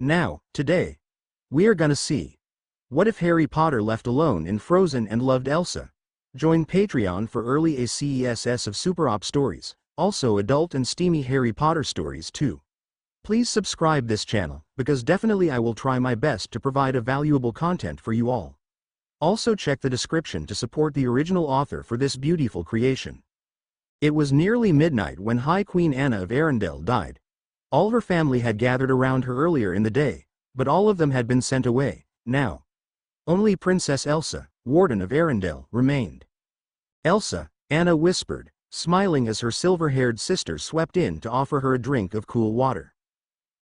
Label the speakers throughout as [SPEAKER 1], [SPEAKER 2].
[SPEAKER 1] Now, today, we are gonna see. What if Harry Potter left alone in Frozen and loved Elsa? Join Patreon for early ACESS of Super Op stories, also adult and steamy Harry Potter stories too. Please subscribe this channel, because definitely I will try my best to provide a valuable content for you all. Also check the description to support the original author for this beautiful creation. It was nearly midnight when High Queen Anna of Arendelle died. All her family had gathered around her earlier in the day, but all of them had been sent away. Now, only Princess Elsa, Warden of Arendelle, remained. Elsa, Anna whispered, smiling as her silver-haired sister swept in to offer her a drink of cool water.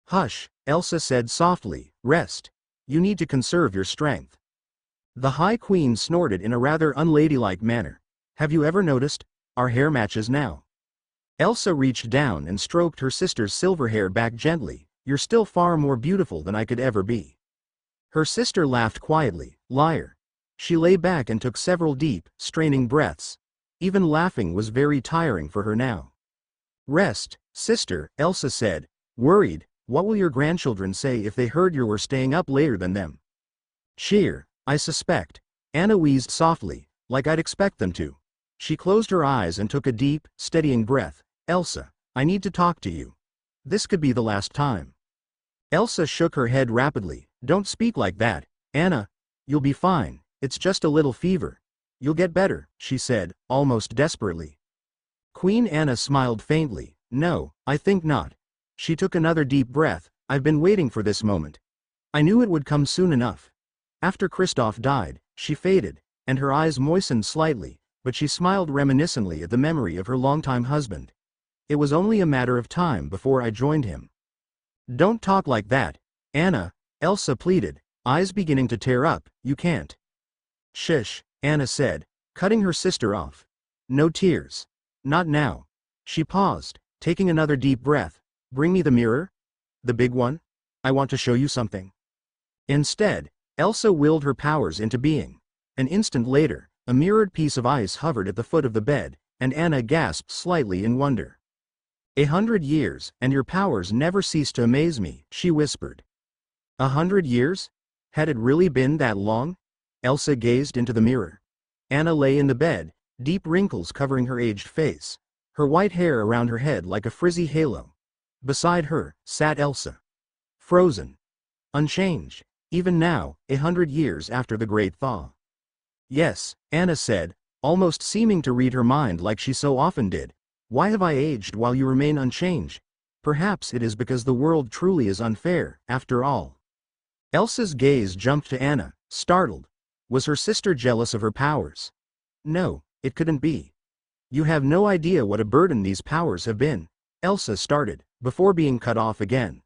[SPEAKER 1] Hush, Elsa said softly, rest. You need to conserve your strength. The High Queen snorted in a rather unladylike manner. Have you ever noticed? Our hair matches now. Elsa reached down and stroked her sister's silver hair back gently. You're still far more beautiful than I could ever be. Her sister laughed quietly. Liar. She lay back and took several deep, straining breaths. Even laughing was very tiring for her now. Rest, sister, Elsa said, worried. What will your grandchildren say if they heard you were staying up later than them? Cheer, I suspect. Anna wheezed softly, like I'd expect them to. She closed her eyes and took a deep, steadying breath. Elsa, I need to talk to you. This could be the last time. Elsa shook her head rapidly. Don't speak like that, Anna. You'll be fine, it's just a little fever. You'll get better, she said, almost desperately. Queen Anna smiled faintly. No, I think not. She took another deep breath. I've been waiting for this moment. I knew it would come soon enough. After Kristoff died, she faded, and her eyes moistened slightly, but she smiled reminiscently at the memory of her longtime husband. It was only a matter of time before I joined him. Don't talk like that, Anna, Elsa pleaded, eyes beginning to tear up. You can't. Shush, Anna said, cutting her sister off. No tears. Not now. She paused, taking another deep breath. Bring me the mirror? The big one? I want to show you something. Instead, Elsa willed her powers into being. An instant later, a mirrored piece of ice hovered at the foot of the bed, and Anna gasped slightly in wonder. 100 years, and your powers never cease to amaze me, she whispered. 100 years? Had it really been that long? Elsa gazed into the mirror. Anna lay in the bed, deep wrinkles covering her aged face, her white hair around her head like a frizzy halo. Beside her, sat Elsa. Frozen. Unchanged, even now, 100 years after the Great Thaw. Yes, Anna said, almost seeming to read her mind like she so often did. Why have I aged while you remain unchanged? Perhaps it is because the world truly is unfair, after all. Elsa's gaze jumped to Anna, startled. Was her sister jealous of her powers? No, it couldn't be. You have no idea what a burden these powers have been, Elsa started, before being cut off again.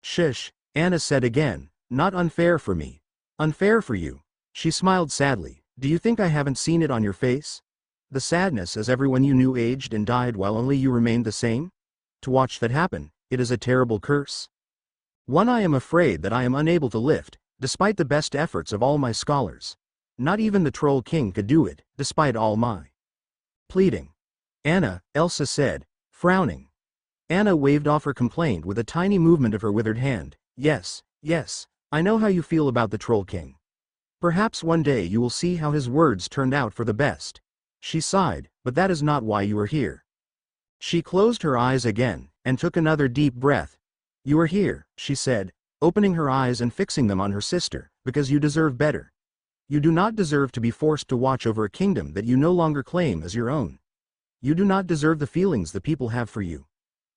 [SPEAKER 1] Shush, Anna said again, not unfair for me. Unfair for you. She smiled sadly. Do you think I haven't seen it on your face? The sadness as everyone you knew aged and died while only you remained the same? To watch that happen, it is a terrible curse. One I am afraid that I am unable to lift, despite the best efforts of all my scholars. Not even the Troll King could do it, despite all my pleading. Anna, Elsa said, frowning. Anna waved off her complaint with a tiny movement of her withered hand. Yes, yes, I know how you feel about the Troll King. Perhaps one day you will see how his words turned out for the best. She sighed, but that is not why you are here. She closed her eyes again, and took another deep breath. You are here, she said, opening her eyes and fixing them on her sister, because you deserve better. You do not deserve to be forced to watch over a kingdom that you no longer claim as your own. You do not deserve the feelings the people have for you.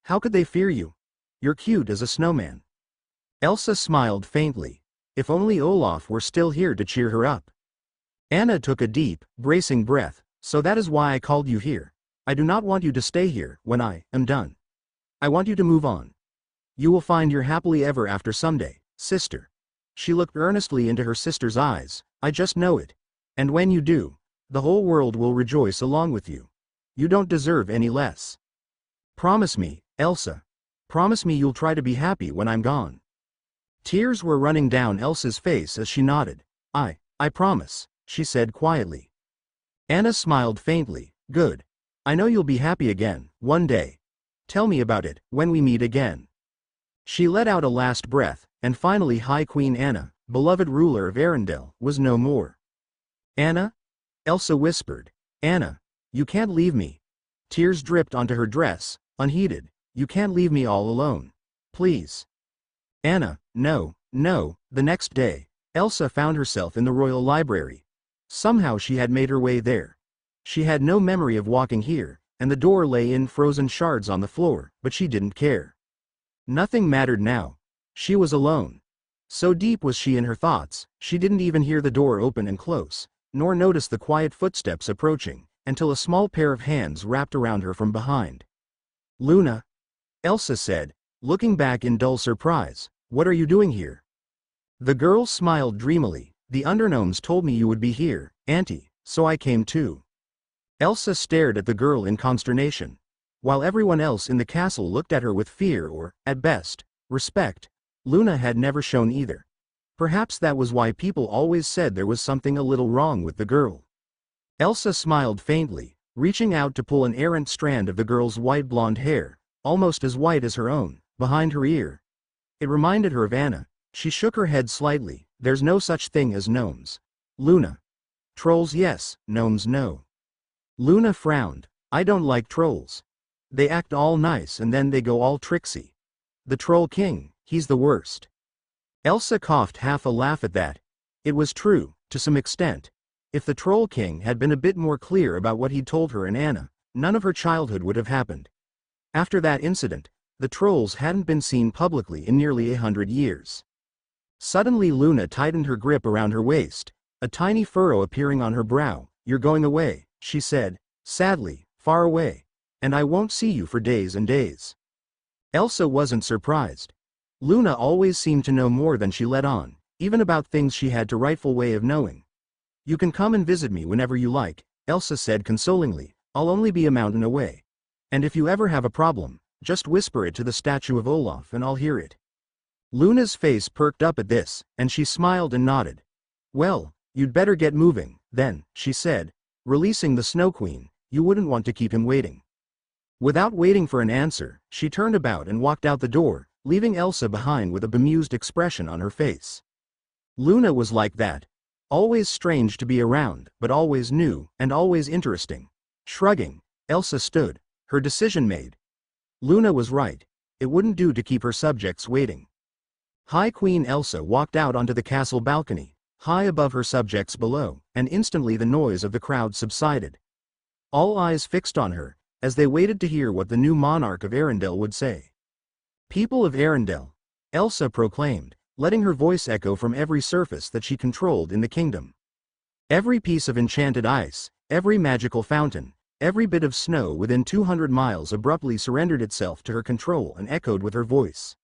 [SPEAKER 1] How could they fear you? You're cute as a snowman. Elsa smiled faintly. If only Olaf were still here to cheer her up. Anna took a deep, bracing breath. So that is why I called you here. I do not want you to stay here when I am done. I want you to move on. You will find your happily ever after someday, sister. She looked earnestly into her sister's eyes. I just know it. And when you do, the whole world will rejoice along with you. You don't deserve any less. Promise me, Elsa. Promise me you'll try to be happy when I'm gone. Tears were running down Elsa's face as she nodded. I promise, she said quietly. Anna smiled faintly. Good. I know you'll be happy again, one day. Tell me about it, when we meet again. She let out a last breath, and finally High Queen Anna, beloved ruler of Arendelle, was no more. "Anna?" Elsa whispered. "Anna, you can't leave me." Tears dripped onto her dress, unheeded. "You can't leave me all alone. Please." "Anna, no, no." The next day, Elsa found herself in the royal library. Somehow she had made her way there. She had no memory of walking here, and the door lay in frozen shards on the floor, but she didn't care. Nothing mattered now. She was alone. So deep was she in her thoughts, she didn't even hear the door open and close, nor notice the quiet footsteps approaching, until a small pair of hands wrapped around her from behind. "Luna," Elsa said, looking back in dull surprise, "what are you doing here?" The girl smiled dreamily. "The Undergnomes told me you would be here, Auntie, so I came too." Elsa stared at the girl in consternation. While everyone else in the castle looked at her with fear or, at best, respect, Luna had never shown either. Perhaps that was why people always said there was something a little wrong with the girl. Elsa smiled faintly, reaching out to pull an errant strand of the girl's white blonde hair, almost as white as her own, behind her ear. It reminded her of Anna. She shook her head slightly. "There's no such thing as gnomes, Luna. Trolls yes, gnomes no." Luna frowned. "I don't like trolls. They act all nice and then they go all tricksy. The Troll King, he's the worst." Elsa coughed, half a laugh at that. It was true, to some extent. If the Troll King had been a bit more clear about what he'd told her and Anna, none of her childhood would have happened. After that incident, the trolls hadn't been seen publicly in nearly 100 years. Suddenly Luna tightened her grip around her waist, a tiny furrow appearing on her brow. "You're going away," she said, sadly, "far away. And I won't see you for days and days." Elsa wasn't surprised. Luna always seemed to know more than she let on, even about things she had a rightful way of knowing. "You can come and visit me whenever you like," Elsa said consolingly. "I'll only be a mountain away. And if you ever have a problem, just whisper it to the statue of Olaf and I'll hear it." Luna's face perked up at this, and she smiled and nodded. "Well, you'd better get moving, then," she said, releasing the Snow Queen. "You wouldn't want to keep him waiting." Without waiting for an answer, she turned about and walked out the door, leaving Elsa behind with a bemused expression on her face. Luna was like that. Always strange to be around, but always new, and always interesting. Shrugging, Elsa stood, her decision made. Luna was right. It wouldn't do to keep her subjects waiting. High Queen Elsa walked out onto the castle balcony, high above her subjects below, and instantly the noise of the crowd subsided. All eyes fixed on her, as they waited to hear what the new monarch of Arendelle would say. "People of Arendelle," Elsa proclaimed, letting her voice echo from every surface that she controlled in the kingdom. Every piece of enchanted ice, every magical fountain, every bit of snow within 200 miles abruptly surrendered itself to her control and echoed with her voice.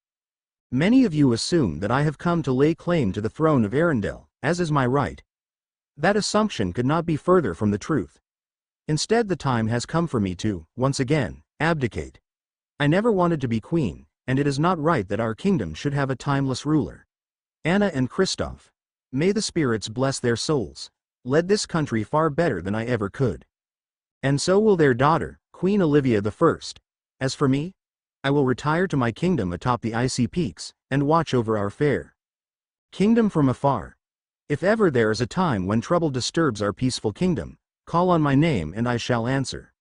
[SPEAKER 1] "Many of you assume that I have come to lay claim to the throne of Arendelle, as is my right. That assumption could not be further from the truth. Instead, the time has come for me to, once again, abdicate. I never wanted to be queen, and it is not right that our kingdom should have a timeless ruler. Anna and Kristoff, may the spirits bless their souls, led this country far better than I ever could. And so will their daughter, Queen Olivia I. As for me, I will retire to my kingdom atop the icy peaks, and watch over our fair kingdom from afar. If ever there is a time when trouble disturbs our peaceful kingdom, call on my name and I shall answer."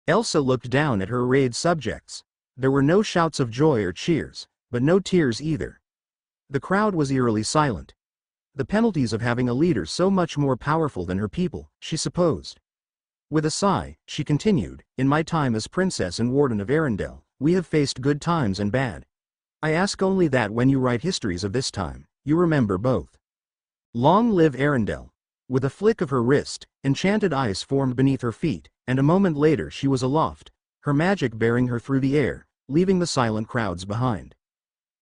[SPEAKER 1] Elsa looked down at her arrayed subjects. There were no shouts of joy or cheers, but no tears either. The crowd was eerily silent. The penalties of having a leader so much more powerful than her people, she supposed. With a sigh, she continued, "In my time as princess and warden of Arendelle, we have faced good times and bad. I ask only that when you write histories of this time, you remember both. Long live Arendelle." With a flick of her wrist, enchanted ice formed beneath her feet, and a moment later she was aloft, her magic bearing her through the air, leaving the silent crowds behind.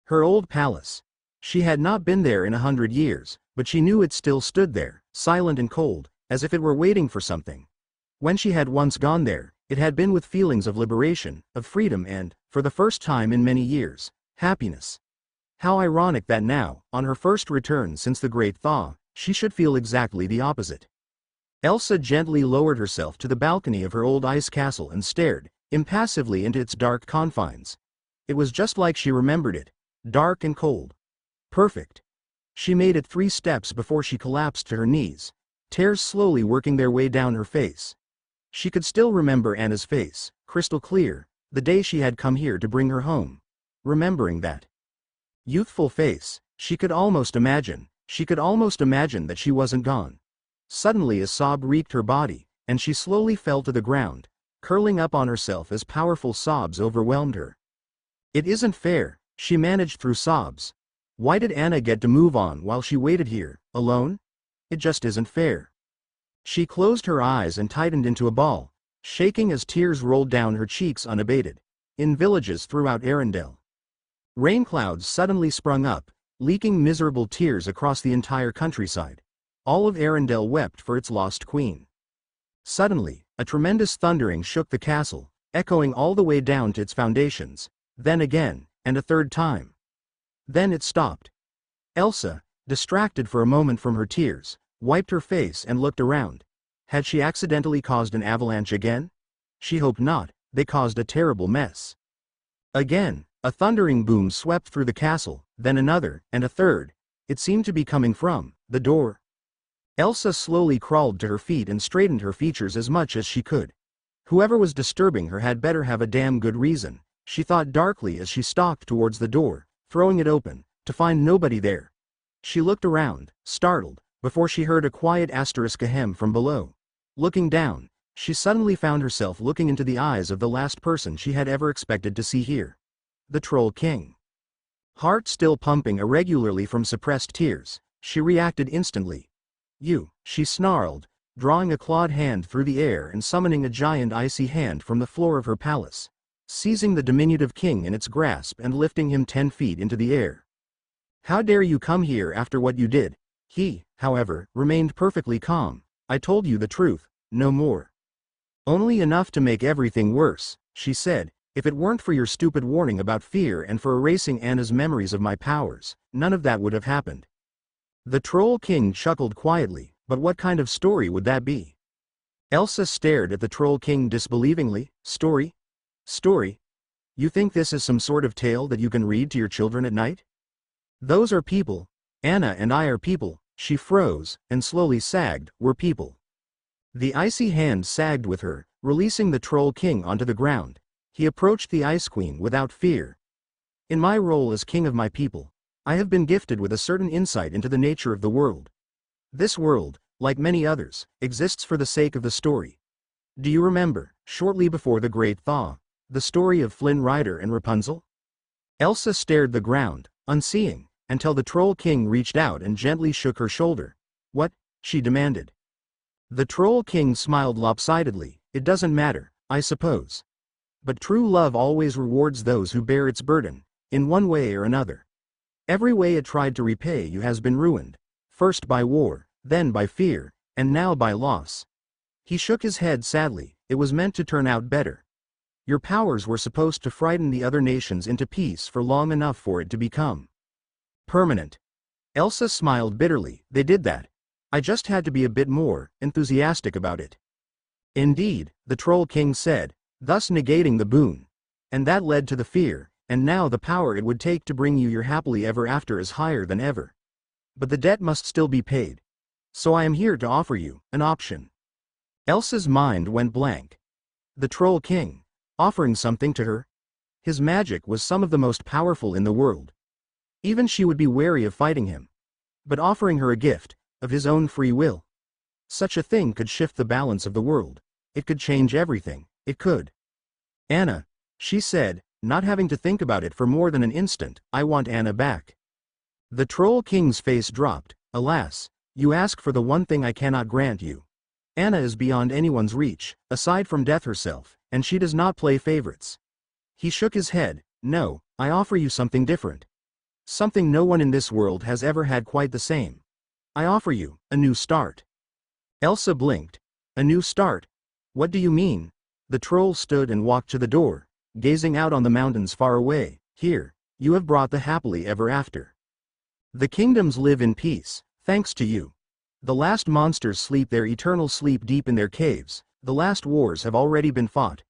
[SPEAKER 1] Her old palace. She had not been there in 100 years, but she knew it still stood there, silent and cold, as if it were waiting for something. When she had once gone there, it had been with feelings of liberation, of freedom and, for the first time in many years, happiness. How ironic that now, on her first return since the Great Thaw, she should feel exactly the opposite. Elsa gently lowered herself to the balcony of her old ice castle and stared, impassively into its dark confines. It was just like she remembered it, dark and cold. Perfect. She made it 3 steps before she collapsed to her knees, tears slowly working their way down her face. She could still remember Anna's face, crystal clear, the day she had come here to bring her home. Remembering that youthful face, she could almost imagine that she wasn't gone. Suddenly a sob reeked her body, and she slowly fell to the ground, curling up on herself as powerful sobs overwhelmed her. It isn't fair, she managed through sobs. Why did Anna get to move on while she waited here, alone? It just isn't fair. She closed her eyes and tightened into a ball, shaking as tears rolled down her cheeks unabated. In villages throughout Arendelle, rain clouds suddenly sprung up, leaking miserable tears across the entire countryside. All of Arendelle wept for its lost queen. Suddenly, a tremendous thundering shook the castle, echoing all the way down to its foundations, then again, and a third time. Then it stopped. Elsa, distracted for a moment from her tears, wiped her face and looked around. Had she accidentally caused an avalanche again? She hoped not. They caused a terrible mess. Again, a thundering boom swept through the castle, then another, and a third. It seemed to be coming from the door. Elsa slowly crawled to her feet and straightened her features as much as she could. Whoever was disturbing her had better have a damn good reason, she thought darkly as she stalked towards the door, throwing it open, to find nobody there. She looked around, startled, before she heard a quiet asterisk ahem from below. Looking down, she suddenly found herself looking into the eyes of the last person she had ever expected to see here. The Troll King. Heart still pumping irregularly from suppressed tears, she reacted instantly. "You," she snarled, drawing a clawed hand through the air and summoning a giant icy hand from the floor of her palace, seizing the diminutive king in its grasp and lifting him 10 feet into the air. "How dare you come here after what you did?" He, however, remained perfectly calm. "I told you the truth, no more. Only enough to make everything worse," she said. "If it weren't for your stupid warning about fear and for erasing Anna's memories of my powers, none of that would have happened." The Troll King chuckled quietly, but what kind of story would that be? Elsa stared at the Troll King disbelievingly. Story? Story? You think this is some sort of tale that you can read to your children at night? Those are people. Anna and I are people. She froze, and slowly sagged. We're people. The icy hand sagged with her, releasing the Troll King onto the ground. He approached the Ice Queen without fear. "In my role as king of my people, I have been gifted with a certain insight into the nature of the world. This world, like many others, exists for the sake of the story. Do you remember, shortly before the Great Thaw, the story of Flynn Rider and Rapunzel?" Elsa stared the ground, unseeing, until the Troll King reached out and gently shook her shoulder. "What?" she demanded. The Troll King smiled lopsidedly. "It doesn't matter, I suppose. But true love always rewards those who bear its burden, in one way or another. Every way it tried to repay you has been ruined, first by war, then by fear, and now by loss." He shook his head sadly. "It was meant to turn out better. Your powers were supposed to frighten the other nations into peace for long enough for it to become permanent." Elsa smiled bitterly. "They did that. I just had to be a bit more enthusiastic about it." "Indeed," the Troll King said, thus negating the boon. "And that led to the fear, and now the power it would take to bring you your happily ever after is higher than ever. But the debt must still be paid. So I am here to offer you an option." Elsa's mind went blank. The Troll King, offering something to her? His magic was some of the most powerful in the world. Even she would be wary of fighting him. But offering her a gift, of his own free will. Such a thing could shift the balance of the world. It could change everything. It could. "Anna," she said, not having to think about it for more than an instant, "I want Anna back." The Troll King's face dropped. "Alas, you ask for the one thing I cannot grant you. Anna is beyond anyone's reach, aside from death herself, and she does not play favorites." He shook his head. "No, I offer you something different. Something no one in this world has ever had quite the same. I offer you a new start." Elsa blinked. "A new start? What do you mean?" The troll stood and walked to the door, gazing out on the mountains far away. "Here, you have brought the happily ever after. The kingdoms live in peace, thanks to you. The last monsters sleep their eternal sleep deep in their caves, the last wars have already been fought.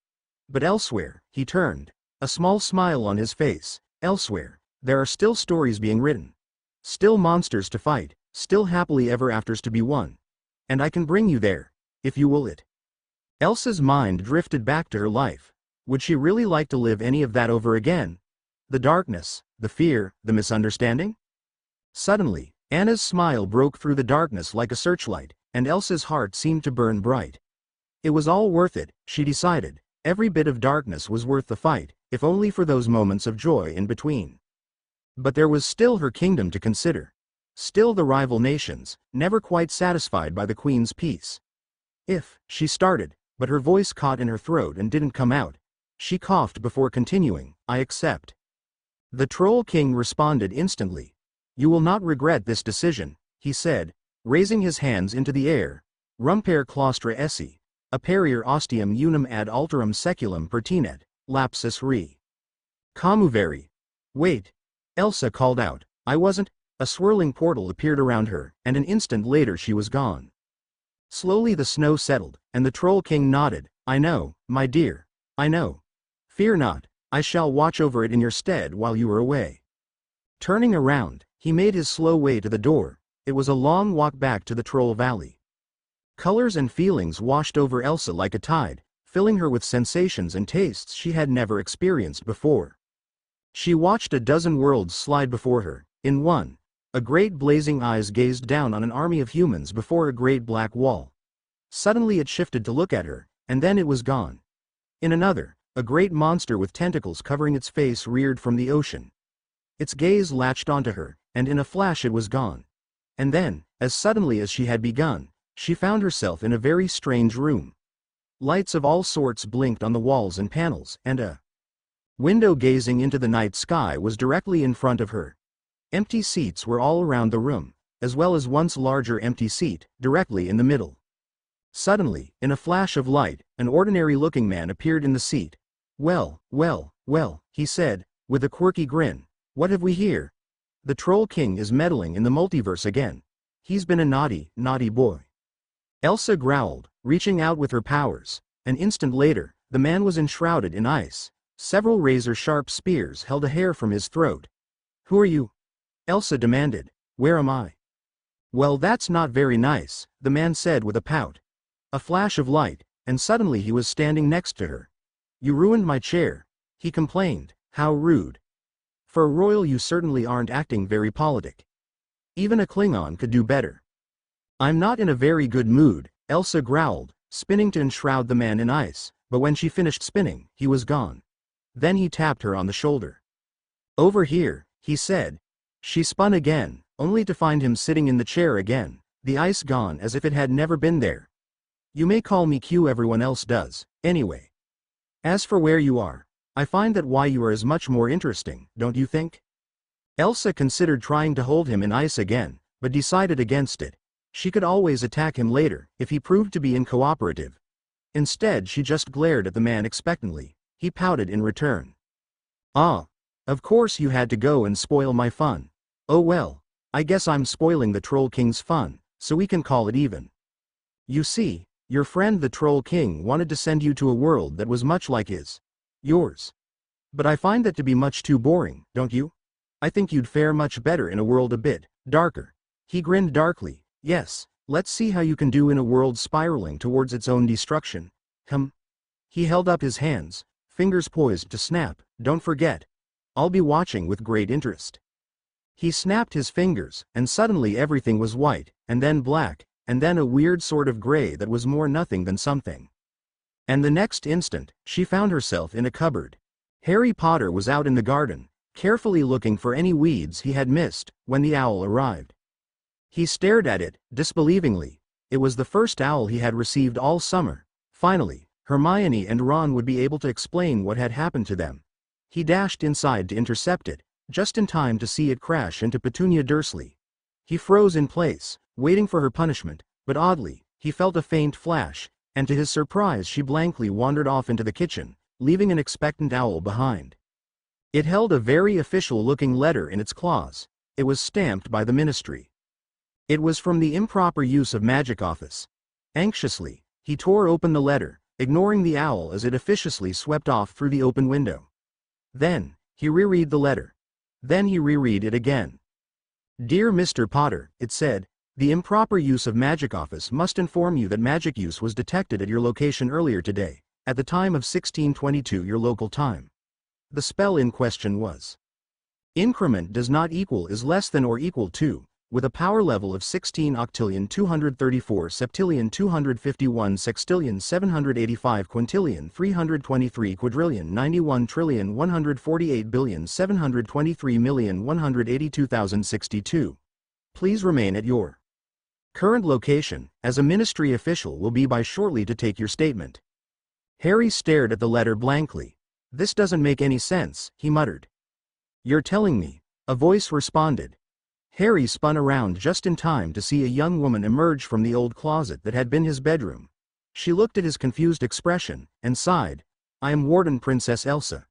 [SPEAKER 1] But elsewhere," he turned, a small smile on his face, "elsewhere, There are still stories being written. Still monsters to fight, still happily ever afters to be won. And I can bring you there, if you will it. Elsa's mind drifted back to her life. Would she really like to live any of that over again? The darkness, the fear, the misunderstanding? Suddenly, Anna's smile broke through the darkness like a searchlight, and Elsa's heart seemed to burn bright. It was all worth it, she decided. Every bit of darkness was worth the fight, if only for those moments of joy in between. But there was still her kingdom to consider. Still the rival nations, never quite satisfied by the Queen's peace. If, she started, but her voice caught in her throat and didn't come out. She coughed before continuing, I accept. The Troll King responded instantly. You will not regret this decision, he said, raising his hands into the air. Rumper claustra esse, aperior ostium unum ad alterum seculum pertinet, lapsus re. Comuveri. Wait. Elsa called out. I wasn't. A swirling portal appeared around her, and an instant later she was gone. Slowly the snow settled, and the Troll King nodded. I know, my dear. I know. Fear not, I shall watch over it in your stead while you are away. Turning around, he made his slow way to the door. It was a long walk back to the Troll Valley. Colors and feelings washed over Elsa like a tide, filling her with sensations and tastes she had never experienced before. She watched a dozen worlds slide before her. In one, a great blazing eyes gazed down on an army of humans before a great black wall. Suddenly it shifted to look at her, and then it was gone. In another, a great monster with tentacles covering its face reared from the ocean. Its gaze latched onto her, and in a flash it was gone. And then, as suddenly as she had begun, she found herself in a very strange room. Lights of all sorts blinked on the walls and panels, and a window gazing into the night sky was directly in front of her. Empty seats were all around the room, as well as once larger empty seat, directly in the middle. Suddenly, in a flash of light, an ordinary-looking man appeared in the seat. Well, well, well, he said, with a quirky grin. What have we here? The Troll King is meddling in the multiverse again. He's been a naughty, naughty boy. Elsa growled, reaching out with her powers. An instant later, the man was enshrouded in ice. Several razor-sharp spears held a hair from his throat. Who are you? Elsa demanded. Where am I? Well, that's not very nice, the man said with a pout. A flash of light, and suddenly he was standing next to her. You ruined my chair, he complained. How rude. For a royal you certainly aren't acting very politic. Even a Klingon could do better. I'm not in a very good mood, Elsa growled, spinning to enshroud the man in ice, but when she finished spinning, he was gone. Then he tapped her on the shoulder. Over here, he said. She spun again, only to find him sitting in the chair again, the ice gone as if it had never been there. You may call me Q, everyone else does, anyway. As for where you are, I find that why you are as much more interesting, don't you think? Elsa considered trying to hold him in ice again, but decided against it. She could always attack him later, if he proved to be uncooperative. Instead she just glared at the man expectantly. He pouted in return. Ah. Of course you had to go and spoil my fun. Oh well, I guess I'm spoiling the Troll King's fun, so we can call it even. You see, your friend the Troll King wanted to send you to a world that was much like yours. But I find that to be much too boring, don't you? I think you'd fare much better in a world a bit darker. He grinned darkly. Yes, let's see how you can do in a world spiraling towards its own destruction. He held up his hands, fingers poised to snap. Don't forget. I'll be watching with great interest. He snapped his fingers, and suddenly everything was white, and then black, and then a weird sort of gray that was more nothing than something. And the next instant, she found herself in a cupboard. Harry Potter was out in the garden, carefully looking for any weeds he had missed, when the owl arrived. He stared at it, disbelievingly. It was the first owl he had received all summer. Finally, Hermione and Ron would be able to explain what had happened to them. He dashed inside to intercept it, just in time to see it crash into Petunia Dursley. He froze in place, waiting for her punishment, but oddly, he felt a faint flash, and to his surprise she blankly wandered off into the kitchen, leaving an expectant owl behind. It held a very official-looking letter in its claws. It was stamped by the Ministry. It was from the Improper Use of Magic Office. Anxiously, he tore open the letter, ignoring the owl as it officiously swept off through the open window. Then, he reread the letter. Then he reread it again. "Dear Mr. Potter," it said, "the improper use of Magic Office must inform you that magic use was detected at your location earlier today, at the time of 1622 your local time. The spell in question was increment does not equal is less than or equal to, with a power level of 16 octillion 234 septillion 251 sextillion 785 quintillion 323 quadrillion 91 trillion 148 billion 723 million 182,062. Please remain at your current location, as a ministry official will be by shortly to take your statement." Harry stared at the letter blankly. "This doesn't make any sense," he muttered. "You're telling me," a voice responded. Harry spun around just in time to see a young woman emerge from the old closet that had been his bedroom. She looked at his confused expression, and sighed. "I am Warden Princess Elsa.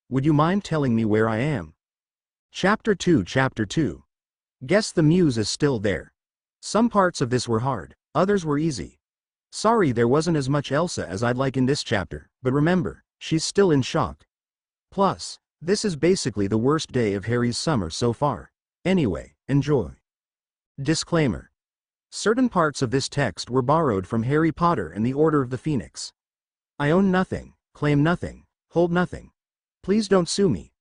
[SPEAKER 1] Would you mind telling me where I am?" Chapter 2. Guess the muse is still there. Some parts of this were hard, others were easy. Sorry there wasn't as much Elsa as I'd like in this chapter, but remember, she's still in shock. Plus, this is basically the worst day of Harry's summer so far. Anyway, enjoy. Disclaimer. Certain parts of this text were borrowed from Harry Potter and the Order of the Phoenix. I own nothing, claim nothing, hold nothing. Please don't sue me.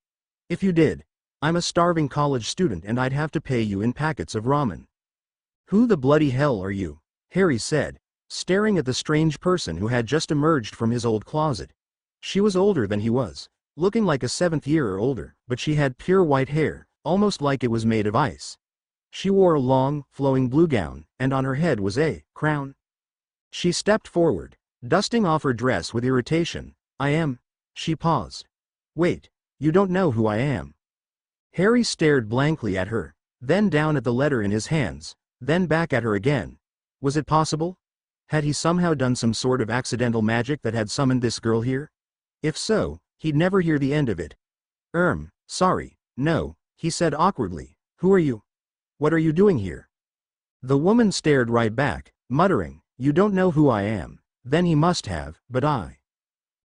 [SPEAKER 1] If you did, I'm a starving college student and I'd have to pay you in packets of ramen. Who the bloody hell are you? Harry said, staring at the strange person who had just emerged from his old closet. She was older than he was, looking like a 7th year or older, but she had pure white hair, almost like it was made of ice. She wore a long, flowing blue gown, and on her head was a crown. She stepped forward, dusting off her dress with irritation. "I am..." She paused. "Wait, you don't know who I am." Harry stared blankly at her, then down at the letter in his hands, then back at her again. Was it possible? Had he somehow done some sort of accidental magic that had summoned this girl here? If so, he'd never hear the end of it. Sorry, no," he said awkwardly. "Who are you? What are you doing here?" The woman stared right back, muttering, "You don't know who I am." Then he must have, but I.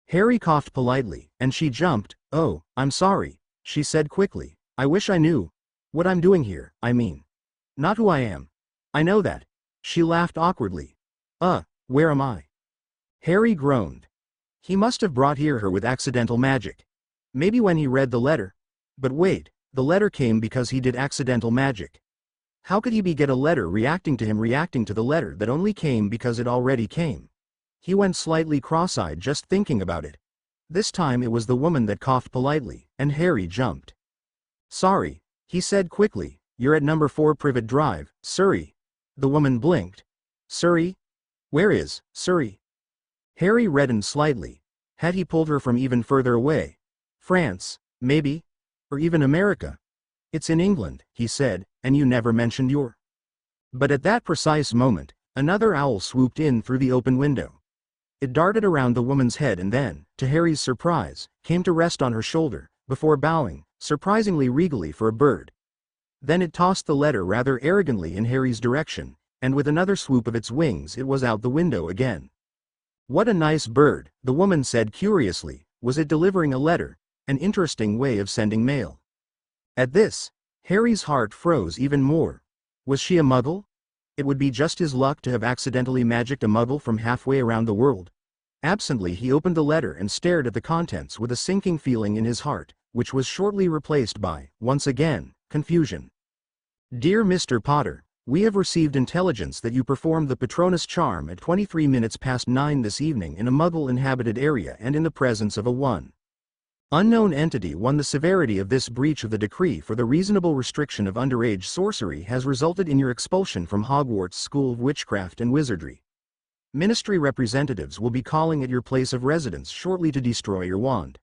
[SPEAKER 1] Harry coughed politely, and she jumped. "Oh, I'm sorry," she said quickly. "I wish I knew what I'm doing here, I mean. Not who I am. I know that." She laughed awkwardly. Where am I?" Harry groaned. He must have brought her with accidental magic. Maybe when he read the letter. But wait, the letter came because he did accidental magic. How could he get a letter reacting to him reacting to the letter that only came because it already came? He went slightly cross-eyed just thinking about it. This time it was the woman that coughed politely, and Harry jumped. "Sorry," he said quickly, "you're at number 4 Privet Drive, Surrey." The woman blinked. "Surrey? Where is Surrey?" Harry reddened slightly. Had he pulled her from even further away? France, maybe? Or even America? "It's in England," he said, "and you never mentioned your..." But at that precise moment, another owl swooped in through the open window. It darted around the woman's head and then, to Harry's surprise, came to rest on her shoulder, before bowing, surprisingly regally for a bird. Then it tossed the letter rather arrogantly in Harry's direction, and with another swoop of its wings it was out the window again. "What a nice bird," the woman said curiously. Was it delivering a letter? An interesting way of sending mail. At this, Harry's heart froze even more. Was she a muggle? It would be just his luck to have accidentally magicked a muggle from halfway around the world. Absently he opened the letter and stared at the contents with a sinking feeling in his heart, which was shortly replaced by, once again, confusion. "Dear Mr. Potter, we have received intelligence that you performed the Patronus charm at 23 minutes past 9 this evening in a muggle-inhabited area and in the presence of a unknown entity. The severity of this breach of the decree for the reasonable restriction of underage sorcery has resulted in your expulsion from Hogwarts School of Witchcraft and Wizardry. Ministry representatives will be calling at your place of residence shortly to destroy your wand.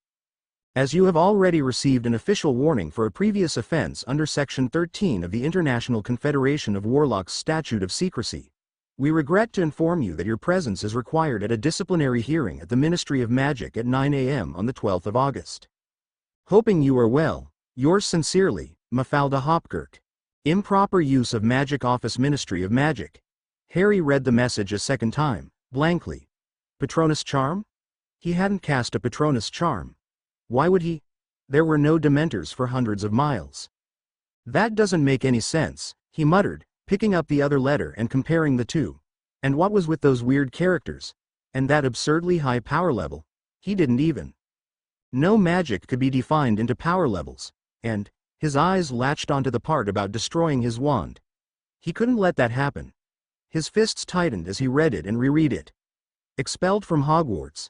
[SPEAKER 1] As you have already received an official warning for a previous offense under Section 13 of the International Confederation of Warlocks Statute of Secrecy, we regret to inform you that your presence is required at a disciplinary hearing at the Ministry of Magic at 9 a.m. on the 12th of August. Hoping you are well, yours sincerely, Mafalda Hopkirk. Improper use of Magic Office Ministry of Magic. Harry read the message a second time, blankly. Patronus charm? He hadn't cast a Patronus charm. Why would he? There were no Dementors for hundreds of miles. That doesn't make any sense, he muttered, picking up the other letter and comparing the two. And what was with those weird characters? And that absurdly high power level? He didn't even know magic could be defined into power levels. And his eyes latched onto the part about destroying his wand. He couldn't let that happen. His fists tightened as he read it and reread it. Expelled from Hogwarts.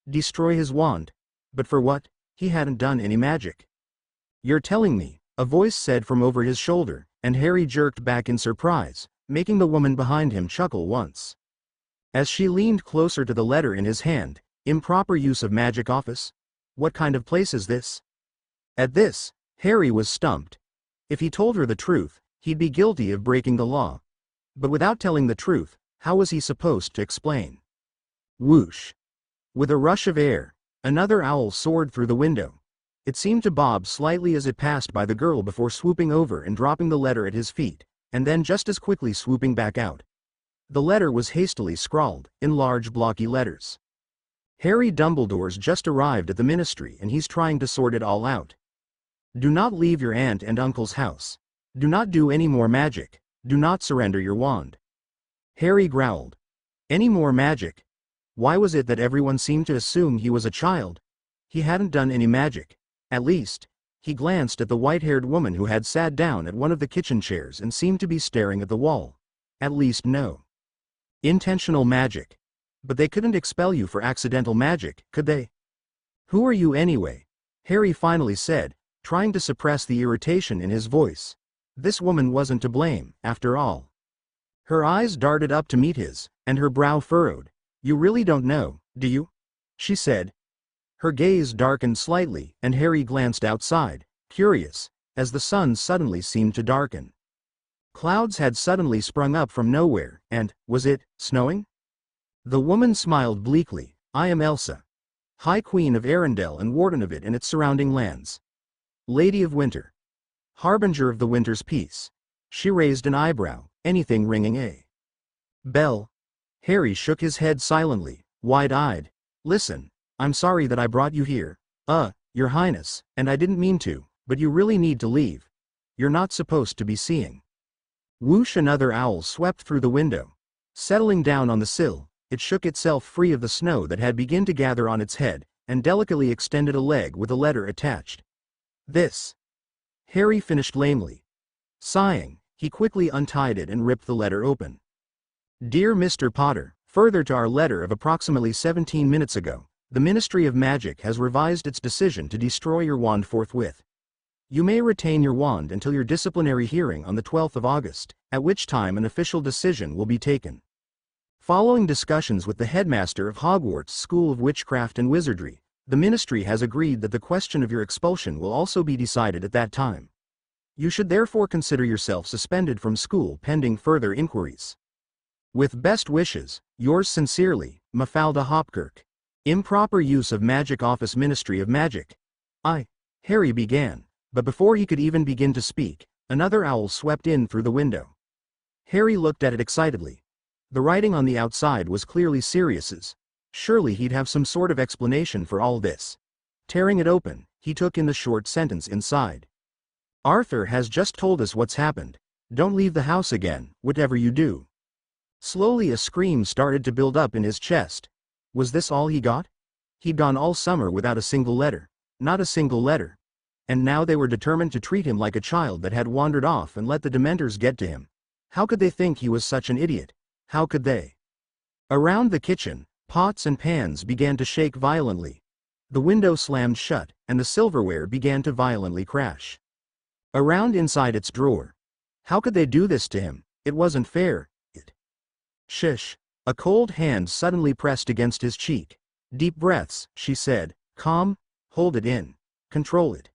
[SPEAKER 1] Destroy his wand. But for what? He hadn't done any magic. You're telling me, a voice said from over his shoulder, and Harry jerked back in surprise, making the woman behind him chuckle once. As she leaned closer to the letter in his hand, improper use of magic office? What kind of place is this? At this, Harry was stumped. If he told her the truth, he'd be guilty of breaking the law. But without telling the truth, how was he supposed to explain? Whoosh! With a rush of air, another owl soared through the window. It seemed to bob slightly as it passed by the girl before swooping over and dropping the letter at his feet, and then just as quickly swooping back out. The letter was hastily scrawled, in large blocky letters. Harry Dumbledore's just arrived at the Ministry and he's trying to sort it all out. Do not leave your aunt and uncle's house. Do not do any more magic. Do not surrender your wand. Harry growled. Any more magic? Why was it that everyone seemed to assume he was a child? He hadn't done any magic. At least, he glanced at the white-haired woman who had sat down at one of the kitchen chairs and seemed to be staring at the wall. At least no intentional magic. But they couldn't expel you for accidental magic, could they? Who are you anyway? Harry finally said, trying to suppress the irritation in his voice. This woman wasn't to blame, after all. Her eyes darted up to meet his, and her brow furrowed. You really don't know, do you? She said. Her gaze darkened slightly, and Harry glanced outside, curious, as the sun suddenly seemed to darken. Clouds had suddenly sprung up from nowhere, and, was it snowing? The woman smiled bleakly. I am Elsa, High Queen of Arendelle and Warden of it and its surrounding lands. Lady of Winter. Harbinger of the winter's peace. She raised an eyebrow, anything ringing a bell. Harry shook his head silently, wide-eyed. Listen, I'm sorry that I brought you here. Your Highness, and I didn't mean to, but you really need to leave. You're not supposed to be seeing. Whoosh! Another owl swept through the window. Settling down on the sill, it shook itself free of the snow that had begun to gather on its head, and delicately extended a leg with a letter attached. This. Harry finished lamely. Sighing, he quickly untied it and ripped the letter open. Dear Mr. Potter, further to our letter of approximately 17 minutes ago, the Ministry of Magic has revised its decision to destroy your wand forthwith. You may retain your wand until your disciplinary hearing on the 12th of August, at which time an official decision will be taken. Following discussions with the headmaster of Hogwarts School of Witchcraft and Wizardry, the Ministry has agreed that the question of your expulsion will also be decided at that time. You should therefore consider yourself suspended from school pending further inquiries. With best wishes, yours sincerely, Mafalda Hopkirk. Improper use of magic office Ministry of Magic. Harry began. But before he could even begin to speak, another owl swept in through the window. Harry looked at it excitedly. The writing on the outside was clearly Sirius's. Surely he'd have some sort of explanation for all this. Tearing it open, he took in the short sentence inside. Arthur has just told us what's happened. Don't leave the house again, whatever you do. Slowly a scream started to build up in his chest. Was this all he got? He'd gone all summer without a single letter. Not a single letter. And now they were determined to treat him like a child that had wandered off and let the Dementors get to him. How could they think he was such an idiot? How could they? Around the kitchen, pots and pans began to shake violently. The window slammed shut, and the silverware began to violently crash around inside its drawer. How could they do this to him? It wasn't fair. Shush. A cold hand suddenly pressed against his cheek. Deep breaths, she said. Calm. Hold it in. Control it.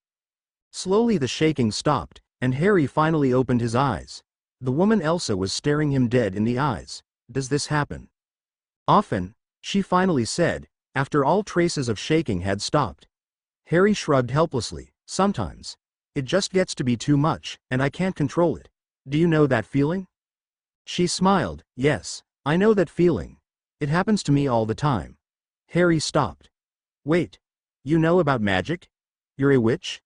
[SPEAKER 1] Slowly the shaking stopped, and Harry finally opened his eyes. The woman Elsa was staring him dead in the eyes. Does this happen often? She finally said, after all traces of shaking had stopped. Harry shrugged helplessly. Sometimes. It just gets to be too much, and I can't control it. Do you know that feeling? She smiled. Yes, I know that feeling. It happens to me all the time. Harry stopped. Wait. You know about magic? You're a witch?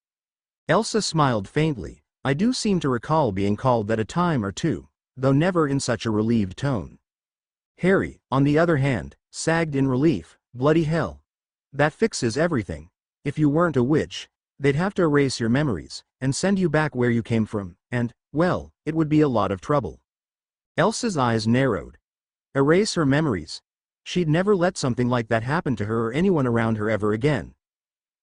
[SPEAKER 1] Elsa smiled faintly. I do seem to recall being called that a time or two, though never in such a relieved tone. Harry, on the other hand, sagged in relief. Bloody hell. That fixes everything. If you weren't a witch, they'd have to erase your memories, and send you back where you came from, and, well, it would be a lot of trouble. Elsa's eyes narrowed. Erase her memories? She'd never let something like that happen to her or anyone around her ever again.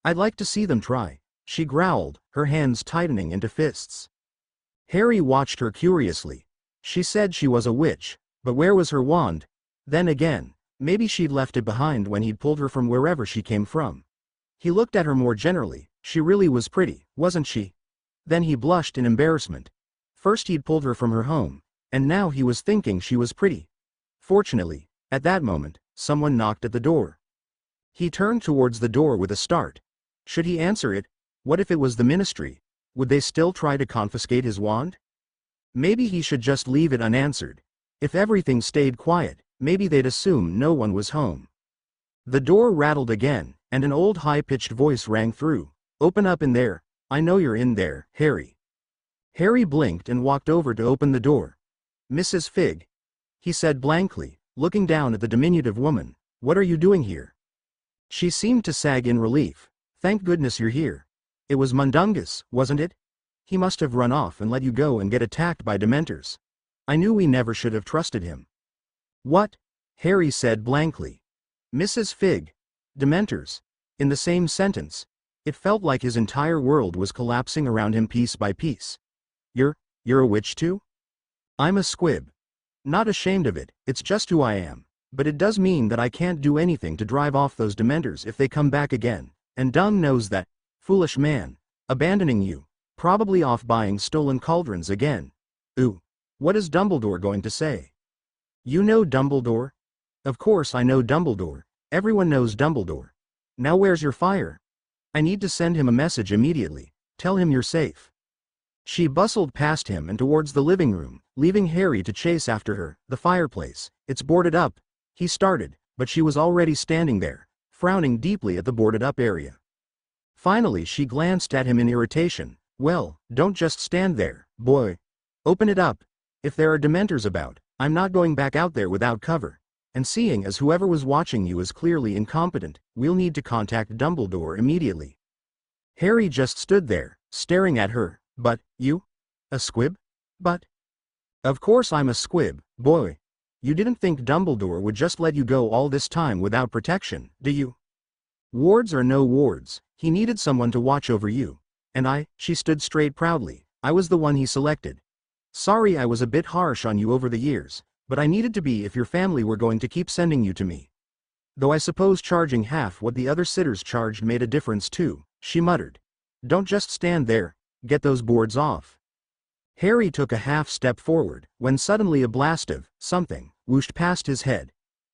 [SPEAKER 1] I'd like to see them try, she growled, her hands tightening into fists. Harry watched her curiously. She said she was a witch, but where was her wand? Then again, maybe she'd left it behind when he'd pulled her from wherever she came from. He looked at her more generally. She really was pretty, wasn't she? Then he blushed in embarrassment. First he'd pulled her from her home, and now he was thinking she was pretty. Fortunately, at that moment, someone knocked at the door. He turned towards the door with a start. Should he answer it? What if it was the ministry? Would they still try to confiscate his wand? Maybe he should just leave it unanswered. If everything stayed quiet, maybe they'd assume no one was home. The door rattled again, and an old high-pitched voice rang through. Open up in there. I know you're in there, Harry. Harry blinked and walked over to open the door. Mrs. Figg, he said blankly, looking down at the diminutive woman. What are you doing here? She seemed to sag in relief. Thank goodness you're here. It was Mundungus, wasn't it? He must have run off and let you go and get attacked by Dementors. I knew we never should have trusted him. What? Harry said blankly. Mrs. Figg. Dementors. In the same sentence. It felt like his entire world was collapsing around him piece by piece. You're a witch too? I'm a squib. Not ashamed of it, it's just who I am. But it does mean that I can't do anything to drive off those Dementors if they come back again. And Dung knows that. Foolish man. Abandoning you. Probably off buying stolen cauldrons again. Ooh. What is Dumbledore going to say? You know Dumbledore? Of course I know Dumbledore. Everyone knows Dumbledore. Now where's your fire? I need to send him a message immediately. Tell him you're safe. She bustled past him and towards the living room, leaving Harry to chase after her. The fireplace. It's boarded up. He started, but she was already standing there, frowning deeply at the boarded up area. Finally she glanced at him in irritation. Well, don't just stand there, boy. Open it up. If there are Dementors about, I'm not going back out there without cover. And seeing as whoever was watching you is clearly incompetent, we'll need to contact Dumbledore immediately. Harry just stood there, staring at her. But, you? A squib? But? Of course I'm a squib, boy. You didn't think Dumbledore would just let you go all this time without protection, do you? Wards or no wards, he needed someone to watch over you. And she stood straight proudly, I was the one he selected. Sorry I was a bit harsh on you over the years, but I needed to be if your family were going to keep sending you to me. Though I suppose charging half what the other sitters charged made a difference too, she muttered. Don't just stand there, get those boards off. Harry took a half step forward, when suddenly a blast of something whooshed past his head.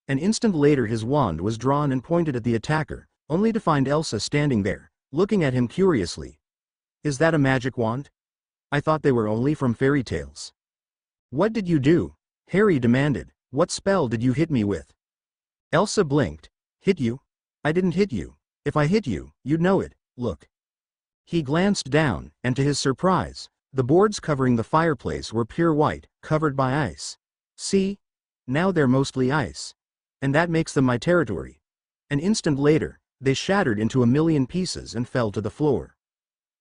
[SPEAKER 1] An instant later his wand was drawn and pointed at the attacker, only to find Elsa standing there, looking at him curiously. Is that a magic wand? I thought they were only from fairy tales. What did you do? Harry demanded. What spell did you hit me with? Elsa blinked. Hit you? I didn't hit you. If I hit you, you'd know it. Look. He glanced down, and to his surprise, the boards covering the fireplace were pure white, covered by ice. See? Now they're mostly ice. And that makes them my territory. An instant later, they shattered into a million pieces and fell to the floor.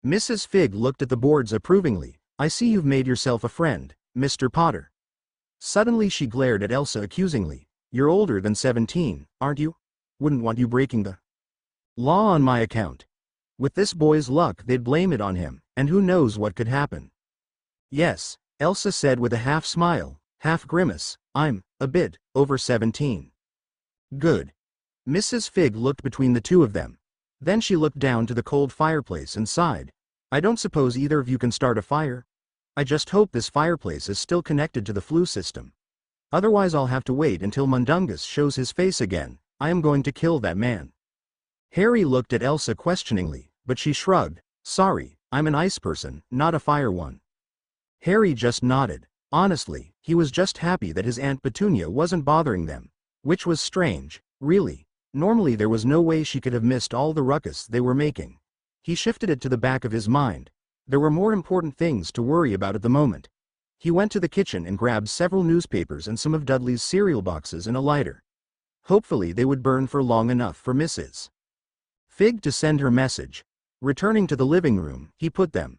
[SPEAKER 1] Mrs. Figg looked at the boards approvingly. I see you've made yourself a friend, Mr. Potter. Suddenly she glared at Elsa accusingly. You're older than 17, aren't you? Wouldn't want you breaking the law on my account. With this boy's luck they'd blame it on him, and who knows what could happen. Yes, Elsa said with a half smile, half grimace, I'm a bit over 17. Good. Mrs. Figg looked between the two of them. Then she looked down to the cold fireplace and sighed. I don't suppose either of you can start a fire? I just hope this fireplace is still connected to the flue system. Otherwise I'll have to wait until Mundungus shows his face again. I am going to kill that man. Harry looked at Elsa questioningly, but she shrugged. Sorry, I'm an ice person, not a fire one. Harry just nodded. Honestly, he was just happy that his Aunt Petunia wasn't bothering them. Which was strange, really. Normally there was no way she could have missed all the ruckus they were making. He shifted it to the back of his mind. There were more important things to worry about at the moment. He went to the kitchen and grabbed several newspapers and some of Dudley's cereal boxes and a lighter. Hopefully they would burn for long enough for Mrs. Figg to send her message. Returning to the living room, he put them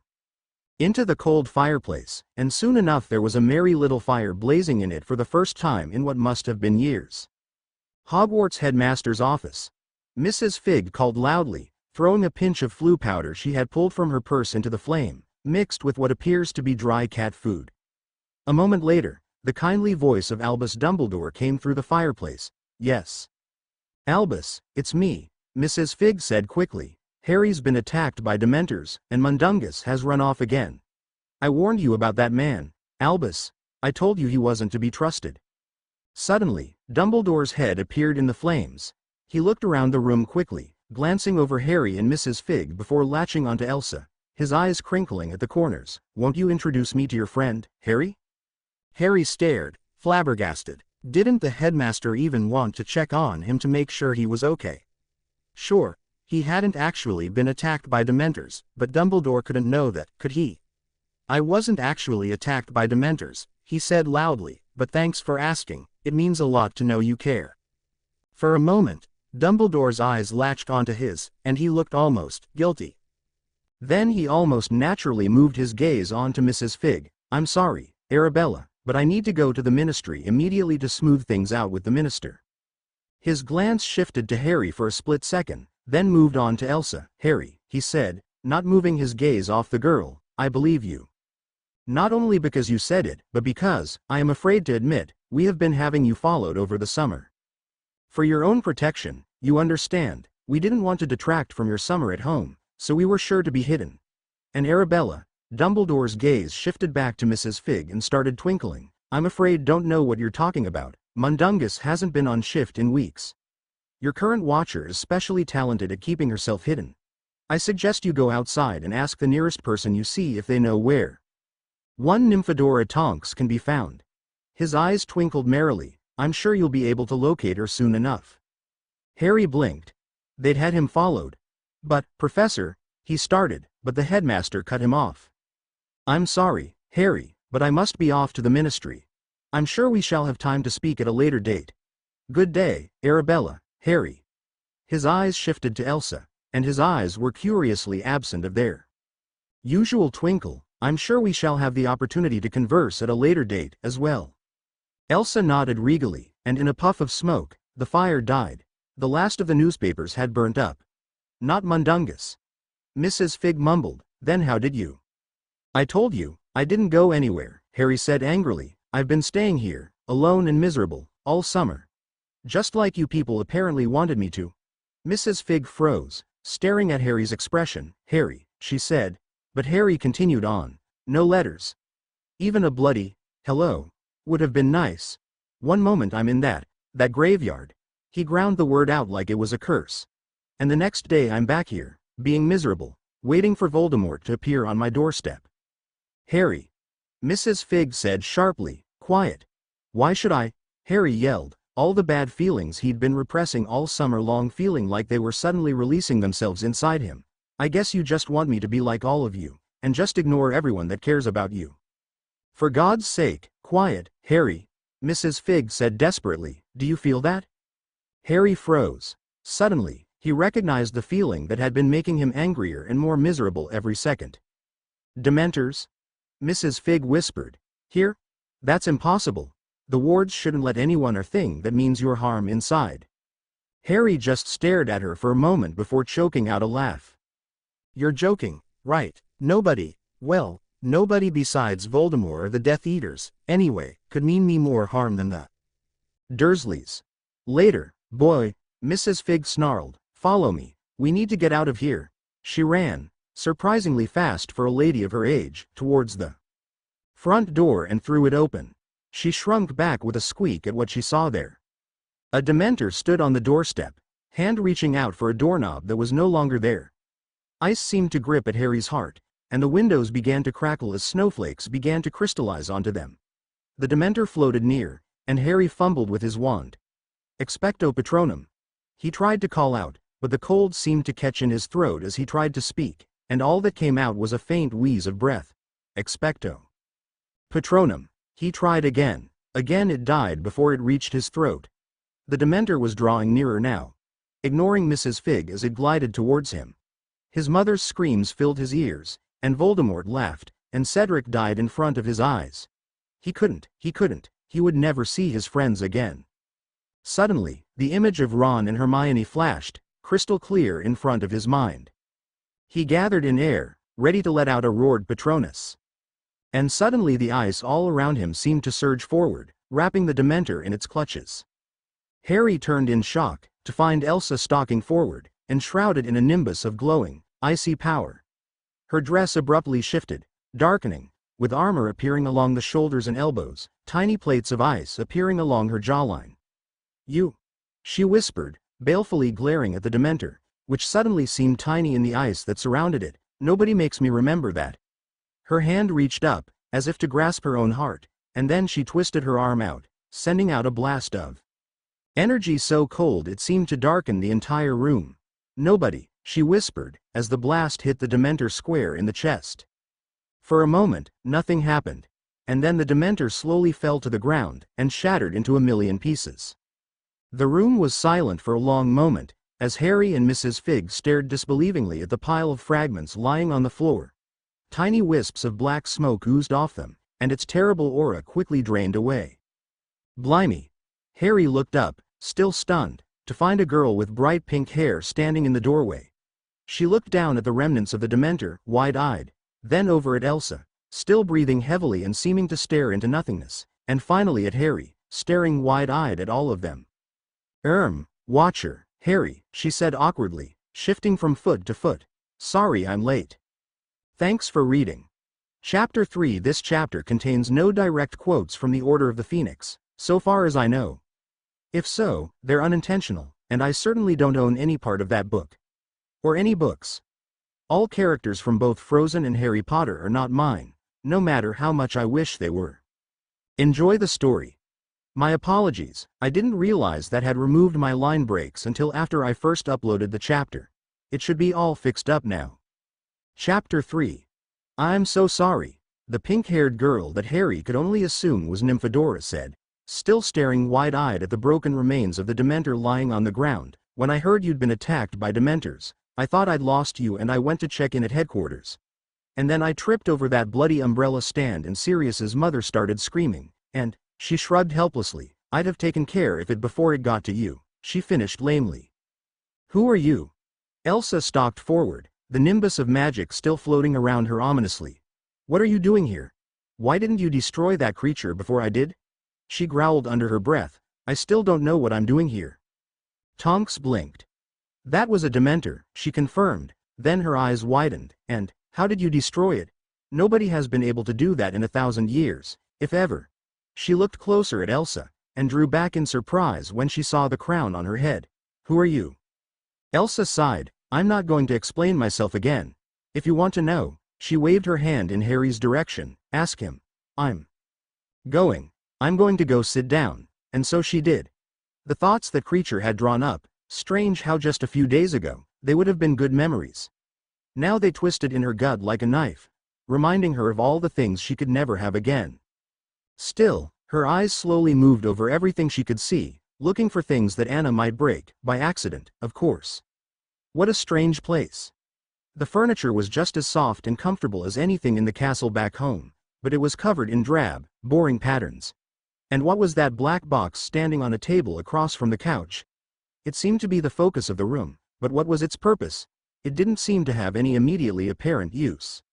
[SPEAKER 1] into the cold fireplace, and soon enough there was a merry little fire blazing in it for the first time in what must have been years. Hogwarts headmaster's office. Mrs. Figg called loudly, throwing a pinch of flu powder she had pulled from her purse into the flame, mixed with what appears to be dry cat food. A moment later, the kindly voice of Albus Dumbledore came through the fireplace. Yes. Albus, it's me, Mrs. Figg said quickly. Harry's been attacked by Dementors, and Mundungus has run off again. I warned you about that man, Albus. I told you he wasn't to be trusted. Suddenly, Dumbledore's head appeared in the flames. He looked around the room quickly, glancing over Harry and Mrs. Figg before latching onto Elsa, his eyes crinkling at the corners. Won't you introduce me to your friend, Harry? Harry stared, flabbergasted. Didn't the headmaster even want to check on him to make sure he was okay? Sure, he hadn't actually been attacked by Dementors, but Dumbledore couldn't know that, could he? I wasn't actually attacked by Dementors, he said loudly, but thanks for asking, it means a lot to know you care. For a moment, Dumbledore's eyes latched onto his, and he looked almost guilty. Then he almost naturally moved his gaze onto Mrs. Figg. I'm sorry, Arabella, but I need to go to the ministry immediately to smooth things out with the minister. His glance shifted to Harry for a split second, then moved on to Elsa. Harry, he said, not moving his gaze off the girl, I believe you. Not only because you said it, but because, I am afraid to admit, we have been having you followed over the summer. For your own protection, you understand, we didn't want to detract from your summer at home, so we were sure to be hidden. And Arabella, Dumbledore's gaze shifted back to Mrs. Figg and started twinkling. I'm afraid don't know what you're talking about. Mundungus hasn't been on shift in weeks. Your current watcher is specially talented at keeping herself hidden. I suggest you go outside and ask the nearest person you see if they know where one Nymphadora Tonks can be found. His eyes twinkled merrily. I'm sure you'll be able to locate her soon enough. Harry blinked. They'd had him followed. But, Professor, he started, but the headmaster cut him off. I'm sorry, Harry, but I must be off to the ministry. I'm sure we shall have time to speak at a later date. Good day, Arabella, Harry. His eyes shifted to Elsa, and his eyes were curiously absent of their usual twinkle. I'm sure we shall have the opportunity to converse at a later date as well. Elsa nodded regally, and in a puff of smoke, the fire died. The last of the newspapers had burnt up. Not Mundungus. Mrs. Figg mumbled, then how did you? I told you, I didn't go anywhere, Harry said angrily. I've been staying here, alone and miserable, all summer. Just like you people apparently wanted me to. Mrs. Figg froze, staring at Harry's expression. Harry, she said, but Harry continued on. No letters. Even a bloody, hello, would have been nice. One moment I'm in that graveyard. He ground the word out like it was a curse. And the next day I'm back here, being miserable, waiting for Voldemort to appear on my doorstep. Harry. Mrs. Figg said sharply, quiet. Why should I? Harry yelled, all the bad feelings he'd been repressing all summer long feeling like they were suddenly releasing themselves inside him. I guess you just want me to be like all of you, and just ignore everyone that cares about you. For God's sake, quiet, Harry, Mrs. Figg said desperately, do you feel that? Harry froze. Suddenly, he recognized the feeling that had been making him angrier and more miserable every second. Dementors? Mrs. Figg whispered. Here? That's impossible. The wards shouldn't let anyone or thing that means your harm inside. Harry just stared at her for a moment before choking out a laugh. You're joking, right? Nobody, well, nobody besides Voldemort or the Death Eaters, anyway, could mean me more harm than the Dursleys. Later, boy, Mrs. Figg snarled, follow me, we need to get out of here. She ran, surprisingly fast for a lady of her age, towards the front door and threw it open. She shrunk back with a squeak at what she saw there. A Dementor stood on the doorstep, hand reaching out for a doorknob that was no longer there. Ice seemed to grip at Harry's heart, and the windows began to crackle as snowflakes began to crystallize onto them. The Dementor floated near, and Harry fumbled with his wand. Expecto Patronum. He tried to call out, but the cold seemed to catch in his throat as he tried to speak, and all that came out was a faint wheeze of breath. Expecto Patronum. He tried again. Again it died before it reached his throat. The Dementor was drawing nearer now, ignoring Mrs. Figg as it glided towards him. His mother's screams filled his ears, and Voldemort laughed, and Cedric died in front of his eyes. He couldn't, he would never see his friends again. Suddenly, the image of Ron and Hermione flashed, crystal clear in front of his mind. He gathered in air, ready to let out a roared Patronus. And suddenly the ice all around him seemed to surge forward, wrapping the Dementor in its clutches. Harry turned in shock, to find Elsa stalking forward, enshrouded in a nimbus of glowing, icy power. Her dress abruptly shifted, darkening, with armor appearing along the shoulders and elbows, tiny plates of ice appearing along her jawline. "You," she whispered, balefully glaring at the Dementor, which suddenly seemed tiny in the ice that surrounded it. "Nobody makes me remember that." Her hand reached up, as if to grasp her own heart, and then she twisted her arm out, sending out a blast of energy so cold it seemed to darken the entire room. "Nobody," she whispered, as the blast hit the Dementor square in the chest. For a moment, nothing happened, and then the Dementor slowly fell to the ground, and shattered into a million pieces. The room was silent for a long moment, as Harry and Mrs. Figg stared disbelievingly at the pile of fragments lying on the floor. Tiny wisps of black smoke oozed off them, and its terrible aura quickly drained away. "Blimey!" Harry looked up, still stunned, to find a girl with bright pink hair standing in the doorway. She looked down at the remnants of the Dementor, wide-eyed, then over at Elsa, still breathing heavily and seeming to stare into nothingness, and finally at Harry, staring wide-eyed at all of them. Watcher, Harry," she said awkwardly, shifting from foot to foot. "Sorry I'm late." Thanks for reading. Chapter 3. This chapter contains no direct quotes from the Order of the Phoenix, so far as I know. If so, they're unintentional, and I certainly don't own any part of that book. Or any books. All characters from both Frozen and Harry Potter are not mine, no matter how much I wish they were. Enjoy the story. My apologies, I didn't realize that had removed my line breaks until after I first uploaded the chapter. It should be all fixed up now. Chapter 3. "I'm so sorry," the pink-haired girl that Harry could only assume was Nymphadora said, still staring wide-eyed at the broken remains of the Dementor lying on the ground. "When I heard you'd been attacked by Dementors, I thought I'd lost you and I went to check in at headquarters. And then I tripped over that bloody umbrella stand and Sirius's mother started screaming, and," she shrugged helplessly, "I'd have taken care of it before it got to you," she finished lamely. "Who are you?" Elsa stalked forward, the nimbus of magic still floating around her ominously. "What are you doing here? Why didn't you destroy that creature before I did?" She growled under her breath. "I still don't know what I'm doing here." Tonks blinked. "That was a Dementor," she confirmed, then her eyes widened. "And, how did you destroy it? Nobody has been able to do that in 1,000 years, if ever." She looked closer at Elsa, and drew back in surprise when she saw the crown on her head. "Who are you?" Elsa sighed. "I'm not going to explain myself again. If you want to know," she waved her hand in Harry's direction, "ask him. I'm going to go sit down." And so she did. The thoughts that creature had drawn up, strange how just a few days ago, they would have been good memories. Now they twisted in her gut like a knife, reminding her of all the things she could never have again. Still, her eyes slowly moved over everything she could see, looking for things that Anna might break, by accident, of course. What a strange place. The furniture was just as soft and comfortable as anything in the castle back home, but it was covered in drab, boring patterns. And what was that black box standing on a table across from the couch? It seemed to be the focus of the room, but what was its purpose? It didn't seem to have any immediately apparent use.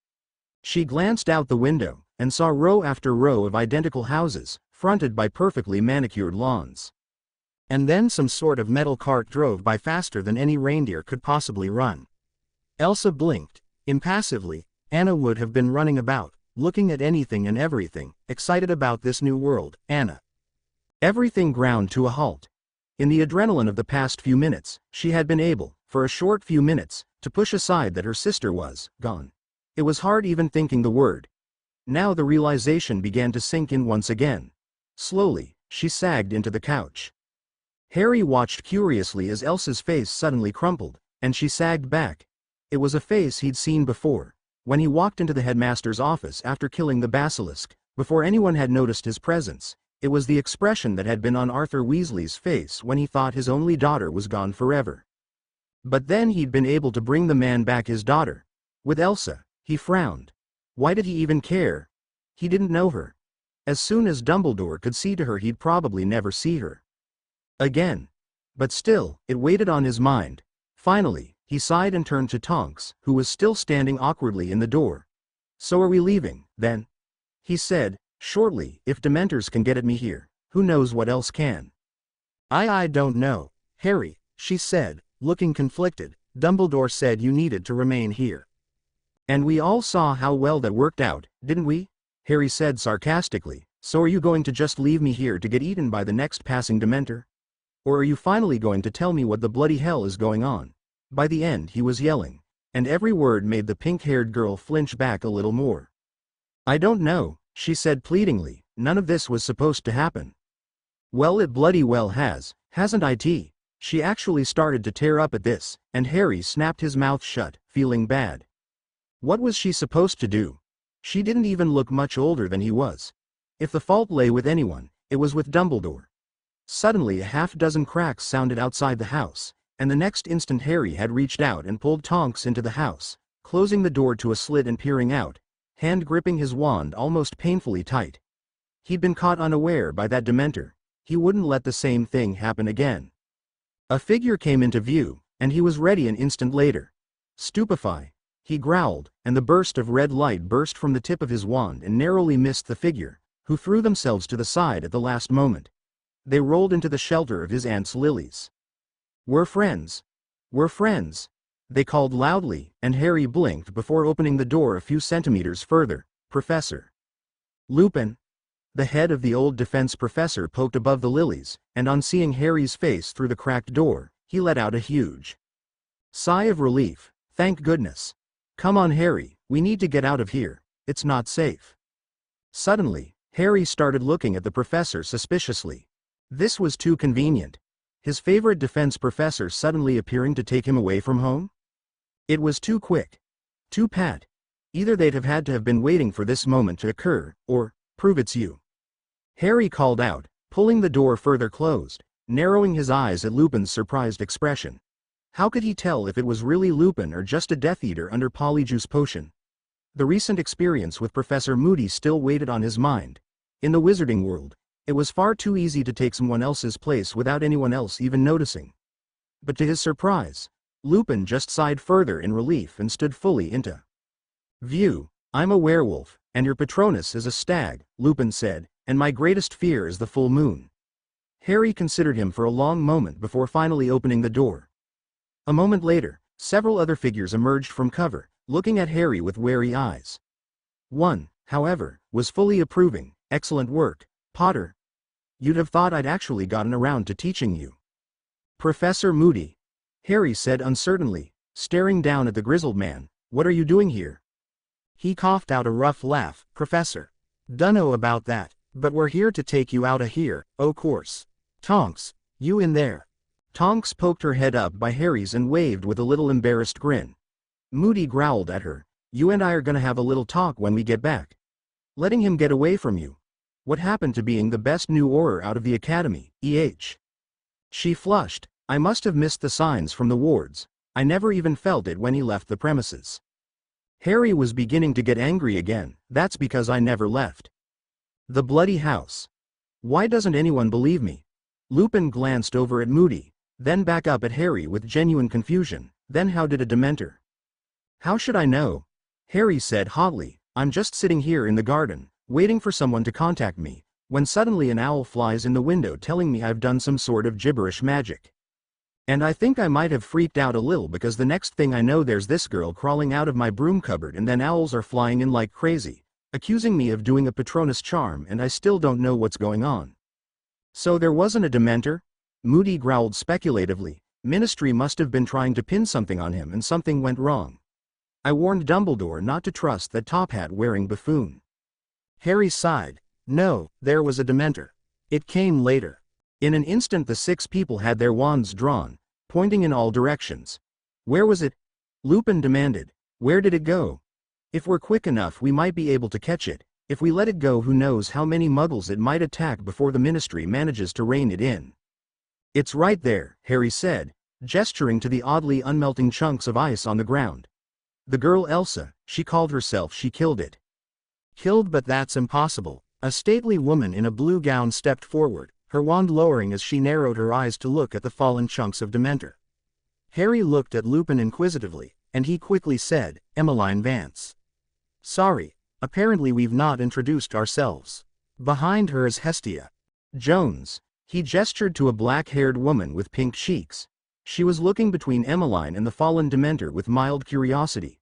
[SPEAKER 1] She glanced out the window, and saw row after row of identical houses, fronted by perfectly manicured lawns. And then some sort of metal cart drove by faster than any reindeer could possibly run. Elsa blinked. Impassively, Anna would have been running about, looking at anything and everything, excited about this new world. Anna. Everything ground to a halt. In the adrenaline of the past few minutes, she had been able, for a short few minutes, to push aside that her sister was gone. It was hard even thinking the word. Now the realization began to sink in once again. Slowly, she sagged into the couch. Harry watched curiously as Elsa's face suddenly crumpled, and she sagged back. It was a face he'd seen before, when he walked into the headmaster's office after killing the basilisk, before anyone had noticed his presence. It was the expression that had been on Arthur Weasley's face when he thought his only daughter was gone forever. But then he'd been able to bring the man back his daughter. With Elsa, he frowned. Why did he even care? He didn't know her. As soon as Dumbledore could see to her, he'd probably never see her again. But still, it waited on his mind. Finally, he sighed and turned to Tonks, who was still standing awkwardly in the door. "So are we leaving, then?" he said, shortly. "If Dementors can get at me here, who knows what else can?" I don't know, Harry," she said, looking conflicted. "Dumbledore said you needed to remain here. And we all saw how well that worked out, didn't we?" Harry said sarcastically. "So are you going to just leave me here to get eaten by the next passing Dementor? Or are you finally going to tell me what the bloody hell is going on?" By the end he was yelling, and every word made the pink-haired girl flinch back a little more. "I don't know," she said pleadingly. "None of this was supposed to happen." "Well, it bloody well hasn't it?" She actually started to tear up at this, and Harry snapped his mouth shut, feeling bad. What was she supposed to do? She didn't even look much older than he was. If the fault lay with anyone, it was with Dumbledore. Suddenly a half-dozen cracks sounded outside the house, and the next instant Harry had reached out and pulled Tonks into the house, closing the door to a slit and peering out, hand gripping his wand almost painfully tight. He'd been caught unaware by that Dementor. He wouldn't let the same thing happen again. A figure came into view, and he was ready an instant later. "Stupefy," he growled, and the burst of red light burst from the tip of his wand and narrowly missed the figure, who threw themselves to the side at the last moment. They rolled into the shelter of his aunt's lilies. "We're friends. We're friends," they called loudly, and Harry blinked before opening the door a few centimeters further. "Professor Lupin." The head of the old defense professor poked above the lilies, and on seeing Harry's face through the cracked door, he let out a huge sigh of relief. "Thank goodness. Come on, Harry, we need to get out of here. It's not safe." Suddenly, Harry started looking at the professor suspiciously. This was too convenient. His favorite defense professor suddenly appearing to take him away from home? It was too quick. Too pat. Either they'd have had to have been waiting for this moment to occur, or, "Prove it's you," Harry called out, pulling the door further closed, narrowing his eyes at Lupin's surprised expression. How could he tell if it was really Lupin or just a Death Eater under Polyjuice potion? The recent experience with Professor Moody still weighed on his mind. In the wizarding world, it was far too easy to take someone else's place without anyone else even noticing. But to his surprise, Lupin just sighed further in relief and stood fully into view. "I'm a werewolf, and your Patronus is a stag," Lupin said, "and my greatest fear is the full moon." Harry considered him for a long moment before finally opening the door. A moment later, several other figures emerged from cover, looking at Harry with wary eyes. One, however, was fully approving. "Excellent work, Potter. You'd have thought I'd actually gotten around to teaching you." "Professor Moody," Harry said uncertainly, staring down at the grizzled man, "what are you doing here?" He coughed out a rough laugh. "Professor, dunno about that, but we're here to take you out of here, o' course. Tonks, you in there." Tonks poked her head up by Harry's and waved with a little embarrassed grin. Moody growled at her, "You and I are gonna have a little talk when we get back." Letting him get away from you. What happened to being the best new Auror out of the academy, She flushed. "I must have missed the signs from the wards. I never even felt it when he left the premises." Harry was beginning to get angry again. "That's because I never left the bloody house. Why doesn't anyone believe me?" Lupin glanced over at Moody, then back up at Harry with genuine confusion. "Then how did a Dementor?" "How should I know?" Harry said hotly. "I'm just sitting here in the garden, waiting for someone to contact me, when suddenly an owl flies in the window telling me I've done some sort of gibberish magic. And I think I might have freaked out a little because the next thing I know there's this girl crawling out of my broom cupboard and then owls are flying in like crazy, accusing me of doing a Patronus charm, and I still don't know what's going on." "So there wasn't a Dementor?" Moody growled speculatively. "Ministry must have been trying to pin something on him and something went wrong. I warned Dumbledore not to trust that top-hat-wearing buffoon." Harry sighed. "No, there was a Dementor. It came later. In an instant the 6 people had their wands drawn, pointing in all directions. Where was it? Lupin demanded. Where did it go? If we're quick enough we might be able to catch it. If we let it go who knows how many muggles it might attack before the Ministry manages to rein it in. It's right there, Harry said, gesturing to the oddly unmelting chunks of ice on the ground. The girl Elsa, she called herself, she killed it. Killed, but that's impossible. A stately woman in a blue gown stepped forward, her wand lowering as she narrowed her eyes to look at the fallen chunks of Dementor. Harry looked at Lupin inquisitively, and he quickly said, Emmeline Vance. Sorry, apparently we've not introduced ourselves. Behind her is Hestia Jones. He gestured to a black-haired woman with pink cheeks. She was looking between Emmeline and the fallen Dementor with mild curiosity.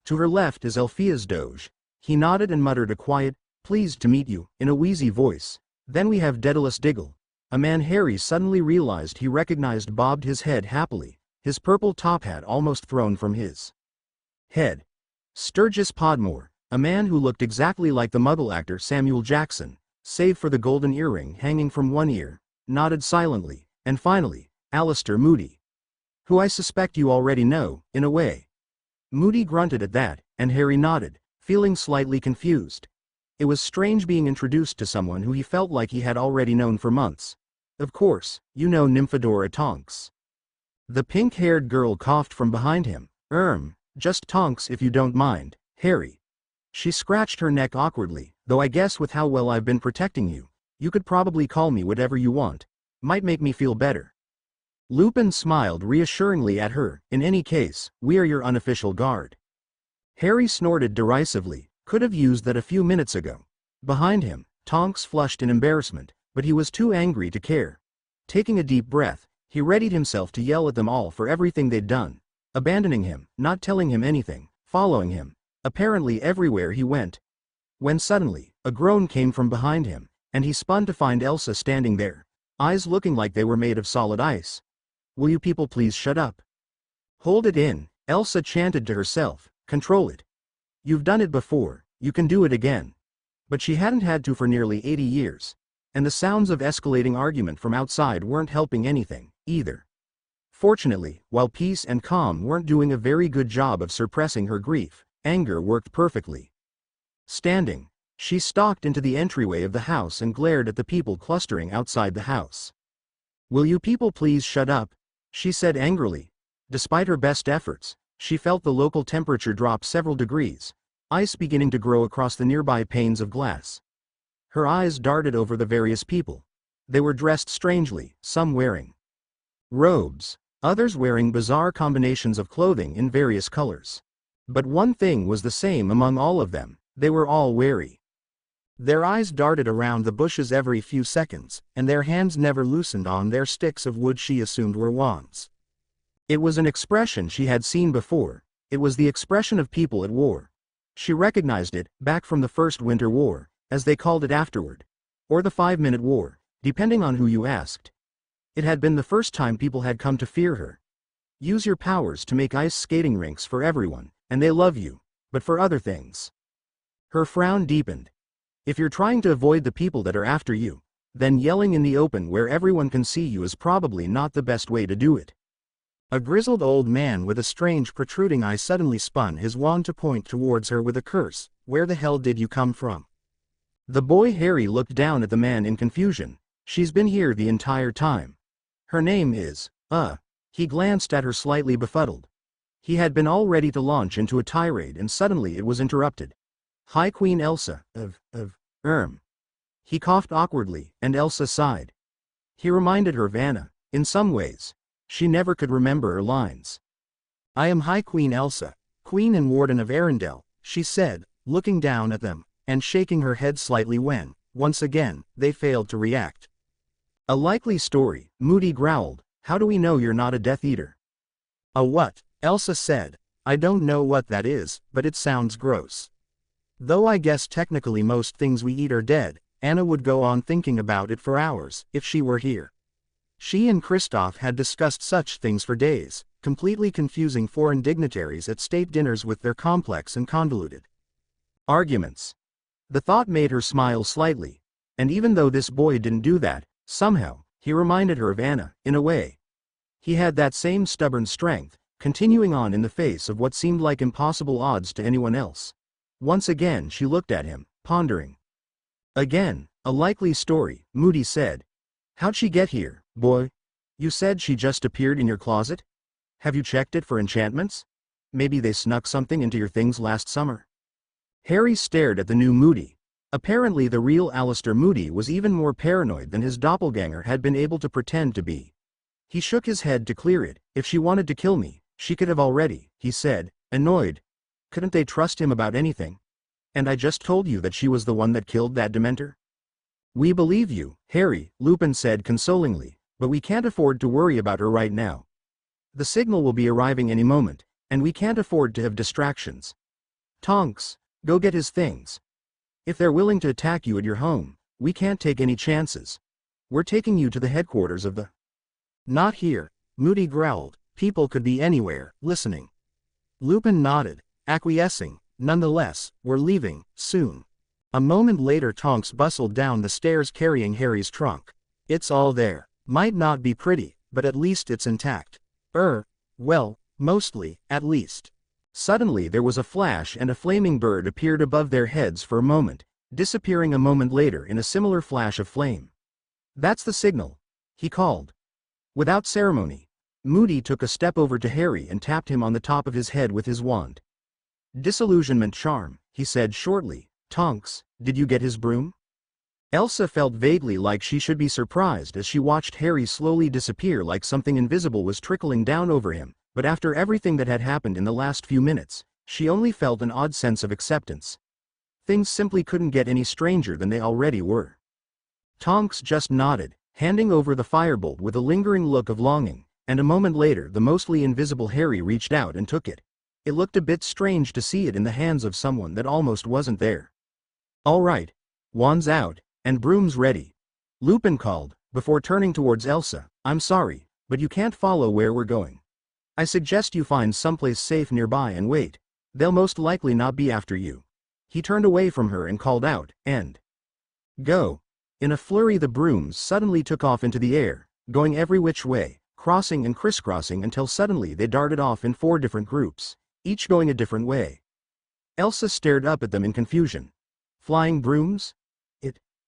[SPEAKER 1] To her left is Elphia's Doge. He nodded and muttered a quiet, pleased to meet you, in a wheezy voice. Then we have Daedalus Diggle, a man Harry suddenly realized he recognized, bobbed his head happily, his purple top hat almost thrown from his head. Sturgis Podmore, a man who looked exactly like the Muggle actor Samuel Jackson, save for the golden earring hanging from one ear, nodded silently, and finally, Alistair Moody, who I suspect you already know, in a way. Moody grunted at that, and Harry nodded, feeling slightly confused. It was strange being introduced to someone who he felt like he had already known for months. Of course, you know Nymphadora Tonks. The pink-haired girl coughed from behind him. Just Tonks if you don't mind, Harry. She scratched her neck awkwardly, though I guess with how well I've been protecting you, you could probably call me whatever you want. Might make me feel better. Lupin smiled reassuringly at her. In any case, we are your unofficial guard. Harry snorted derisively. Could have used that a few minutes ago. Behind him, Tonks flushed in embarrassment, but he was too angry to care. Taking a deep breath, he readied himself to yell at them all for everything they'd done. Abandoning him, not telling him anything, following him, apparently everywhere he went. When suddenly, a groan came from behind him, and he spun to find Elsa standing there, eyes looking like they were made of solid ice. Will you people please shut up? Hold it in, Elsa chanted to herself, control it. You've done it before, you can do it again. But she hadn't had to for nearly 80 years. And the sounds of escalating argument from outside weren't helping anything, either. Fortunately, while peace and calm weren't doing a very good job of suppressing her grief, anger worked perfectly. Standing, she stalked into the entryway of the house and glared at the people clustering outside the house. Will you people please shut up? She said angrily. Despite her best efforts, she felt the local temperature drop several degrees, ice beginning to grow across the nearby panes of glass. Her eyes darted over the various people. They were dressed strangely, some wearing robes, others wearing bizarre combinations of clothing in various colors. But one thing was the same among all of them, they were all wary. Their eyes darted around the bushes every few seconds, and their hands never loosened on their sticks of wood she assumed were wands. It was an expression she had seen before. It was the expression of people at war. She recognized it, back from the First Winter War, as they called it afterward. Or the 5-Minute War, depending on who you asked. It had been the first time people had come to fear her. Use your powers to make ice skating rinks for everyone, and they love you, but for other things. Her frown deepened. If you're trying to avoid the people that are after you, then yelling in the open where everyone can see you is probably not the best way to do it. A grizzled old man with a strange protruding eye suddenly spun his wand to point towards her with a curse. Where the hell did you come from? The boy Harry looked down at the man in confusion. She's been here the entire time. Her name is, He glanced at her slightly befuddled. He had been all ready to launch into a tirade and suddenly it was interrupted. High Queen Elsa, He coughed awkwardly, and Elsa sighed. He reminded her of Anna, in some ways. She never could remember her lines. I am High Queen Elsa, Queen and Warden of Arendelle, she said, looking down at them, and shaking her head slightly when, once again, they failed to react. A likely story, Moody growled. How do we know you're not a Death Eater? A what? Elsa said. I don't know what that is, but it sounds gross. Though I guess technically most things we eat are dead, Anna would go on thinking about it for hours, if she were here. She and Kristoff had discussed such things for days, completely confusing foreign dignitaries at state dinners with their complex and convoluted arguments. The thought made her smile slightly, and even though this boy didn't do that, somehow, He reminded her of Anna, in a way. He had that same stubborn strength, continuing on in the face of what seemed like impossible odds to anyone else. Once again she looked at him, pondering. Again, a likely story, Moody said. How'd she get here, boy? You said she just appeared in your closet? Have you checked it for enchantments? Maybe they snuck something into your things last summer. Harry stared at the new Moody. Apparently the real Alistair Moody was even more paranoid than his doppelganger had been able to pretend to be. He shook his head to clear it. If she wanted to kill me, she could have already, he said, annoyed. Couldn't they trust him about anything? And I just told you that she was the one that killed that Dementor? We believe you, Harry, Lupin said consolingly, but we can't afford to worry about her right now. The signal will be arriving any moment, and we can't afford to have distractions. Tonks, go get his things. If they're willing to attack you at your home, we can't take any chances. We're taking you to the headquarters of the... Not here, Moody growled. People could be anywhere, listening. Lupin nodded, acquiescing. Nonetheless, we're leaving, soon. A moment later Tonks bustled down the stairs carrying Harry's trunk. It's all there. Might not be pretty, but at least it's intact. Well, mostly, at least. Suddenly there was a flash and a flaming bird appeared above their heads for a moment, disappearing a moment later in a similar flash of flame. That's the signal, he called. Without ceremony, Moody took a step over to Harry and tapped him on the top of his head with his wand. Disillusionment charm, he said shortly. Tonks, did you get his broom? Elsa felt vaguely like she should be surprised as she watched Harry slowly disappear like something invisible was trickling down over him, but after everything that had happened in the last few minutes, she only felt an odd sense of acceptance. Things simply couldn't get any stranger than they already were. Tonks just nodded, handing over the firebolt with a lingering look of longing, and a moment later the mostly invisible Harry reached out and took it. It looked a bit strange to see it in the hands of someone that almost wasn't there. All right. Wands out, and brooms ready. Lupin called, before turning towards Elsa. I'm sorry, but you can't follow where we're going. I suggest you find someplace safe nearby and wait. They'll most likely not be after you. He turned away from her and called out, and go. In a flurry the brooms suddenly took off into the air, going every which way, crossing and crisscrossing until suddenly they darted off in 4 different groups, each going a different way. Elsa stared up at them in confusion. Flying brooms?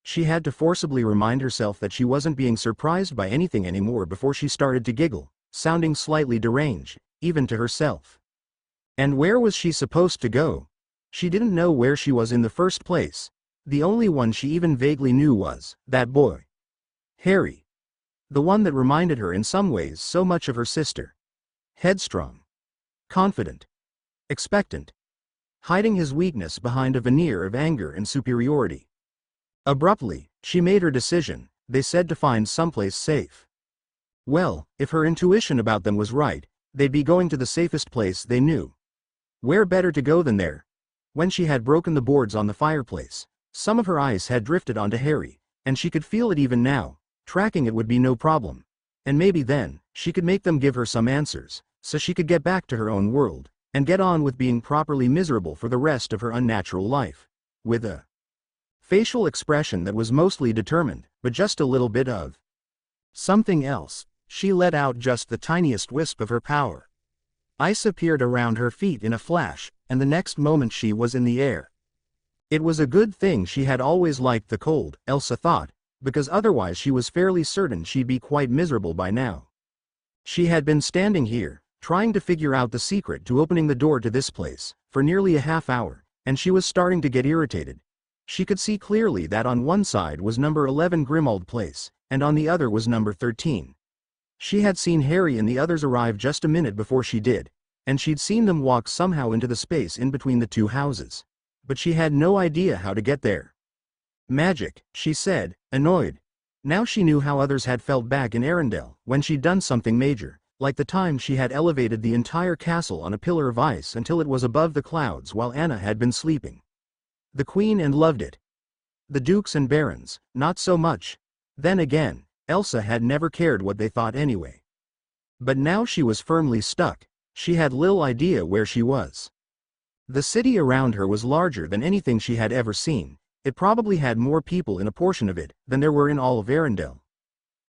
[SPEAKER 1] She had to forcibly remind herself that she wasn't being surprised by anything anymore before she started to giggle, sounding slightly deranged, even to herself. And where was she supposed to go? She didn't know where she was in the first place. The only one she even vaguely knew was that boy. Harry. The one that reminded her in some ways so much of her sister. Headstrong. Confident. Expectant. Hiding his weakness behind a veneer of anger and superiority. Abruptly, she made her decision. They said to find someplace safe. Well, if her intuition about them was right, they'd be going to the safest place they knew. Where better to go than there? When she had broken the boards on the fireplace, some of her ice had drifted onto Harry, and she could feel it even now. Tracking it would be no problem. And maybe then, she could make them give her some answers, so she could get back to her own world, and get on with being properly miserable for the rest of her unnatural life. With a facial expression that was mostly determined, but just a little bit of something else, she let out just the tiniest wisp of her power. Ice appeared around her feet in a flash, and the next moment she was in the air. It was a good thing she had always liked the cold, Elsa thought, because otherwise she was fairly certain she'd be quite miserable by now. She had been standing here, trying to figure out the secret to opening the door to this place, for nearly a half hour, and she was starting to get irritated. She could see clearly that on one side was number 11 Grimmauld Place, and on the other was number 13. She had seen Harry and the others arrive just a minute before she did, and she'd seen them walk somehow into the space in between the 2 houses. But she had no idea how to get there. Magic, she said, annoyed. Now she knew how others had felt back in Arendelle, when she'd done something major, like the time she had elevated the entire castle on a pillar of ice until it was above the clouds while Anna had been sleeping. The Queen and loved it. The dukes and barons, not so much. Then again, Elsa had never cared what they thought anyway. But now she was firmly stuck. She had little idea where she was. The city around her was larger than anything she had ever seen. It probably had more people in a portion of it than there were in all of Arendelle.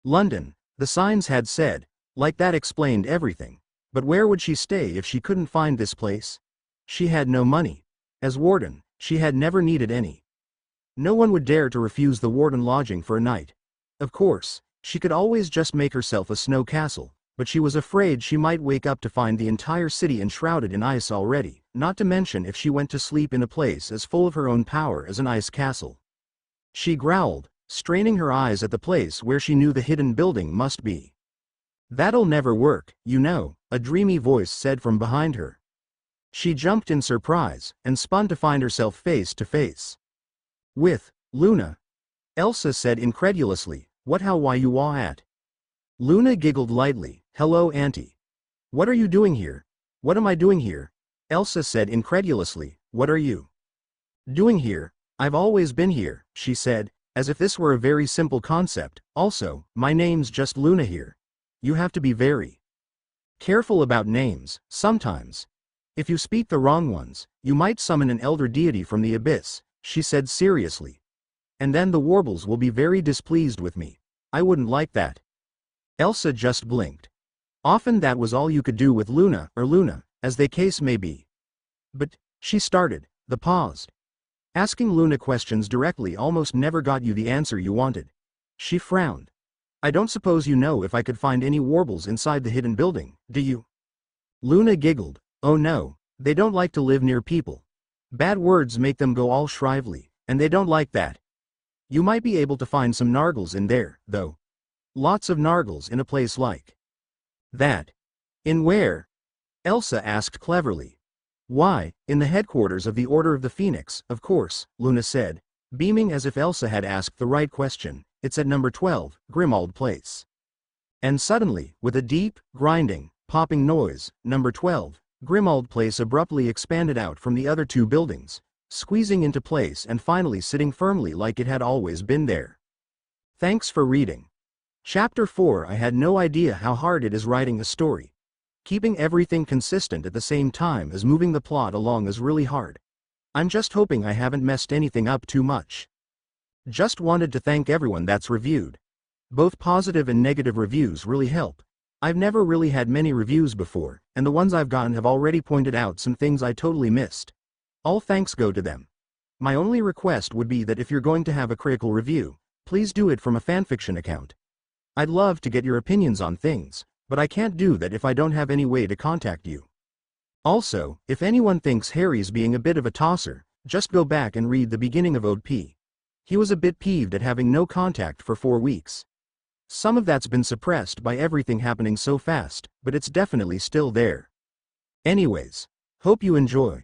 [SPEAKER 1] London, the signs had said, like that explained everything. But where would she stay if she couldn't find this place? She had no money. As warden, she had never needed any. No one would dare to refuse the warden lodging for a night. Of course, she could always just make herself a snow castle, but she was afraid she might wake up to find the entire city enshrouded in ice already, not to mention if she went to sleep in a place as full of her own power as an ice castle. She growled, straining her eyes at the place where she knew the hidden building must be. "That'll never work, you know," a dreamy voice said from behind her. She jumped in surprise, and spun to find herself face to face with Luna. Elsa said incredulously, "What how why you all at?" Luna giggled lightly, "Hello Auntie. What are you doing here?" "What am I doing here?" Elsa said incredulously, "What are you doing here?" "I've always been here," she said, as if this were a very simple concept. "Also, my name's just Luna here. You have to be very careful about names, sometimes. If you speak the wrong ones, you might summon an elder deity from the abyss," she said seriously. "And then the warbles will be very displeased with me. I wouldn't like that." Elsa just blinked. Often that was all you could do with Luna, or Luna, as the case may be. "But," she started, then paused. Asking Luna questions directly almost never got you the answer you wanted. She frowned. "I don't suppose you know if I could find any warbles inside the hidden building, do you?" Luna giggled. "Oh no, they don't like to live near people. Bad words make them go all shrively, and they don't like that. You might be able to find some nargles in there, though. Lots of nargles in a place like that." "In where?" Elsa asked cleverly. "Why, in the headquarters of the Order of the Phoenix, of course," Luna said, beaming as if Elsa had asked the right question. "It's at number 12, Grimmauld Place." And suddenly, with a deep, grinding, popping noise, number 12, Grimmauld Place abruptly expanded out from the other two buildings, squeezing into place and finally sitting firmly like it had always been there. Thanks for reading. Chapter 4. I had no idea how hard it is writing a story. Keeping everything consistent at the same time as moving the plot along is really hard. I'm just hoping I haven't messed anything up too much. Just wanted to thank everyone that's reviewed. Both positive and negative reviews really help. I've never really had many reviews before, and the ones I've gotten have already pointed out some things I totally missed. All thanks go to them. My only request would be that if you're going to have a critical review, please do it from a fanfiction account. I'd love to get your opinions on things, but I can't do that if I don't have any way to contact you. Also, if anyone thinks Harry's being a bit of a tosser, just go back and read the beginning of Ode P. He was a bit peeved at having no contact for 4 weeks. Some of that's been suppressed by everything happening so fast, but it's definitely still there. Anyways, hope you enjoy.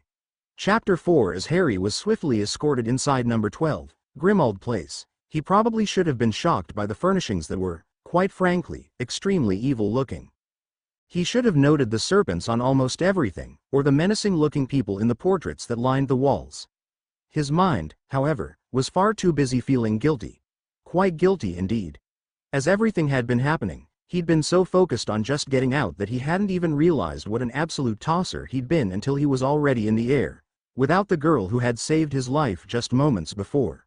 [SPEAKER 1] Chapter 4. As Harry was swiftly escorted inside number 12, Grimmauld Place, he probably should have been shocked by the furnishings that were, quite frankly, extremely evil-looking. He should have noted the serpents on almost everything, or the menacing-looking people in the portraits that lined the walls. His mind, however, was far too busy feeling guilty. Quite guilty indeed. As everything had been happening, he'd been so focused on just getting out that he hadn't even realized what an absolute tosser he'd been until he was already in the air, without the girl who had saved his life just moments before.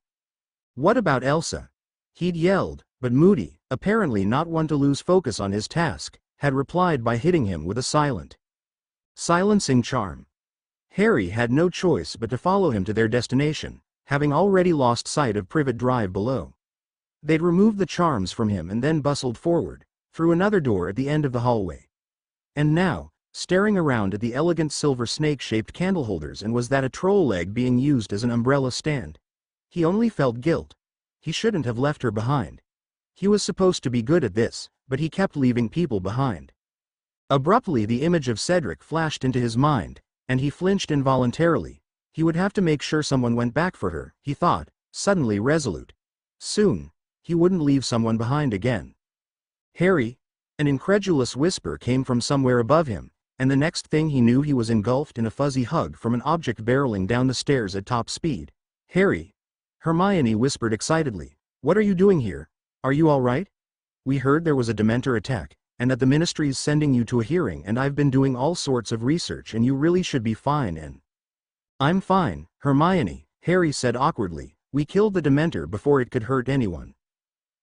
[SPEAKER 1] What about Elsa? He'd yelled, but Moody, apparently not one to lose focus on his task, had replied by hitting him with a silencing charm. Harry had no choice but to follow him to their destination, having already lost sight of Privet Drive below. They'd removed the charms from him and then bustled forward, through another door at the end of the hallway. And now, staring around at the elegant silver snake-shaped candle holders, and was that a troll leg being used as an umbrella stand? He only felt guilt. He shouldn't have left her behind. He was supposed to be good at this, but he kept leaving people behind. Abruptly the image of Cedric flashed into his mind, and he flinched involuntarily. He would have to make sure someone went back for her, he thought, suddenly resolute. Soon, he wouldn't leave someone behind again. "Harry?" An incredulous whisper came from somewhere above him, and the next thing he knew he was engulfed in a fuzzy hug from an object barreling down the stairs at top speed. "Harry?" Hermione whispered excitedly. "What are you doing here? Are you all right? We heard there was a Dementor attack, and that the Ministry's sending you to a hearing, and I've been doing all sorts of research and you really should be fine and—" "I'm fine, Hermione," Harry said awkwardly. "We killed the Dementor before it could hurt anyone."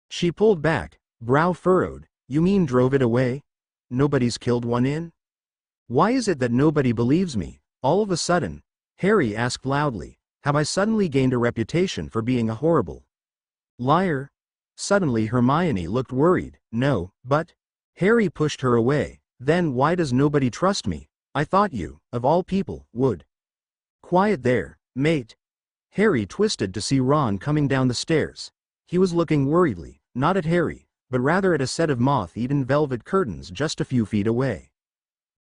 [SPEAKER 1] She pulled back, brow furrowed. You mean drove it away? Nobody's killed one in? Why is it that nobody believes me? All of a sudden, Harry asked loudly, have I suddenly gained a reputation for being a horrible liar? Suddenly Hermione looked worried. No, but... Harry pushed her away. Then why does nobody trust me? I thought you, of all people, would. Quiet there, mate. Harry twisted to see Ron coming down the stairs. He was looking worriedly, not at Harry, but rather at a set of moth-eaten velvet curtains just a few feet away.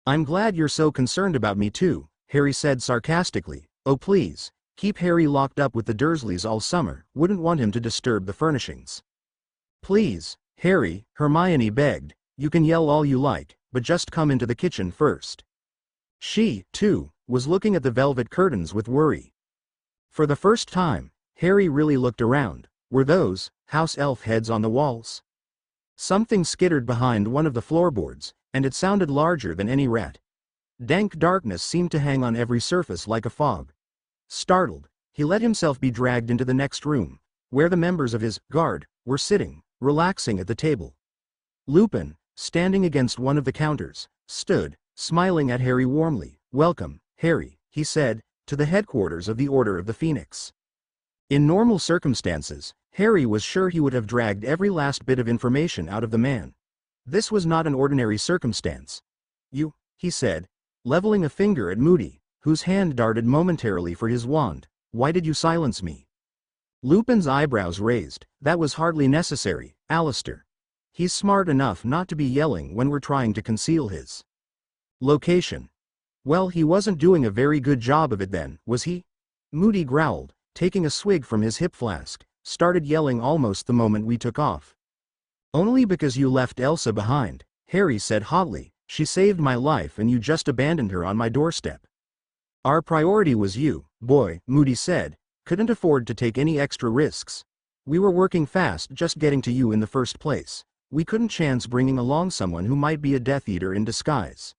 [SPEAKER 1] I'm glad you're so concerned about me too, Harry said sarcastically. Oh please, keep Harry locked up with the Dursleys all summer, wouldn't want him to disturb the furnishings. Please, Harry, Hermione begged, you can yell all you like, but just come into the kitchen first. She, too, was looking at the velvet curtains with worry. For the first time, Harry really looked around. Were those house elf heads on the walls? Something skittered behind one of the floorboards, and it sounded larger than any rat. Dank darkness seemed to hang on every surface like a fog. Startled, he let himself be dragged into the next room, where the members of his guard were sitting, relaxing at the table. Lupin, standing against one of the counters, stood, smiling at Harry warmly. Welcome, Harry, he said, to the headquarters of the Order of the Phoenix. In normal circumstances, Harry was sure he would have dragged every last bit of information out of the man. This was not an ordinary circumstance. You, he said, leveling a finger at Moody, whose hand darted momentarily for his wand. Why did you silence me? Lupin's eyebrows raised. That was hardly necessary, Alistair. He's smart enough not to be yelling when we're trying to conceal his location. Well, he wasn't doing a very good job of it then, was he? Moody growled, taking a swig from his hip flask, started yelling almost the moment we took off. Only because you left Elsa behind, Harry said hotly. She saved my life and you just abandoned her on my doorstep. Our priority was you, boy, Moody said. Couldn't afford to take any extra risks. We were working fast just getting to you in the first place. We couldn't chance bringing along someone who might be a Death Eater in disguise.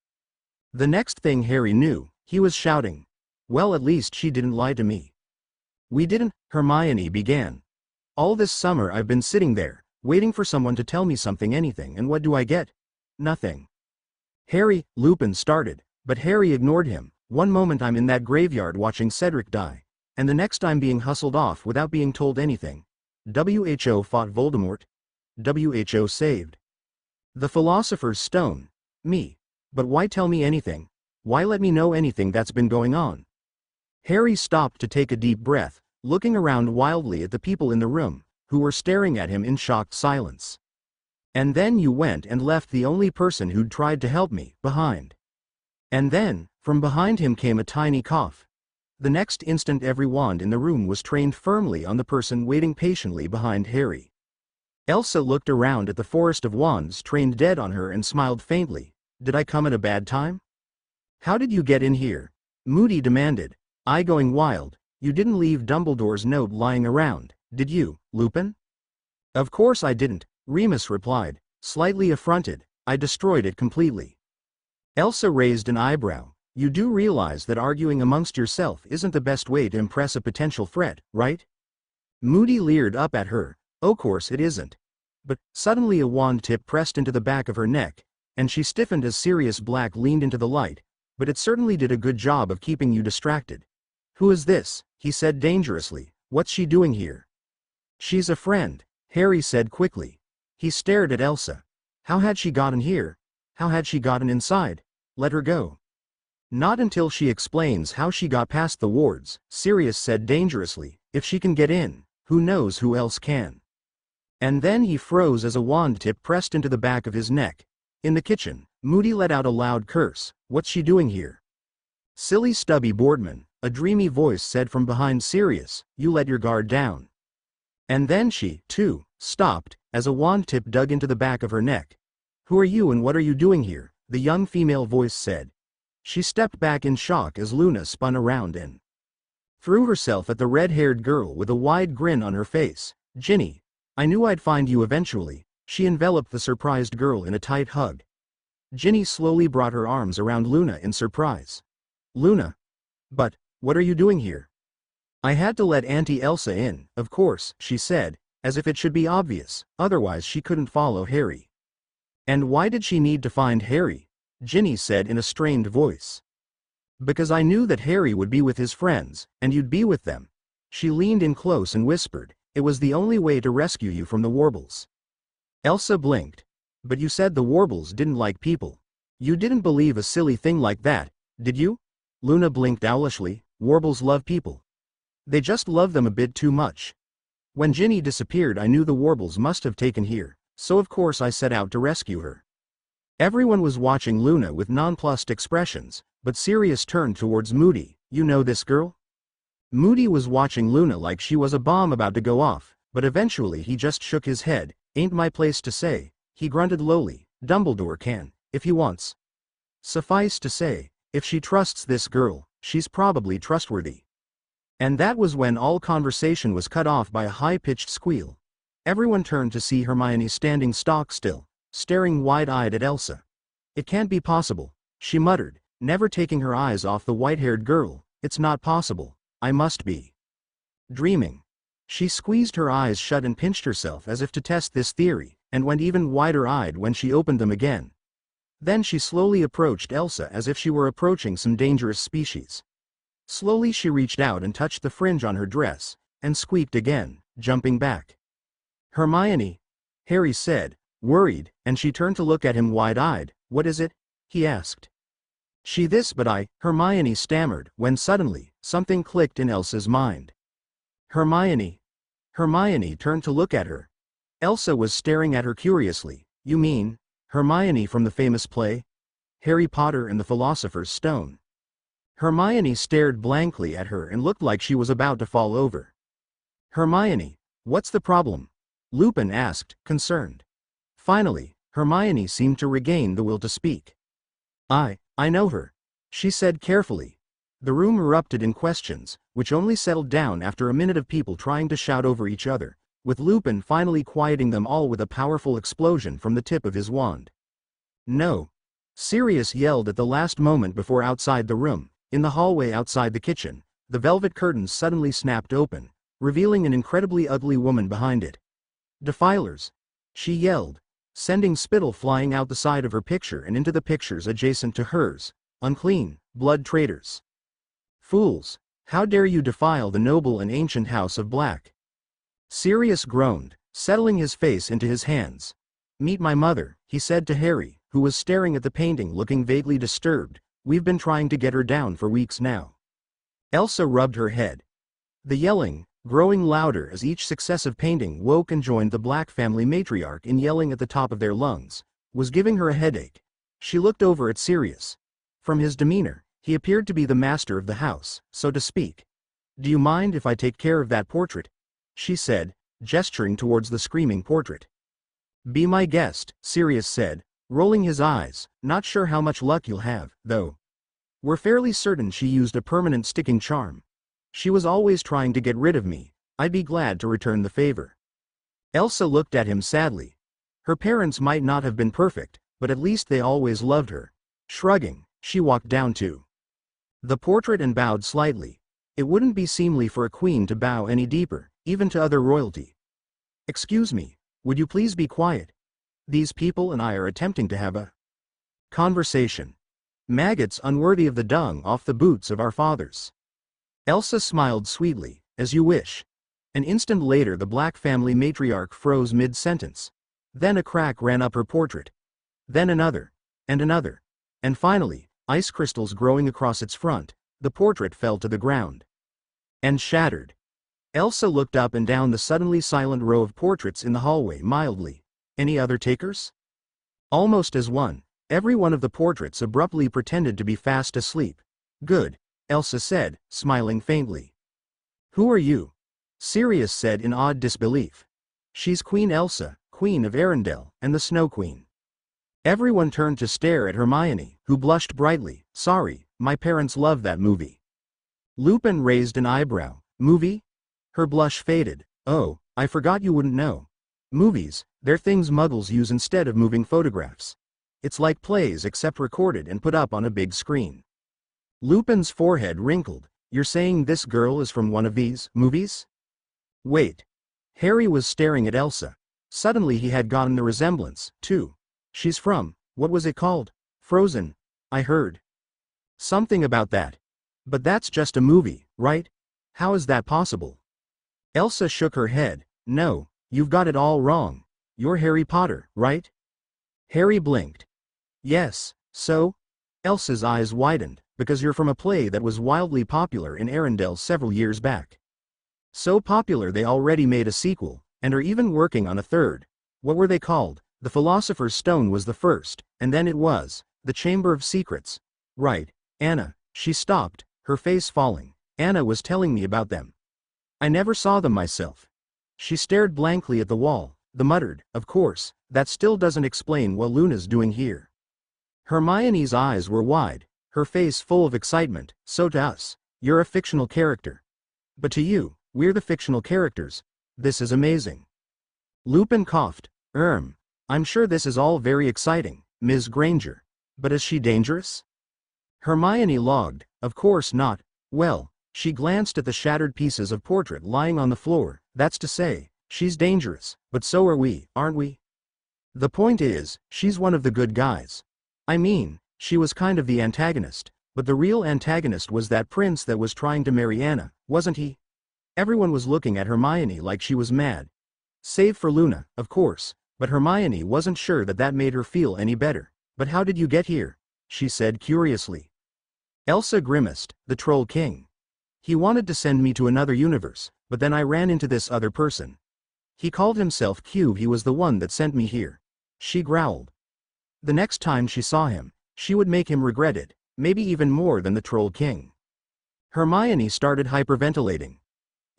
[SPEAKER 1] The next thing Harry knew, he was shouting. Well, at least she didn't lie to me. We didn't, Hermione began. All this summer I've been sitting there, waiting for someone to tell me something, anything, and what do I get? Nothing. Harry, Lupin started, but Harry ignored him. One moment I'm in that graveyard watching Cedric die, and the next I'm being hustled off without being told anything. WHO fought Voldemort. WHO saved the Philosopher's Stone. Me. But why tell me anything? Why let me know anything that's been going on? Harry stopped to take a deep breath, looking around wildly at the people in the room, who were staring at him in shocked silence. And then you went and left the only person who'd tried to help me behind. And then, from behind him came a tiny cough. The next instant every wand in the room was trained firmly on the person waiting patiently behind Harry. Elsa looked around at the forest of wands trained dead on her and smiled faintly. Did I come at a bad time? How did you get in here? Moody demanded. I going wild. You didn't leave Dumbledore's note lying around, did you, Lupin? Of course I didn't, Remus replied, slightly affronted. I destroyed it completely. Elsa raised an eyebrow. You do realize that arguing amongst yourself isn't the best way to impress a potential threat, right? Moody leered up at her. Of course it isn't. But, suddenly a wand tip pressed into the back of her neck, and she stiffened as Sirius Black leaned into the light. But it certainly did a good job of keeping you distracted. Who is this? He said dangerously. What's she doing here? She's a friend, Harry said quickly. He stared at Elsa. How had she gotten here? How had she gotten inside? Let her go. Not until she explains how she got past the wards, Sirius said dangerously. If she can get in, who knows who else can. And then he froze as a wand tip pressed into the back of his neck. In the kitchen, Moody let out a loud curse. What's she doing here? Silly stubby Boardman, a dreamy voice said from behind Sirius. You let your guard down. And then she, too, stopped, as a wand tip dug into the back of her neck. Who are you and what are you doing here? The young female voice said. She stepped back in shock as Luna spun around and threw herself at the red-haired girl with a wide grin on her face. Ginny, I knew I'd find you eventually. She enveloped the surprised girl in a tight hug. Ginny slowly brought her arms around Luna in surprise. Luna? But, what are you doing here? I had to let Auntie Elsa in, of course, she said, as if it should be obvious, otherwise she couldn't follow Harry. "And why did she need to find Harry?" Ginny said in a strained voice. "Because I knew that Harry would be with his friends, and you'd be with them." She leaned in close and whispered, "It was the only way to rescue you from the Warbles." Elsa blinked. "But you said the Warbles didn't like people. You didn't believe a silly thing like that, did you?" Luna blinked owlishly. "Warbles love people. They just love them a bit too much. When Ginny disappeared I knew the Warbles must have taken here, so of course I set out to rescue her." Everyone was watching Luna with nonplussed expressions, but Sirius turned towards Moody. "You know this girl?" Moody was watching Luna like she was a bomb about to go off, but eventually he just shook his head. "Ain't my place to say," he grunted lowly. "Dumbledore can, if he wants. Suffice to say, if she trusts this girl, she's probably trustworthy." And that was when all conversation was cut off by a high-pitched squeal. Everyone turned to see Hermione standing stock-still, staring wide-eyed at Elsa. "It can't be possible," she muttered, never taking her eyes off the white-haired girl. "It's not possible. I must be dreaming." She squeezed her eyes shut and pinched herself as if to test this theory, and went even wider-eyed when she opened them again. Then she slowly approached Elsa as if she were approaching some dangerous species. Slowly she reached out and touched the fringe on her dress, and squeaked again, jumping back. "Hermione," Harry said, worried, and she turned to look at him wide-eyed. "What is it?" he asked. "She this but Hermione stammered, when suddenly, something clicked in Elsa's mind. "Hermione." Hermione turned to look at her. Elsa was staring at her curiously. "You mean Hermione from the famous play? Harry Potter and the Philosopher's Stone?" Hermione stared blankly at her and looked like she was about to fall over. "Hermione, what's the problem?" Lupin asked, concerned. Finally, Hermione seemed to regain the will to speak. I know her," she said carefully. The room erupted in questions, which only settled down after a minute of people trying to shout over each other, with Lupin finally quieting them all with a powerful explosion from the tip of his wand. "No!" Sirius yelled at the last moment before outside the room. In the hallway outside the kitchen, the velvet curtains suddenly snapped open, revealing an incredibly ugly woman behind it. "Defilers!" she yelled, sending spittle flying out the side of her picture and into the pictures adjacent to hers. "Unclean, blood traitors! Fools! How dare you defile the noble and ancient house of Black!" Sirius groaned, settling his face into his hands. "Meet my mother," he said to Harry, who was staring at the painting looking vaguely disturbed. "We've been trying to get her down for weeks now." Elsa rubbed her head. The yelling, growing louder as each successive painting woke and joined the Black family matriarch in yelling at the top of their lungs, was giving her a headache. She looked over at Sirius. From his demeanor, he appeared to be the master of the house, so to speak. "Do you mind if I take care of that portrait?" she said, gesturing towards the screaming portrait. "Be my guest," Sirius said, rolling his eyes. "Not sure how much luck you'll have, though. We're fairly certain she used a permanent sticking charm. She was always trying to get rid of me. I'd be glad to return the favor." Elsa looked at him sadly. Her parents might not have been perfect, but at least they always loved her. Shrugging, she walked down to the portrait and bowed slightly. It wouldn't be seemly for a queen to bow any deeper, even to other royalty. "Excuse me, would you please be quiet? These people and I are attempting to have a conversation. Maggots unworthy of the dung off the boots of our fathers." Elsa smiled sweetly. "As you wish." An instant later the Black family matriarch froze mid-sentence. Then a crack ran up her portrait. Then another. And another. And finally, ice crystals growing across its front, the portrait fell to the ground. And shattered. Elsa looked up and down the suddenly silent row of portraits in the hallway mildly. "Any other takers?" Almost as one, every one of the portraits abruptly pretended to be fast asleep. "Good," Elsa said, smiling faintly. "Who are you?" Sirius said in odd disbelief. "She's Queen Elsa, Queen of Arendelle, and the Snow Queen." Everyone turned to stare at Hermione, who blushed brightly. "Sorry, my parents love that movie." Lupin raised an eyebrow. "Movie?" Her blush faded. "Oh, I forgot you wouldn't know. Movies, they're things muggles use instead of moving photographs. It's like plays except recorded and put up on a big screen." Lupin's forehead wrinkled. "You're saying this girl is from one of these movies?" "Wait." Harry was staring at Elsa. Suddenly he had gotten the resemblance, too. She's from, what was it called? Frozen, I heard. Something about that. But that's just a movie, right? How is that possible? Elsa shook her head. No, you've got it all wrong. You're Harry Potter, right? Harry blinked. Yes, so? Elsa's eyes widened, because you're from a play that was wildly popular in Arendelle several years back. So popular they already made a sequel, and are even working on a third. What were they called? The Philosopher's Stone was the first, and then it was the Chamber of Secrets. Right, Anna. She stopped, her face falling. Anna was telling me about them. I never saw them myself. She stared blankly at the wall, then muttered, of course, that still doesn't explain what Luna's doing here. Hermione's eyes were wide, her face full of excitement. So to us, you're a fictional character. But to you, we're the fictional characters. This is amazing. Lupin coughed. I'm sure this is all very exciting, Ms. Granger. But is she dangerous? Hermione logged. Of course not. Well, she glanced at the shattered pieces of portrait lying on the floor. That's to say, she's dangerous, but so are we, aren't we? The point is, she's one of the good guys. I mean, she was kind of the antagonist, but the real antagonist was that prince that was trying to marry Anna, wasn't he? Everyone was looking at Hermione like she was mad. Save for Luna, of course, but Hermione wasn't sure that that made her feel any better. But how did you get here? She said curiously. Elsa grimaced. The Troll King. He wanted to send me to another universe, but then I ran into this other person. He called himself Q. He was the one that sent me here. She growled. The next time she saw him, she would make him regret it, maybe even more than the Troll King. Hermione started hyperventilating.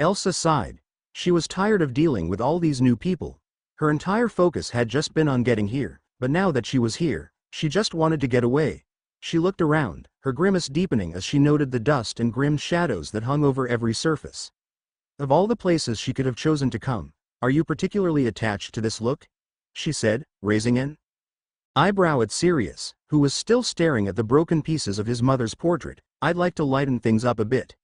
[SPEAKER 1] Elsa sighed. She was tired of dealing with all these new people. Her entire focus had just been on getting here, but now that she was here, she just wanted to get away. She looked around, her grimace deepening as she noted the dust and grim shadows that hung over every surface. Of all the places she could have chosen to come, are you particularly attached to this look? She said, raising an eyebrow at Sirius, who was still staring at the broken pieces of his mother's portrait. I'd like to lighten things up a bit.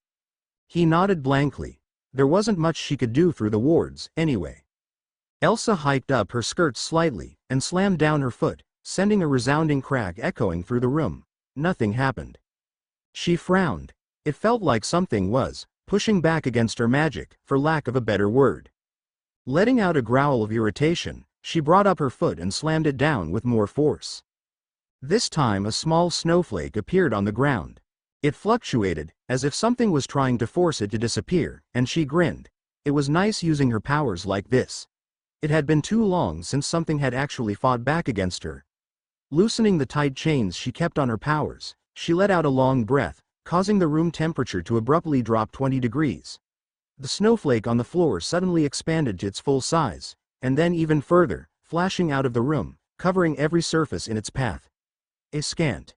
[SPEAKER 1] He nodded blankly. There wasn't much she could do through the wards, anyway. Elsa hiked up her skirts slightly, and slammed down her foot, sending a resounding crack echoing through the room. Nothing happened. She frowned. It felt like something was pushing back against her magic, for lack of a better word. Letting out a growl of irritation, she brought up her foot and slammed it down with more force. This time a small snowflake appeared on the ground. It fluctuated, as if something was trying to force it to disappear, and she grinned. It was nice using her powers like this. It had been too long since something had actually fought back against her. Loosening the tight chains she kept on her powers, she let out a long breath, causing the room temperature to abruptly drop 20 degrees. The snowflake on the floor suddenly expanded to its full size, and then even further, flashing out of the room, covering every surface in its path. A scant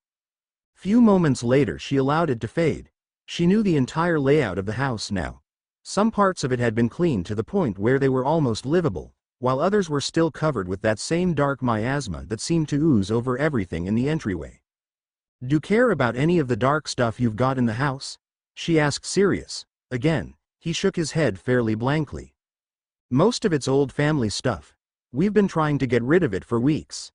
[SPEAKER 1] few moments later she allowed it to fade. She knew the entire layout of the house now. Some parts of it had been cleaned to the point where they were almost livable, while others were still covered with that same dark miasma that seemed to ooze over everything in the entryway. Do you care about any of the dark stuff you've got in the house? She asked Sirius. Again, he shook his head fairly blankly. Most of it's old family stuff. We've been trying to get rid of it for weeks.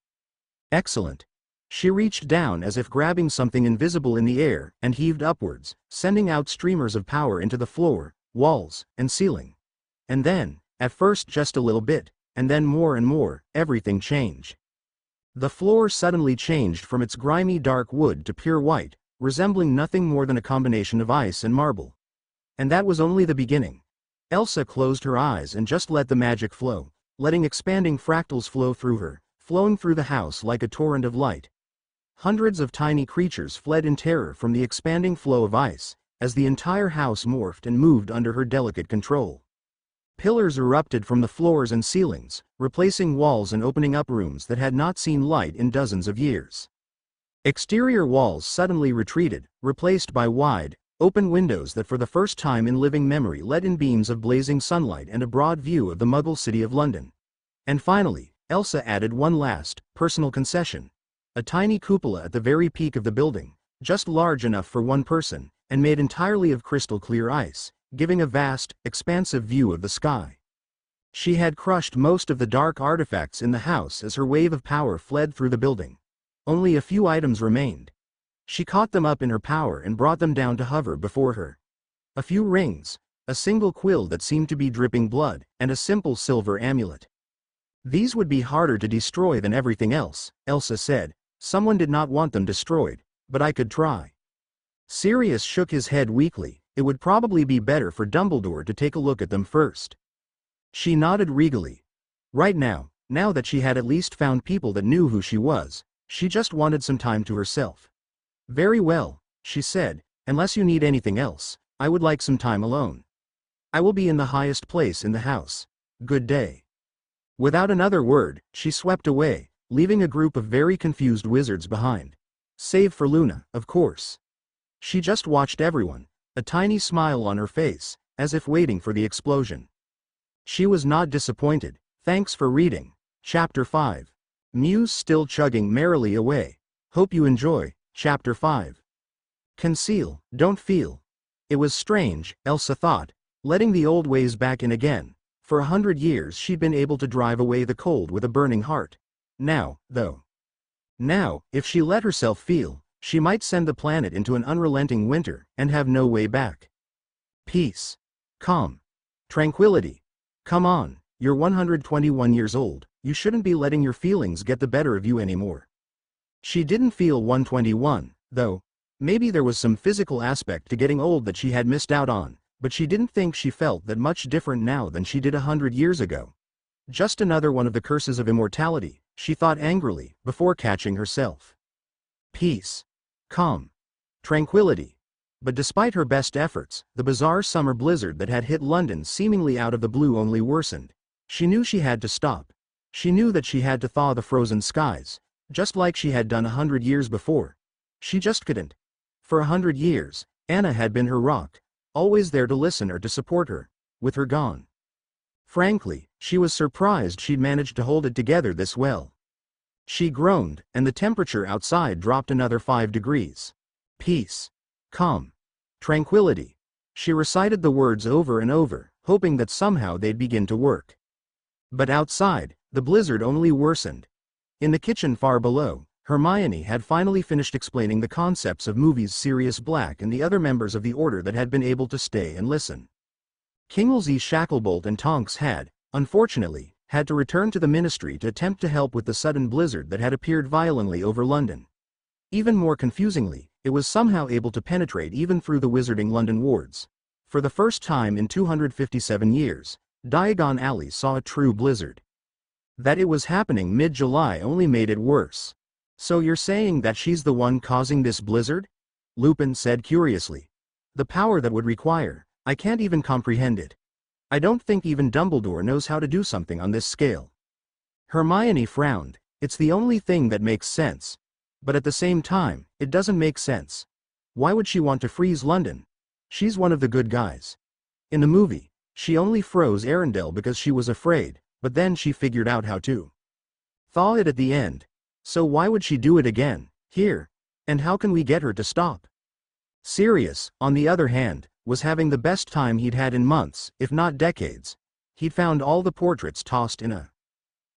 [SPEAKER 1] Excellent. She reached down as if grabbing something invisible in the air and heaved upwards, sending out streamers of power into the floor, walls, and ceiling. And then, at first just a little bit, and then more and more, everything changed. The floor suddenly changed from its grimy dark wood to pure white, resembling nothing more than a combination of ice and marble. And that was only the beginning. Elsa closed her eyes and just let the magic flow, letting expanding fractals flow through her, flowing through the house like a torrent of light. Hundreds of tiny creatures fled in terror from the expanding flow of ice, as the entire house morphed and moved under her delicate control. Pillars erupted from the floors and ceilings, replacing walls and opening up rooms that had not seen light in dozens of years. Exterior walls suddenly retreated, replaced by wide, open windows that for the first time in living memory let in beams of blazing sunlight and a broad view of the Muggle city of London. And finally, Elsa added one last, personal concession. A tiny cupola at the very peak of the building, just large enough for one person, and made entirely of crystal clear ice, giving a vast, expansive view of the sky. She had crushed most of the dark artifacts in the house as her wave of power fled through the building. Only a few items remained. She caught them up in her power and brought them down to hover before her. A few rings, a single quill that seemed to be dripping blood, and a simple silver amulet. These would be harder to destroy than everything else, Elsa said. Someone did not want them destroyed, but I could try. Sirius shook his head weakly. It would probably be better for Dumbledore to take a look at them first. She nodded regally. Right now that she had at least found people that knew who she was, she just wanted some time to herself. Very well, she said, unless you need anything else, I would like some time alone. I will be in the highest place in the house. Good day. Without another word, she swept away, leaving a group of very confused wizards behind. Save for Luna, of course. She just watched everyone, a tiny smile on her face, as if waiting for the explosion. She was not disappointed. Thanks for reading. Chapter 5. Muse still chugging merrily away. Hope you enjoy. Chapter 5. Conceal, don't feel. It was strange, Elsa thought, letting the old ways back in again. For 100 years she'd been able to drive away the cold with a burning heart. Now, though. Now, if she let herself feel, she might send the planet into an unrelenting winter and have no way back. Peace. Calm. Tranquility. Come on, you're 121 years old, you shouldn't be letting your feelings get the better of you anymore. She didn't feel 121, though. Maybe there was some physical aspect to getting old that she had missed out on, but she didn't think she felt that much different now than she did 100 years ago. Just another one of the curses of immortality, she thought angrily, before catching herself. Peace. Calm. Tranquility. But despite her best efforts, the bizarre summer blizzard that had hit London seemingly out of the blue only worsened. She knew she had to stop. She knew that she had to thaw the frozen skies, just like she had done 100 years before. She just couldn't. For 100 years, Anna had been her rock, always there to listen or to support her. With her gone, frankly, she was surprised she'd managed to hold it together this well. She groaned, and the temperature outside dropped another 5 degrees. Peace. Calm. Tranquility. She recited the words over and over, hoping that somehow they'd begin to work. But outside, the blizzard only worsened. In the kitchen far below, Hermione had finally finished explaining the concepts of movies Sirius Black and the other members of the Order that had been able to stay and listen. Kingsley Shacklebolt and Tonks had, unfortunately, had to return to the Ministry to attempt to help with the sudden blizzard that had appeared violently over London. Even more confusingly, it was somehow able to penetrate even through the Wizarding London wards. For the first time in 257 years, Diagon Alley saw a true blizzard. That it was happening mid-July only made it worse. So you're saying that she's the one causing this blizzard? Lupin said curiously. The power that would require, I can't even comprehend it. I don't think even Dumbledore knows how to do something on this scale. Hermione frowned. It's the only thing that makes sense. But at the same time, it doesn't make sense. Why would she want to freeze London? She's one of the good guys. In the movie, she only froze Arendelle because she was afraid, but then she figured out how to thaw it at the end. So why would she do it again, here? And how can we get her to stop? Sirius, on the other hand, was having the best time he'd had in months, if not decades. He'd found all the portraits tossed in a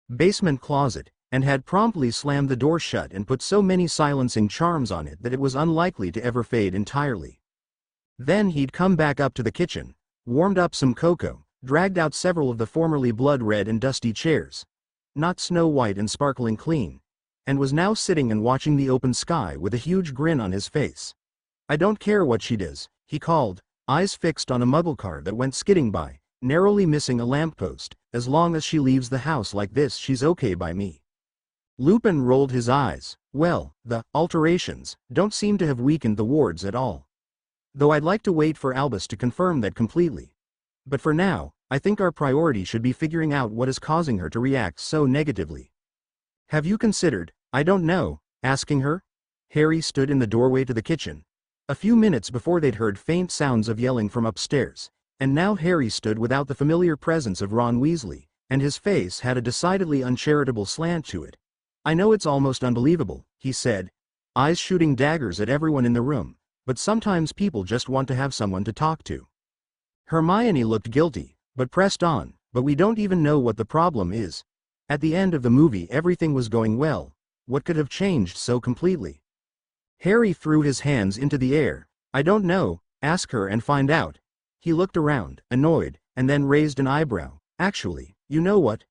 [SPEAKER 1] basement closet, and had promptly slammed the door shut and put so many silencing charms on it that it was unlikely to ever fade entirely. Then he'd come back up to the kitchen, warmed up some cocoa, dragged out several of the formerly blood-red and dusty chairs, not snow-white and sparkling clean, and was now sitting and watching the open sky with a huge grin on his face. I don't care what she does, he called, eyes fixed on a muggle car that went skidding by, narrowly missing a lamppost. As long as she leaves the house like this, she's okay by me. Lupin rolled his eyes. Well, the alterations don't seem to have weakened the wards at all. Though I'd like to wait for Albus to confirm that completely. But for now, I think our priority should be figuring out what is causing her to react so negatively. Have you considered, I don't know, asking her? Harry stood in the doorway to the kitchen. A few minutes before they'd heard faint sounds of yelling from upstairs, and now Harry stood without the familiar presence of Ron Weasley, and his face had a decidedly uncharitable slant to it. I know it's almost unbelievable, he said, eyes shooting daggers at everyone in the room, but sometimes people just want to have someone to talk to. Hermione looked guilty, but pressed on, But we don't even know what the problem is. At the end of the movie everything was going well. What could have changed so completely? Harry threw his hands into the air. I don't know, ask her and find out. He looked around, annoyed, and then raised an eyebrow. Actually, you know what?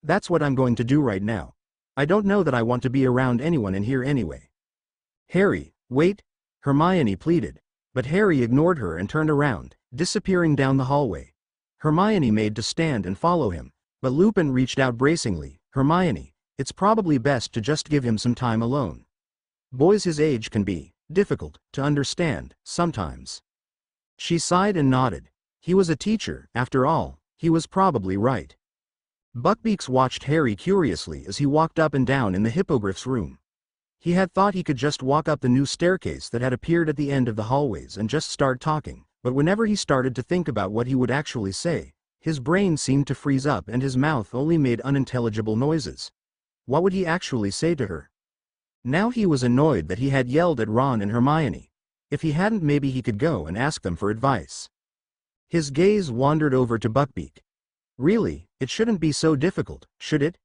[SPEAKER 1] That's what I'm going to do right now. I don't know that I want to be around anyone in here anyway. Harry, wait, Hermione pleaded. But Harry ignored her and turned around, disappearing down the hallway. Hermione made to stand and follow him, but Lupin reached out bracingly. Hermione, it's probably best to just give him some time alone. Boys his age can be difficult to understand, sometimes. She sighed and nodded. He was a teacher, after all. He was probably right. Buckbeaks watched Harry curiously as he walked up and down in the hippogriff's room. He had thought he could just walk up the new staircase that had appeared at the end of the hallways and just start talking, but whenever he started to think about what he would actually say, his brain seemed to freeze up and his mouth only made unintelligible noises. What would he actually say to her? Now he was annoyed that he had yelled at Ron and Hermione. If he hadn't, maybe he could go and ask them for advice. His gaze wandered over to Buckbeak. Really, it shouldn't be so difficult, should it?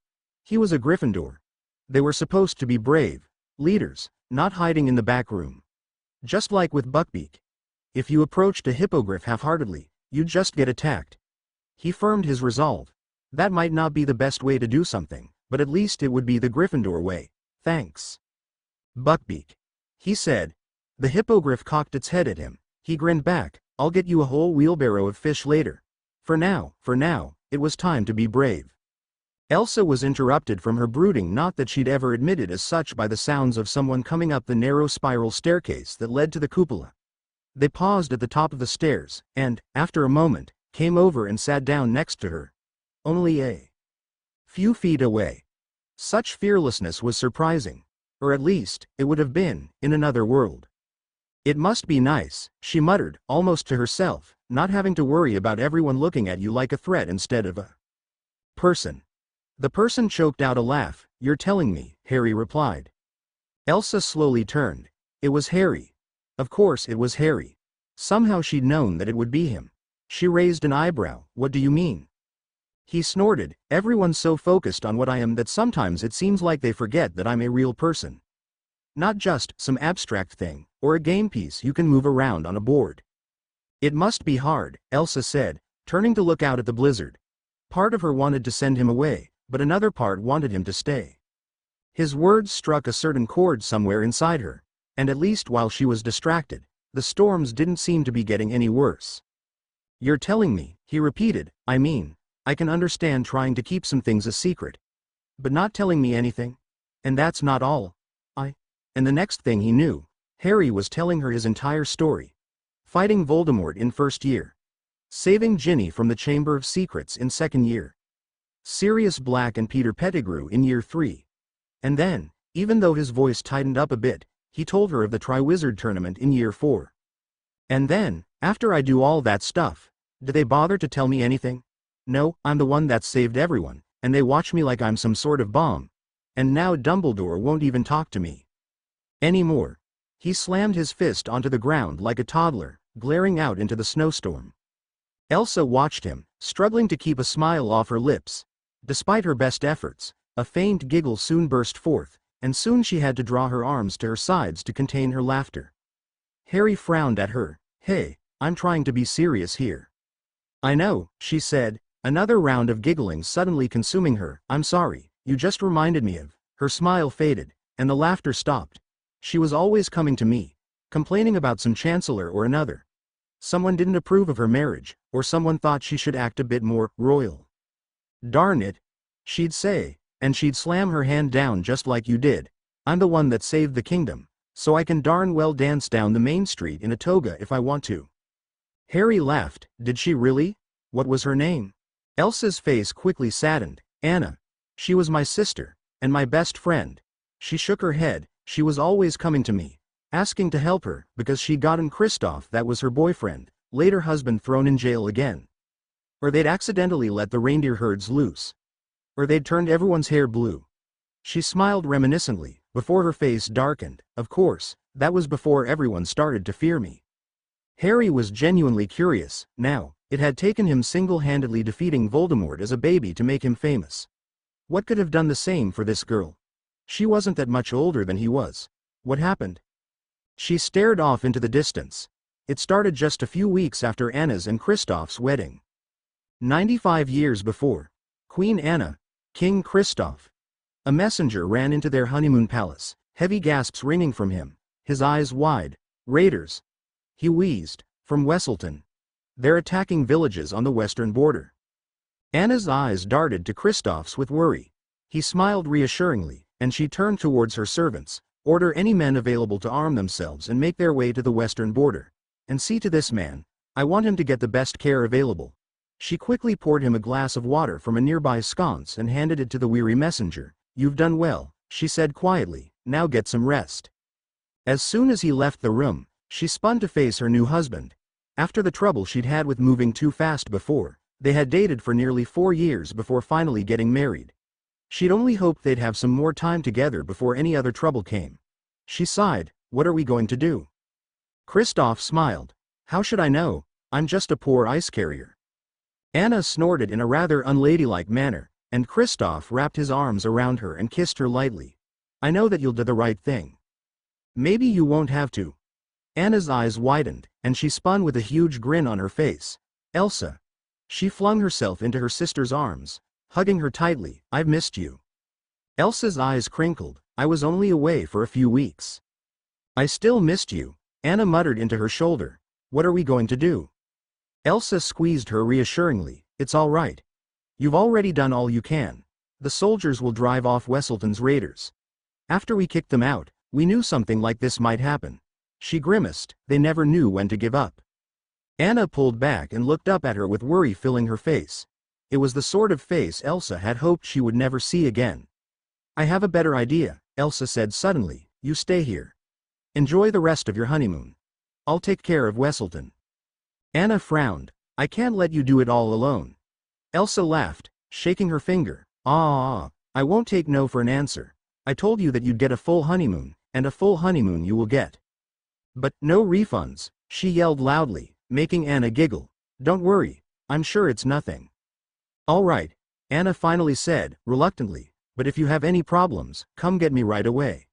[SPEAKER 1] He was a Gryffindor. They were supposed to be brave leaders, not hiding in the back room. Just like with Buckbeak. If you approached a hippogriff half-heartedly, you'd just get attacked. He firmed his resolve. That might not be the best way to do something, but at least it would be the Gryffindor way. Thanks. Buckbeak, he said. The hippogriff cocked its head at him. He grinned back. I'll get you a whole wheelbarrow of fish later. For now, it was time to be brave. Elsa was interrupted from her brooding, not that she'd ever admitted as such, by the sounds of someone coming up the narrow spiral staircase that led to the cupola. They paused at the top of the stairs, and, after a moment, came over and sat down next to her. Only a few feet away. Such fearlessness was surprising. Or at least, it would have been, in another world. It must be nice, she muttered, almost to herself, not having to worry about everyone looking at you like a threat instead of a person. The person choked out a laugh. You're telling me, Harry replied. Elsa slowly turned. It was Harry. Of course it was Harry. Somehow she'd known that it would be him. She raised an eyebrow. What do you mean? He snorted. Everyone's so focused on what I am that sometimes it seems like they forget that I'm a real person. Not just some abstract thing, or a game piece you can move around on a board. It must be hard, Elsa said, turning to look out at the blizzard. Part of her wanted to send him away, but another part wanted him to stay. His words struck a certain chord somewhere inside her, and at least while she was distracted, the storms didn't seem to be getting any worse. You're telling me, he repeated, I mean, I can understand trying to keep some things a secret. But not telling me anything? And that's not all? And the next thing he knew, Harry was telling her his entire story. Fighting Voldemort in first year. Saving Ginny from the Chamber of Secrets in second year. Sirius Black and Peter Pettigrew in year 3. And then, even though his voice tightened up a bit, he told her of the Triwizard Tournament in year 4. And then, after I do all that stuff, do they bother to tell me anything? No, I'm the one that saved everyone, and they watch me like I'm some sort of bomb. And now Dumbledore won't even talk to me anymore. He slammed his fist onto the ground like a toddler, glaring out into the snowstorm. Elsa watched him, struggling to keep a smile off her lips. Despite her best efforts, a faint giggle soon burst forth, and soon she had to draw her arms to her sides to contain her laughter. Harry frowned at her. Hey, I'm trying to be serious here. I know, she said, another round of giggling suddenly consuming her. I'm sorry, you just reminded me of. Her smile faded, and the laughter stopped. She was always coming to me, complaining about some chancellor or another. Someone didn't approve of her marriage, or someone thought she should act a bit more royal. Darn it, she'd say, and she'd slam her hand down just like you did. I'm the one that saved the kingdom, so I can darn well dance down the main street in a toga if I want to. Harry laughed. Did she really? What was her name? Elsa's face quickly saddened. Anna. She was my sister, and my best friend. She shook her head. She was always coming to me, asking to help her, because she'd gotten Kristoff, that was her boyfriend, later husband, thrown in jail again. Or they'd accidentally let the reindeer herds loose. Or they'd turned everyone's hair blue. She smiled reminiscently, before her face darkened. Of course, that was before everyone started to fear me. Harry was genuinely curious. Now, It had taken him single-handedly defeating Voldemort as a baby to make him famous. What could have done the same for this girl? She wasn't that much older than he was. What happened? She stared off into the distance. It started just a few weeks after Anna's and Kristoff's wedding. 95 years before. Queen Anna, King Kristoff. A messenger ran into their honeymoon palace, heavy gasps ringing from him, his eyes wide. Raiders. He wheezed. From Wesselton. They're attacking villages on the western border. Anna's eyes darted to Kristoff's with worry. He smiled reassuringly, and she turned towards her servants. Order any men available to arm themselves and make their way to the western border. And see to this man. I want him to get the best care available. She quickly poured him a glass of water from a nearby sconce and handed it to the weary messenger. You've done well, she said quietly, now get some rest. As soon as he left the room, she spun to face her new husband. After the trouble she'd had with moving too fast before, they had dated for nearly 4 years before finally getting married. She'd only hoped they'd have some more time together before any other trouble came. She sighed, what are we going to do? Kristoff smiled. How should I know? I'm just a poor ice carrier. Anna snorted in a rather unladylike manner, and Kristoff wrapped his arms around her and kissed her lightly. I know that you'll do the right thing. Maybe you won't have to. Anna's eyes widened, and she spun with a huge grin on her face. Elsa. She flung herself into her sister's arms, hugging her tightly. I've missed you. Elsa's eyes crinkled. I was only away for a few weeks. I still missed you, Anna muttered into her shoulder. What are we going to do? Elsa squeezed her reassuringly. It's all right. You've already done all you can. The soldiers will drive off Wesselton's raiders. After we kicked them out, we knew something like this might happen. She grimaced. They never knew when to give up. Anna pulled back and looked up at her with worry filling her face. It was the sort of face Elsa had hoped she would never see again. I have a better idea, Elsa said suddenly. You stay here. Enjoy the rest of your honeymoon. I'll take care of Wesselton. Anna frowned. I can't let you do it all alone. Elsa laughed, shaking her finger. I won't take no for an answer. I told you that you'd get a full honeymoon, and a full honeymoon you will get. But no refunds, she yelled loudly, making Anna giggle. Don't worry, I'm sure it's nothing. All right, Anna finally said, reluctantly, but if you have any problems, come get me right away.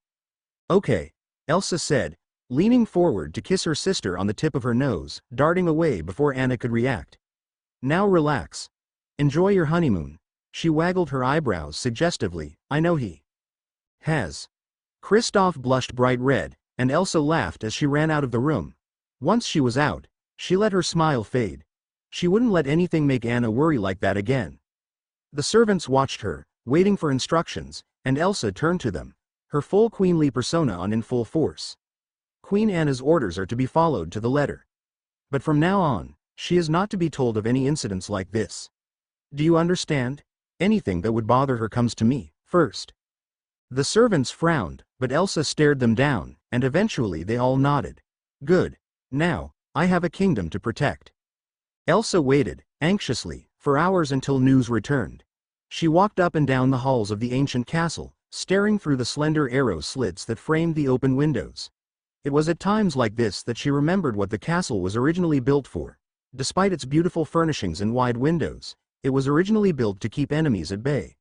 [SPEAKER 1] Okay, Elsa said, leaning forward to kiss her sister on the tip of her nose, darting away before Anna could react. Now relax. Enjoy your honeymoon. She waggled her eyebrows suggestively. I know he has. Kristoff blushed bright red, and Elsa laughed as she ran out of the room. Once she was out, she let her smile fade. She wouldn't let anything make Anna worry like that again. The servants watched her, waiting for instructions, and Elsa turned to them, her full queenly persona on in full force. Queen Anna's orders are to be followed to the letter. But from now on, she is not to be told of any incidents like this. Do you understand? Anything that would bother her comes to me, first. The servants frowned, but Elsa stared them down, and eventually they all nodded. Good. Now, I have a kingdom to protect. Elsa waited, anxiously, for hours until news returned. She walked up and down the halls of the ancient castle, staring through the slender arrow slits that framed the open windows. It was at times like this that she remembered what the castle was originally built for. Despite its beautiful furnishings and wide windows, it was originally built to keep enemies at bay.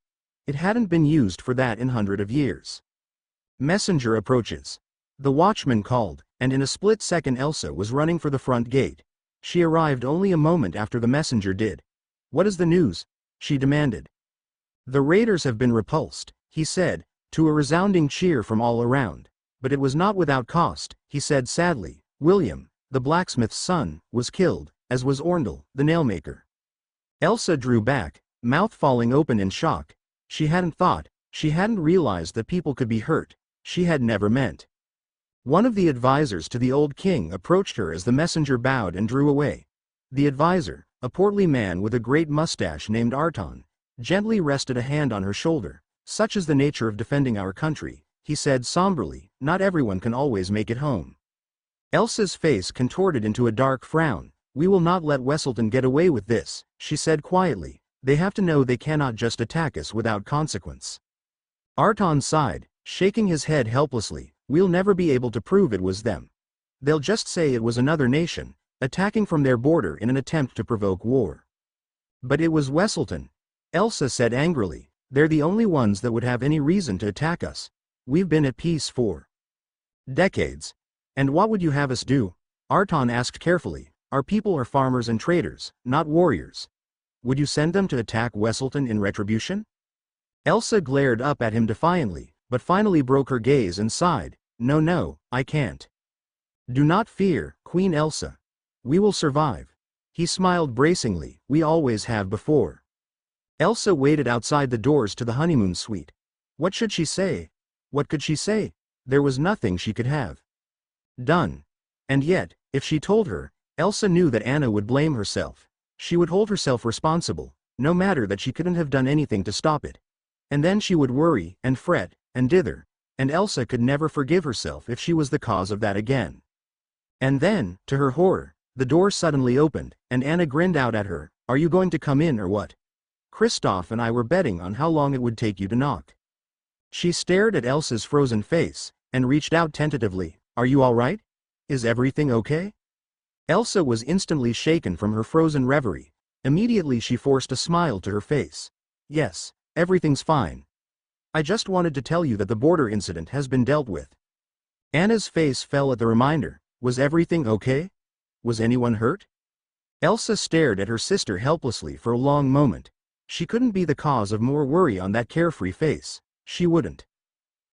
[SPEAKER 1] It hadn't been used for that in hundreds of years. Messenger approaches. The watchman called, and in a split second Elsa was running for the front gate. She arrived only a moment after the messenger did. What is the news? She demanded. The raiders have been repulsed, he said, to a resounding cheer from all around. But it was not without cost, he said sadly. William, the blacksmith's son, was killed, as was Orndle, the nailmaker. Elsa drew back, mouth falling open in shock. She hadn't realized that people could be hurt. She had never meant. One of the advisors to the old king approached her as the messenger bowed and drew away. The advisor, a portly man with a great mustache named Arton, gently rested a hand on her shoulder. Such is the nature of defending our country, he said somberly. Not everyone can always make it home. Elsa's face contorted into a dark frown. We will not let Wesselton get away with this, she said quietly. They have to know they cannot just attack us without consequence. Arton sighed, shaking his head helplessly. We'll never be able to prove it was them. They'll just say it was another nation, attacking from their border in an attempt to provoke war. But it was Wesselton. Elsa said angrily. They're the only ones that would have any reason to attack us. We've been at peace for decades. And what would you have us do? Arton asked carefully. Our people are farmers and traders, not warriors. Would you send them to attack Wesselton in retribution? Elsa glared up at him defiantly, but finally broke her gaze and sighed. No, I can't. Do not fear, Queen Elsa. We will survive. He smiled bracingly. We always have before. Elsa waited outside the doors to the honeymoon suite. What should she say? What could she say? There was nothing she could have done. And yet, if she told her, Elsa knew that Anna would blame herself. She would hold herself responsible, no matter that she couldn't have done anything to stop it. And then she would worry, and fret, and dither, and Elsa could never forgive herself if she was the cause of that again. And then, to her horror, the door suddenly opened, and Anna grinned out at her. Are you going to come in or what? Kristoff and I were betting on how long it would take you to knock. She stared at Elsa's frozen face, and reached out tentatively. Are you all right? Is everything okay? Elsa was instantly shaken from her frozen reverie. Immediately she forced a smile to her face. Yes, everything's fine. I just wanted to tell you that the border incident has been dealt with. Anna's face fell at the reminder. Was everything okay? Was anyone hurt? Elsa stared at her sister helplessly for a long moment. She couldn't be the cause of more worry on that carefree face. She wouldn't.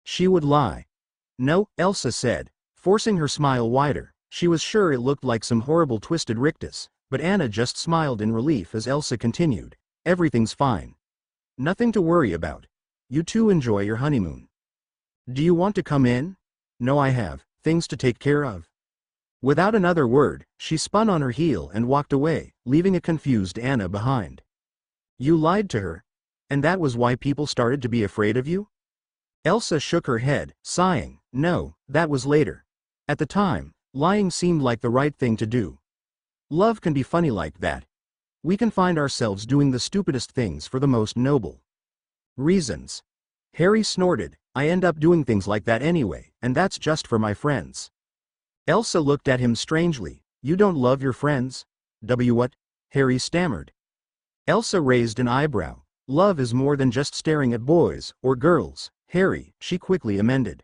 [SPEAKER 1] She would lie. No, Elsa said, forcing her smile wider. She was sure it looked like some horrible twisted rictus, but Anna just smiled in relief as Elsa continued. Everything's fine. Nothing to worry about. You two enjoy your honeymoon. Do you want to come in? No, I have things to take care of. Without another word, she spun on her heel and walked away, leaving a confused Anna behind. You lied to her? And that was why people started to be afraid of you? Elsa shook her head, sighing. No, that was later. At the time, lying seemed like the right thing to do. Love can be funny like that. We can find ourselves doing the stupidest things for the most noble reasons. Harry snorted. I end up doing things like that anyway, and that's just for my friends. Elsa looked at him strangely. You don't love your friends? What? Harry stammered. Elsa raised an eyebrow. Love is more than just staring at boys, or girls, Harry, she quickly amended.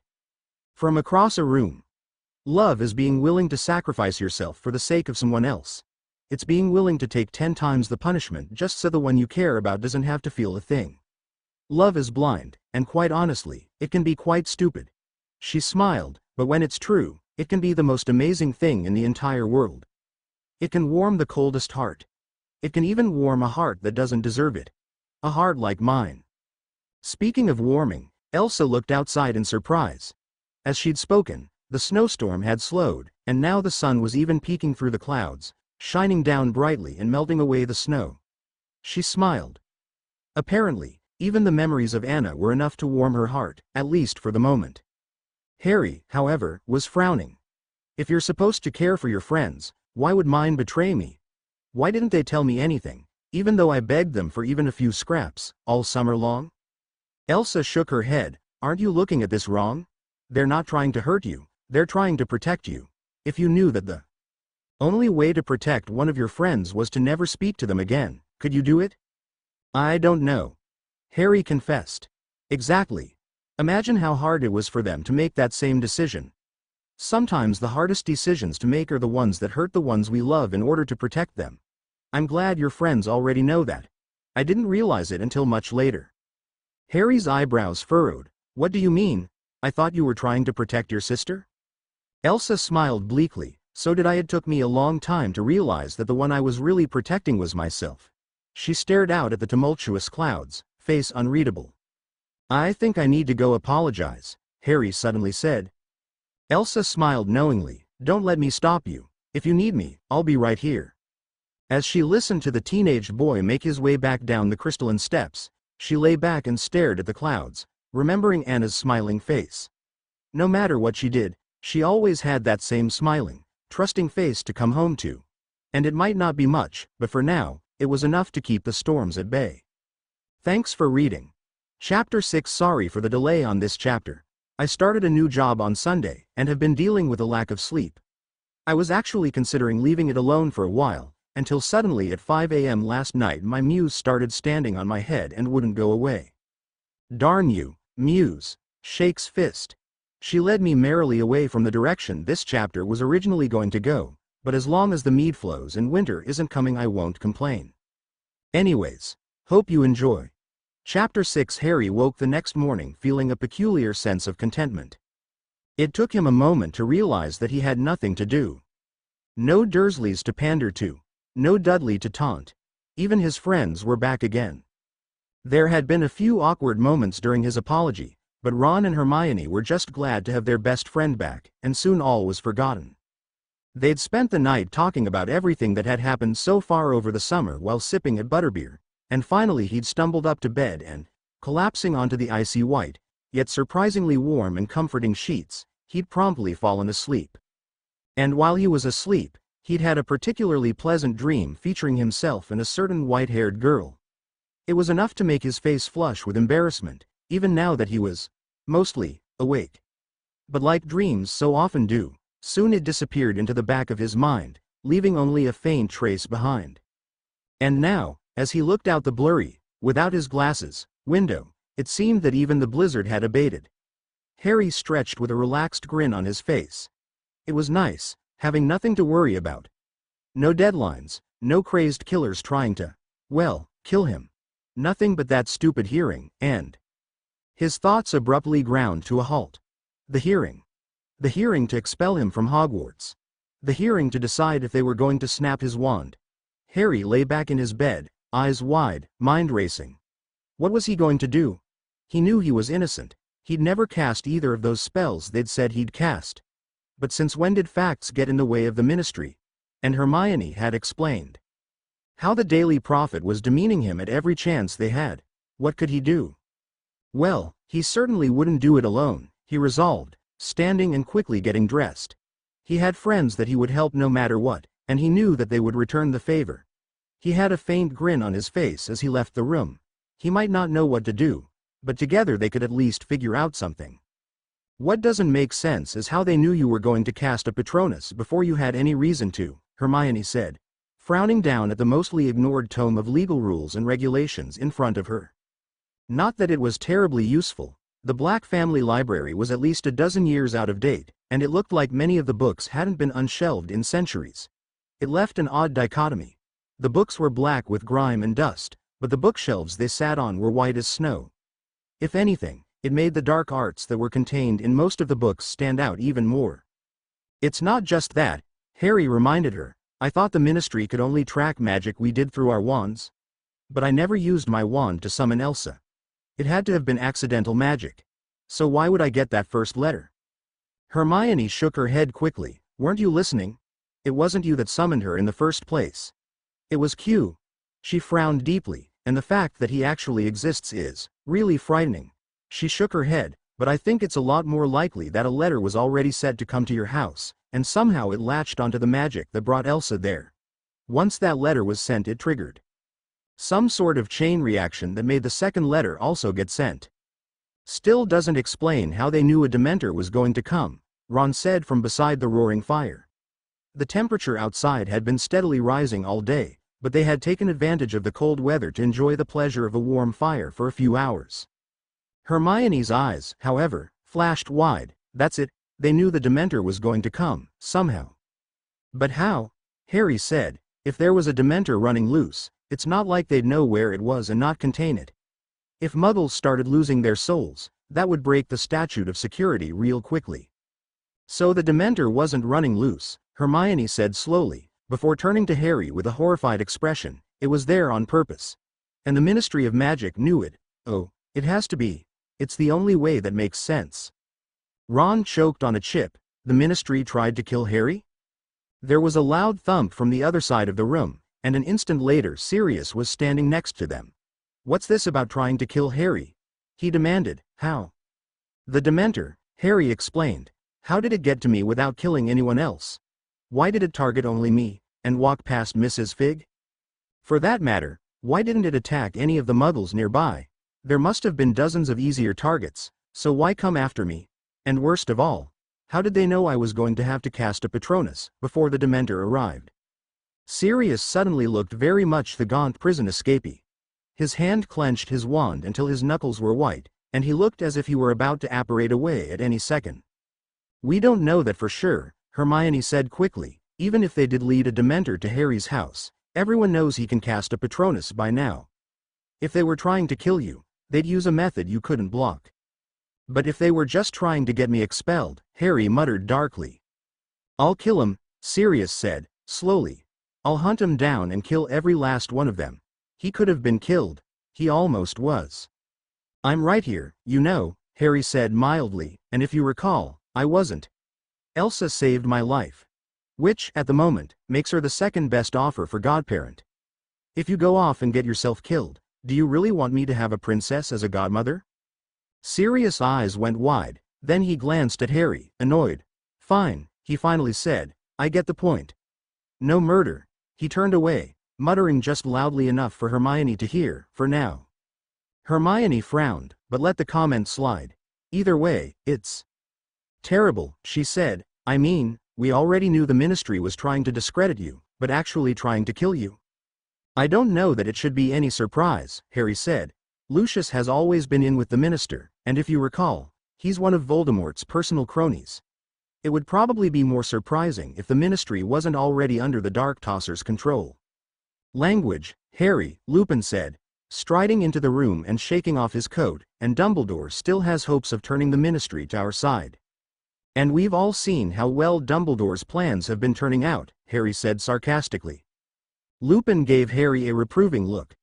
[SPEAKER 1] From across a room. Love is being willing to sacrifice yourself for the sake of someone else. It's being willing to take 10 times the punishment just so the one you care about doesn't have to feel a thing. Love is blind, and quite honestly, it can be quite stupid. She smiled, but when it's true, it can be the most amazing thing in the entire world. It can warm the coldest heart. It can even warm a heart that doesn't deserve it. A heart like mine. Speaking of warming, Elsa looked outside in surprise. As she'd spoken, the snowstorm had slowed, and now the sun was even peeking through the clouds, shining down brightly and melting away the snow. She smiled. Apparently, even the memories of Anna were enough to warm her heart, at least for the moment. Harry, however, was frowning. If you're supposed to care for your friends, why would mine betray me? Why didn't they tell me anything, even though I begged them for even a few scraps, all summer long? Elsa shook her head. Aren't you looking at this wrong? They're not trying to hurt you, they're trying to protect you. If you knew that the only way to protect one of your friends was to never speak to them again, could you do it? I don't know. Harry confessed. Exactly. Imagine how hard it was for them to make that same decision. Sometimes the hardest decisions to make are the ones that hurt the ones we love in order to protect them. I'm glad your friends already know that. I didn't realize it until much later. Harry's eyebrows furrowed. What do you mean? I thought you were trying to protect your sister? Elsa smiled bleakly. So did I. It took me a long time to realize that the one I was really protecting was myself. She stared out at the tumultuous clouds, face unreadable. I think I need to go apologize, Harry suddenly said. Elsa smiled knowingly. Don't let me stop you. If you need me, I'll be right here. As she listened to the teenaged boy make his way back down the crystalline steps, she lay back and stared at the clouds, remembering Anna's smiling face. No matter what she did, she always had that same smiling, trusting face to come home to. And it might not be much, but for now, it was enough to keep the storms at bay. Thanks for reading. Chapter 6. Sorry for the delay on this chapter. I started a new job on Sunday, and have been dealing with a lack of sleep. I was actually considering leaving it alone for a while, until suddenly at 5 a.m. last night my muse started standing on my head and wouldn't go away. Darn you, muse, shakes fist. She led me merrily away from the direction this chapter was originally going to go, but as long as the mead flows and winter isn't coming I won't complain. Anyways, hope you enjoy. Chapter 6. Harry woke the next morning feeling a peculiar sense of contentment. It took him a moment to realize that he had nothing to do. No Dursleys to pander to. No Dudley to taunt. Even his friends were back again. There had been a few awkward moments during his apology, but Ron and Hermione were just glad to have their best friend back, and soon all was forgotten. They'd spent the night talking about everything that had happened so far over the summer while sipping at butterbeer, and finally he'd stumbled up to bed and, collapsing onto the icy white, yet surprisingly warm and comforting sheets, he'd promptly fallen asleep. And while he was asleep, he'd had a particularly pleasant dream featuring himself and a certain white-haired girl. It was enough to make his face flush with embarrassment, even now that he was, mostly, awake. But like dreams so often do, soon it disappeared into the back of his mind, leaving only a faint trace behind. And now, as he looked out the blurry, without his glasses, window, it seemed that even the blizzard had abated. Harry stretched with a relaxed grin on his face. It was nice, having nothing to worry about. No deadlines, no crazed killers trying to, well, kill him. Nothing but that stupid hearing, and... His thoughts abruptly ground to a halt. The hearing. The hearing to expel him from Hogwarts. The hearing to decide if they were going to snap his wand. Harry lay back in his bed, eyes wide, mind racing. What was he going to do? He knew he was innocent. He'd never cast either of those spells they'd said he'd cast. But since when did facts get in the way of the ministry? And Hermione had explained how the Daily Prophet was demeaning him at every chance they had. What could he do? Well, he certainly wouldn't do it alone, he resolved, standing and quickly getting dressed. He had friends that he would help no matter what, and he knew that they would return the favor. He had a faint grin on his face as he left the room. He might not know what to do, but together they could at least figure out something. What doesn't make sense is how they knew you were going to cast a Patronus before you had any reason to, Hermione said, frowning down at the mostly ignored tome of legal rules and regulations in front of her. Not that it was terribly useful. The Black family library was at least a dozen years out of date, and it looked like many of the books hadn't been unshelved in centuries. It left an odd dichotomy. The books were black with grime and dust, but the bookshelves they sat on were white as snow. If anything, it made the dark arts that were contained in most of the books stand out even more. It's not just that, Harry reminded her. I thought the ministry could only track magic we did through our wands. But I never used my wand to summon Elsa. It had to have been accidental magic. So why would I get that first letter? Hermione shook her head quickly. Weren't you listening? It wasn't you that summoned her in the first place. It was Q. She frowned deeply, and the fact that he actually exists is really frightening. She shook her head, but I think it's a lot more likely that a letter was already said to come to your house, and somehow it latched onto the magic that brought Elsa there. Once that letter was sent, it triggered some sort of chain reaction that made the second letter also get sent. Still doesn't explain how they knew a Dementor was going to come, Ron said from beside the roaring fire. The temperature outside had been steadily rising all day, but they had taken advantage of the cold weather to enjoy the pleasure of a warm fire for a few hours. Hermione's eyes, however, flashed wide. That's it, they knew the Dementor was going to come, somehow. But how? Harry said. If there was a Dementor running loose, it's not like they'd know where it was and not contain it. If Muggles started losing their souls, that would break the statute of security real quickly. So the Dementor wasn't running loose, Hermione said slowly, before turning to Harry with a horrified expression. It was there on purpose. And the Ministry of Magic knew it. Oh, it has to be. It's the only way that makes sense. Ron choked on a chip. The Ministry tried to kill Harry? There was a loud thump from the other side of the room, and an instant later Sirius was standing next to them. What's this about trying to kill Harry? He demanded. How? The Dementor, Harry explained. How did it get to me without killing anyone else? Why did it target only me, and walk past Mrs. Figg? For that matter, why didn't it attack any of the Muggles nearby? There must have been dozens of easier targets, so why come after me? And worst of all, How did they know I was going to have to cast a Patronus before the Dementor arrived? Sirius suddenly looked very much the gaunt prison escapee. His hand clenched his wand until his knuckles were white, and he looked as if he were about to apparate away at any second. We don't know that for sure, Hermione said quickly. Even if they did lead a Dementor to Harry's house, everyone knows he can cast a Patronus by now. If they were trying to kill you, they'd use a method you couldn't block. But if they were just trying to get me expelled, Harry muttered darkly. I'll kill him, Sirius said, slowly. I'll hunt him down and kill every last one of them. He could have been killed. He almost was. I'm right here, you know, Harry said mildly, and if you recall, I wasn't. Elsa saved my life. Which, at the moment, makes her the second best offer for godparent. If you go off and get yourself killed, do you really want me to have a princess as a godmother? Sirius' eyes went wide, then he glanced at Harry, annoyed. Fine, he finally said, I get the point. No murder. He turned away, muttering just loudly enough for Hermione to hear, for now. Hermione frowned, but let the comment slide. Either way, it's terrible, she said. I mean, we already knew the Ministry was trying to discredit you, but actually trying to kill you. I don't know that it should be any surprise, Harry said. Lucius has always been in with the Minister, and if you recall, he's one of Voldemort's personal cronies. It would probably be more surprising if the Ministry wasn't already under the Dark Tosser's control. Language, Harry, Lupin said, striding into the room and shaking off his coat, and Dumbledore still has hopes of turning the Ministry to our side. And we've all seen how well Dumbledore's plans have been turning out, Harry said sarcastically. Lupin gave Harry a reproving look.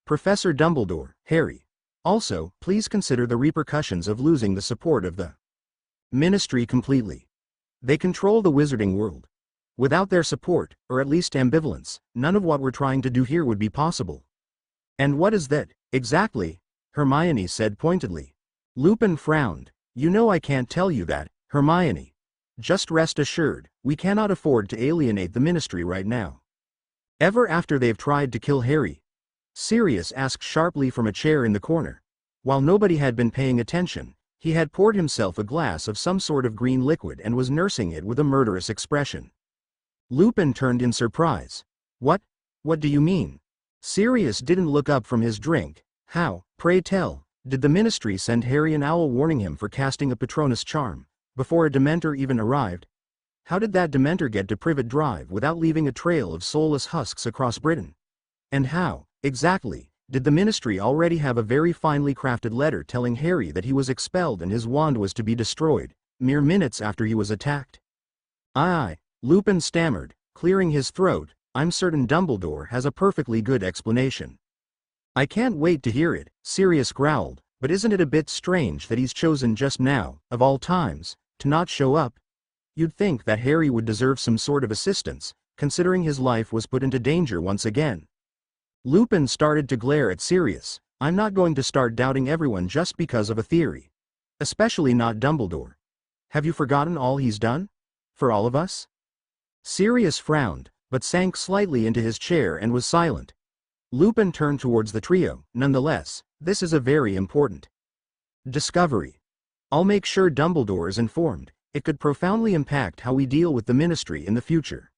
[SPEAKER 1] Professor Dumbledore, Harry. Also, please consider the repercussions of losing the support of the Ministry completely. They control the wizarding world. Without their support, or at least ambivalence, none of what we're trying to do here would be possible. And what is that, exactly? Hermione said pointedly. Lupin frowned. You know I can't tell you that, Hermione. Just rest assured, we cannot afford to alienate the Ministry right now. Ever after they've tried to kill Harry? Sirius asked sharply from a chair in the corner. While nobody had been paying attention, he had poured himself a glass of some sort of green liquid and was nursing it with a murderous expression. Lupin turned in surprise. What do you mean? Sirius didn't look up from his drink. How, pray tell, did the Ministry send Harry an owl warning him for casting a Patronus charm, before a Dementor even arrived? How did that Dementor get to Privet Drive without leaving a trail of soulless husks across Britain? And how, exactly, did the Ministry already have a very finely crafted letter telling Harry that he was expelled and his wand was to be destroyed, mere minutes after he was attacked? Aye, Lupin stammered, clearing his throat. I'm certain Dumbledore has a perfectly good explanation. I can't wait to hear it, Sirius growled, but isn't it a bit strange that he's chosen just now, of all times, to not show up? You'd think that Harry would deserve some sort of assistance, considering his life was put into danger once again. Lupin started to glare at Sirius. I'm not going to start doubting everyone just because of a theory. Especially not Dumbledore. Have you forgotten all he's done? For all of us? Sirius frowned, but sank slightly into his chair and was silent. Lupin turned towards the trio. Nonetheless, this is a very important discovery. I'll make sure Dumbledore is informed. It could profoundly impact how we deal with the Ministry in the future.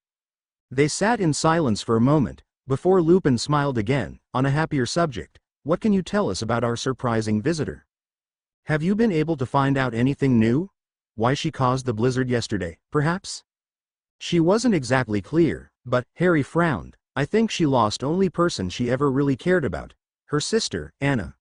[SPEAKER 1] They sat in silence for a moment, before Lupin smiled again, on a happier subject. What can you tell us about our surprising visitor? Have you been able to find out anything new? Why she caused the blizzard yesterday, perhaps? She wasn't exactly clear, but, Harry frowned, I think she lost only person she ever really cared about. Her sister, Anna.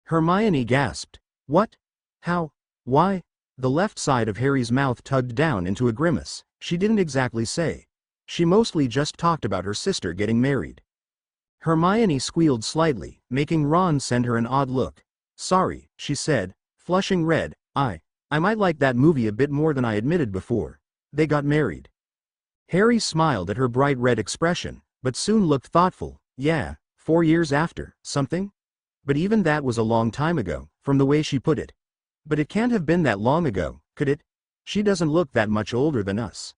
[SPEAKER 1] Hermione gasped. What? How? Why? The left side of Harry's mouth tugged down into a grimace. She didn't exactly say. She mostly just talked about her sister getting married. Hermione squealed slightly, making Ron send her an odd look. Sorry, she said, flushing red. I might like that movie a bit more than I admitted before. They got married. Harry smiled at her bright red expression, but soon looked thoughtful. Yeah, 4 years after, something? But even that was a long time ago, from the way she put it. But it can't have been that long ago, could it? She doesn't look that much older than us.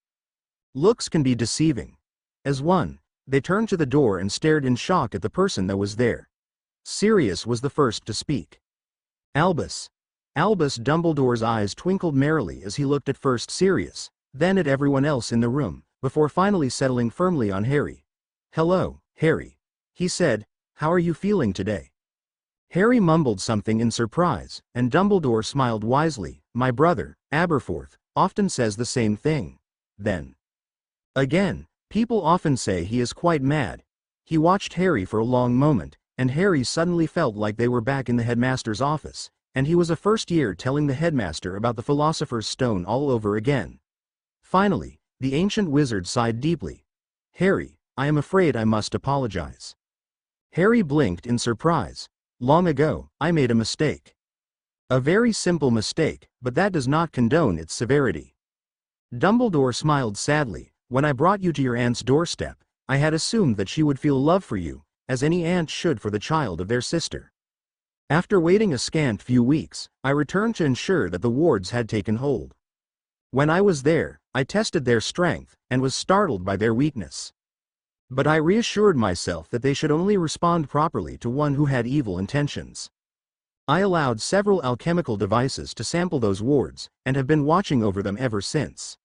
[SPEAKER 1] Looks can be deceiving. As one, they turned to the door and stared in shock at the person that was there. Sirius was the first to speak. Albus. Albus Dumbledore's eyes twinkled merrily as he looked at first Sirius, then at everyone else in the room, before finally settling firmly on Harry. "Hello, Harry," he said, "how are you feeling today?" Harry mumbled something in surprise, and Dumbledore smiled wisely. "My brother, Aberforth, often says the same thing." Then, again, people often say he is quite mad. He watched Harry for a long moment, and Harry suddenly felt like they were back in the headmaster's office, and he was a first year telling the headmaster about the Philosopher's Stone all over again. Finally, the ancient wizard sighed deeply. "Harry, I am afraid I must apologize." Harry blinked in surprise. "Long ago, I made a mistake." "A very simple mistake, but that does not condone its severity." Dumbledore smiled sadly. "When I brought you to your aunt's doorstep, I had assumed that she would feel love for you, as any aunt should for the child of their sister. After waiting a scant few weeks, I returned to ensure that the wards had taken hold. When I was there, I tested their strength, and was startled by their weakness. But I reassured myself that they should only respond properly to one who had evil intentions. I allowed several alchemical devices to sample those wards, and have been watching over them ever since.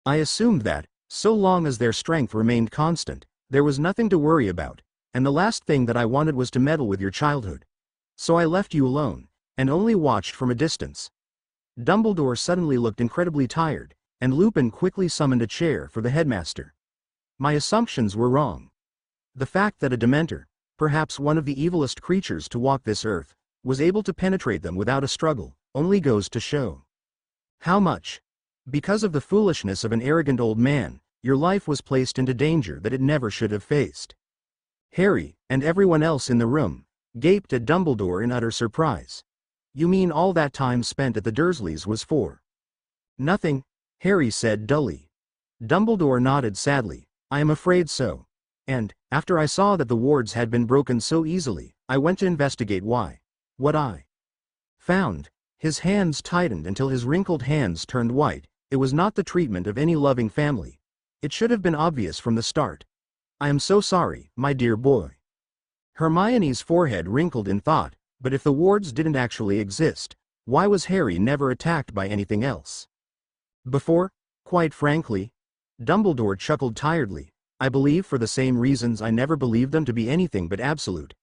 [SPEAKER 1] I assumed that, so long as their strength remained constant, there was nothing to worry about, and the last thing that I wanted was to meddle with your childhood. So I left you alone, and only watched from a distance." Dumbledore suddenly looked incredibly tired, and Lupin quickly summoned a chair for the headmaster. "My assumptions were wrong. The fact that a Dementor, perhaps one of the evilest creatures to walk this earth, was able to penetrate them without a struggle, only goes to show how much, because of the foolishness of an arrogant old man, your life was placed into danger that it never should have faced." Harry, and everyone else in the room, gaped at Dumbledore in utter surprise. "You mean all that time spent at the Dursleys was for nothing?" Harry said dully. Dumbledore nodded sadly. "I am afraid so. And, after I saw that the wards had been broken so easily, I went to investigate why. What I found," his hands tightened until his wrinkled hands turned white, "it was not the treatment of any loving family. It should have been obvious from the start. I am so sorry, my dear boy." Hermione's forehead wrinkled in thought, but if the wards didn't actually exist, why was Harry never attacked by anything else before? "Quite frankly," Dumbledore chuckled tiredly, "I believe for the same reasons I never believed them to be anything but absolute.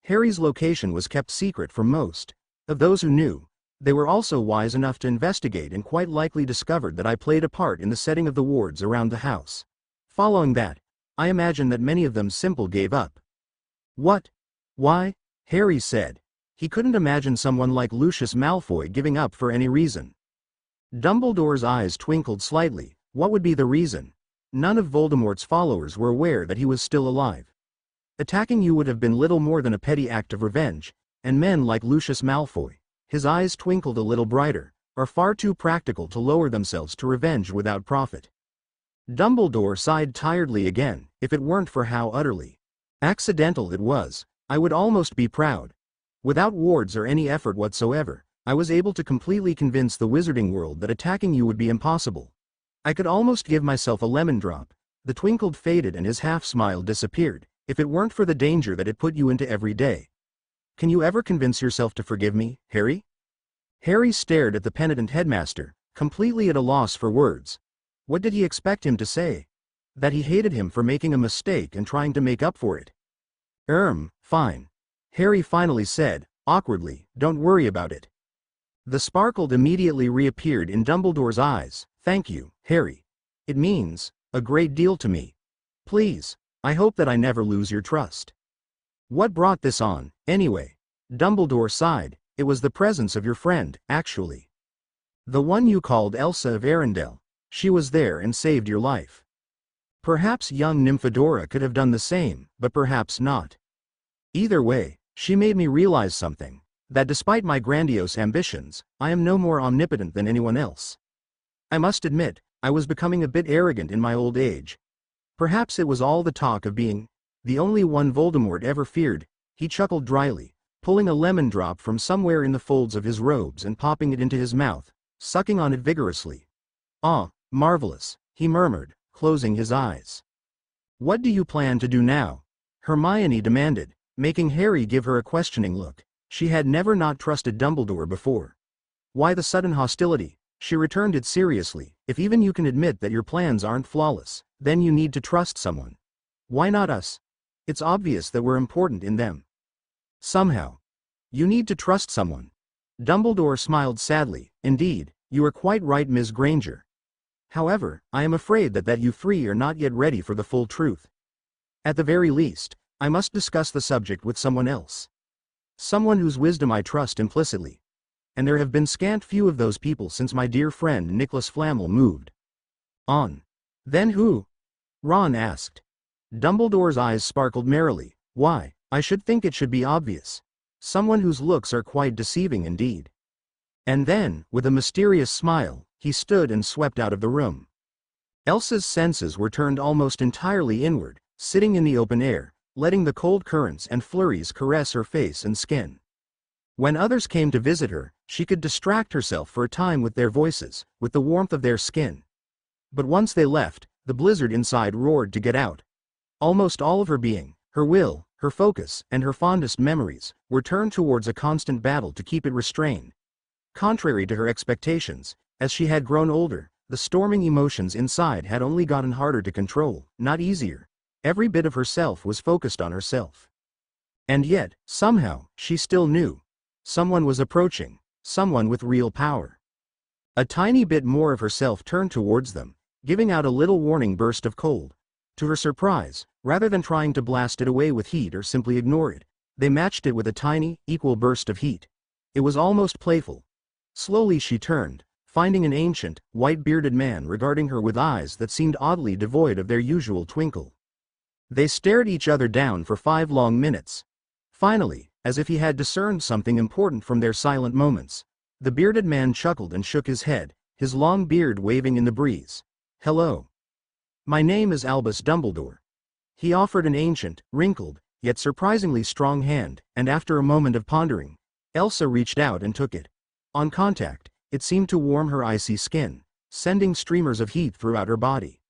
[SPEAKER 1] Harry's location was kept secret from most of those who knew. They were also wise enough to investigate and quite likely discovered that I played a part in the setting of the wards around the house. Following that, I imagine that many of them simply gave up." "What? Why?" Harry said. He couldn't imagine someone like Lucius Malfoy giving up for any reason. Dumbledore's eyes twinkled slightly. "What would be the reason? None of Voldemort's followers were aware that he was still alive. Attacking you would have been little more than a petty act of revenge, and men like Lucius Malfoy," his eyes twinkled a little brighter, "are far too practical to lower themselves to revenge without profit." Dumbledore sighed tiredly again. "If it weren't for how utterly accidental it was, I would almost be proud. Without wards or any effort whatsoever, I was able to completely convince the wizarding world that attacking you would be impossible. I could almost give myself a lemon drop." The twinkle faded and his half-smile disappeared. "If it weren't for the danger that it put you into every day. Can you ever convince yourself to forgive me, Harry?" Harry stared at the penitent headmaster, completely at a loss for words. What did he expect him to say? That he hated him for making a mistake and trying to make up for it? Fine," Harry finally said, awkwardly, "don't worry about it." The sparkle immediately reappeared in Dumbledore's eyes. "Thank you, Harry. It means a great deal to me. Please, I hope that I never lose your trust." "What brought this on, anyway?" Dumbledore sighed. "It was the presence of your friend, actually. The one you called Elsa of Arundel. She was there and saved your life. Perhaps young Nymphadora could have done the same, but perhaps not. Either way, she made me realize something, that despite my grandiose ambitions, I am no more omnipotent than anyone else. I must admit, I was becoming a bit arrogant in my old age. Perhaps it was all the talk of being the only one Voldemort ever feared." He chuckled dryly, pulling a lemon drop from somewhere in the folds of his robes and popping it into his mouth, sucking on it vigorously. "Ah, marvelous," he murmured, closing his eyes. "What do you plan to do now?" Hermione demanded, making Harry give her a questioning look. She had never not trusted Dumbledore before. Why the sudden hostility? She returned it seriously. If even you can admit that your plans aren't flawless, then you need to trust someone. Why not us? It's obvious that we're important in them. Somehow. You need to trust someone. Dumbledore smiled sadly. Indeed, you are quite right, Ms. Granger. However, I am afraid that you three are not yet ready for the full truth. At the very least, I must discuss the subject with someone else. Someone whose wisdom I trust implicitly. And there have been scant few of those people since my dear friend Nicholas Flamel moved on. Then who? Ron asked. Dumbledore's eyes sparkled merrily. Why, I should think it should be obvious. Someone whose looks are quite deceiving indeed. And then, with a mysterious smile, he stood and swept out of the room. Elsa's senses were turned almost entirely inward, sitting in the open air, letting the cold currents and flurries caress her face and skin. When others came to visit her, she could distract herself for a time with their voices, with the warmth of their skin. But once they left, the blizzard inside roared to get out. Almost all of her being, her will, her focus, and her fondest memories, were turned towards a constant battle to keep it restrained. Contrary to her expectations, as she had grown older, the storming emotions inside had only gotten harder to control, not easier. Every bit of herself was focused on herself. And yet, somehow, she still knew. Someone was approaching, someone with real power. A tiny bit more of herself turned towards them, giving out a little warning burst of cold. To her surprise, rather than trying to blast it away with heat or simply ignore it, they matched it with a tiny, equal burst of heat. It was almost playful. Slowly she turned, finding an ancient, white-bearded man regarding her with eyes that seemed oddly devoid of their usual twinkle. They stared each other down for 5 long minutes. Finally, as if he had discerned something important from their silent moments, the bearded man chuckled and shook his head, his long beard waving in the breeze. Hello. My name is Albus Dumbledore. He offered an ancient, wrinkled, yet surprisingly strong hand, and after a moment of pondering, Elsa reached out and took it. On contact, it seemed to warm her icy skin, sending streamers of heat throughout her body.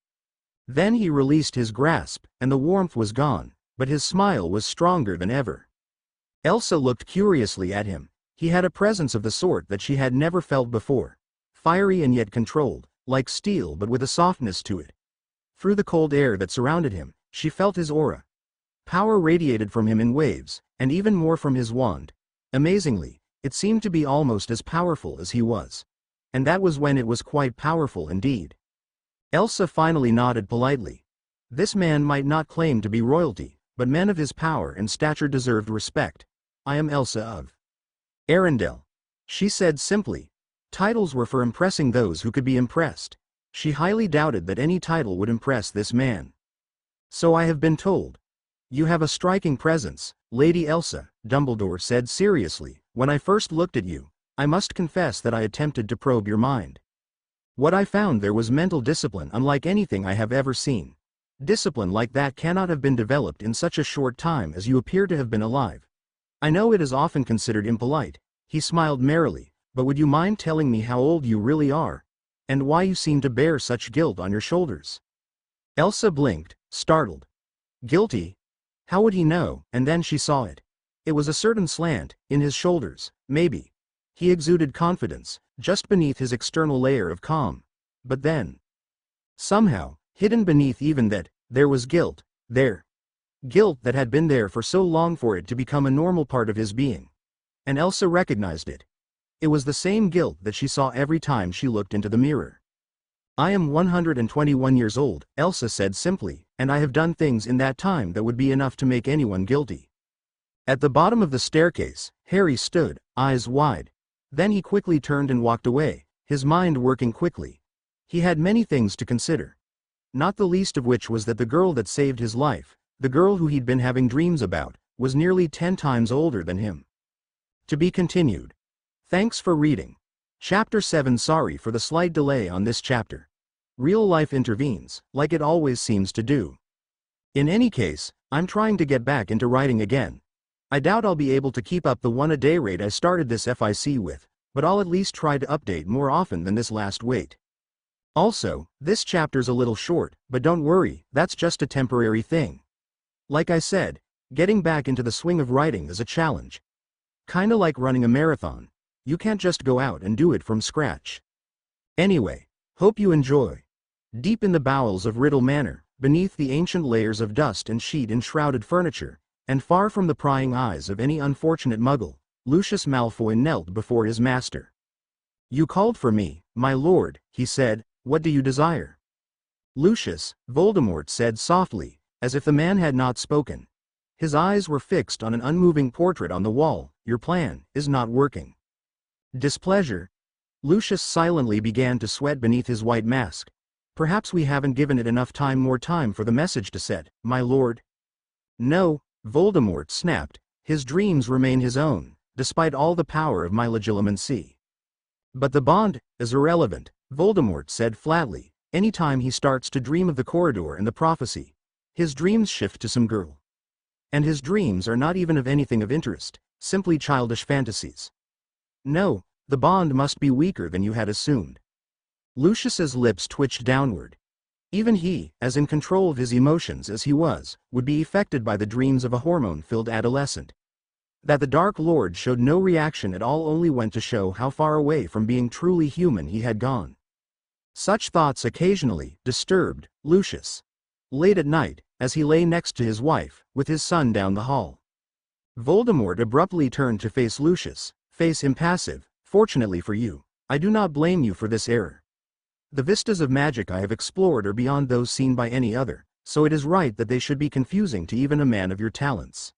[SPEAKER 1] Then he released his grasp, and the warmth was gone, but his smile was stronger than ever. Elsa looked curiously at him. He had a presence of the sort that she had never felt before. Fiery and yet controlled, like steel but with a softness to it. Through the cold air that surrounded him, she felt his aura. Power radiated from him in waves, and even more from his wand. Amazingly, it seemed to be almost as powerful as he was. And that was when it was quite powerful indeed. Elsa finally nodded politely. This man might not claim to be royalty, but men of his power and stature deserved respect. I am Elsa of Arendelle. She said simply. Titles were for impressing those who could be impressed. She highly doubted that any title would impress this man. So I have been told. You have a striking presence, Lady Elsa, Dumbledore said seriously. When I first looked at you, I must confess that I attempted to probe your mind. What I found there was mental discipline unlike anything I have ever seen. Discipline like that cannot have been developed in such a short time as you appear to have been alive. I know it is often considered impolite. He smiled merrily, but would you mind telling me how old you really are? And why you seem to bear such guilt on your shoulders? Elsa blinked, startled. Guilty? How would he know? And then she saw it. It was a certain slant, in his shoulders, maybe. He exuded confidence, just beneath his external layer of calm. But then, somehow, hidden beneath even that, there was guilt, there. Guilt that had been there for so long for it to become a normal part of his being. And Elsa recognized it. It was the same guilt that she saw every time she looked into the mirror. I am 121 years old, Elsa said simply, and I have done things in that time that would be enough to make anyone guilty. At the bottom of the staircase, Harry stood, eyes wide. Then he quickly turned and walked away, his mind working quickly. He had many things to consider. Not the least of which was that the girl that saved his life, the girl who he'd been having dreams about, was nearly 10 times older than him. To be continued. Thanks for reading. Chapter 7. Sorry for the slight delay on this chapter. Real life intervenes, like it always seems to do. In any case, I'm trying to get back into writing again. I doubt I'll be able to keep up the one-a-day rate I started this FIC with, but I'll at least try to update more often than this last wait. Also, this chapter's a little short, but don't worry, that's just a temporary thing. Like I said, getting back into the swing of writing is a challenge. Kinda like running a marathon. You can't just go out and do it from scratch. Anyway, hope you enjoy. Deep in the bowels of Riddle Manor, beneath the ancient layers of dust and sheet-enshrouded furniture, and far from the prying eyes of any unfortunate muggle, Lucius Malfoy knelt before his master. "You called for me, my lord," he said. "What do you desire?" "Lucius," Voldemort said softly, as if the man had not spoken. His eyes were fixed on an unmoving portrait on the wall. "Your plan is not working." "Displeasure?" Lucius silently began to sweat beneath his white mask. "Perhaps we haven't given it enough time. More time for the message to set, my lord." "No," Voldemort snapped, "his dreams remain his own, despite all the power of my legilimency." "But the bond is irrelevant," Voldemort said flatly. "Any time he starts to dream of the corridor and the prophecy, his dreams shift to some girl. And his dreams are not even of anything of interest, simply childish fantasies. No, the bond must be weaker than you had assumed." Lucius's lips twitched downward. Even he, as in control of his emotions as he was, would be affected by the dreams of a hormone-filled adolescent. That the Dark Lord showed no reaction at all only went to show how far away from being truly human he had gone. Such thoughts occasionally disturbed Lucius. Late at night, as he lay next to his wife, with his son down the hall, Voldemort abruptly turned to face Lucius. "Face impassive, fortunately for you. I do not blame you for this error. The vistas of magic I have explored are beyond those seen by any other, so it is right that they should be confusing to even a man of your talents."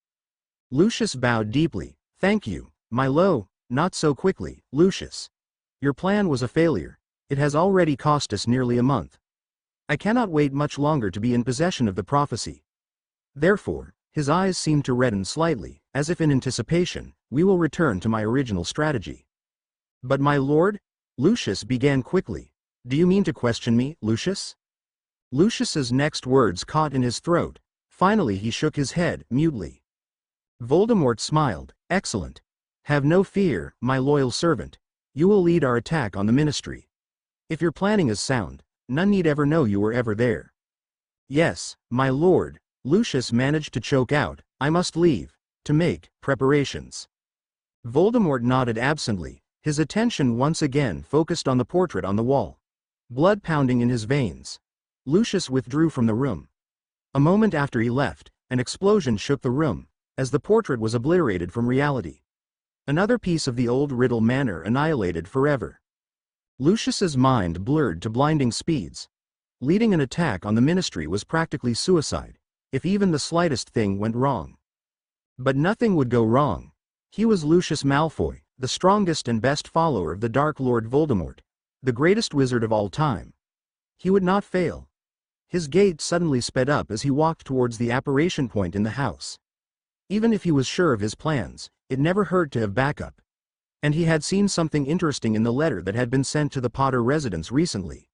[SPEAKER 1] Lucius bowed deeply. "Thank you, my lo." "Not so quickly, Lucius. Your plan was a failure. It has already cost us nearly a month. I cannot wait much longer to be in possession of the prophecy. Therefore," his eyes seemed to redden slightly, as if in anticipation, "we will return to my original strategy." "But my lord," Lucius began quickly. "Do you mean to question me, Lucius?" Lucius's next words caught in his throat. Finally he shook his head, mutely. Voldemort smiled. "Excellent. Have no fear, my loyal servant. You will lead our attack on the Ministry. If your planning is sound, none need ever know you were ever there." "Yes, my lord," Lucius managed to choke out. "I must leave, to make preparations." Voldemort nodded absently, his attention once again focused on the portrait on the wall. Blood pounding in his veins, Lucius withdrew from the room. A moment after he left, an explosion shook the room, as the portrait was obliterated from reality. Another piece of the old Riddle Manor annihilated forever. Lucius's mind blurred to blinding speeds. Leading an attack on the Ministry was practically suicide, if even the slightest thing went wrong. But nothing would go wrong. He was Lucius Malfoy, the strongest and best follower of the Dark Lord Voldemort, the greatest wizard of all time. He would not fail. His gait suddenly sped up as he walked towards the apparition point in the house. Even if he was sure of his plans, it never hurt to have backup. And he had seen something interesting in the letter that had been sent to the Potter residence recently.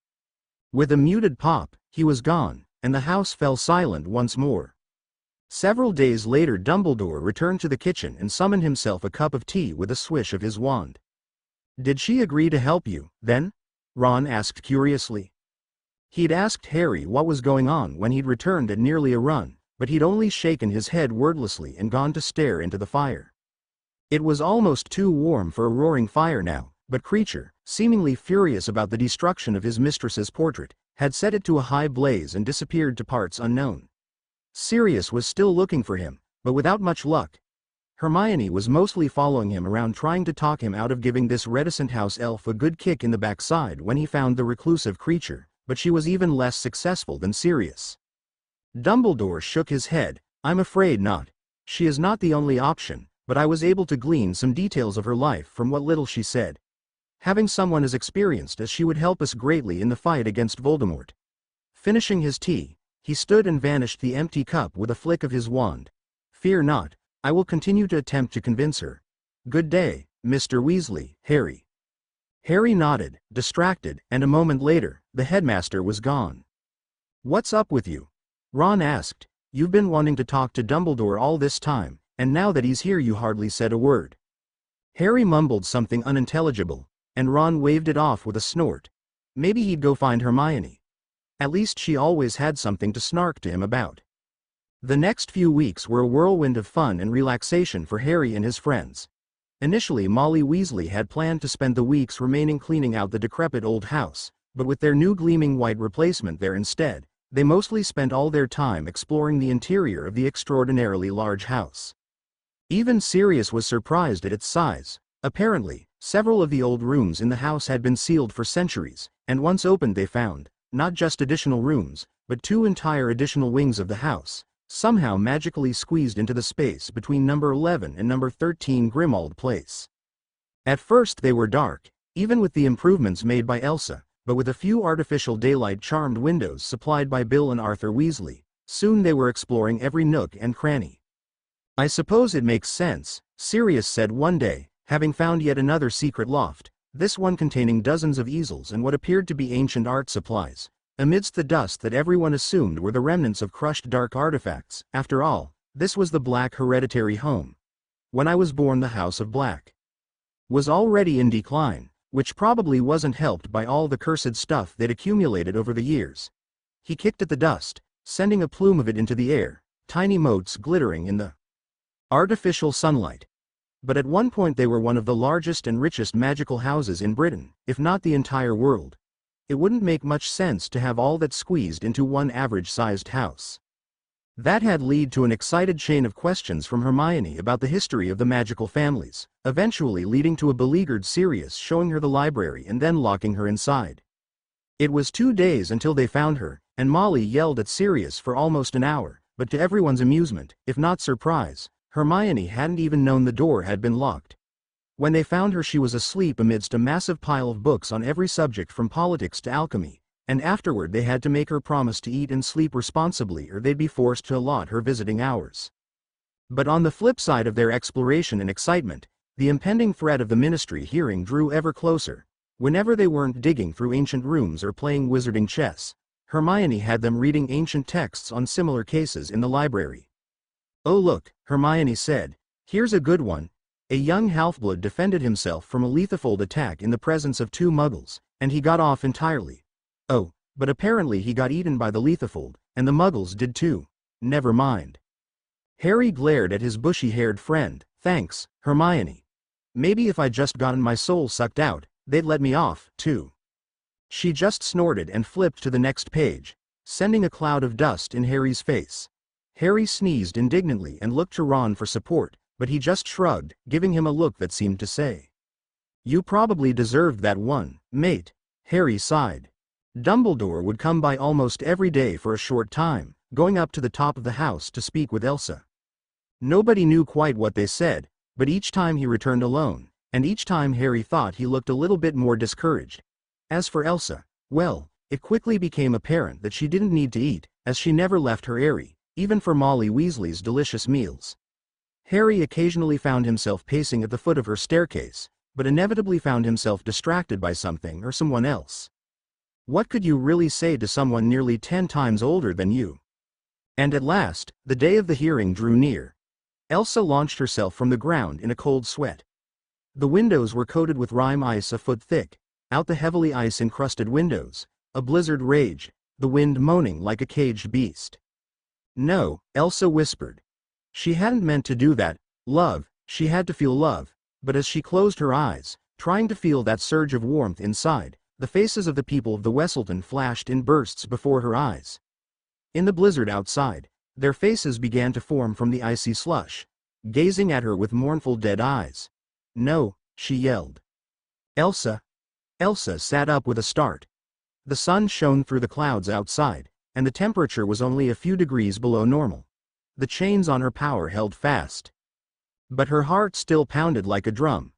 [SPEAKER 1] With a muted pop, he was gone, and the house fell silent once more. Several days later Dumbledore returned to the kitchen and summoned himself a cup of tea with a swish of his wand. "Did she agree to help you, then?" Ron asked curiously. He'd asked Harry what was going on when he'd returned at nearly a run, but he'd only shaken his head wordlessly and gone to stare into the fire. It was almost too warm for a roaring fire now, but Creature, seemingly furious about the destruction of his mistress's portrait, had set it to a high blaze and disappeared to parts unknown. Sirius was still looking for him, but without much luck. Hermione was mostly following him around trying to talk him out of giving this reticent house elf a good kick in the backside when he found the reclusive Creature, but she was even less successful than Sirius. Dumbledore shook his head. "I'm afraid not. She is not the only option, but I was able to glean some details of her life from what little she said. Having someone as experienced as she would help us greatly in the fight against Voldemort." Finishing his tea, he stood and vanished the empty cup with a flick of his wand. "Fear not, I will continue to attempt to convince her. Good day, Mr. Weasley, Harry." Harry nodded, distracted, and a moment later, the headmaster was gone. "What's up with you?" Ron asked. "You've been wanting to talk to Dumbledore all this time, and now that he's here you hardly said a word." Harry mumbled something unintelligible, and Ron waved it off with a snort. Maybe he'd go find Hermione. At least she always had something to snark to him about. The next few weeks were a whirlwind of fun and relaxation for Harry and his friends. Initially, Molly Weasley had planned to spend the weeks remaining cleaning out the decrepit old house, but with their new gleaming white replacement there instead, they mostly spent all their time exploring the interior of the extraordinarily large house. Even Sirius was surprised at its size. Apparently, several of the old rooms in the house had been sealed for centuries, and once opened they found, not just additional rooms, but 2 entire additional wings of the house, somehow magically squeezed into the space between number 11 and number 13 Grimmauld Place. At first they were dark, even with the improvements made by Elsa, but with a few artificial daylight charmed windows supplied by Bill and Arthur Weasley, soon they were exploring every nook and cranny. "I suppose it makes sense," Sirius said one day, having found yet another secret loft, this one containing dozens of easels and what appeared to be ancient art supplies, amidst the dust that everyone assumed were the remnants of crushed dark artifacts. After all, this was the Black hereditary home. When I was born, the House of Black was already in decline, which probably wasn't helped by all the cursed stuff they'd accumulated over the years. He kicked at the dust, sending a plume of it into the air, tiny motes glittering in the artificial sunlight. But at one point they were one of the largest and richest magical houses in Britain, if not the entire world. It wouldn't make much sense to have all that squeezed into one average-sized house. That had led to an excited chain of questions from Hermione about the history of the magical families, eventually leading to a beleaguered Sirius showing her the library and then locking her inside. It was 2 days until they found her, and Molly yelled at Sirius for almost an hour, but to everyone's amusement, if not surprise, Hermione hadn't even known the door had been locked. When they found her, she was asleep amidst a massive pile of books on every subject from politics to alchemy, and afterward they had to make her promise to eat and sleep responsibly or they'd be forced to allot her visiting hours. But on the flip side of their exploration and excitement, the impending threat of the Ministry hearing drew ever closer. Whenever they weren't digging through ancient rooms or playing wizarding chess, Hermione had them reading ancient texts on similar cases in the library. "Oh look," Hermione said, "here's a good one. A young half-blood defended himself from a Lupin attack in the presence of 2 muggles, and he got off entirely. Oh, but apparently he got eaten by the Lupin, and the muggles did too. Never mind." Harry glared at his bushy-haired friend. "Thanks, Hermione. Maybe if I'd just gotten my soul sucked out, they'd let me off, too." She just snorted and flipped to the next page, sending a cloud of dust in Harry's face. Harry sneezed indignantly and looked to Ron for support, but he just shrugged, giving him a look that seemed to say, "You probably deserved that one, mate." Harry sighed. Dumbledore would come by almost every day for a short time, going up to the top of the house to speak with Elsa. Nobody knew quite what they said, but each time he returned alone, and each time Harry thought he looked a little bit more discouraged. As for Elsa, well, it quickly became apparent that she didn't need to eat, as she never left her eyrie, even for Molly Weasley's delicious meals. Harry occasionally found himself pacing at the foot of her staircase, but inevitably found himself distracted by something or someone else. What could you really say to someone nearly 10 times older than you? And at last, the day of the hearing drew near. Elsa launched herself from the ground in a cold sweat. The windows were coated with rime ice a foot thick. Out the heavily ice-encrusted windows, a blizzard raged, the wind moaning like a caged beast. "No," Elsa whispered. She hadn't meant to do that. Love, she had to feel love, but as she closed her eyes, trying to feel that surge of warmth inside, the faces of the people of the Wesselton flashed in bursts before her eyes. In the blizzard outside, their faces began to form from the icy slush, gazing at her with mournful dead eyes. "No," she yelled. "Elsa." Elsa sat up with a start. The sun shone through the clouds outside, and the temperature was only a few degrees below normal. The chains on her power held fast. But her heart still pounded like a drum.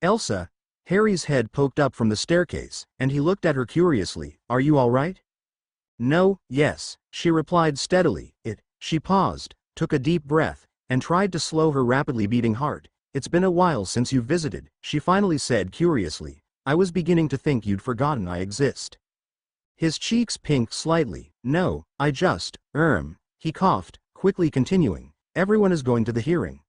[SPEAKER 1] "Elsa," Harry's head poked up from the staircase, and he looked at her curiously. "Are you all right?" "No, yes," she replied steadily. She paused, took a deep breath, and tried to slow her rapidly beating heart. "It's been a while since you visited," she finally said curiously. "I was beginning to think you'd forgotten I exist." His cheeks pinked slightly. "No, I just, he coughed, quickly continuing, "everyone is going to the hearing.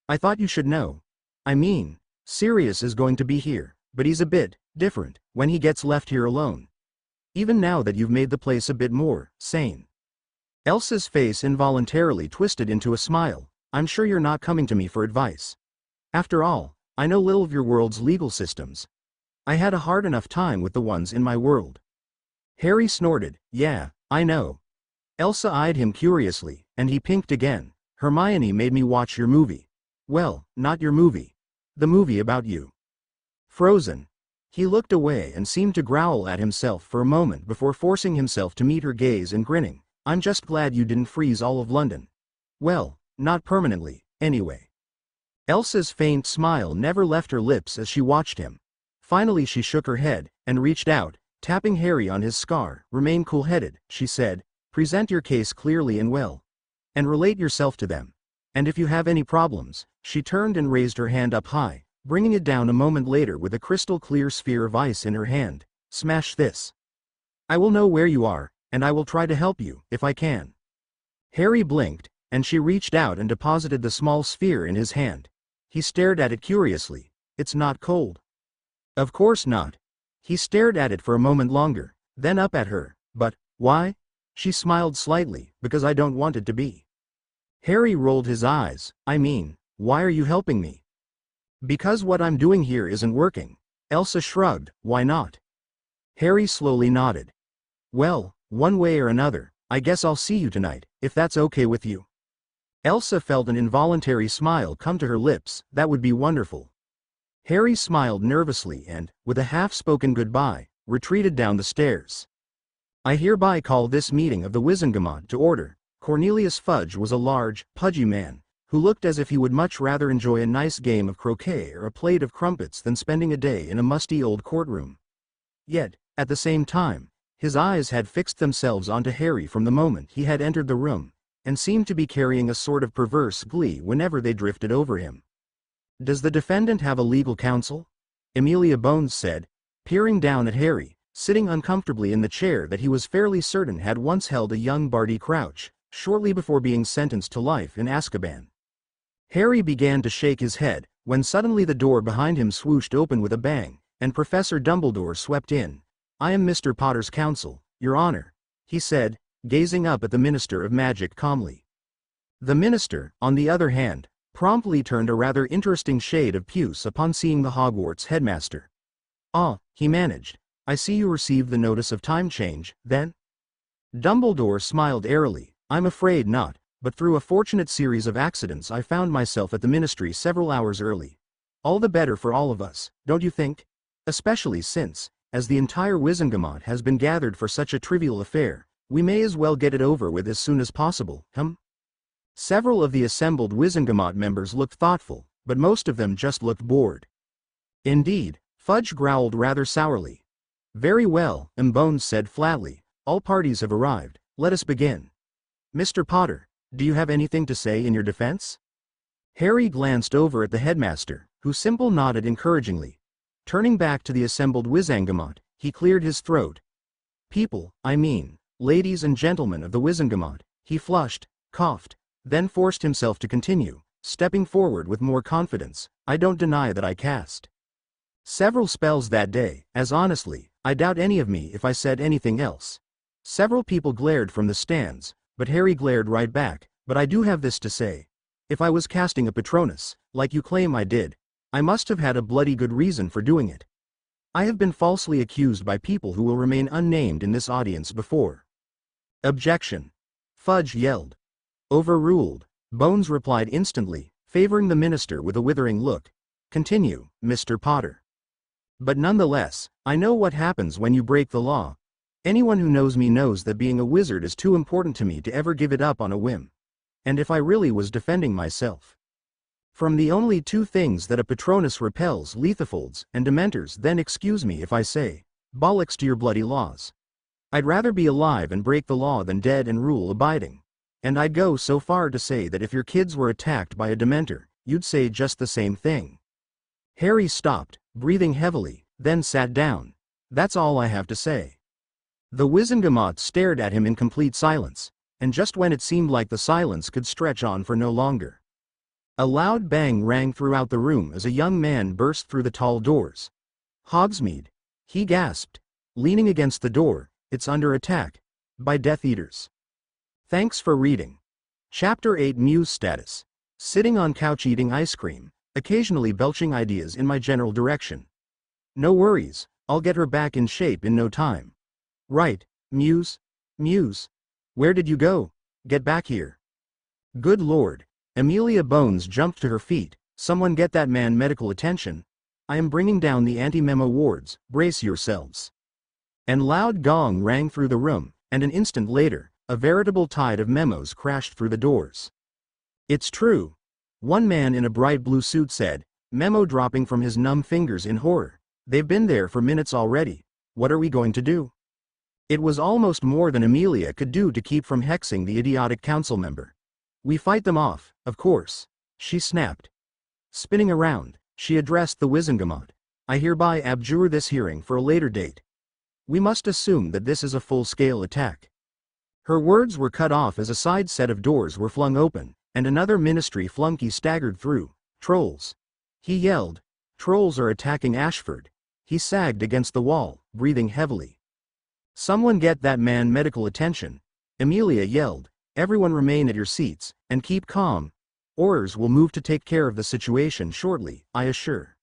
[SPEAKER 1] I thought you should know. I mean, Sirius is going to be here, but he's a bit different when he gets left here alone. Even now that you've made the place a bit more sane." Elsa's face involuntarily twisted into a smile. "I'm sure you're not coming to me for advice. After all, I know little of your world's legal systems. I had a hard enough time with the ones in my world. Harry snorted. Yeah, I know. Elsa eyed him curiously, and he pinked again. Hermione made me watch your movie. Well, not your movie. The movie about you. Frozen. He looked away and seemed to growl at himself for a moment before forcing himself to meet her gaze and grinning. I'm just glad you didn't freeze all of London. Well, not permanently, anyway. Elsa's faint smile never left her lips as she watched him. Finally she shook her head, and reached out, tapping Harry on his scar. Remain cool-headed, she said. Present your case clearly and well. And relate yourself to them. And if you have any problems, she turned and raised her hand up high, bringing it down a moment later with a crystal-clear sphere of ice in her hand. Smash this. I will know where you are, and I will try to help you, if I can. Harry blinked, and she reached out and deposited the small sphere in his hand. He stared at it curiously. It's not cold. Of course not. He stared at it for a moment longer, then up at her. But, why? She smiled slightly. Because I don't want it to be. Harry rolled his eyes. I mean, why are you helping me? Because what I'm doing here isn't working. Elsa shrugged. Why not? Harry slowly nodded. Well, one way or another, I guess I'll see you tonight, if that's okay with you. Elsa felt an involuntary smile come to her lips. That would be wonderful. Harry smiled nervously and, with a half-spoken goodbye, retreated down the stairs. I hereby call this meeting of the Wizengamot to order. Cornelius Fudge was a large, pudgy man, who looked as if he would much rather enjoy a nice game of croquet or a plate of crumpets than spending a day in a musty old courtroom. Yet, at the same time, his eyes had fixed themselves onto Harry from the moment he had entered the room, and seemed to be carrying a sort of perverse glee whenever they drifted over him. Does the defendant have a legal counsel? Amelia Bones said, peering down at Harry, sitting uncomfortably in the chair that he was fairly certain had once held a young Barty Crouch, shortly before being sentenced to life in Azkaban. Harry began to shake his head, when suddenly the door behind him swooshed open with a bang, and Professor Dumbledore swept in. I am Mr. Potter's counsel, Your Honor, he said, gazing up at the Minister of Magic calmly. The Minister, on the other hand, promptly turned a rather interesting shade of puce upon seeing the Hogwarts headmaster. Ah, he managed. I see you received the notice of time change, then? Dumbledore smiled airily. I'm afraid not, but through a fortunate series of accidents I found myself at the ministry several hours early. All the better for all of us, don't you think? Especially since, as the entire Wizengamot has been gathered for such a trivial affair, we may as well get it over with as soon as possible, Several of the assembled Wizengamot members looked thoughtful, but most of them just looked bored. Indeed, Fudge growled rather sourly. Very well, Bones said flatly. All parties have arrived, let us begin. Mr. Potter, do you have anything to say in your defense? Harry glanced over at the headmaster, who simply nodded encouragingly. Turning back to the assembled Wizengamot, he cleared his throat. People, I mean, ladies and gentlemen of the Wizengamot, he flushed, coughed, then forced himself to continue, stepping forward with more confidence. I don't deny that I cast several spells that day, as honestly, I doubt any of me if I said anything else. Several people glared from the stands, but Harry glared right back. But I do have this to say. If I was casting a Patronus, like you claim I did, I must have had a bloody good reason for doing it. I have been falsely accused by people who will remain unnamed in this audience before. Objection. Fudge yelled. Overruled. Bones replied instantly, favoring the minister with a withering look. Continue, Mr. Potter. But nonetheless, I know what happens when you break the law. Anyone who knows me knows that being a wizard is too important to me to ever give it up on a whim. And if I really was defending myself from the only two things that a Patronus repels, Lethofolds and Dementors, then excuse me if I say, bollocks to your bloody laws. I'd rather be alive and break the law than dead and rule abiding. And I'd go so far to say that if your kids were attacked by a Dementor, you'd say just the same thing. Harry stopped, breathing heavily, then sat down. That's all I have to say. The Wizengamot stared at him in complete silence, and just when it seemed like the silence could stretch on for no longer, a loud bang rang throughout the room as a young man burst through the tall doors. Hogsmeade, he gasped, leaning against the door, it's under attack by Death Eaters. Thanks for reading. Chapter 8 Muse Status. Sitting on couch eating ice cream, occasionally belching ideas in my general direction. No worries, I'll get her back in shape in no time. Right, Muse? Muse? Where did you go? Get back here. Good lord. Amelia Bones jumped to her feet. Someone get that man medical attention. I am bringing down the anti-memo wards, brace yourselves. And loud gong rang through the room, and an instant later, a veritable tide of memos crashed through the doors. It's true. One man in a bright blue suit said, memo dropping from his numb fingers in horror. They've been there for minutes already. What are we going to do? It was almost more than Amelia could do to keep from hexing the idiotic council member. We fight them off, of course, she snapped. Spinning around, she addressed the Wizengamot. I hereby abjure this hearing for a later date. We must assume that this is a full-scale attack. Her words were cut off as a side set of doors were flung open, and another ministry flunky staggered through. Trolls. He yelled. Trolls are attacking Ashford. He sagged against the wall, breathing heavily. Someone get that man medical attention. Amelia yelled. Everyone remain at your seats, and keep calm. Orders will move to take care of the situation shortly, I assure.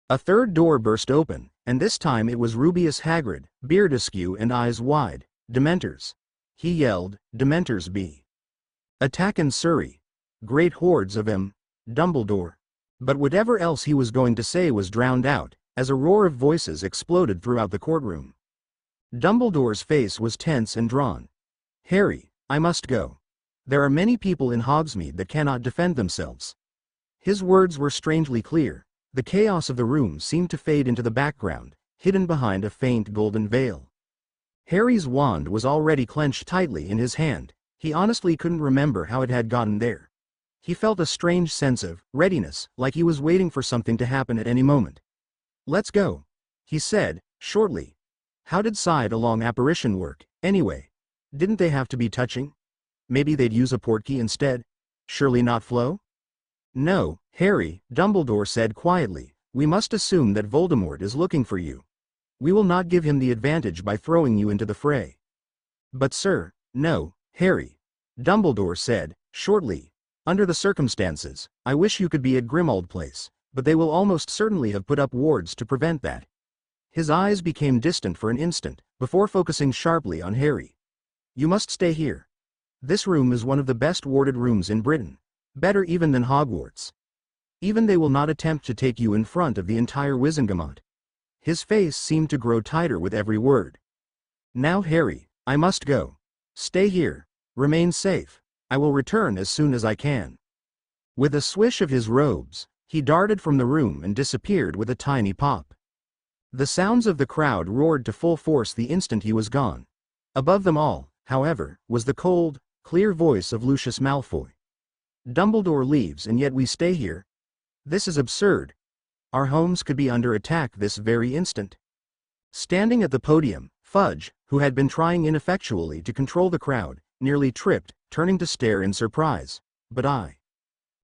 [SPEAKER 1] A third door burst open, and this time it was Rubeus Hagrid, beard askew and eyes wide. Dementors. He yelled, Dementors be. Attack in Surrey. Great hordes of 'em. Dumbledore. But whatever else he was going to say was drowned out, as a roar of voices exploded throughout the courtroom. Dumbledore's face was tense and drawn. Harry, I must go. There are many people in Hogsmeade that cannot defend themselves. His words were strangely clear. The chaos of the room seemed to fade into the background, hidden behind a faint golden veil. Harry's wand was already clenched tightly in his hand. He honestly couldn't remember how it had gotten there. He felt a strange sense of readiness, like he was waiting for something to happen at any moment. Let's go, he said, shortly. How did side-along apparition work, anyway? Didn't they have to be touching? Maybe they'd use a portkey instead? Surely not Flo? No, Harry, Dumbledore said quietly, we must assume that Voldemort is looking for you. We will not give him the advantage by throwing you into the fray. But sir, no, Harry. Dumbledore said, shortly. Under the circumstances, I wish you could be at Grimmauld Place, but they will almost certainly have put up wards to prevent that. His eyes became distant for an instant, before focusing sharply on Harry. You must stay here. This room is one of the best warded rooms in Britain. Better even than Hogwarts. Even they will not attempt to take you in front of the entire Wizengamot. His face seemed to grow tighter with every word. Now Harry, I must go. Stay here. Remain safe. I will return as soon as I can. With a swish of his robes, he darted from the room and disappeared with a tiny pop. The sounds of the crowd roared to full force the instant he was gone. Above them all, however, was the cold, clear voice of Lucius Malfoy. Dumbledore leaves and yet we stay here? This is absurd. Our homes could be under attack this very instant. Standing at the podium, Fudge, who had been trying ineffectually to control the crowd, nearly tripped, turning to stare in surprise. But I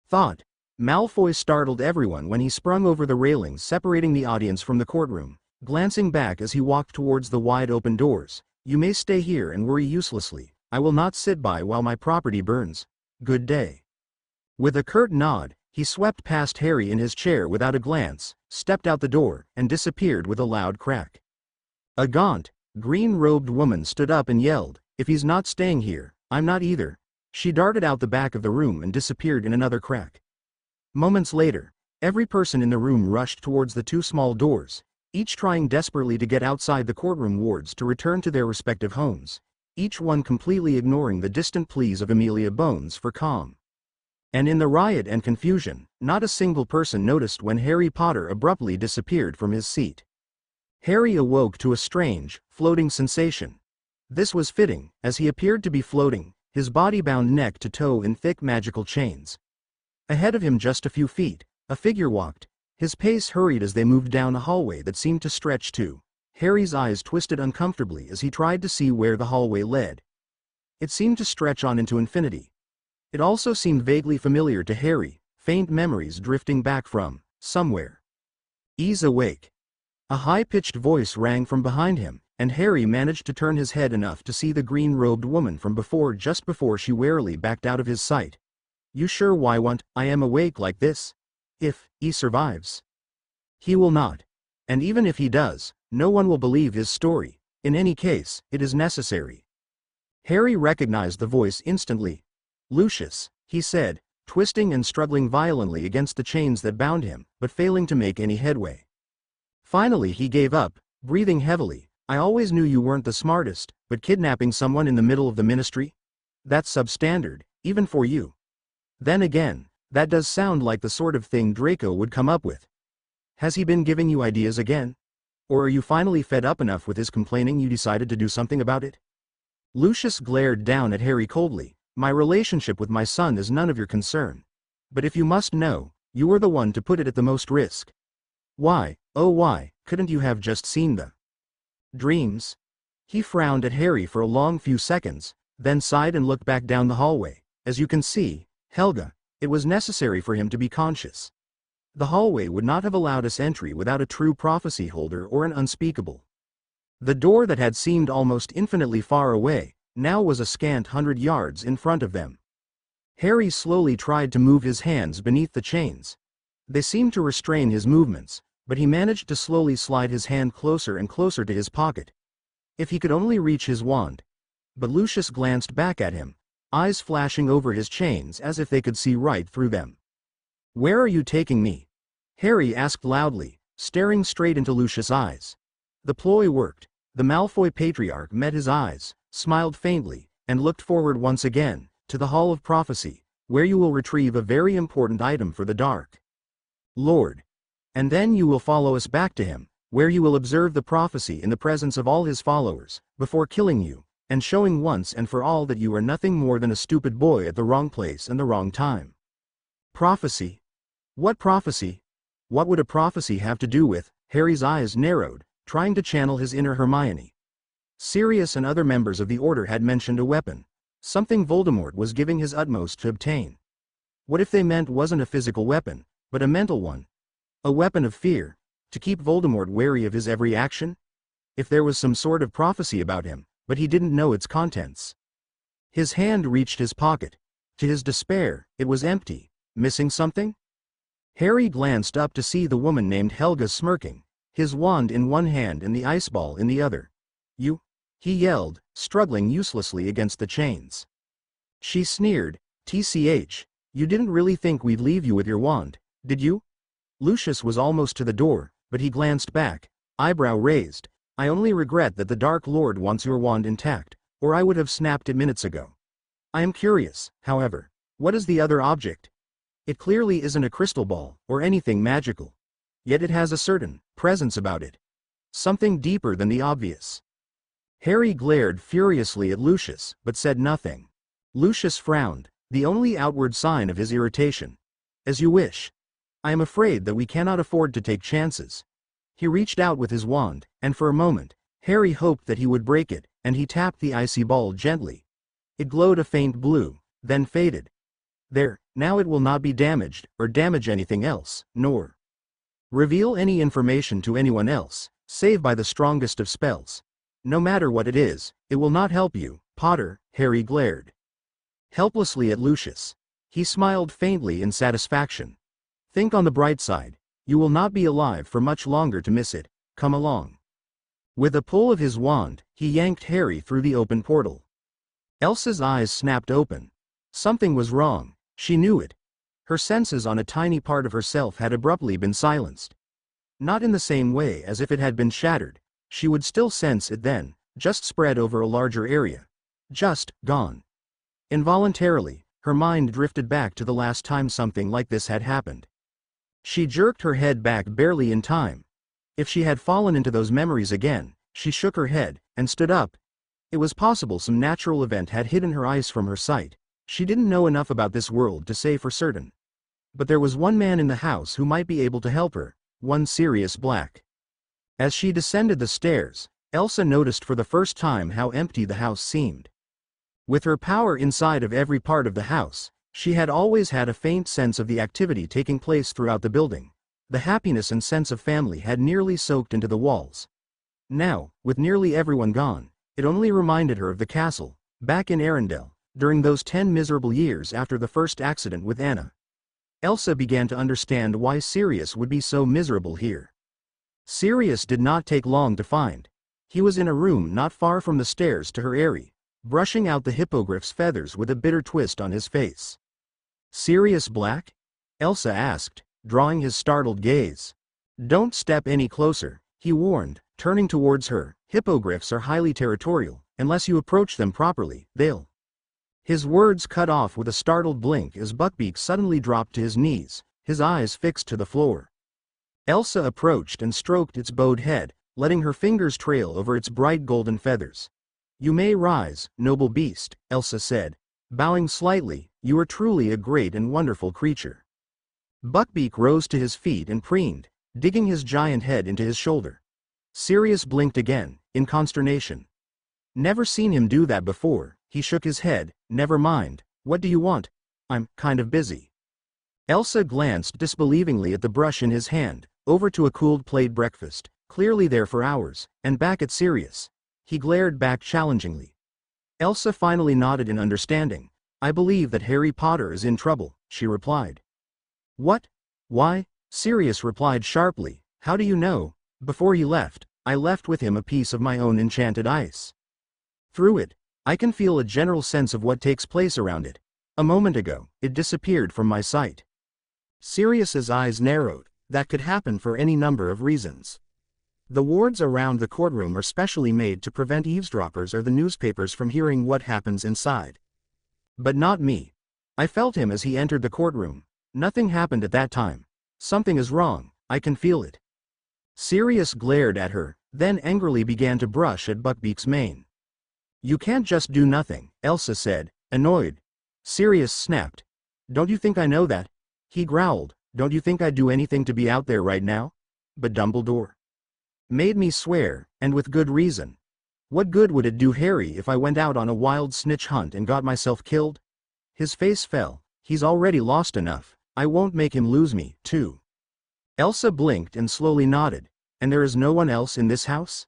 [SPEAKER 1] thought. Malfoy startled everyone when he sprung over the railings separating the audience from the courtroom, glancing back as he walked towards the wide-open doors. You may stay here and worry uselessly. I will not sit by while my property burns. Good day. With a curt nod, he swept past Harry in his chair without a glance, stepped out the door, and disappeared with a loud crack. A gaunt, green-robed woman stood up and yelled, If he's not staying here, I'm not either. She darted out the back of the room and disappeared in another crack. Moments later, every person in the room rushed towards the two small doors, each trying desperately to get outside the courtroom wards to return to their respective homes, each one completely ignoring the distant pleas of Amelia Bones for calm. And in the riot and confusion, not a single person noticed when Harry Potter abruptly disappeared from his seat. Harry awoke to a strange, floating sensation. This was fitting, as he appeared to be floating, his body bound neck to toe in thick magical chains. Ahead of him just a few feet, a figure walked. His pace hurried as they moved down a hallway that seemed to stretch too. Harry's eyes twisted uncomfortably as he tried to see where the hallway led. It seemed to stretch on into infinity. It also seemed vaguely familiar to Harry, faint memories drifting back from somewhere. Ease awake. A high-pitched voice rang from behind him, and Harry managed to turn his head enough to see the green-robed woman from before just before she warily backed out of his sight. You sure why won't I am awake like this? If he survives. He will not. And even if he does, no one will believe his story. In any case, it is necessary. Harry recognized the voice instantly. Lucius, he said, twisting and struggling violently against the chains that bound him, but failing to make any headway. Finally he gave up, breathing heavily. I always knew you weren't the smartest, but kidnapping someone in the middle of the ministry? That's substandard, even for you. Then again, that does sound like the sort of thing Draco would come up with. Has he been giving you ideas again? Or are you finally fed up enough with his complaining you decided to do something about it? Lucius glared down at Harry coldly. My relationship with my son is none of your concern. But if you must know, you were the one to put it at the most risk. Why, oh why, couldn't you have just seen the dreams? He frowned at Harry for a long few seconds, then sighed and looked back down the hallway. As you can see, Helga, it was necessary for him to be conscious. The hallway would not have allowed us entry without a true prophecy holder or an unspeakable. The door that had seemed almost infinitely far away, now was a scant 100 yards in front of them. Harry slowly tried to move his hands beneath the chains. They seemed to restrain his movements, but he managed to slowly slide his hand closer and closer to his pocket. If he could only reach his wand. But Lucius glanced back at him, eyes flashing over his chains as if they could see right through them. Where are you taking me? Harry asked loudly, staring straight into Lucius' eyes. The ploy worked. The Malfoy patriarch met his eyes, smiled faintly, and looked forward once again, to the Hall of Prophecy, where you will retrieve a very important item for the Dark Lord. And then you will follow us back to him, where you will observe the prophecy in the presence of all his followers, before killing you, and showing once and for all that you are nothing more than a stupid boy at the wrong place and the wrong time. Prophecy? What prophecy? What would a prophecy have to do with? Harry's eyes narrowed, trying to channel his inner Hermione. Sirius and other members of the Order had mentioned a weapon, something Voldemort was giving his utmost to obtain. What if they meant wasn't a physical weapon, but a mental one? A weapon of fear, to keep Voldemort wary of his every action? If there was some sort of prophecy about him, but he didn't know its contents. His hand reached his pocket. To his despair, it was empty. Missing something? Harry glanced up to see the woman named Helga smirking, his wand in one hand and the ice ball in the other. You? He yelled, struggling uselessly against the chains. She sneered, TCH, you didn't really think we'd leave you with your wand, did you? Lucius was almost to the door, but he glanced back, eyebrow raised. I only regret that the Dark Lord wants your wand intact, or I would have snapped it minutes ago. I am curious, however, what is the other object? It clearly isn't a crystal ball, or anything magical. Yet it has a certain presence about it. Something deeper than the obvious. Harry glared furiously at Lucius, but said nothing. Lucius frowned, the only outward sign of his irritation. As you wish. I am afraid that we cannot afford to take chances. He reached out with his wand, and for a moment, Harry hoped that he would break it, and he tapped the icy ball gently. It glowed a faint blue, then faded. There, now it will not be damaged, or damage anything else, nor reveal any information to anyone else, save by the strongest of spells. No matter what it is, it will not help you, Potter. Harry glared helplessly at Lucius. He smiled faintly in satisfaction. Think on the bright side. You will not be alive for much longer to miss it. Come along. With a pull of his wand, he yanked Harry through the open portal. Elsa's eyes snapped open. Something was wrong. She knew it. Her senses on a tiny part of herself had abruptly been silenced. Not in the same way as if it had been shattered. She would still sense it then, just spread over a larger area. Just gone. Involuntarily, her mind drifted back to the last time something like this had happened. She jerked her head back barely in time. If she had fallen into those memories again, she shook her head, and stood up. It was possible some natural event had hidden her eyes from her sight. She didn't know enough about this world to say for certain. But there was one man in the house who might be able to help her, one Sirius Black. As she descended the stairs, Elsa noticed for the first time how empty the house seemed. With her power inside of every part of the house, she had always had a faint sense of the activity taking place throughout the building. The happiness and sense of family had nearly soaked into the walls. Now, with nearly everyone gone, it only reminded her of the castle, back in Arendelle, during those 10 miserable years after the first accident with Anna. Elsa began to understand why Sirius would be so miserable here. Sirius did not take long to find. He was in a room not far from the stairs to her eyrie, brushing out the hippogriff's feathers with a bitter twist on his face. "Sirius Black?" Elsa asked, drawing his startled gaze. "Don't step any closer," he warned, turning towards her. "Hippogriffs are highly territorial. Unless you approach them properly, they'll—" His words cut off with a startled blink as Buckbeak suddenly dropped to his knees, his eyes fixed to the floor. Elsa approached and stroked its bowed head, letting her fingers trail over its bright golden feathers. "You may rise, noble beast," Elsa said, bowing slightly. "You are truly a great and wonderful creature." Buckbeak rose to his feet and preened, digging his giant head into his shoulder. Sirius blinked again, in consternation. Never seen him do that before. He shook his head. "Never mind. What do you want?" "I'm kind of busy." Elsa glanced disbelievingly at the brush in his hand, over to a cooled plate breakfast, clearly there for hours, and back at Sirius. He glared back challengingly. Elsa finally nodded in understanding. "I believe that Harry Potter is in trouble," she replied. "What? Why?" Sirius replied sharply. "How do you know? Before he left, I left with him a piece of my own enchanted ice. Through it, I can feel a general sense of what takes place around it. A moment ago, it disappeared from my sight." Sirius's eyes narrowed. That could happen for any number of reasons. The wards around the courtroom are specially made to prevent eavesdroppers or the newspapers from hearing what happens inside. But not me. I felt him as he entered the courtroom. Nothing happened at that time. Something is wrong. I can feel it. Sirius glared at her, then angrily began to brush at Buckbeak's mane. "You can't just do nothing," Elsa said, annoyed. Sirius snapped. "Don't you think I know that?" He growled. "Don't you think I'd do anything to be out there right now? But Dumbledore made me swear, and with good reason. What good would it do Harry if I went out on a wild snitch hunt and got myself killed?" His face fell. "He's already lost enough. I won't make him lose me, too." Elsa blinked and slowly nodded. "And there is no one else in this house?"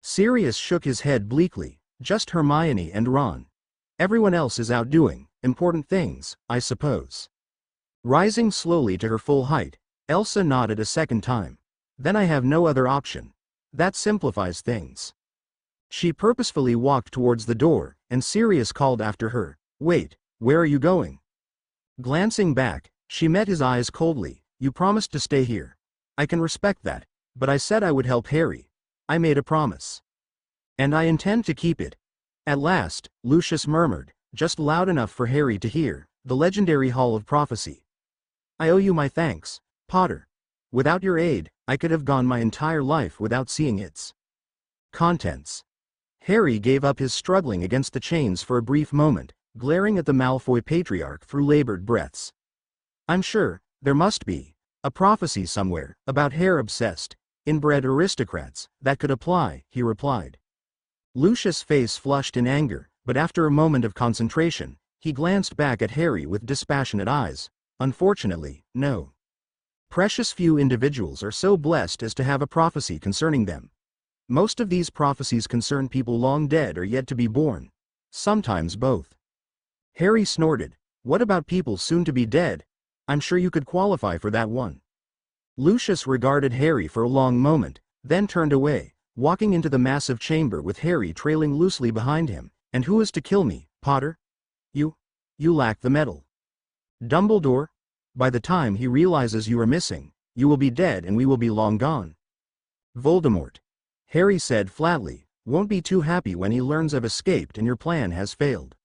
[SPEAKER 1] Sirius shook his head bleakly. "Just Hermione and Ron. Everyone else is out doing important things, I suppose." Rising slowly to her full height, Elsa nodded a second time. "Then I have no other option. That simplifies things." She purposefully walked towards the door, and Sirius called after her, "Wait, where are you going?" Glancing back, she met his eyes coldly. "You promised to stay here. I can respect that, but I said I would help Harry. I made a promise. And I intend to keep it." At last, Lucius murmured, just loud enough for Harry to hear, "The legendary Hall of Prophecy. I owe you my thanks, Potter. Without your aid, I could have gone my entire life without seeing its contents." Harry gave up his struggling against the chains for a brief moment, glaring at the Malfoy patriarch through labored breaths. "I'm sure, there must be a prophecy somewhere, about hair-obsessed, inbred aristocrats, that could apply," he replied. Lucius' face flushed in anger, but after a moment of concentration, he glanced back at Harry with dispassionate eyes. "Unfortunately, no. Precious few individuals are so blessed as to have a prophecy concerning them. Most of these prophecies concern people long dead or yet to be born. Sometimes both." Harry snorted. "What about people soon to be dead? I'm sure you could qualify for that one." Lucius regarded Harry for a long moment, then turned away, walking into the massive chamber with Harry trailing loosely behind him. "And who is to kill me, Potter? You lack the mettle. Dumbledore? By the time he realizes you are missing, you will be dead and we will be long gone. Voldemort," Harry said flatly, "won't be too happy when he learns I've escaped and your plan has failed."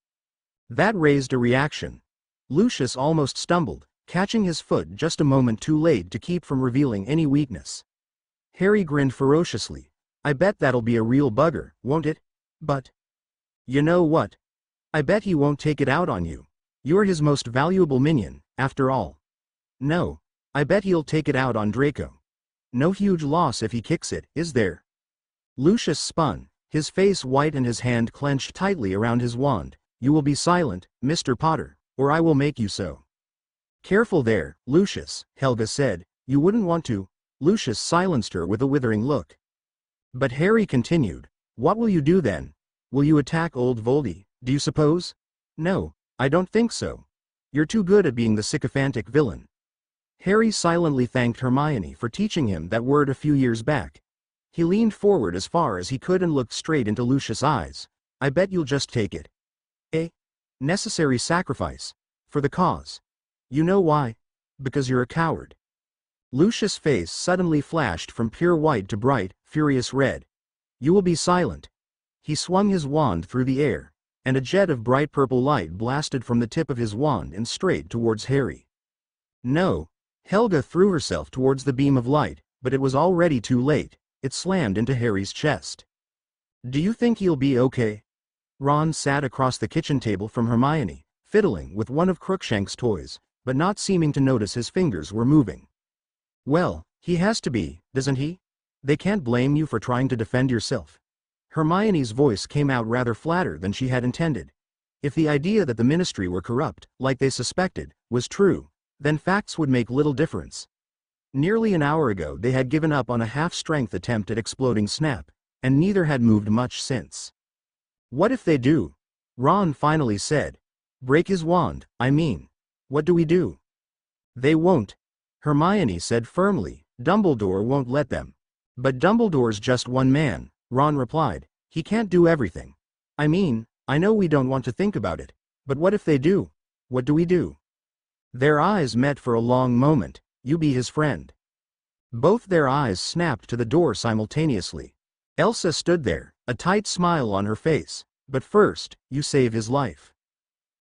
[SPEAKER 1] That raised a reaction. Lucius almost stumbled, catching his foot just a moment too late to keep from revealing any weakness. Harry grinned ferociously. "I bet that'll be a real bugger, won't it? But you know what? I bet he won't take it out on you. You're his most valuable minion, after all. No, I bet he'll take it out on Draco. No huge loss if he kicks it, is there?" Lucius spun, his face white and his hand clenched tightly around his wand. "You will be silent, Mr. Potter, or I will make you so." "Careful there, Lucius," Helga said. "You wouldn't want to." Lucius silenced her with a withering look. But Harry continued. "What will you do then? Will you attack old Voldy, do you suppose?" "No, I don't think so. You're too good at being the sycophantic villain. Harry silently thanked Hermione for teaching him that word a few years back. He leaned forward as far as he could and looked straight into Lucius' eyes. I bet you'll just take it. A necessary sacrifice. For the cause. You know why? Because you're a coward. Lucius' face suddenly flashed from pure white to bright, furious red. You will be silent. He swung his wand through the air, and a jet of bright purple light blasted from the tip of his wand and straight towards Harry. No. Helga threw herself towards the beam of light, but it was already too late. It slammed into Harry's chest. Do you think he'll be okay? Ron sat across the kitchen table from Hermione, fiddling with one of Crookshank's toys, but not seeming to notice his fingers were moving. Well, he has to be, doesn't he? They can't blame you for trying to defend yourself. Hermione's voice came out rather flatter than she had intended. If the idea that the Ministry were corrupt, like they suspected, was true, then facts would make little difference. Nearly an hour ago they had given up on a half-strength attempt at exploding Snap, and neither had moved much since. What if they do? Ron finally said. Break his wand, I mean. What do we do? They won't. Hermione said firmly. Dumbledore won't let them. But Dumbledore's just one man, Ron replied. He can't do everything. I mean, I know we don't want to think about it, but what if they do? What do we do? Their eyes met for a long moment. You be his friend. Both their eyes snapped to the door simultaneously. Elsa stood there, a tight smile on her face. But first, you save his life.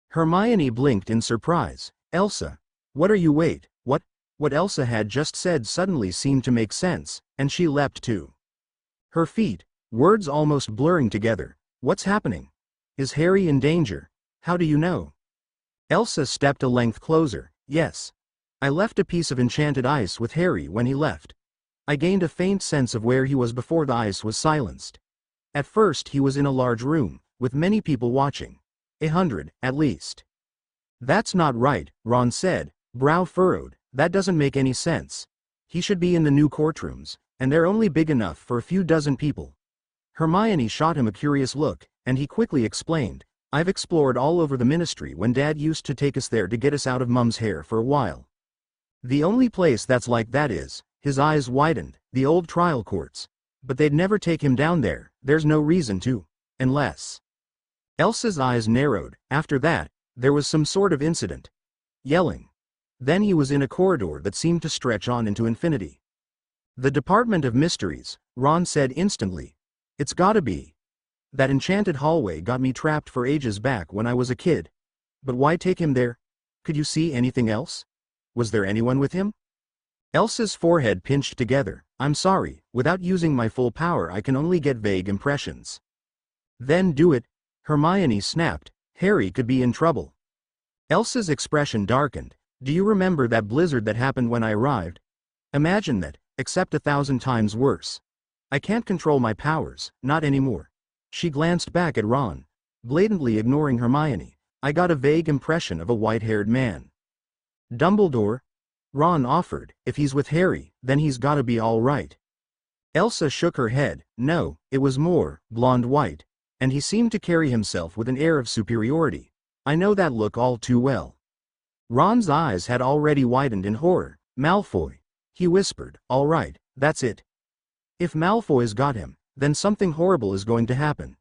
[SPEAKER 1] Hermione blinked in surprise. Elsa. What are you wait, what? What Elsa had just said suddenly seemed to make sense, and she leapt to her feet, words almost blurring together. What's happening? Is Harry in danger? How do you know? Elsa stepped a length closer. Yes. I left a piece of enchanted ice with Harry when he left. I gained a faint sense of where he was before the ice was silenced. At first he was in a large room, with many people watching. 100, at least. That's not right, Ron said, brow furrowed. That doesn't make any sense. He should be in the new courtrooms, and they're only big enough for a few dozen people. Hermione shot him a curious look, and he quickly explained. I've explored all over the Ministry when Dad used to take us there to get us out of Mum's hair for a while. The only place that's like that is, his eyes widened, the old trial courts. But they'd never take him down there, there's no reason to. Unless. Elsa's eyes narrowed. After that, there was some sort of incident. Yelling. Then he was in a corridor that seemed to stretch on into infinity. The Department of Mysteries, Ron said instantly. It's gotta be. That enchanted hallway got me trapped for ages back when I was a kid. But why take him there? Could you see anything else? Was there anyone with him? Elsa's forehead pinched together. I'm sorry, without using my full power I can only get vague impressions. Then do it. Hermione snapped. Harry could be in trouble. Elsa's expression darkened. Do you remember that blizzard that happened when I arrived? Imagine that, except 1,000 times worse. I can't control my powers, not anymore. She glanced back at Ron, blatantly ignoring Hermione. I got a vague impression of a white-haired man. Dumbledore? Ron offered. If he's with Harry, then he's gotta be all right. Elsa shook her head. No, it was more, blonde-white. And he seemed to carry himself with an air of superiority. I know that look all too well. Ron's eyes had already widened in horror. Malfoy. He whispered. All right, that's it. If Malfoy's got him, then something horrible is going to happen.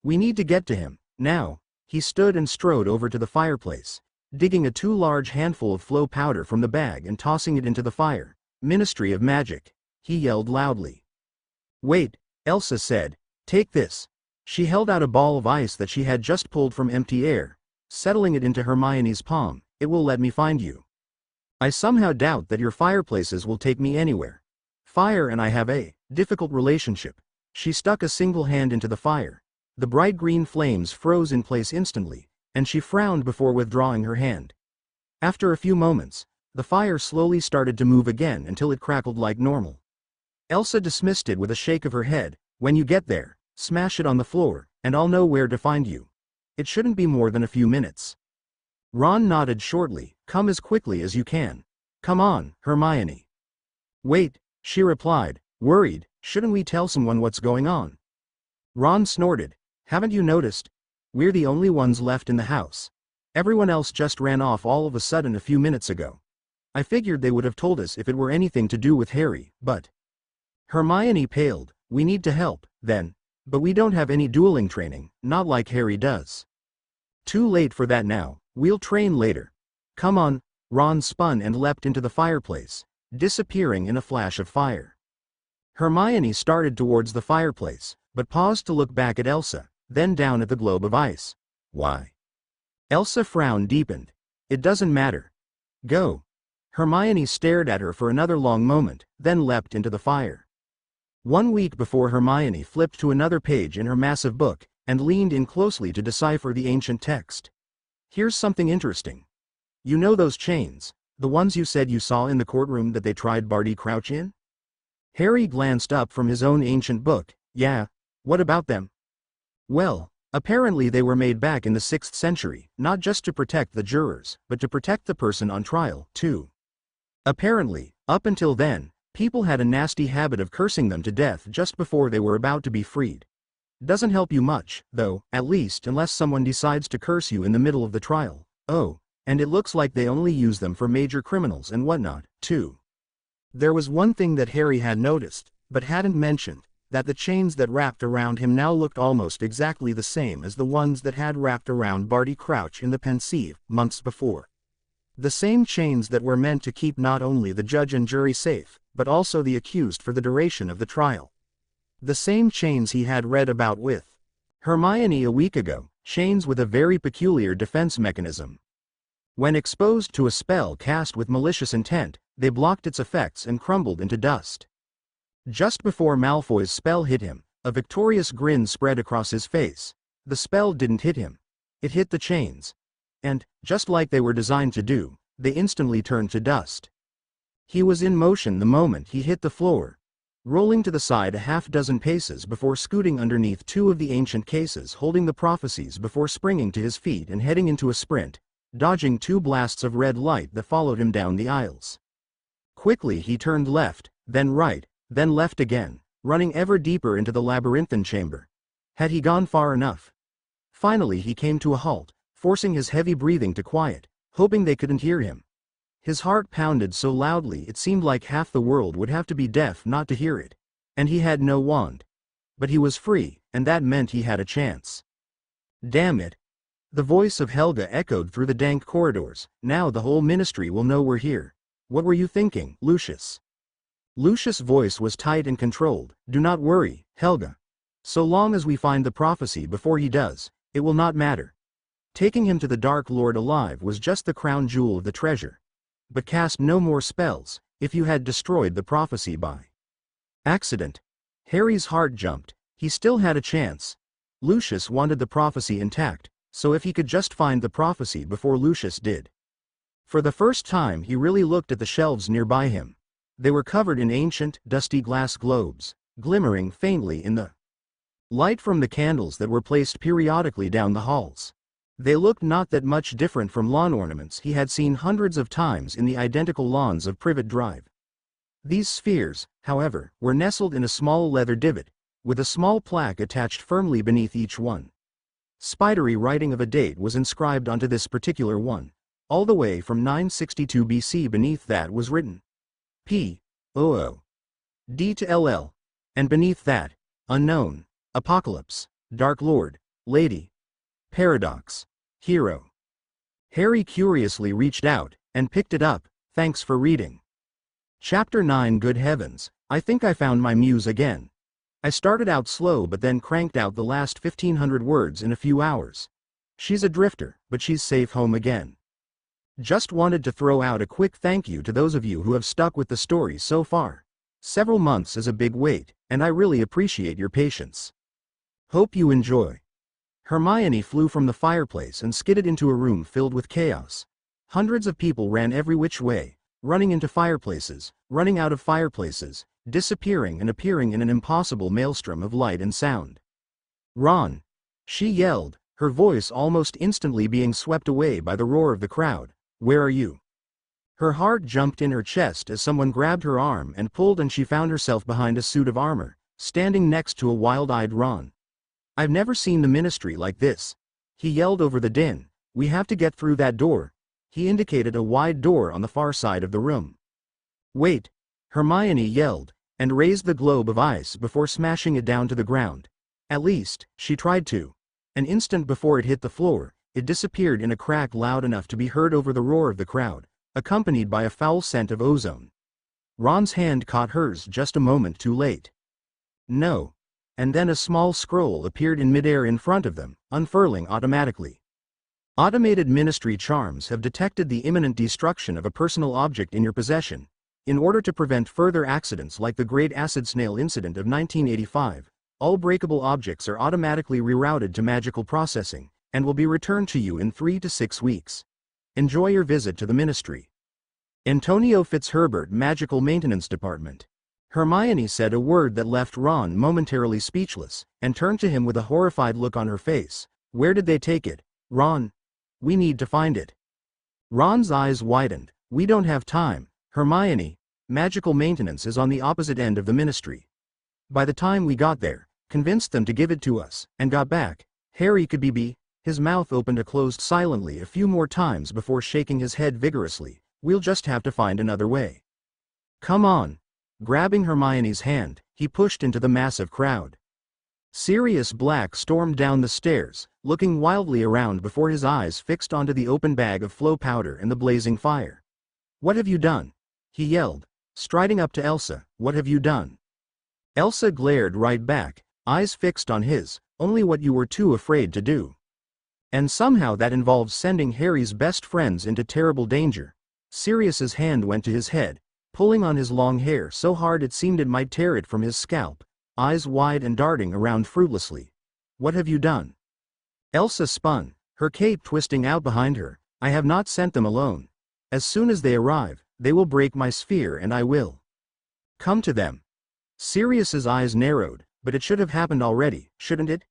[SPEAKER 1] We need to get to him, now. He stood and strode over to the fireplace, digging a too large handful of flow powder from the bag and tossing it into the fire. Ministry of Magic. He yelled loudly. Wait, Elsa said. Take this. She held out a ball of ice that she had just pulled from empty air, settling it into Hermione's palm. It will let me find you. I somehow doubt that your fireplaces will take me anywhere. Fire and I have a difficult relationship. She stuck a single hand into the fire. The bright green flames froze in place instantly, and she frowned before withdrawing her hand. After a few moments, the fire slowly started to move again until it crackled like normal. Elsa dismissed it with a shake of her head. When you get there, smash it on the floor, and I'll know where to find you. It shouldn't be more than a few minutes. Ron nodded shortly. Come as quickly as you can. Come on, Hermione. Wait, she replied, worried. Shouldn't we tell someone what's going on? Ron snorted. Haven't you noticed? We're the only ones left in the house. Everyone else just ran off all of a sudden a few minutes ago. I figured they would have told us if it were anything to do with Harry, but... Hermione paled. We need to help, then. But we don't have any dueling training, not like Harry does. Too late for that now, we'll train later. Come on. Ron spun and leapt into the fireplace, disappearing in a flash of fire. Hermione started towards the fireplace, but paused to look back at Elsa, then down at the globe of ice. Why? Elsa frown deepened. It doesn't matter. Go. Hermione stared at her for another long moment, then leapt into the fire. 1 week before Hermione flipped to another page in her massive book, and leaned in closely to decipher the ancient text. Here's something interesting. You know those chains, the ones you said you saw in the courtroom that they tried Barty Crouch in? Harry glanced up from his own ancient book. Yeah, what about them? Well, apparently they were made back in the 6th century, not just to protect the jurors, but to protect the person on trial, too. Apparently, up until then, people had a nasty habit of cursing them to death just before they were about to be freed. Doesn't help you much, though, at least unless someone decides to curse you in the middle of the trial. Oh, and it looks like they only use them for major criminals and whatnot, too. There was one thing that Harry had noticed, but hadn't mentioned, that the chains that wrapped around him now looked almost exactly the same as the ones that had wrapped around Barty Crouch in the Pensieve, months before. The same chains that were meant to keep not only the judge and jury safe, but also the accused for the duration of the trial. The same chains he had read about with Hermione a week ago, chains with a very peculiar defense mechanism. When exposed to a spell cast with malicious intent, they blocked its effects and crumbled into dust. Just before Malfoy's spell hit him, a victorious grin spread across his face. The spell didn't hit him. It hit the chains. And, just like they were designed to do, they instantly turned to dust. He was in motion the moment he hit the floor, rolling to the side a half-dozen paces before scooting underneath 2 of the ancient cases holding the prophecies before springing to his feet and heading into a sprint, dodging 2 blasts of red light that followed him down the aisles. Quickly he turned left, then right, then left again, running ever deeper into the labyrinthine chamber. Had he gone far enough? Finally he came to a halt, forcing his heavy breathing to quiet, hoping they couldn't hear him. His heart pounded so loudly it seemed like half the world would have to be deaf not to hear it. And he had no wand. But he was free, and that meant he had a chance. Damn it. The voice of Helga echoed through the dank corridors. Now the whole ministry will know we're here. What were you thinking, Lucius? Lucius' voice was tight and controlled. Do not worry, Helga. So long as we find the prophecy before he does, it will not matter. Taking him to the Dark Lord alive was just the crown jewel of the treasure. But cast no more spells, if you had destroyed the prophecy by accident. Harry's heart jumped. He still had a chance. Lucius wanted the prophecy intact, so if he could just find the prophecy before Lucius did. For the first time he really looked at the shelves nearby him. They were covered in ancient, dusty glass globes, glimmering faintly in the light from the candles that were placed periodically down the halls. They looked not that much different from lawn ornaments he had seen hundreds of times in the identical lawns of Privet Drive. These spheres, however, were nestled in a small leather divot, with a small plaque attached firmly beneath each one. Spidery writing of a date was inscribed onto this particular one. All the way from 962 BC beneath that was written P.O.O. D to LL. And beneath that, Unknown, Apocalypse, Dark Lord, Lady, Paradox, Hero. Harry curiously reached out, and picked it up. Thanks for reading. Chapter 9. Good heavens, I think I found my muse again. I started out slow but then cranked out the last 1,500 words in a few hours. She's a drifter, but she's safe home again. Just wanted to throw out a quick thank you to those of you who have stuck with the story so far. Several months is a big wait, and I really appreciate your patience. Hope you enjoy. Hermione flew from the fireplace and skidded into a room filled with chaos. Hundreds of people ran every which way, running into fireplaces, running out of fireplaces, disappearing and appearing in an impossible maelstrom of light and sound. Ron! She yelled, her voice almost instantly being swept away by the roar of the crowd. Where are you? Her heart jumped in her chest as someone grabbed her arm and pulled, and she found herself behind a suit of armor, standing next to a wild-eyed Ron. I've never seen the ministry like this. He yelled over the din, We have to get through that door. He indicated a wide door on the far side of the room. Wait, Hermione yelled, and raised the globe of ice before smashing it down to the ground. At least, she tried to. An instant before it hit the floor, it disappeared in a crack loud enough to be heard over the roar of the crowd, accompanied by a foul scent of ozone. Ron's hand caught hers just a moment too late. No. And then a small scroll appeared in midair in front of them, unfurling automatically. Automated ministry charms have detected the imminent destruction of a personal object in your possession. In order to prevent further accidents like the Great Acid Snail incident of 1985, all breakable objects are automatically rerouted to magical processing, and will be returned to you in 3 to 6 weeks. Enjoy your visit to the ministry. Antonio Fitzherbert, Magical Maintenance Department. Hermione said a word that left Ron momentarily speechless, and turned to him with a horrified look on her face. Where did they take it, Ron? We need to find it. Ron's eyes widened. We don't have time, Hermione. Magical maintenance is on the opposite end of the ministry. By the time we got there, convinced them to give it to us, and got back, Harry could be. His mouth opened and closed silently a few more times before shaking his head vigorously. We'll just have to find another way. Come on. Grabbing Hermione's hand, he pushed into the massive crowd. Sirius Black stormed down the stairs, looking wildly around before his eyes fixed onto the open bag of flow powder and the blazing fire. What have you done? He yelled, striding up to Elsa. What have you done? Elsa glared right back, eyes fixed on his. Only what you were too afraid to do. And somehow that involves sending Harry's best friends into terrible danger. Sirius's hand went to his head, pulling on his long hair so hard it seemed it might tear it from his scalp, eyes wide and darting around fruitlessly. What have you done? Elsa spun, her cape twisting out behind her. I have not sent them alone. As soon as they arrive, they will break my sphere and I will come to them. Sirius's eyes narrowed, but it should have happened already, shouldn't it?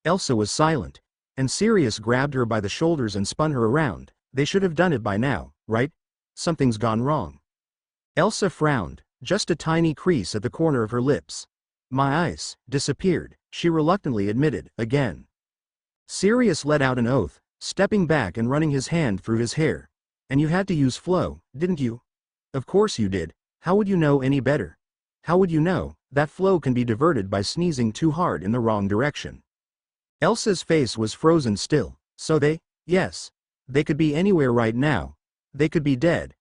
[SPEAKER 1] Elsa was silent, and Sirius grabbed her by the shoulders and spun her around. They should have done it by now, right? Something's gone wrong. Elsa frowned, just a tiny crease at the corner of her lips. My ice disappeared, she reluctantly admitted, again. Sirius let out an oath, stepping back and running his hand through his hair. And you had to use flow, didn't you? Of course you did. How would you know any better? How would you know that flow can be diverted by sneezing too hard in the wrong direction? Elsa's face was frozen still. So yes. They could be anywhere right now. They could be dead.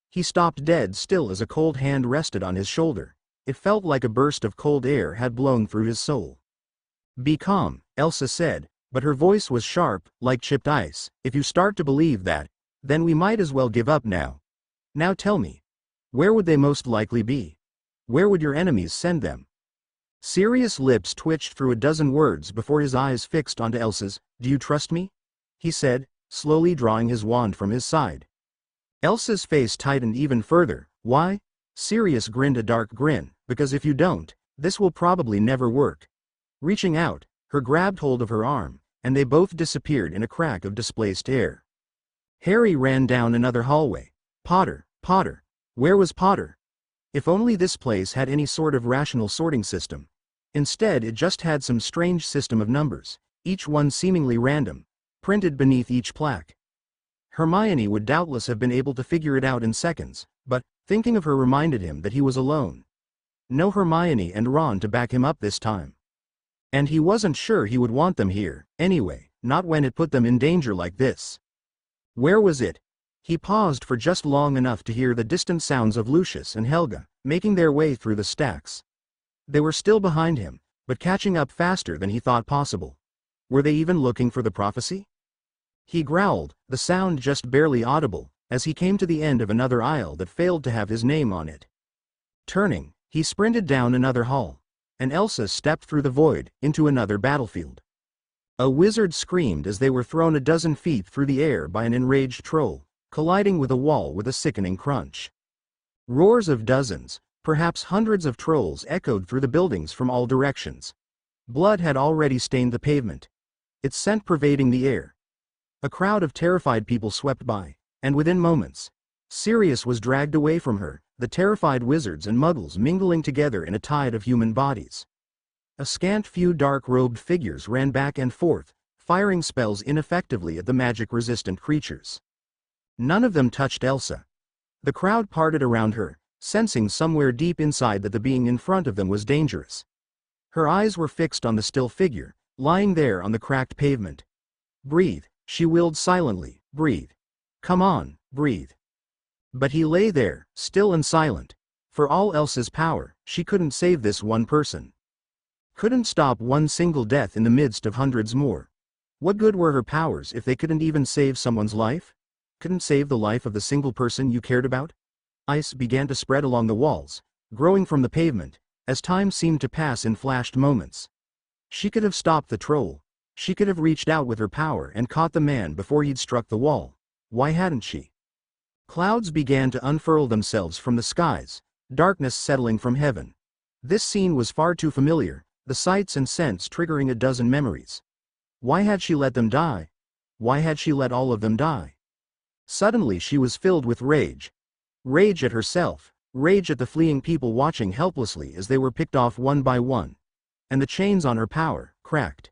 [SPEAKER 1] He stopped dead still as a cold hand rested on his shoulder. It felt like a burst of cold air had blown through his soul. Be calm, Elsa said, but her voice was sharp, like chipped ice. If you start to believe that, then we might as well give up now. Now tell me. Where would they most likely be? Where would your enemies send them? Sirius' lips twitched through a dozen words before his eyes fixed onto Elsa's. Do you trust me? He said, slowly drawing his wand from his side. Elsa's face tightened even further. Why? Sirius grinned a dark grin. Because if you don't, this will probably never work. Reaching out, her grabbed hold of her arm, and they both disappeared in a crack of displaced air. Harry ran down another hallway. Potter. Where was Potter? If only this place had any sort of rational sorting system. Instead it just had some strange system of numbers, each one seemingly random, printed beneath each plaque. Hermione would doubtless have been able to figure it out in seconds, but, thinking of her reminded him that he was alone. No Hermione and Ron to back him up this time. And he wasn't sure he would want them here, anyway, not when it put them in danger like this. Where was it? He paused for just long enough to hear the distant sounds of Lucius and Helga, making their way through the stacks. They were still behind him, but catching up faster than he thought possible. Were they even looking for the prophecy? He growled, the sound just barely audible, as he came to the end of another aisle that failed to have his name on it. Turning, he sprinted down another hall, and Elsa stepped through the void, into another battlefield. A wizard screamed as they were thrown a dozen feet through the air by an enraged troll, colliding with a wall with a sickening crunch. Roars of dozens, perhaps hundreds of trolls echoed through the buildings from all directions. Blood had already stained the pavement, its scent pervading the air. A crowd of terrified people swept by, and within moments, Sirius was dragged away from her, the terrified wizards and muggles mingling together in a tide of human bodies. A scant few dark-robed figures ran back and forth, firing spells ineffectively at the magic-resistant creatures. None of them touched Elsa. The crowd parted around her, sensing somewhere deep inside that the being in front of them was dangerous. Her eyes were fixed on the still figure, lying there on the cracked pavement. "Breathe," she willed silently, "breathe. Come on, breathe." But he lay there, still and silent. For all Elsa's power, she couldn't save this one person. Couldn't stop one single death in the midst of hundreds more. What good were her powers if they couldn't even save someone's life? Couldn't save the life of the single person you cared about? Ice began to spread along the walls, growing from the pavement, as time seemed to pass in flashed moments. She could have stopped the troll. She could have reached out with her power and caught the man before he'd struck the wall. Why hadn't she? Clouds began to unfurl themselves from the skies, darkness settling from heaven. This scene was far too familiar, the sights and scents triggering a dozen memories. Why had she let them die? Why had she let all of them die? Suddenly she was filled with rage. Rage at herself, rage at the fleeing people watching helplessly as they were picked off one by one. And the chains on her power cracked.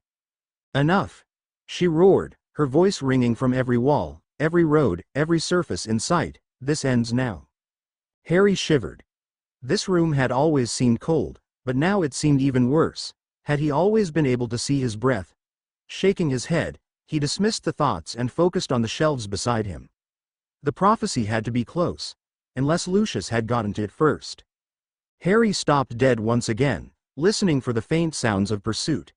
[SPEAKER 1] "Enough!" she roared, her voice ringing from every wall, every road, every surface in sight. "This ends now." Harry shivered. This room had always seemed cold, but now it seemed even worse. Had he always been able to see his breath? Shaking his head, he dismissed the thoughts and focused on the shelves beside him. The prophecy had to be close, unless Lucius had gotten to it first. Harry stopped dead once again, listening for the faint sounds of pursuit.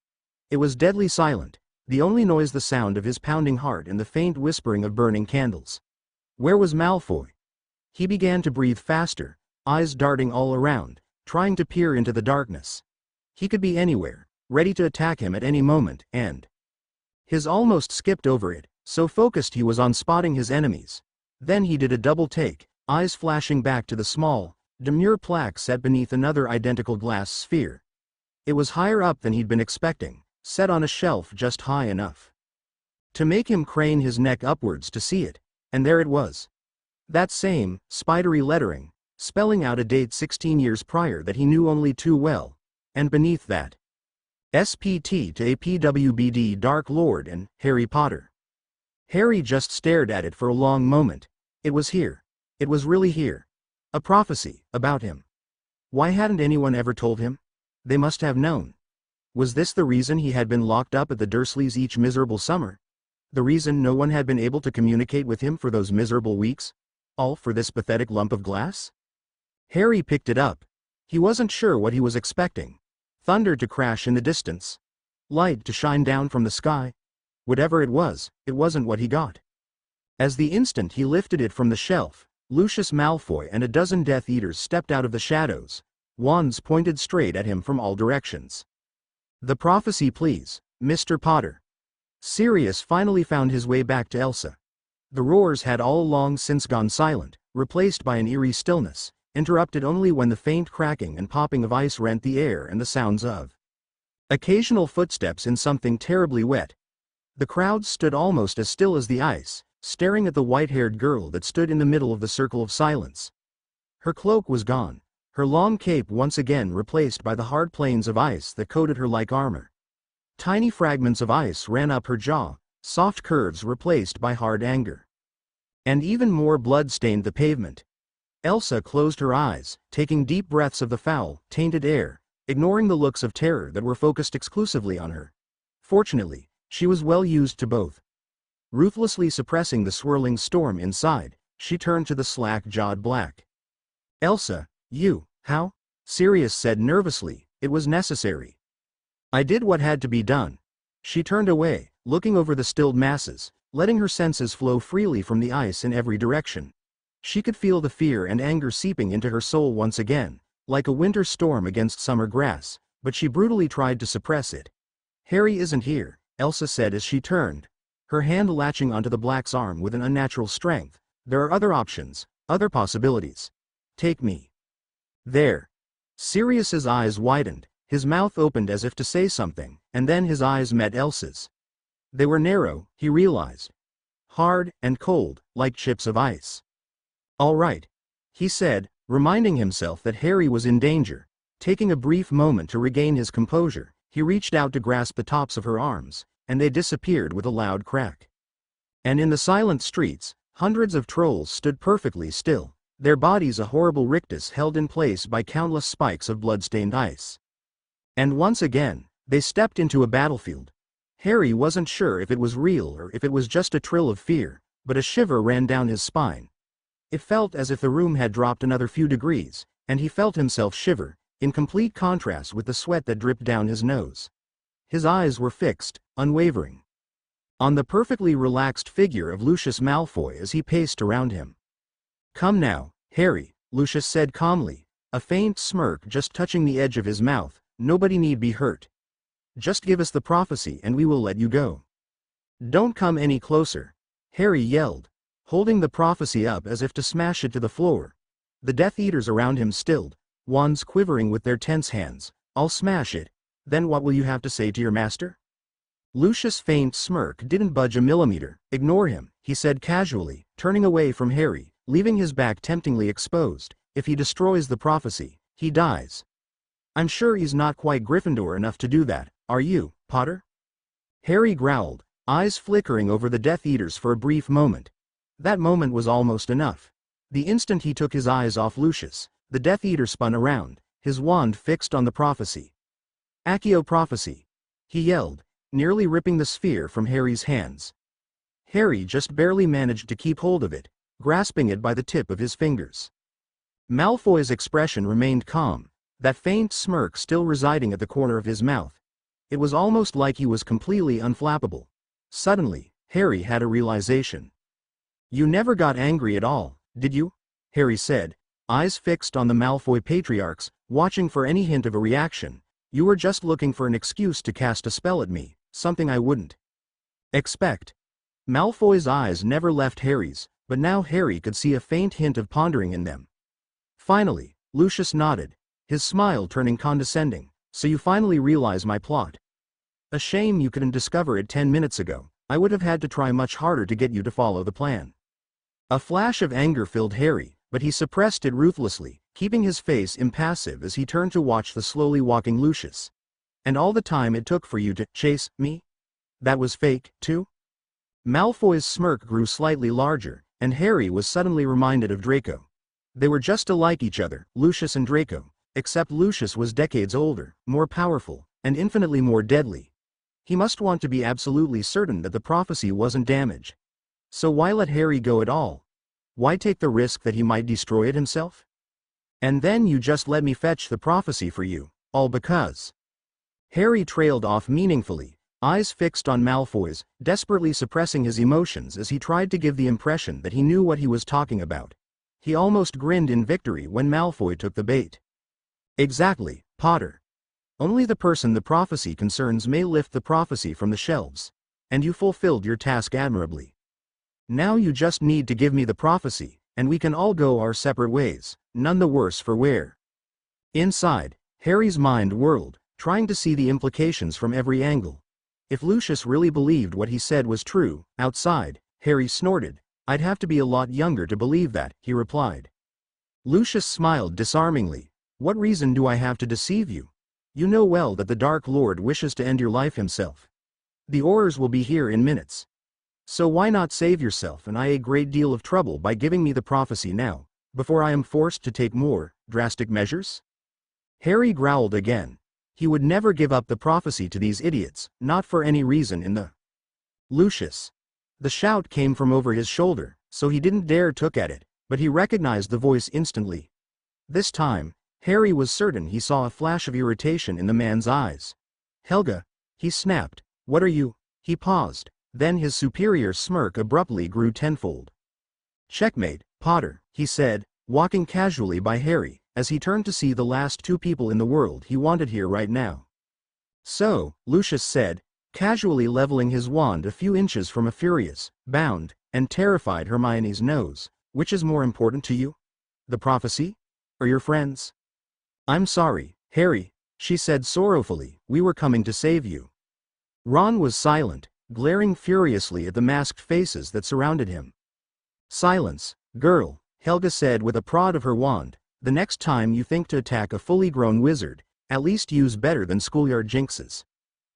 [SPEAKER 1] It was deadly silent, the only noise the sound of his pounding heart and the faint whispering of burning candles. Where was Malfoy? He began to breathe faster, eyes darting all around, trying to peer into the darkness. He could be anywhere, ready to attack him at any moment, and his almost skipped over it, so focused he was on spotting his enemies. Then he did a double take, eyes flashing back to the small, demure plaque set beneath another identical glass sphere. It was higher up than he'd been expecting, set on a shelf just high enough to make him crane his neck upwards to see it, and there it was. That same, spidery lettering, spelling out a date 16 years prior that he knew only too well, and beneath that, SPT to APWBD Dark Lord and Harry Potter. Harry just stared at it for a long moment. It was here. It was really here. A prophecy, about him. Why hadn't anyone ever told him? They must have known. Was this the reason he had been locked up at the Dursleys each miserable summer? The reason no one had been able to communicate with him for those miserable weeks? All for this pathetic lump of glass? Harry picked it up. He wasn't sure what he was expecting. Thunder to crash in the distance. Light to shine down from the sky. Whatever it wasn't what he got. As the instant he lifted it from the shelf, Lucius Malfoy and a dozen Death Eaters stepped out of the shadows, wands pointed straight at him from all directions. "The prophecy, please, Mr. Potter." Sirius finally found his way back to Elsa. The roars had all long since gone silent, replaced by an eerie stillness, interrupted only when the faint cracking and popping of ice rent the air and the sounds of occasional footsteps in something terribly wet. The crowd stood almost as still as the ice, staring at the white-haired girl that stood in the middle of the circle of silence. Her cloak was gone, her long cape once again replaced by the hard planes of ice that coated her like armor. Tiny fragments of ice ran up her jaw, soft curves replaced by hard anger. And even more blood stained the pavement. Elsa closed her eyes, taking deep breaths of the foul, tainted air, ignoring the looks of terror that were focused exclusively on her. Fortunately, she was well used to both. Ruthlessly suppressing the swirling storm inside, she turned to the slack-jawed Black. "Elsa, how?" Sirius said nervously. "It was necessary. I did what had to be done." She turned away, looking over the stilled masses, letting her senses flow freely from the ice in every direction. She could feel the fear and anger seeping into her soul once again, like a winter storm against summer grass, but she brutally tried to suppress it. "Harry isn't here," Elsa said as she turned, her hand latching onto the Black's arm with an unnatural strength. "There are other options, other possibilities. Take me." "There." Sirius's eyes widened, his mouth opened as if to say something, and then his eyes met Elsa's. They were narrow, he realized. Hard and cold, like chips of ice. "All right," he said, reminding himself that Harry was in danger. Taking a brief moment to regain his composure, he reached out to grasp the tops of her arms, and they disappeared with a loud crack. And in the silent streets, hundreds of trolls stood perfectly still, their bodies a horrible rictus held in place by countless spikes of blood-stained ice. And once again, they stepped into a battlefield. Harry wasn't sure if it was real or if it was just a trill of fear, but a shiver ran down his spine. It felt as if the room had dropped another few degrees, and he felt himself shiver, in complete contrast with the sweat that dripped down his nose. His eyes were fixed, unwavering, on the perfectly relaxed figure of Lucius Malfoy as he paced around him. "Come now, Harry," Lucius said calmly, a faint smirk just touching the edge of his mouth. "Nobody need be hurt. Just give us the prophecy and we will let you go." "Don't come any closer," Harry yelled, holding the prophecy up as if to smash it to the floor. The Death Eaters around him stilled, wands quivering with their tense hands. "I'll smash it. Then what will you have to say to your master?" Lucius' faint smirk didn't budge a millimeter. "Ignore him," he said casually, turning away from Harry, leaving his back temptingly exposed. "If he destroys the prophecy, he dies. I'm sure he's not quite Gryffindor enough to do that, are you, Potter?" Harry growled, eyes flickering over the Death Eaters for a brief moment. That moment was almost enough. The instant he took his eyes off Lucius, the Death Eater spun around, his wand fixed on the prophecy. "Accio prophecy," he yelled, nearly ripping the sphere from Harry's hands. Harry just barely managed to keep hold of it, grasping it by the tip of his fingers. Malfoy's expression remained calm, that faint smirk still residing at the corner of his mouth. It was almost like he was completely unflappable. Suddenly, Harry had a realization. "You never got angry at all, did you?" Harry said, eyes fixed on the Malfoy patriarchs, watching for any hint of a reaction. "You were just looking for an excuse to cast a spell at me, something I wouldn't expect." Malfoy's eyes never left Harry's, but now Harry could see a faint hint of pondering in them. Finally, Lucius nodded, his smile turning condescending. "So you finally realize my plot. A shame you couldn't discover it 10 minutes ago. I would have had to try much harder to get you to follow the plan." A flash of anger filled Harry, but he suppressed it ruthlessly, keeping his face impassive as he turned to watch the slowly walking Lucius. "And all the time it took for you to chase me? That was fake, too?" Malfoy's smirk grew slightly larger, and Harry was suddenly reminded of Draco. They were just alike each other, Lucius and Draco, except Lucius was decades older, more powerful, and infinitely more deadly. He must want to be absolutely certain that the prophecy wasn't damaged. So why let Harry go at all? Why take the risk that he might destroy it himself? "And then you just let me fetch the prophecy for you, all because..." Harry trailed off meaningfully, eyes fixed on Malfoy's, desperately suppressing his emotions as he tried to give the impression that he knew what he was talking about. He almost grinned in victory when Malfoy took the bait. "Exactly, Potter. Only the person the prophecy concerns may lift the prophecy from the shelves. And you fulfilled your task admirably. Now you just need to give me the prophecy, and we can all go our separate ways, none the worse for wear." Inside, Harry's mind whirled, trying to see the implications from every angle. If Lucius really believed what he said was true, outside, Harry snorted. "I'd have to be a lot younger to believe that," he replied. Lucius smiled disarmingly. "What reason do I have to deceive you? You know well that the Dark Lord wishes to end your life himself. The Aurors will be here in minutes. So why not save yourself and I a great deal of trouble by giving me the prophecy now, before I am forced to take more drastic measures?" Harry growled again. He would never give up the prophecy to these idiots, not for any reason in the... "Lucius!" The shout came from over his shoulder, so he didn't dare look at it, but he recognized the voice instantly. This time, Harry was certain he saw a flash of irritation in the man's eyes. "Helga," he snapped, "what are you..." He paused, then his superior smirk abruptly grew tenfold. "Checkmate, Potter," he said, walking casually by Harry, as he turned to see the last two people in the world he wanted here right now. "So," Lucius said, casually leveling his wand a few inches from a furious, bound, and terrified Hermione's nose, "which is more important to you? The prophecy? Or your friends?" "I'm sorry, Harry," she said sorrowfully, "we were coming to save you." Ron was silent, glaring furiously at the masked faces that surrounded him. "Silence, girl," Helga said with a prod of her wand. "The next time you think to attack a fully grown wizard, at least use better than schoolyard jinxes.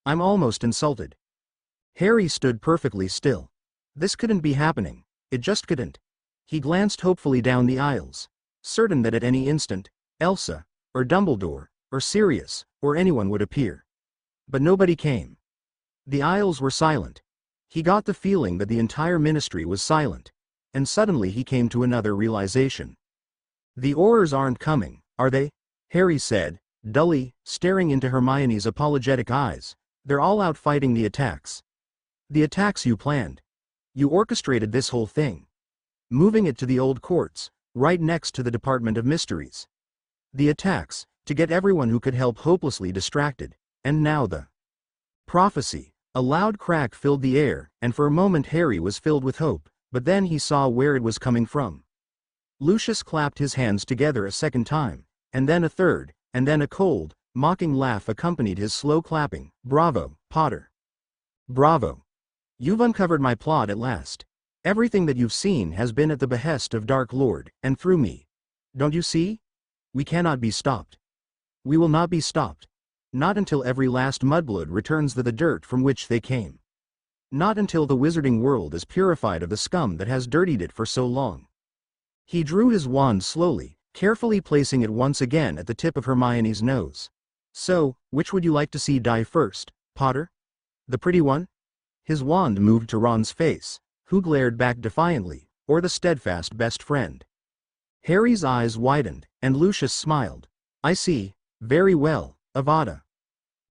[SPEAKER 1] I'm almost insulted." Harry stood perfectly still. This couldn't be happening. It just couldn't. He glanced hopefully down the aisles, certain that at any instant, Elsa, or Dumbledore, or Sirius, or anyone would appear. But nobody came. The aisles were silent. He got the feeling that the entire ministry was silent. And suddenly he came to another realization. The Aurors aren't coming, are they? Harry said, dully, staring into Hermione's apologetic eyes. They're all out fighting the attacks. The attacks you planned. You orchestrated this whole thing. Moving it to the old courts, right next to the Department of Mysteries. The attacks, to get everyone who could help hopelessly distracted, and now the prophecy. A loud crack filled the air, and for a moment Harry was filled with hope, but then he saw where it was coming from. Lucius clapped his hands together a second time, and then a third, and then a cold, mocking laugh accompanied his slow clapping. Bravo, Potter. Bravo. You've uncovered my plot at last. Everything that you've seen has been at the behest of Dark Lord, and through me. Don't you see? We cannot be stopped. We will not be stopped. Not until every last mudblood returns to the dirt from which they came. Not until the wizarding world is purified of the scum that has dirtied it for so long. He drew his wand slowly, carefully placing it once again at the tip of Hermione's nose. So, which would you like to see die first, Potter? The pretty one? His wand moved to Ron's face, who glared back defiantly, or the steadfast best friend. Harry's eyes widened, and Lucius smiled. I see, very well, Avada.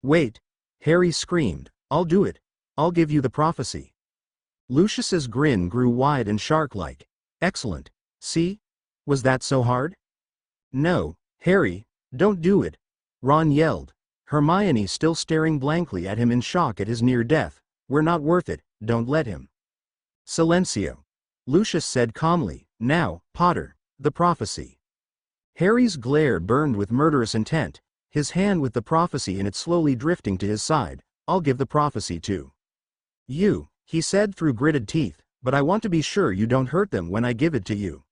[SPEAKER 1] Wait, Harry screamed, I'll do it. I'll give you the prophecy. Lucius's grin grew wide and shark-like. Excellent. See? Was that so hard? No, Harry, don't do it. Ron yelled. Hermione still staring blankly at him in shock at his near death. We're not worth it, don't let him. Silencio. Lucius said calmly, now, Potter, the prophecy. Harry's glare burned with murderous intent, his hand with the prophecy in it slowly drifting to his side. I'll give the prophecy to you, he said through gritted teeth, but I want to be sure you don't hurt them when I give it to you.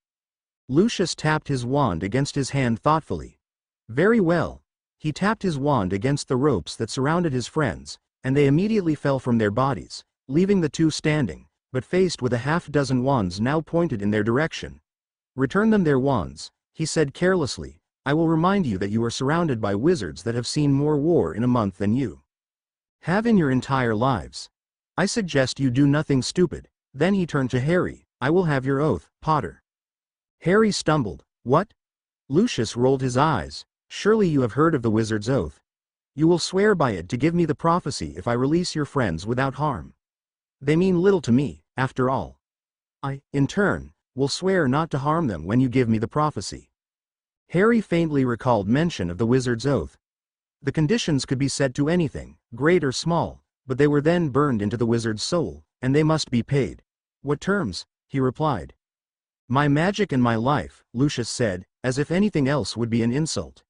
[SPEAKER 1] Lucius tapped his wand against his hand thoughtfully. Very well. He tapped his wand against the ropes that surrounded his friends, and they immediately fell from their bodies, leaving the two standing, but faced with a half-dozen wands now pointed in their direction. Return them their wands, he said carelessly. I will remind you that you are surrounded by wizards that have seen more war in a month than you have in your entire lives. I suggest you do nothing stupid. Then he turned to Harry. I will have your oath, Potter. Harry stumbled. What? Lucius rolled his eyes. Surely you have heard of the wizard's oath. You will swear by it to give me the prophecy if I release your friends without harm. They mean little to me, after all. I, in turn, will swear not to harm them when you give me the prophecy. Harry faintly recalled mention of the wizard's oath. The conditions could be set to anything, great or small, but they were then burned into the wizard's soul, and they must be paid. What terms? He replied. My magic and my life, Lucius said, as if anything else would be an insult.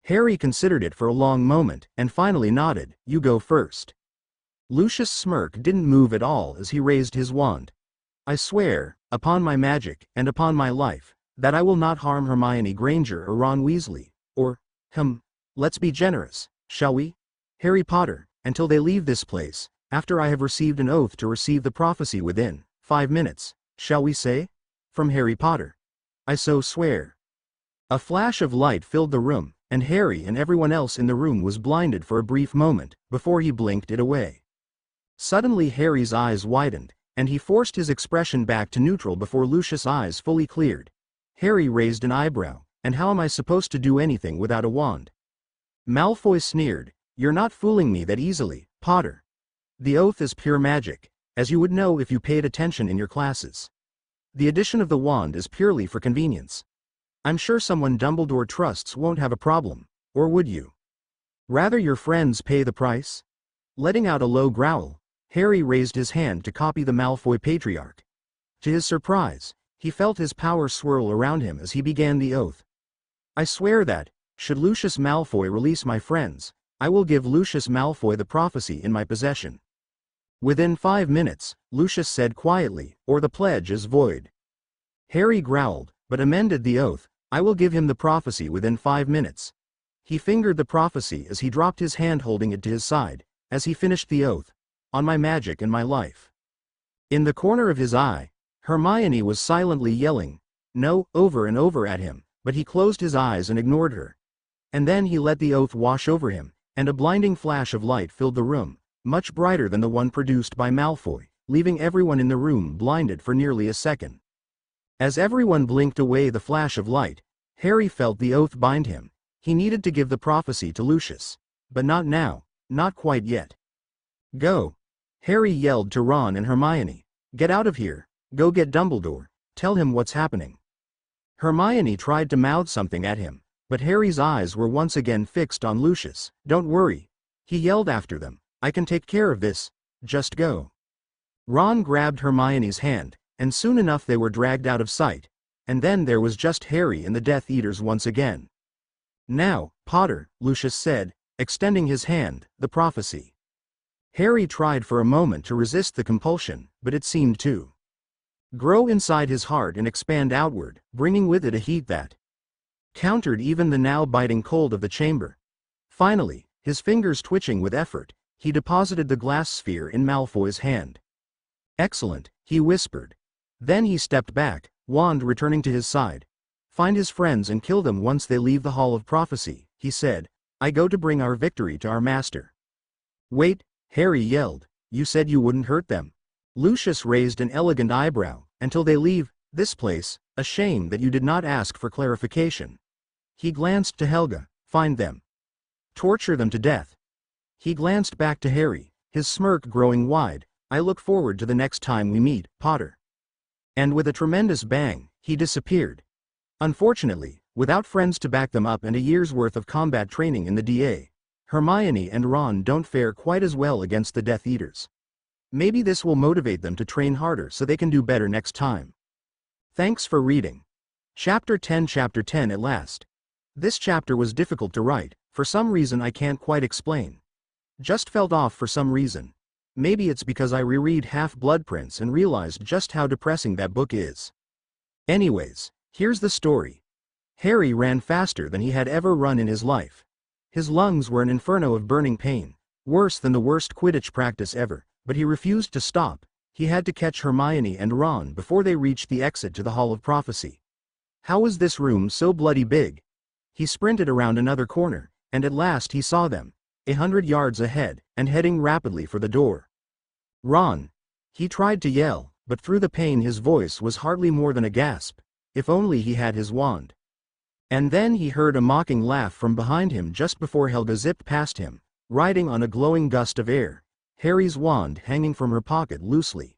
[SPEAKER 1] Harry considered it for a long moment, and finally nodded. You go first. Lucius' smirk didn't move at all as he raised his wand. I swear, upon my magic, and upon my life, that I will not harm Hermione Granger or Ron Weasley, or, let's be generous, shall we? Harry Potter, until they leave this place, after I have received an oath to receive the prophecy within 5 minutes, shall we say? From Harry Potter. I so swear. A flash of light filled the room, and Harry and everyone else in the room was blinded for a brief moment, before he blinked it away. Suddenly Harry's eyes widened, and he forced his expression back to neutral before Lucius' eyes fully cleared. Harry raised an eyebrow. And how am I supposed to do anything without a wand? Malfoy sneered. You're not fooling me that easily, Potter. The oath is pure magic, as you would know if you paid attention in your classes. The addition of the wand is purely for convenience. I'm sure someone Dumbledore trusts won't have a problem, or would you? Rather your friends pay the price? Letting out a low growl, Harry raised his hand to copy the Malfoy patriarch. To his surprise, he felt his power swirl around him as he began the oath. I swear that, should Lucius Malfoy release my friends, I will give Lucius Malfoy the prophecy in my possession. Within 5 minutes, Lucius said quietly, or the pledge is void. Harry growled, but amended the oath. I will give him the prophecy within 5 minutes. He fingered the prophecy as he dropped his hand holding it to his side. As he finished the oath, on my magic and my life." In the corner of his eye, Hermione was silently yelling, "No," over and over at him, but he closed his eyes and ignored her. And then he let the oath wash over him, and a blinding flash of light filled the room, much brighter than the one produced by Malfoy, leaving everyone in the room blinded for nearly a second. As everyone blinked away the flash of light, Harry felt the oath bind him. He needed to give the prophecy to Lucius. But not now, not quite yet. "Go!" Harry yelled to Ron and Hermione. "Get out of here, go get Dumbledore, tell him what's happening." Hermione tried to mouth something at him, but Harry's eyes were once again fixed on Lucius. "Don't worry," he yelled after them. "I can take care of this, just go." Ron grabbed Hermione's hand, and soon enough they were dragged out of sight, and then there was just Harry and the Death Eaters once again. "Now, Potter," Lucius said, extending his hand, "the prophecy." Harry tried for a moment to resist the compulsion, but it seemed to grow inside his heart and expand outward, bringing with it a heat that countered even the now biting cold of the chamber. Finally, his fingers twitching with effort, he deposited the glass sphere in Malfoy's hand. "Excellent," he whispered. Then he stepped back, wand returning to his side. "Find his friends and kill them once they leave the Hall of Prophecy," he said. "I go to bring our victory to our master." "Wait," Harry yelled. "You said you wouldn't hurt them." Lucius raised an elegant eyebrow. "Until they leave this place. A shame that you did not ask for clarification." He glanced to Helga. "Find them. Torture them to death." He glanced back to Harry, his smirk growing wide. "I look forward to the next time we meet, Potter." And with a tremendous bang, he disappeared. Unfortunately, without friends to back them up and a year's worth of combat training in the DA, Hermione and Ron don't fare quite as well against the Death Eaters. Maybe this will motivate them to train harder so they can do better next time. Thanks for reading. Chapter 10 at last. This chapter was difficult to write, for some reason I can't quite explain. Just felt off for some reason. Maybe it's because I reread Half-Blood Prince and realized just how depressing that book is. Anyways, here's the story. Harry ran faster than he had ever run in his life. His lungs were an inferno of burning pain, worse than the worst Quidditch practice ever, but he refused to stop. He had to catch Hermione and Ron before they reached the exit to the Hall of Prophecy. How was this room so bloody big? He sprinted around another corner, and at last he saw them, 100 yards ahead, and heading rapidly for the door. "Ron!" He tried to yell, but through the pain his voice was hardly more than a gasp. If only he had his wand. And then he heard a mocking laugh from behind him just before Helga zipped past him, riding on a glowing gust of air, Harry's wand hanging from her pocket loosely.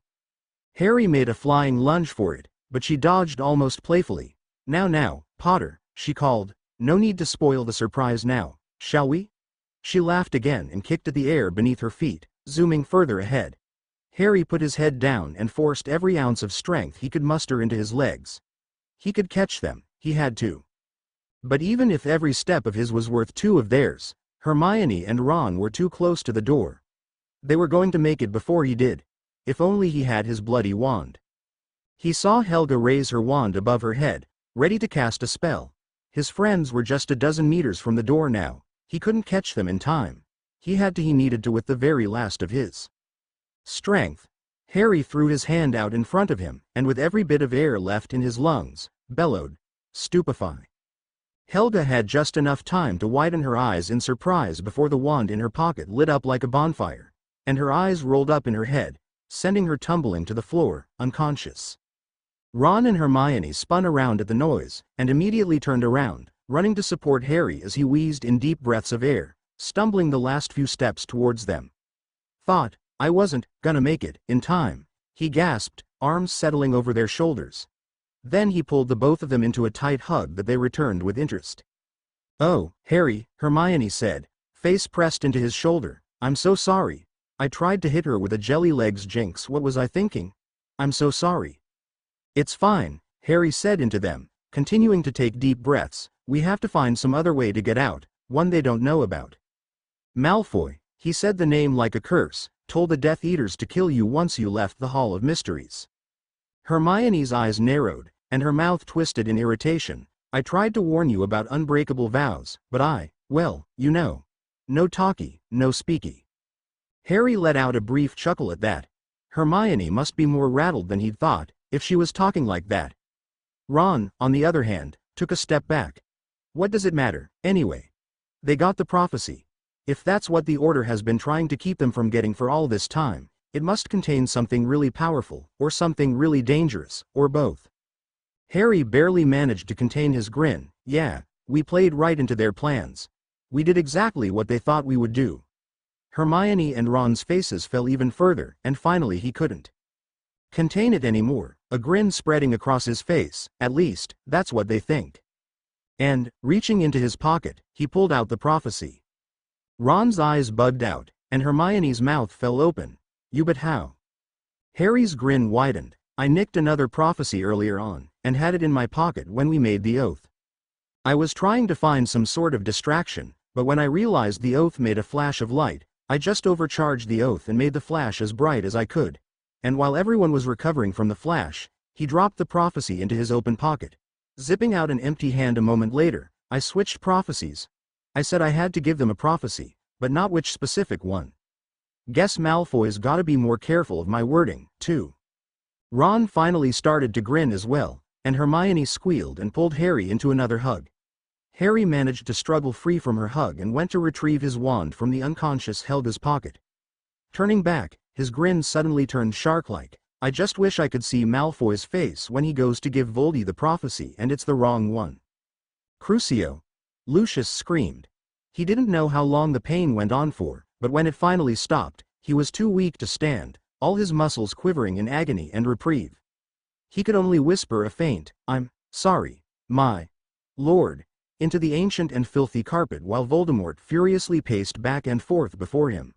[SPEAKER 1] Harry made a flying lunge for it, but she dodged almost playfully. Now, Potter," she called. "No need to spoil the surprise now, shall we?" She laughed again and kicked at the air beneath her feet, zooming further ahead. Harry put his head down and forced every ounce of strength he could muster into his legs. He could catch them, he had to. But even if every step of his was worth 2 of theirs, Hermione and Ron were too close to the door. They were going to make it before he did. If only he had his bloody wand. He saw Helga raise her wand above her head, ready to cast a spell. His friends were just a dozen meters from the door now. He couldn't catch them in time. He needed to with the very last of his strength. Harry threw his hand out in front of him, and with every bit of air left in his lungs, bellowed, "Stupefy." Helga had just enough time to widen her eyes in surprise before the wand in her pocket lit up like a bonfire, and her eyes rolled up in her head, sending her tumbling to the floor, unconscious. Ron and Hermione spun around at the noise, and immediately turned around, running to support Harry as he wheezed in deep breaths of air, stumbling the last few steps towards them. "Thought I wasn't gonna make it in time," he gasped, arms settling over their shoulders. Then he pulled the both of them into a tight hug that they returned with interest. "Oh, Harry," Hermione said, face pressed into his shoulder, "I'm so sorry. I tried to hit her with a jelly legs jinx. What was I thinking? I'm so sorry." "It's fine," Harry said into them, continuing to take deep breaths. "We have to find some other way to get out, one they don't know about." "Malfoy," he said the name like a curse, "told the Death Eaters to kill you once you left the Hall of Mysteries." Hermione's eyes narrowed, and her mouth twisted in irritation. "I tried to warn you about unbreakable vows, but well, you know. No talkie, no speaky." Harry let out a brief chuckle at that. Hermione must be more rattled than he'd thought, if she was talking like that. Ron, on the other hand, took a step back. What does it matter, anyway? They got the prophecy. If that's what the Order has been trying to keep them from getting for all this time, it must contain something really powerful, or something really dangerous, or both. Harry barely managed to contain his grin. Yeah, we played right into their plans. We did exactly what they thought we would do. Hermione and Ron's faces fell even further, and finally he couldn't contain it anymore, a grin spreading across his face. At least, that's what they think. And, reaching into his pocket, he pulled out the prophecy. Ron's eyes bugged out, and Hermione's mouth fell open. But how? Harry's grin widened. I nicked another prophecy earlier on, and had it in my pocket when we made the oath. I was trying to find some sort of distraction, but when I realized the oath made a flash of light, I just overcharged the oath and made the flash as bright as I could. And while everyone was recovering from the flash, he dropped the prophecy into his open pocket. Zipping out an empty hand a moment later, I switched prophecies. I said I had to give them a prophecy, but not which specific one. Guess Malfoy's gotta be more careful of my wording, too. Ron finally started to grin as well, and Hermione squealed and pulled Harry into another hug. Harry managed to struggle free from her hug and went to retrieve his wand from the unconscious Helga's pocket. Turning back, his grin suddenly turned shark-like. I just wish I could see Malfoy's face when he goes to give Voldy the prophecy and it's the wrong one. Crucio! Lucius screamed. He didn't know how long the pain went on for, but when it finally stopped, he was too weak to stand, all his muscles quivering in agony and reprieve. He could only whisper a faint, "I'm sorry, my lord," into the ancient and filthy carpet while Voldemort furiously paced back and forth before him.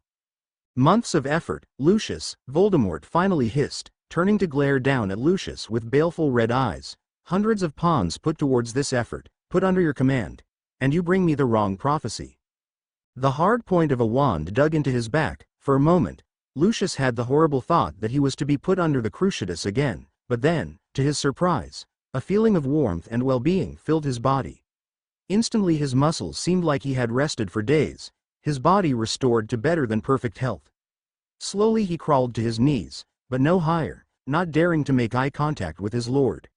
[SPEAKER 1] Months of effort, Lucius, Voldemort finally hissed, turning to glare down at Lucius with baleful red eyes. Hundreds of pawns put towards this effort, put under your command, and you bring me the wrong prophecy. The hard point of a wand dug into his back. For a moment, Lucius had the horrible thought that he was to be put under the Cruciatus again, but then, to his surprise, a feeling of warmth and well-being filled his body. Instantly his muscles seemed like he had rested for days, his body restored to better than perfect health. Slowly he crawled to his knees, but no higher, not daring to make eye contact with his lord.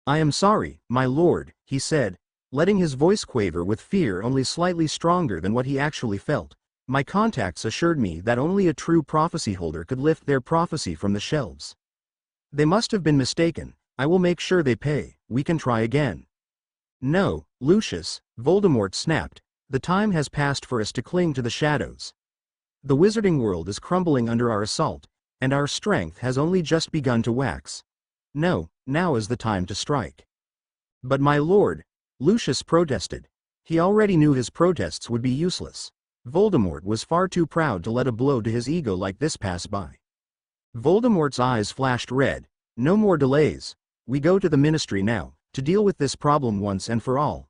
[SPEAKER 1] "I am sorry, my lord," he said, letting his voice quaver with fear only slightly stronger than what he actually felt. "My contacts assured me that only a true prophecy holder could lift their prophecy from the shelves. They must have been mistaken. I will make sure they pay. We can try again." "No, Lucius," Voldemort snapped. "The time has passed for us to cling to the shadows. The wizarding world is crumbling under our assault, and our strength has only just begun to wax. No, now is the time to strike." "But my lord," Lucius protested. He already knew his protests would be useless. Voldemort was far too proud to let a blow to his ego like this pass by. Voldemort's eyes flashed red. "No more delays. We go to the Ministry now, to deal with this problem once and for all."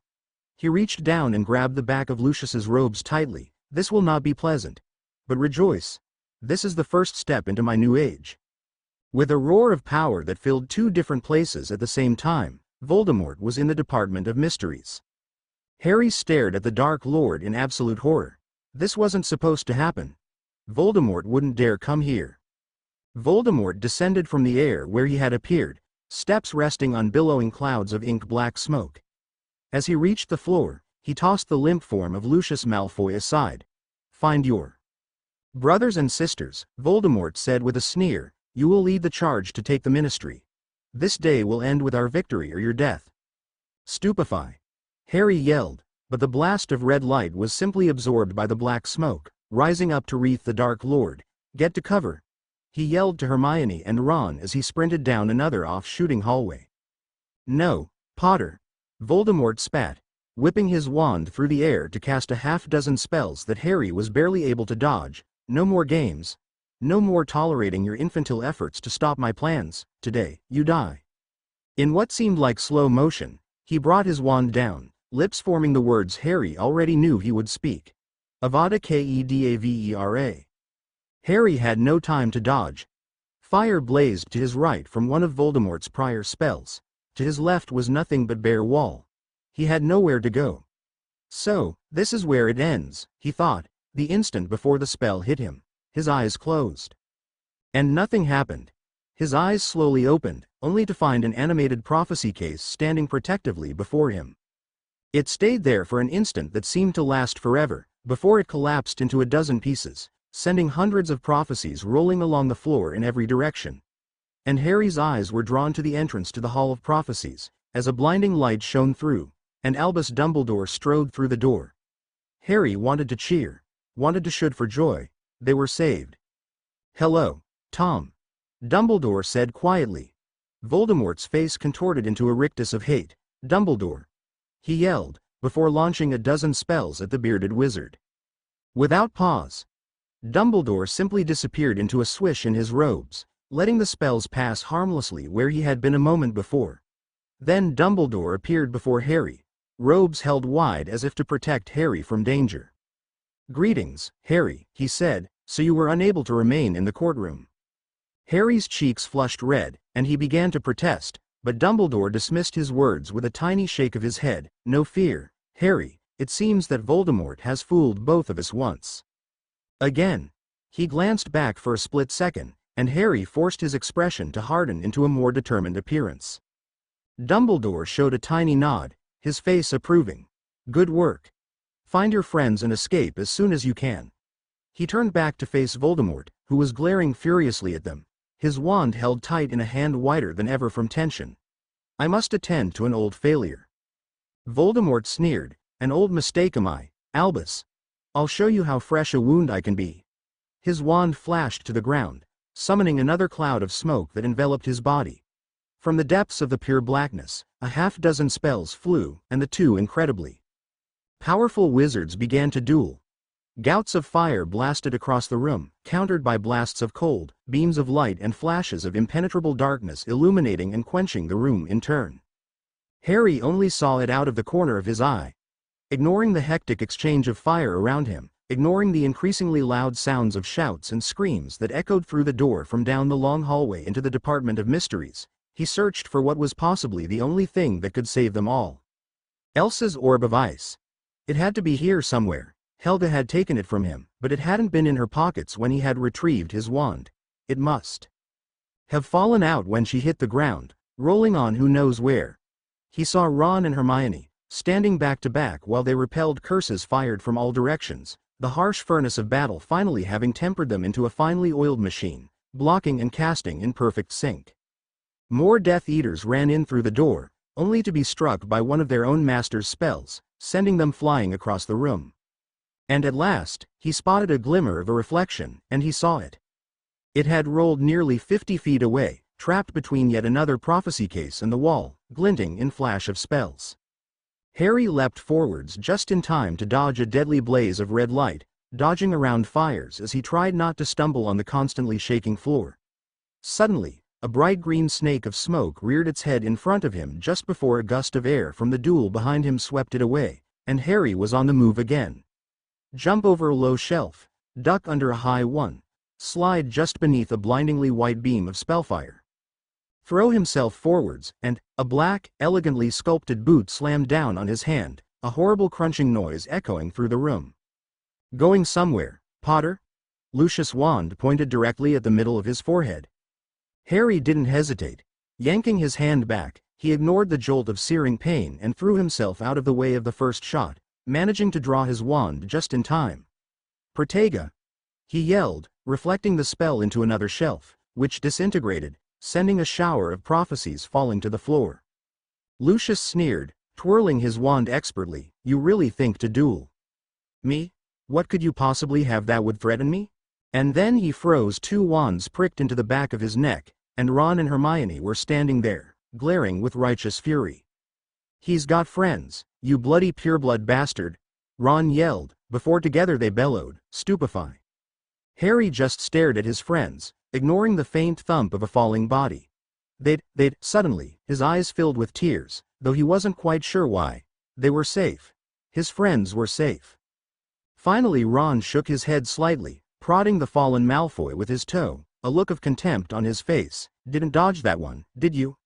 [SPEAKER 1] He reached down and grabbed the back of Lucius's robes tightly. "This will not be pleasant. But rejoice. This is the first step into my new age." With a roar of power that filled two different places at the same time, Voldemort was in the Department of Mysteries. Harry stared at the Dark Lord in absolute horror. This wasn't supposed to happen. Voldemort wouldn't dare come here. Voldemort descended from the air where he had appeared, steps resting on billowing clouds of ink-black smoke. As he reached the floor, he tossed the limp form of Lucius Malfoy aside. "Find your brothers and sisters," Voldemort said with a sneer. "You will lead the charge to take the Ministry. This day will end with our victory or your death." "Stupefy!" Harry yelled, but the blast of red light was simply absorbed by the black smoke, rising up to wreath the Dark Lord. "Get to cover!" he yelled to Hermione and Ron as he sprinted down another off-shooting hallway. "No, Potter!" Voldemort spat, whipping his wand through the air to cast a half-dozen spells that Harry was barely able to dodge. "No more games. No more tolerating your infantile efforts to stop my plans. Today, you die." In what seemed like slow motion, he brought his wand down, lips forming the words Harry already knew he would speak. Avada Kedavra. Harry had no time to dodge. Fire blazed to his right from one of Voldemort's prior spells. To his left was nothing but bare wall. He had nowhere to go. "So, this is where it ends," he thought, the instant before the spell hit him. his eyes closed. And nothing happened. His eyes slowly opened, only to find an animated prophecy case standing protectively before him. It stayed there for an instant that seemed to last forever, before it collapsed into a dozen pieces, sending hundreds of prophecies rolling along the floor in every direction. And Harry's eyes were drawn to the entrance to the Hall of Prophecies, as a blinding light shone through, and Albus Dumbledore strode through the door. Harry wanted to cheer, wanted to shout for joy. They were saved. "Hello, Tom," Dumbledore said quietly. Voldemort's face contorted into a rictus of hate. "Dumbledore," he yelled, before launching a dozen spells at the bearded wizard. Without pause, Dumbledore simply disappeared into a swish in his robes, letting the spells pass harmlessly where he had been a moment before. Then Dumbledore appeared before Harry, robes held wide as if to protect Harry from danger. "Greetings, Harry," he said, "so you were unable to remain in the courtroom." Harry's cheeks flushed red, and he began to protest, but Dumbledore dismissed his words with a tiny shake of his head. "No fear, Harry, it seems that Voldemort has fooled both of us once again." He glanced back for a split second, and Harry forced his expression to harden into a more determined appearance. Dumbledore showed a tiny nod, his face approving. "Good work. Find your friends and escape as soon as you can." He turned back to face Voldemort, who was glaring furiously at them, his wand held tight in a hand whiter than ever from tension. "I must attend to an old failure." Voldemort sneered. "An old mistake am I, Albus. I'll show you how fresh a wound I can be." His wand flashed to the ground, summoning another cloud of smoke that enveloped his body. From the depths of the pure blackness, a half-dozen spells flew, and the two incredibly powerful wizards began to duel. Gouts of fire blasted across the room, countered by blasts of cold, beams of light and flashes of impenetrable darkness illuminating and quenching the room in turn. Harry only saw it out of the corner of his eye. Ignoring the hectic exchange of fire around him, ignoring the increasingly loud sounds of shouts and screams that echoed through the door from down the long hallway into the Department of Mysteries, he searched for what was possibly the only thing that could save them all. Elsa's orb of ice. It had to be here somewhere. Helga had taken it from him, but it hadn't been in her pockets when he had retrieved his wand. It must have fallen out when she hit the ground, rolling on who knows where. He saw Ron and Hermione, standing back to back while they repelled curses fired from all directions, the harsh furnace of battle finally having tempered them into a finely oiled machine, blocking and casting in perfect sync. More Death Eaters ran in through the door, only to be struck by one of their own master's spells, sending them flying across the room. And at last, he spotted a glimmer of a reflection, and he saw it. It had rolled nearly 50 feet away, trapped between yet another prophecy case and the wall, glinting in flash of spells. Harry leapt forwards just in time to dodge a deadly blaze of red light, dodging around fires as he tried not to stumble on the constantly shaking floor. Suddenly, a bright green snake of smoke reared its head in front of him just before a gust of air from the duel behind him swept it away, and Harry was on the move again. Jump over a low shelf, duck under a high one, slide just beneath a blindingly white beam of spellfire. Throw himself forwards, and a black, elegantly sculpted boot slammed down on his hand, a horrible crunching noise echoing through the room. "Going somewhere, Potter?" Lucius' wand pointed directly at the middle of his forehead. Harry didn't hesitate. Yanking his hand back, he ignored the jolt of searing pain and threw himself out of the way of the first shot, managing to draw his wand just in time. "Protega!" he yelled, reflecting the spell into another shelf, which disintegrated, sending a shower of prophecies falling to the floor. Lucius sneered, twirling his wand expertly. "You really think to duel me? What could you possibly have that would threaten me?" And then he froze, two wands pricked into the back of his neck, and Ron and Hermione were standing there, glaring with righteous fury. "He's got friends, you bloody pureblood bastard!" Ron yelled, before together they bellowed, "Stupefy!" Harry just stared at his friends, ignoring the faint thump of a falling body. Suddenly, his eyes filled with tears, though he wasn't quite sure why. They were safe. His friends were safe. Finally Ron shook his head slightly, prodding the fallen Malfoy with his toe, a look of contempt on his face. "Didn't dodge that one, did you?"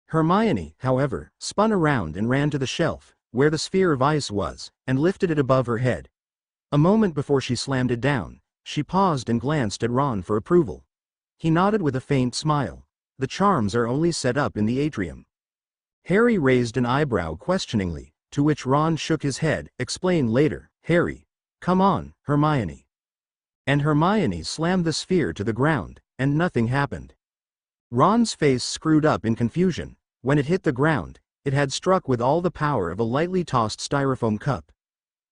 [SPEAKER 1] Hermione, however, spun around and ran to the shelf, where the sphere of ice was, and lifted it above her head. A moment before she slammed it down, She paused and glanced at Ron for approval. He nodded with a faint smile. The charms are only set up in the atrium. Harry raised an eyebrow questioningly, to which Ron shook his head. Explain later, Harry. Come on, Hermione. And Hermione slammed the sphere to the ground, and nothing happened. Ron's face screwed up in confusion. When it hit the ground, it had struck with all the power of a lightly tossed styrofoam cup.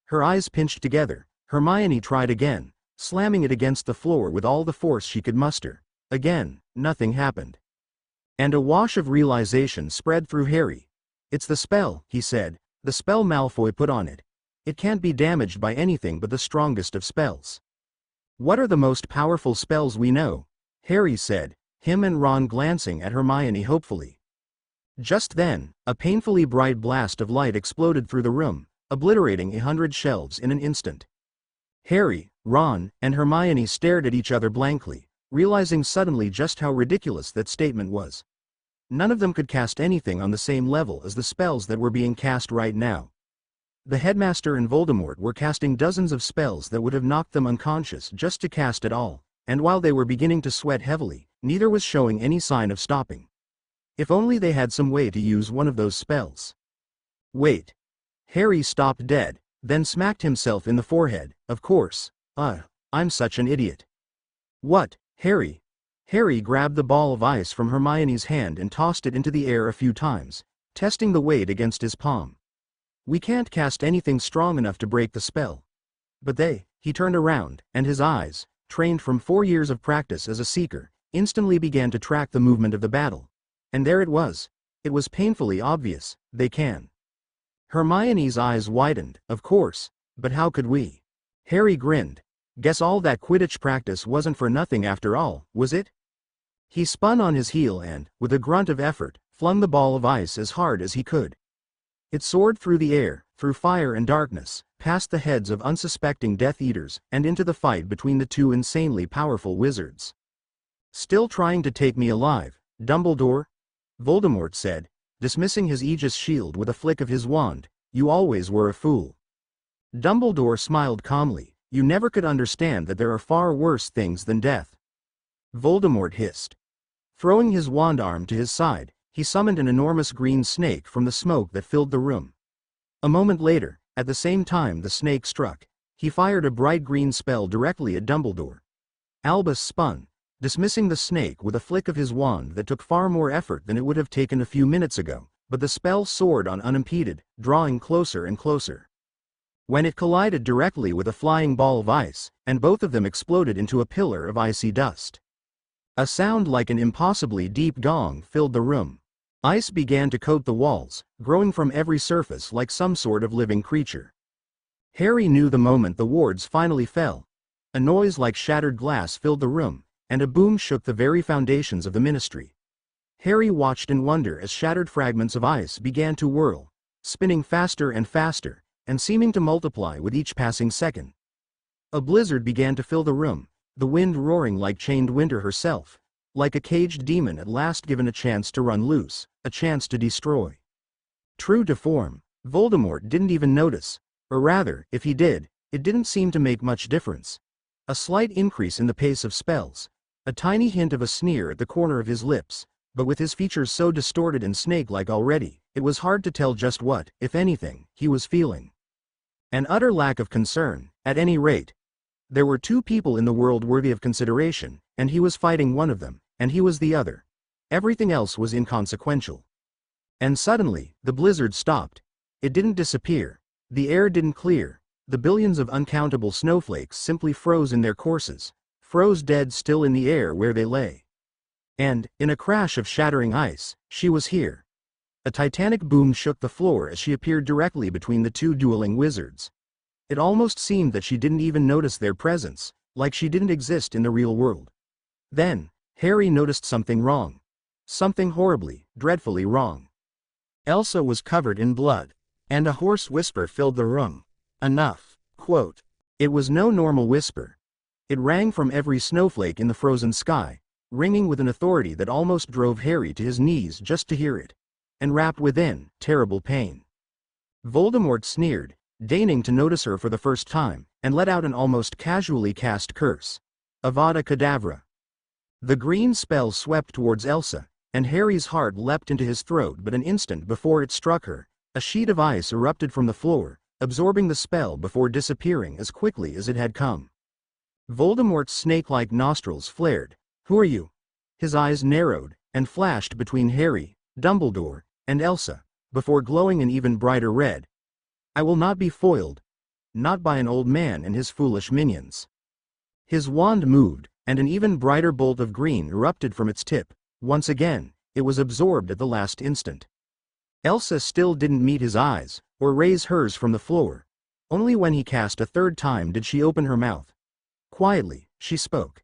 [SPEAKER 1] Her eyes pinched together. Hermione tried again, slamming it against the floor with all the force she could muster. Again, nothing happened. And a wash of realization spread through Harry. It's the spell, he said, the spell Malfoy put on it. It can't be damaged by anything but the strongest of spells. What are the most powerful spells we know? Harry said, him and Ron glancing at Hermione hopefully. Just then, a painfully bright blast of light exploded through the room, obliterating 100 shelves in an instant. Harry, Ron, and Hermione stared at each other blankly, realizing suddenly just how ridiculous that statement was. None of them could cast anything on the same level as the spells that were being cast right now. The headmaster and Voldemort were casting dozens of spells that would have knocked them unconscious just to cast at all, and while they were beginning to sweat heavily, neither was showing any sign of stopping. If only they had some way to use one of those spells. Wait. Harry stopped dead, then smacked himself in the forehead. Of course. I'm such an idiot. What, Harry? Harry grabbed the ball of ice from Hermione's hand and tossed it into the air a few times, testing the weight against his palm. We can't cast anything strong enough to break the spell. But he turned around, and his eyes, trained from 4 years of practice as a seeker, instantly began to track the movement of the battle. And there it was. It was painfully obvious, they can. Hermione's eyes widened. Of course, but how could we? Harry grinned. Guess all that Quidditch practice wasn't for nothing after all, was it? He spun on his heel and, with a grunt of effort, flung the ball of ice as hard as he could. It soared through the air, through fire and darkness, past the heads of unsuspecting Death Eaters, and into the fight between the two insanely powerful wizards. Still trying to take me alive, Dumbledore? Voldemort said, dismissing his Aegis shield with a flick of his wand. You always were a fool. Dumbledore smiled calmly. You never could understand that there are far worse things than death. Voldemort hissed. Throwing his wand arm to his side, he summoned an enormous green snake from the smoke that filled the room. A moment later, at the same time the snake struck, he fired a bright green spell directly at Dumbledore. Albus spun, dismissing the snake with a flick of his wand that took far more effort than it would have taken a few minutes ago, but the spell soared on unimpeded, drawing closer and closer. When it collided directly with a flying ball of ice, and both of them exploded into a pillar of icy dust. A sound like an impossibly deep gong filled the room. Ice began to coat the walls, growing from every surface like some sort of living creature. Harry knew the moment the wards finally fell. A noise like shattered glass filled the room, and a boom shook the very foundations of the ministry. Harry watched in wonder as shattered fragments of ice began to whirl, spinning faster and faster, and seeming to multiply with each passing second. A blizzard began to fill the room, the wind roaring like chained winter herself, like a caged demon at last given a chance to run loose, a chance to destroy. True to form, Voldemort didn't even notice, or rather, if he did, it didn't seem to make much difference. A slight increase in the pace of spells, a tiny hint of a sneer at the corner of his lips, but with his features so distorted and snake-like already, it was hard to tell just what, if anything, he was feeling. An utter lack of concern, at any rate. There were 2 people in the world worthy of consideration, and he was fighting one of them, and he was the other. Everything else was inconsequential. And suddenly, the blizzard stopped. It didn't disappear. The air didn't clear. The billions of uncountable snowflakes simply froze in their courses, froze dead still in the air where they lay. And, in a crash of shattering ice, she was here. A titanic boom shook the floor as she appeared directly between the 2 dueling wizards. It almost seemed that she didn't even notice their presence, like she didn't exist in the real world. Then, Harry noticed something wrong. Something horribly, dreadfully wrong. Elsa was covered in blood, and a hoarse whisper filled the room. Enough. Quote. It was no normal whisper. It rang from every snowflake in the frozen sky, ringing with an authority that almost drove Harry to his knees just to hear it. And wrapped within, terrible pain. Voldemort sneered, deigning to notice her for the first time. and let out an almost casually cast curse. Avada Kedavra. The green spell swept towards Elsa, and Harry's heart leapt into his throat, but an instant before it struck her, a sheet of ice erupted from the floor, absorbing the spell before disappearing as quickly as it had come. Voldemort's snake-like nostrils flared. "Who are you?" His eyes narrowed, and flashed between Harry, Dumbledore, and Elsa, before glowing an even brighter red. "I will not be foiled. Not by an old man and his foolish minions." His wand moved, and an even brighter bolt of green erupted from its tip. Once again, it was absorbed at the last instant. Elsa still didn't meet his eyes, or raise hers from the floor. Only when he cast a third time did she open her mouth. Quietly, she spoke.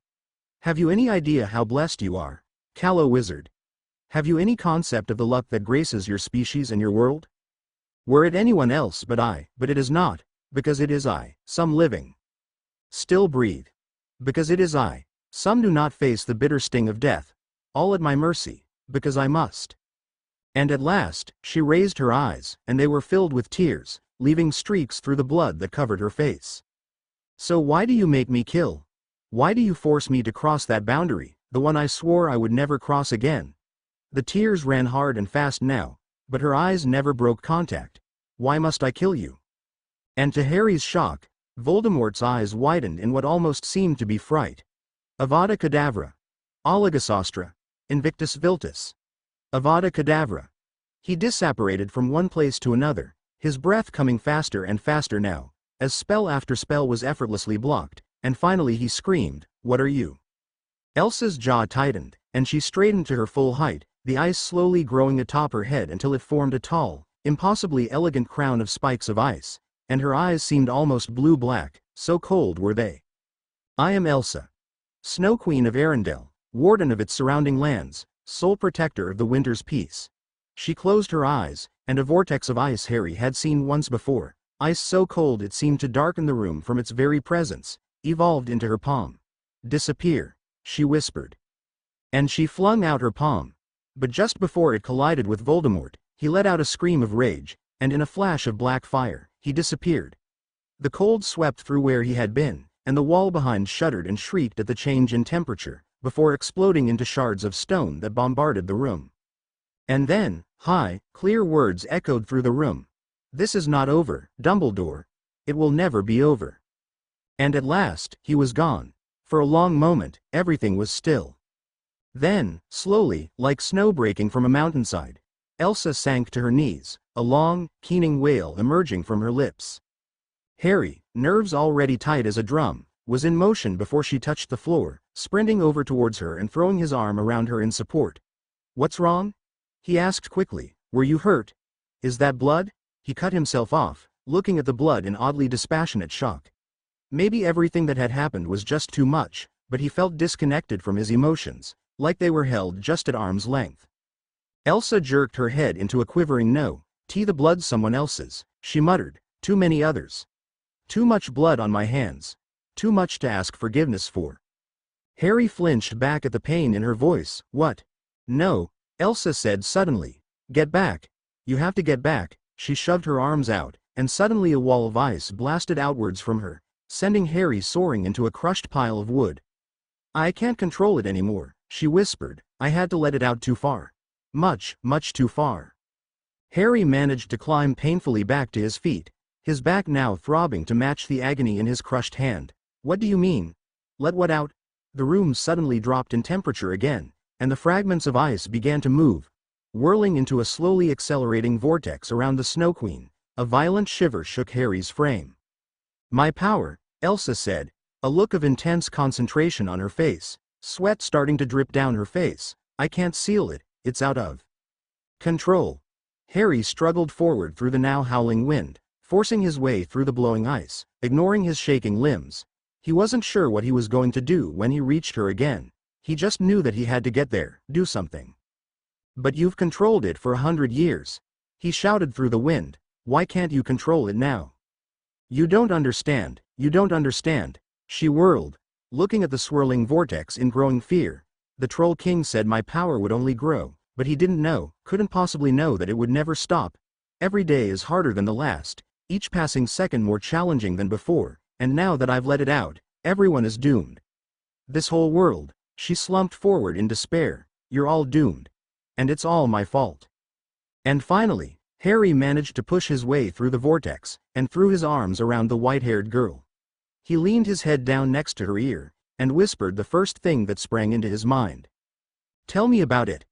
[SPEAKER 1] "Have you any idea how blessed you are, Callow Wizard? Have you any concept of the luck that graces your species and your world? Were it anyone else but it is not, because it is I, some living. Still breathe. Because it is I, some do not face the bitter sting of death, all at my mercy, because I must." And at last, she raised her eyes, and they were filled with tears, leaving streaks through the blood that covered her face. "So why do you make me kill? Why do you force me to cross that boundary, the one I swore I would never cross again?" The tears ran hard and fast now, but her eyes never broke contact. "Why must I kill you?" And to Harry's shock, Voldemort's eyes widened in what almost seemed to be fright. "Avada Kedavra. Oligasostra. Invictus Viltus. Avada Kedavra." He disapparated from one place to another, his breath coming faster and faster now, as spell after spell was effortlessly blocked, and finally he screamed, "What are you?" Elsa's jaw tightened, and she straightened to her full height, the ice slowly growing atop her head until it formed a tall, impossibly elegant crown of spikes of ice, and her eyes seemed almost blue-black, so cold were they. "I am Elsa, Snow Queen of Arendelle, warden of its surrounding lands, sole protector of the winter's peace." She closed her eyes, and a vortex of ice Harry had seen once before, ice so cold it seemed to darken the room from its very presence, evolved into her palm. "Disappear," she whispered. And she flung out her palm. But just before it collided with Voldemort, he let out a scream of rage, and in a flash of black fire, he disappeared. The cold swept through where he had been, and the wall behind shuddered and shrieked at the change in temperature, before exploding into shards of stone that bombarded the room. And then, high, clear words echoed through the room. "This is not over, Dumbledore. It will never be over." And at last, he was gone. For a long moment, everything was still. Then, slowly, like snow breaking from a mountainside, Elsa sank to her knees, a long, keening wail emerging from her lips. Harry, nerves already tight as a drum, was in motion before she touched the floor, sprinting over towards her and throwing his arm around her in support. "What's wrong?" he asked quickly. "Were you hurt? Is that blood?" He cut himself off, looking at the blood in oddly dispassionate shock. Maybe everything that had happened was just too much, but he felt disconnected from his emotions, like they were held just at arm's length. Elsa jerked her head into a quivering no. The blood someone else's," she muttered. "Too many others. Too much blood on my hands. Too much to ask forgiveness for." Harry flinched back at the pain in her voice. "What?" "No," Elsa said suddenly. "Get back. You have to get back." She shoved her arms out, and suddenly a wall of ice blasted outwards from her, sending Harry soaring into a crushed pile of wood. "I can't control it anymore," she whispered. "I had to let it out too far. Much, much too far." Harry managed to climb painfully back to his feet, his back now throbbing to match the agony in his crushed hand. "What do you mean? Let what out?" The room suddenly dropped in temperature again, and the fragments of ice began to move, whirling into a slowly accelerating vortex around the Snow Queen. A violent shiver shook Harry's frame. "My power," Elsa said, a look of intense concentration on her face, sweat starting to drip down her face. "I can't seal it, it's out of control." Harry struggled forward through the now howling wind, forcing his way through the blowing ice, ignoring his shaking limbs. He wasn't sure what he was going to do when he reached her again. He just knew that he had to get there, do something. "But you've controlled it for 100 years. He shouted through the wind. "Why can't you control it now?" "You don't understand, you don't understand." She whirled, looking at the swirling vortex in growing fear. The Troll King said my power would only grow, but he didn't know, couldn't possibly know that it would never stop. Every day is harder than the last, each passing second more challenging than before. and now that I've let it out, everyone is doomed. This whole world, she slumped forward in despair, you're all doomed. And it's all my fault. And finally, Harry managed to push his way through the vortex, and threw his arms around the white-haired girl. He leaned his head down next to her ear, and whispered the first thing that sprang into his mind. Tell me about it.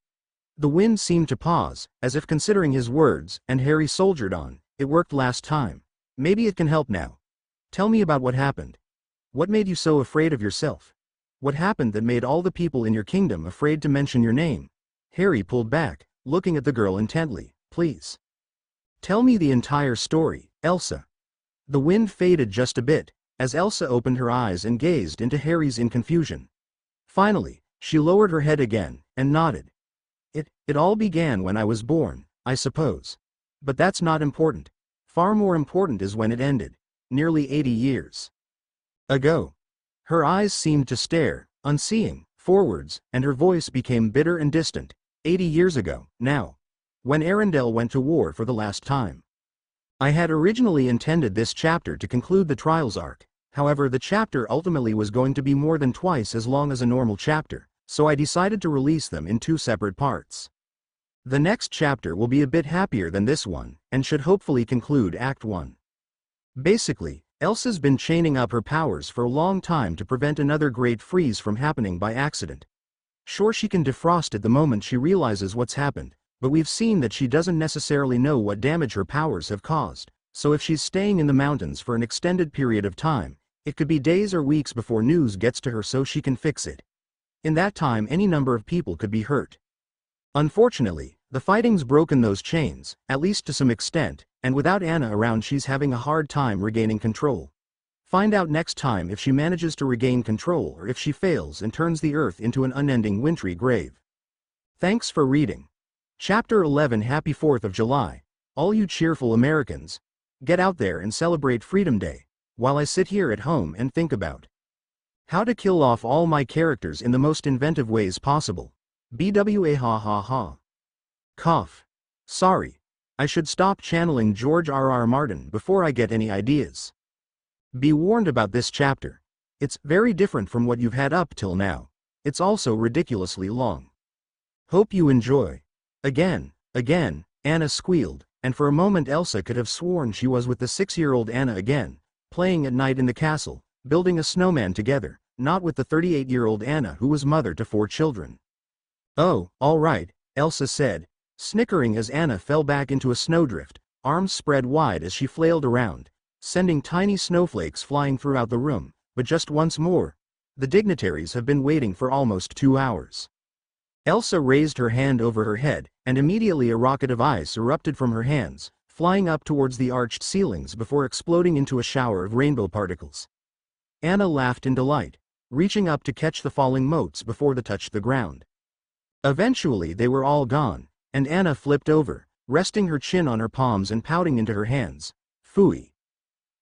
[SPEAKER 1] The wind seemed to pause, as if considering his words, and Harry soldiered on. It worked last time. Maybe it can help now. Tell me about what happened. What made you so afraid of yourself? What happened that made all the people in your kingdom afraid to mention your name? Harry pulled back, looking at the girl intently. Please. Tell me the entire story, Elsa. The wind faded just a bit, as Elsa opened her eyes and gazed into Harry's in confusion. Finally, she lowered her head again, and nodded. It all began when I was born, I suppose. But that's not important. Far more important is when it ended. Nearly 80 years ago. Her eyes seemed to stare, unseeing, forwards, and her voice became bitter and distant. 80 years ago, now. When Arendelle went to war for the last time. I had originally intended this chapter to conclude the Trials arc, however the chapter ultimately was going to be more than twice as long as a normal chapter, so I decided to release them in 2 separate parts. The next chapter will be a bit happier than this one, and should hopefully conclude Act 1. Basically, Elsa's been chaining up her powers for a long time to prevent another great freeze from happening by accident. Sure, she can defrost it the moment she realizes what's happened, but we've seen that she doesn't necessarily know what damage her powers have caused, so if she's staying in the mountains for an extended period of time, it could be days or weeks before news gets to her so she can fix it. In that time any number of people could be hurt. Unfortunately, the fighting's broken those chains, at least to some extent, and without Anna around she's having a hard time regaining control. Find out next time if she manages to regain control or if she fails and turns the earth into an unending wintry grave. Thanks for reading. Chapter 11. Happy 4th of July, all you cheerful Americans. Get out there and celebrate Freedom Day, while I sit here at home and think about how to kill off all my characters in the most inventive ways possible. BWA ha ha ha. Cough. Sorry. I should stop channeling George R.R. Martin before I get any ideas. Be warned about this chapter. It's very different from what you've had up till now. It's also ridiculously long. Hope you enjoy. Again, Anna squealed, and for a moment Elsa could have sworn she was with the 6-year-old Anna again, playing at night in the castle, building a snowman together, not with the 38-year-old Anna who was mother to 4 children. Oh, all right, Elsa said, snickering as Anna fell back into a snowdrift, arms spread wide as she flailed around, sending tiny snowflakes flying throughout the room. But just once more. The dignitaries have been waiting for almost 2 hours. Elsa raised her hand over her head, and immediately a rocket of ice erupted from her hands, flying up towards the arched ceilings before exploding into a shower of rainbow particles. Anna laughed in delight, reaching up to catch the falling motes before they touched the ground. Eventually they were all gone, and Anna flipped over, resting her chin on her palms and pouting into her hands. Phooey.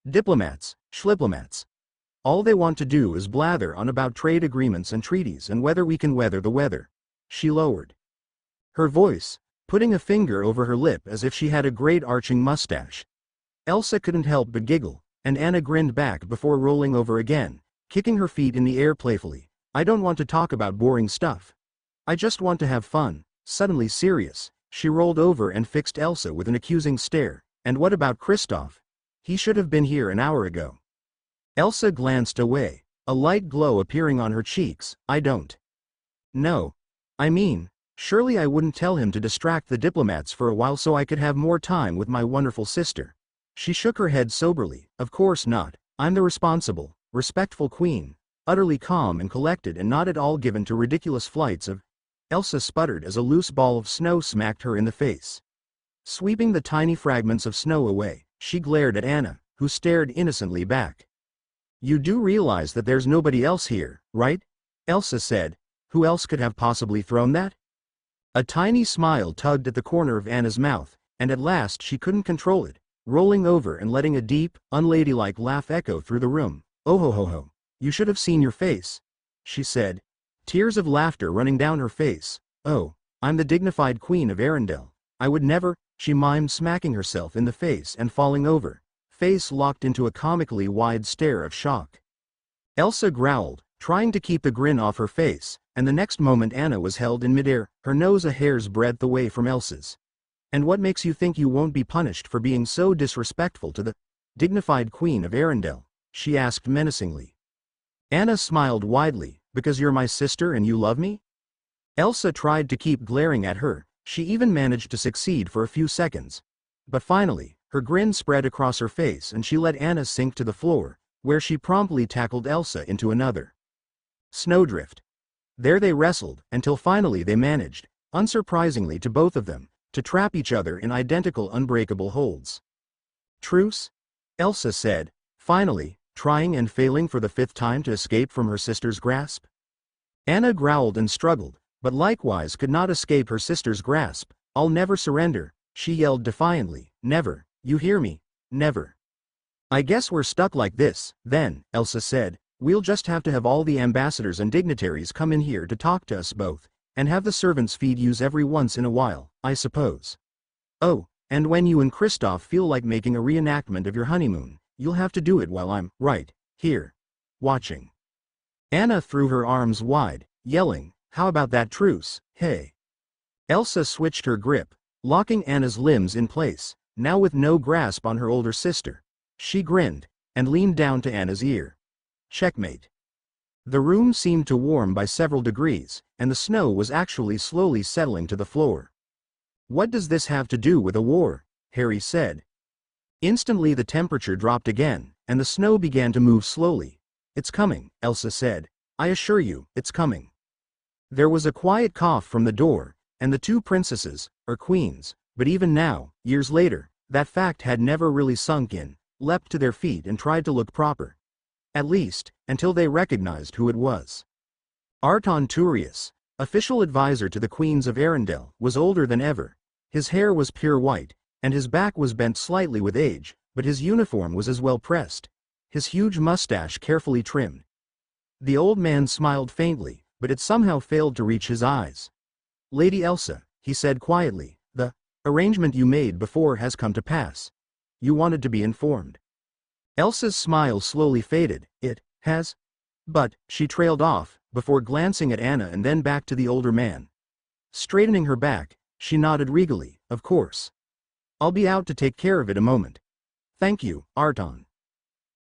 [SPEAKER 1] Diplomats, schliplomats. All they want to do is blather on about trade agreements and treaties and whether we can weather the weather. She lowered her voice, putting a finger over her lip as if she had a great arching mustache. Elsa couldn't help but giggle, and Anna grinned back before rolling over again, kicking her feet in the air playfully. I don't want to talk about boring stuff. I just want to have fun. Suddenly serious, she rolled over and fixed Elsa with an accusing stare. And what about Kristoff? He should have been here an hour ago. Elsa glanced away, a light glow appearing on her cheeks. I don't know. I mean, surely I wouldn't tell him to distract the diplomats for a while so I could have more time with my wonderful sister. She shook her head soberly. Of course not. I'm the responsible, respectful queen, utterly calm and collected and not at all given to ridiculous flights of... Elsa sputtered as a loose ball of snow smacked her in the face. Sweeping the tiny fragments of snow away, she glared at Anna, who stared innocently back. You do realize that there's nobody else here, right? Elsa said. Who else could have possibly thrown that? A tiny smile tugged at the corner of Anna's mouth, and at last she couldn't control it, rolling over and letting a deep, unladylike laugh echo through the room. Oh ho ho ho. You should have seen your face, she said, tears of laughter running down her face. Oh, I'm the dignified queen of Arendelle. I would never, she mimed, smacking herself in the face and falling over, face locked into a comically wide stare of shock. Elsa growled, trying to keep the grin off her face, and the next moment Anna was held in midair, her nose a hair's breadth away from Elsa's. "And what makes you think you won't be punished for being so disrespectful to the dignified Queen of Arendelle?" she asked menacingly. Anna smiled widely. "Because you're my sister and you love me?" Elsa tried to keep glaring at her, she even managed to succeed for a few seconds. But finally, her grin spread across her face and she let Anna sink to the floor, where she promptly tackled Elsa into another snowdrift. There they wrestled, until finally they managed, unsurprisingly to both of them, to trap each other in identical unbreakable holds. "Truce?" Elsa said, finally, trying and failing for the 5th time to escape from her sister's grasp. Anna growled and struggled, but likewise could not escape her sister's grasp. "I'll never surrender," she yelled defiantly. "Never, you hear me? Never." "I guess we're stuck like this, then," Elsa said. "We'll just have to have all the ambassadors and dignitaries come in here to talk to us both, and have the servants feed yous every once in a while, I suppose. Oh, and when you and Kristoff feel like making a reenactment of your honeymoon, you'll have to do it while I'm right here watching." Anna threw her arms wide, yelling, "How about that truce, hey?" Elsa switched her grip, locking Anna's limbs in place, now with no grasp on her older sister. She grinned, and leaned down to Anna's ear. "Checkmate." The room seemed to warm by several degrees, and the snow was actually slowly settling to the floor. "What does this have to do with a war?" Harry said. Instantly the temperature dropped again, and the snow began to move slowly. "It's coming," Elsa said. "I assure you, it's coming." There was a quiet cough from the door, and the two princesses, or queens, but even now, years later, that fact had never really sunk in, leapt to their feet and tried to look proper. At least, until they recognized who it was. Arton Turius, official advisor to the Queens of Arendelle, was older than ever. His hair was pure white, and his back was bent slightly with age, but his uniform was as well pressed, his huge mustache carefully trimmed. The old man smiled faintly, but it somehow failed to reach his eyes. "Lady Elsa," he said quietly, "the arrangement you made before has come to pass. You wanted to be informed." Elsa's smile slowly faded. "It has?" "But," she trailed off, before glancing at Anna and then back to the older man. Straightening her back, she nodded regally, "Of course. I'll be out to take care of it a moment. Thank you, Arton."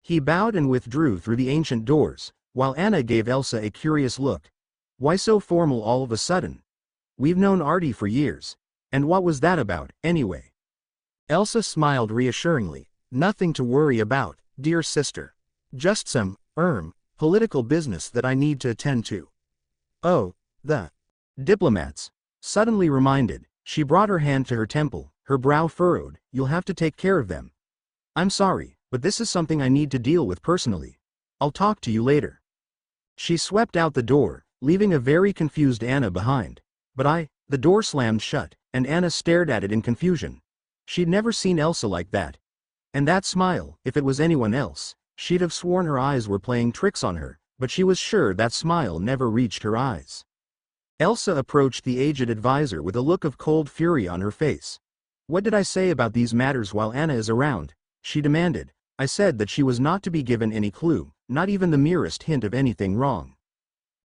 [SPEAKER 1] He bowed and withdrew through the ancient doors, while Anna gave Elsa a curious look. "Why so formal all of a sudden? We've known Artie for years. And what was that about, anyway?" Elsa smiled reassuringly. "Nothing to worry about, dear sister. Just some, political business that I need to attend to." "Oh, the diplomats." Suddenly reminded, she brought her hand to her temple, her brow furrowed. "You'll have to take care of them. I'm sorry, but this is something I need to deal with personally. I'll talk to you later." She swept out the door, leaving a very confused Anna behind. The door slammed shut, and Anna stared at it in confusion. She'd never seen Elsa like that. And that smile, if it was anyone else, she'd have sworn her eyes were playing tricks on her, but she was sure that smile never reached her eyes. Elsa approached the aged advisor with a look of cold fury on her face. "What did I say about these matters while Anna is around?" she demanded. "I said that she was not to be given any clue, not even the merest hint of anything wrong."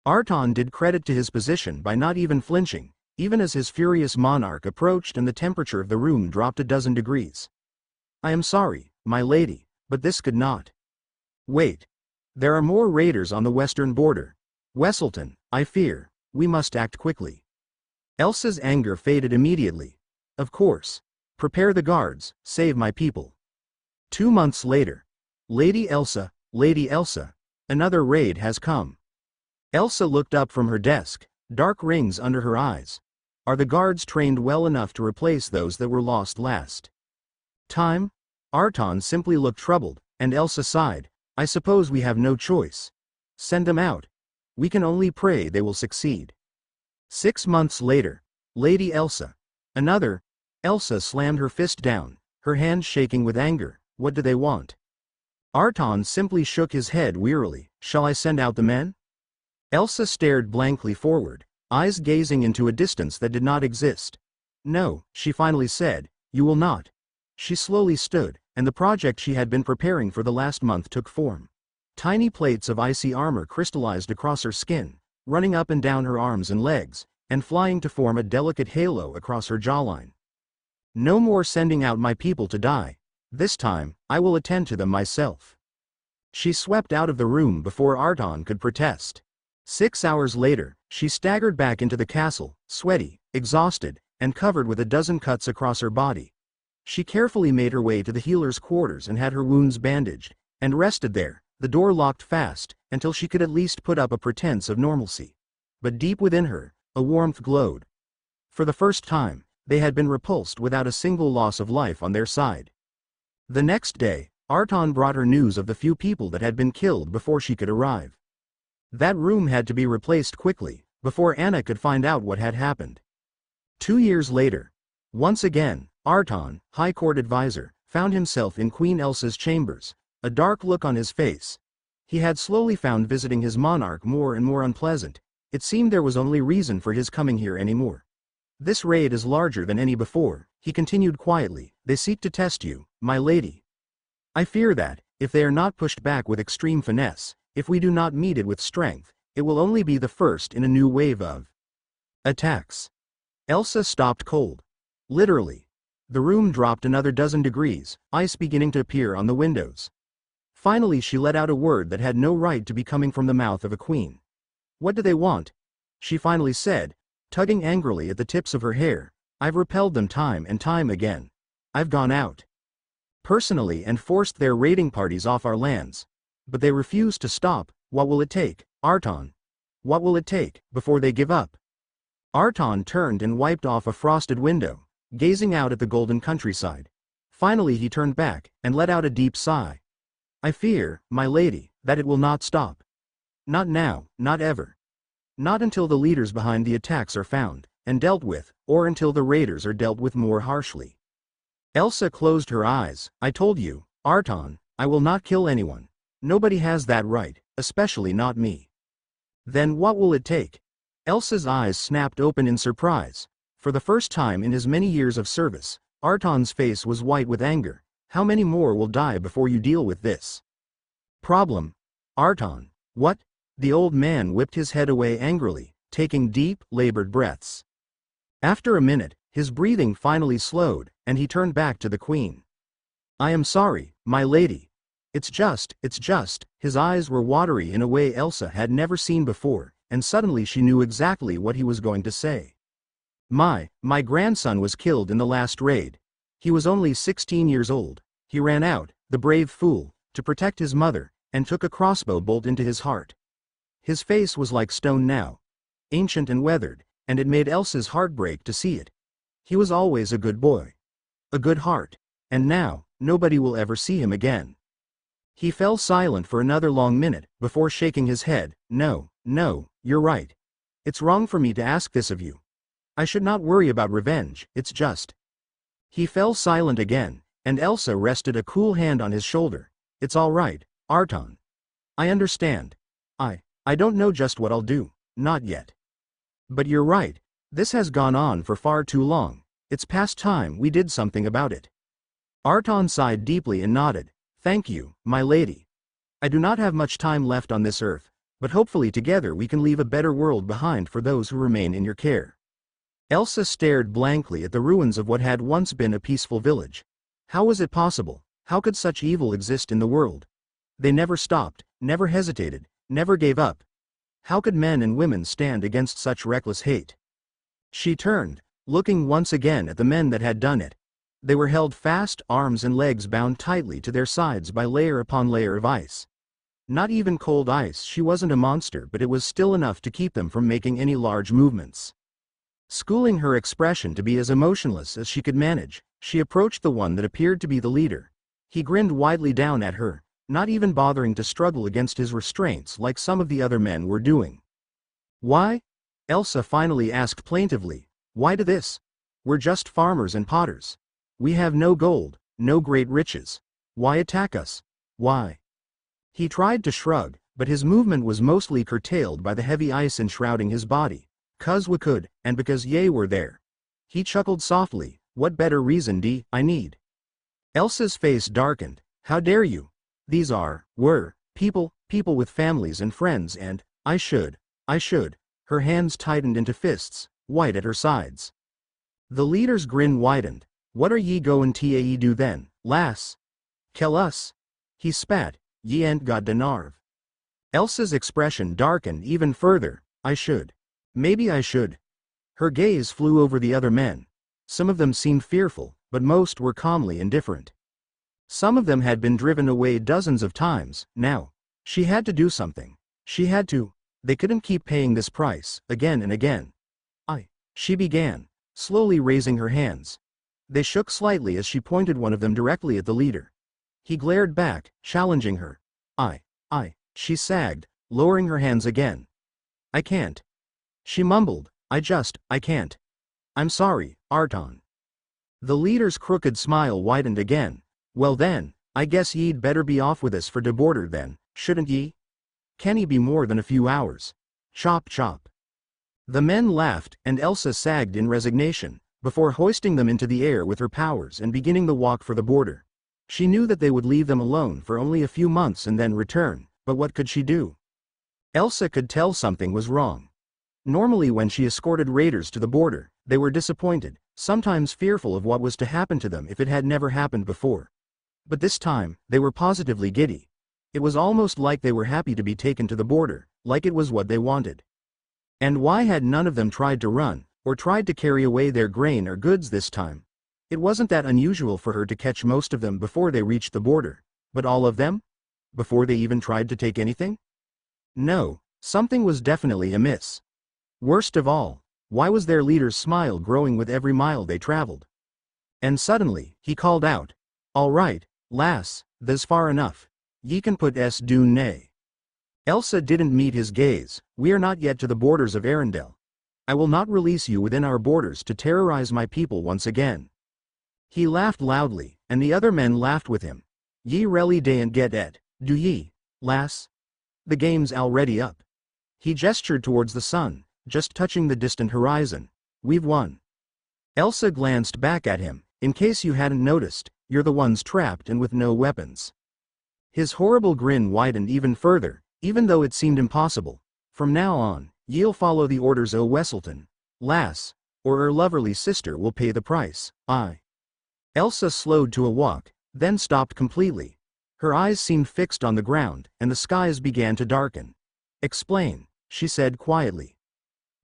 [SPEAKER 1] Arton did credit to his position by not even flinching, even as his furious monarch approached and the temperature of the room dropped a dozen degrees. "I am sorry, my lady, but this could not wait. There are more raiders on the western border. Wesselton, I fear, we must act quickly." Elsa's anger faded immediately. "Of course. Prepare the guards, save my people." 2 months later. Lady Elsa, another raid has come." Elsa looked up from her desk, dark rings under her eyes. "Are the guards trained well enough to replace those that were lost last time?" Arton simply looked troubled, and Elsa sighed. "I suppose we have no choice. Send them out. We can only pray they will succeed." 6 months later. Lady Elsa, another. Elsa slammed her fist down, her hands shaking with anger. "What do they want?" Arton simply shook his head wearily. "Shall I send out the men?" Elsa stared blankly forward, eyes gazing into a distance that did not exist. "No," she finally said, "you will not." She slowly stood, and the project she had been preparing for the last month took form. Tiny plates of icy armor crystallized across her skin, running up and down her arms and legs, and flying to form a delicate halo across her jawline. No more sending out my people to die. This time, I will attend to them myself. She swept out of the room before Arton could protest. 6 hours later, she staggered back into the castle, sweaty, exhausted, and covered with a dozen cuts across her body. She carefully made her way to the healer's quarters and had her wounds bandaged, and rested there, the door locked fast, until she could at least put up a pretense of normalcy. But deep within her, a warmth glowed. For the first time, they had been repulsed without a single loss of life on their side. The next day, Arton brought her news of the few people that had been killed before she could arrive. That room had to be replaced quickly, before Anna could find out what had happened. 2 years later, once again, Arton, High Court advisor, found himself in Queen Elsa's chambers, a dark look on his face. He had slowly found visiting his monarch more and more unpleasant. It seemed there was only reason for his coming here anymore. This raid is larger than any before, he continued quietly. They seek to test you, my lady. I fear that, if they are not pushed back with extreme finesse, if we do not meet it with strength, it will only be the first in a new wave of attacks. Elsa stopped cold. Literally. The room dropped another dozen degrees, ice beginning to appear on the windows. Finally she let out a word that had no right to be coming from the mouth of a queen. What do they want? She finally said, tugging angrily at the tips of her hair. I've repelled them time and time again. I've gone out personally and forced their raiding parties off our lands. But they refuse to stop. What will it take, Arton? What will it take, before they give up? Arton turned and wiped off a frosted window, gazing out at the golden countryside. Finally he turned back, and let out a deep sigh. I fear, my lady, that it will not stop. Not now, not ever. Not until the leaders behind the attacks are found, and dealt with, or until the raiders are dealt with more harshly. Elsa closed her eyes. I told you, Arton, I will not kill anyone. Nobody has that right, especially not me. Then what will it take? Elsa's eyes snapped open in surprise. For the first time in his many years of service, Arton's face was white with anger. How many more will die before you deal with this problem? Arton, what? The old man whipped his head away angrily, taking deep, labored breaths. After a minute, his breathing finally slowed, and he turned back to the queen. I am sorry, my lady. It's just, his eyes were watery in a way Elsa had never seen before, and suddenly she knew exactly what he was going to say. My grandson was killed in the last raid. He was only 16 years old. He ran out, the brave fool, to protect his mother, and took a crossbow bolt into his heart. His face was like stone now, ancient and weathered, and it made Elsa's heart break to see it. He was always a good boy. A good heart. And now, nobody will ever see him again. He fell silent for another long minute, before shaking his head. No, you're right. It's wrong for me to ask this of you. I should not worry about revenge, it's just. He fell silent again, and Elsa rested a cool hand on his shoulder. It's all right, Arton. I understand. I don't know just what I'll do, not yet. But you're right, this has gone on for far too long. It's past time we did something about it. Arton sighed deeply and nodded. Thank you, my lady. I do not have much time left on this earth, but hopefully together we can leave a better world behind for those who remain in your care. Elsa stared blankly at the ruins of what had once been a peaceful village. How was it possible? How could such evil exist in the world? They never stopped, never hesitated, never gave up. How could men and women stand against such reckless hate? She turned, looking once again at the men that had done it. They were held fast, arms and legs bound tightly to their sides by layer upon layer of ice. Not even cold ice. She wasn't a monster, but it was still enough to keep them from making any large movements. Schooling her expression to be as emotionless as she could manage, she approached the one that appeared to be the leader. He grinned widely down at her, not even bothering to struggle against his restraints like some of the other men were doing. Why? Elsa finally asked plaintively. Why do this? We're just farmers and potters. We have no gold, no great riches. Why attack us? Why? He tried to shrug, but his movement was mostly curtailed by the heavy ice enshrouding his body. 'Cause we could, and because ye were there. He chuckled softly. What better reason I need? Elsa's face darkened. How dare you? These were, people with families and friends and, I should. Her hands tightened into fists, white at her sides. The leader's grin widened. What are ye goin' to do then, lass? Kill us? He spat. Ye ain't got the narve. Elsa's expression darkened even further. I should. Maybe I should. Her gaze flew over the other men. Some of them seemed fearful, but most were calmly indifferent. Some of them had been driven away dozens of times. Now, she had to do something. She had to. They couldn't keep paying this price, again and again. She began, slowly raising her hands. They shook slightly as she pointed one of them directly at the leader. He glared back, challenging her. She sagged, lowering her hands again. I can't. She mumbled, I can't. I'm sorry, Arton. The leader's crooked smile widened again. Well then, I guess ye'd better be off with us for de border then, shouldn't ye? Can he be more than a few hours? Chop chop. The men laughed, and Elsa sagged in resignation, before hoisting them into the air with her powers and beginning the walk for the border. She knew that they would leave them alone for only a few months and then return, but what could she do? Elsa could tell something was wrong. Normally when she escorted raiders to the border, they were disappointed, sometimes fearful of what was to happen to them if it had never happened before. But this time, they were positively giddy. It was almost like they were happy to be taken to the border, like it was what they wanted. And why had none of them tried to run, or tried to carry away their grain or goods this time? It wasn't that unusual for her to catch most of them before they reached the border, but all of them? Before they even tried to take anything? No, something was definitely amiss. Worst of all, why was their leader's smile growing with every mile they traveled? And suddenly, he called out, All right, lass, tha's far enough. Ye can put s doon nay. Elsa didn't meet his gaze. We are not yet to the borders of Arendelle. I will not release you within our borders to terrorize my people once again. He laughed loudly, and the other men laughed with him. Ye really daren't get et, do ye, lass? The game's already up. He gestured towards the sun, just touching the distant horizon. We've won. Elsa glanced back at him. In case you hadn't noticed, you're the ones trapped and with no weapons. His horrible grin widened even further, even though it seemed impossible. From now on, ye'll follow the orders o' Wesselton, lass, or her loverly sister will pay the price. Elsa slowed to a walk, then stopped completely. Her eyes seemed fixed on the ground, and the skies began to darken. Explain, she said quietly.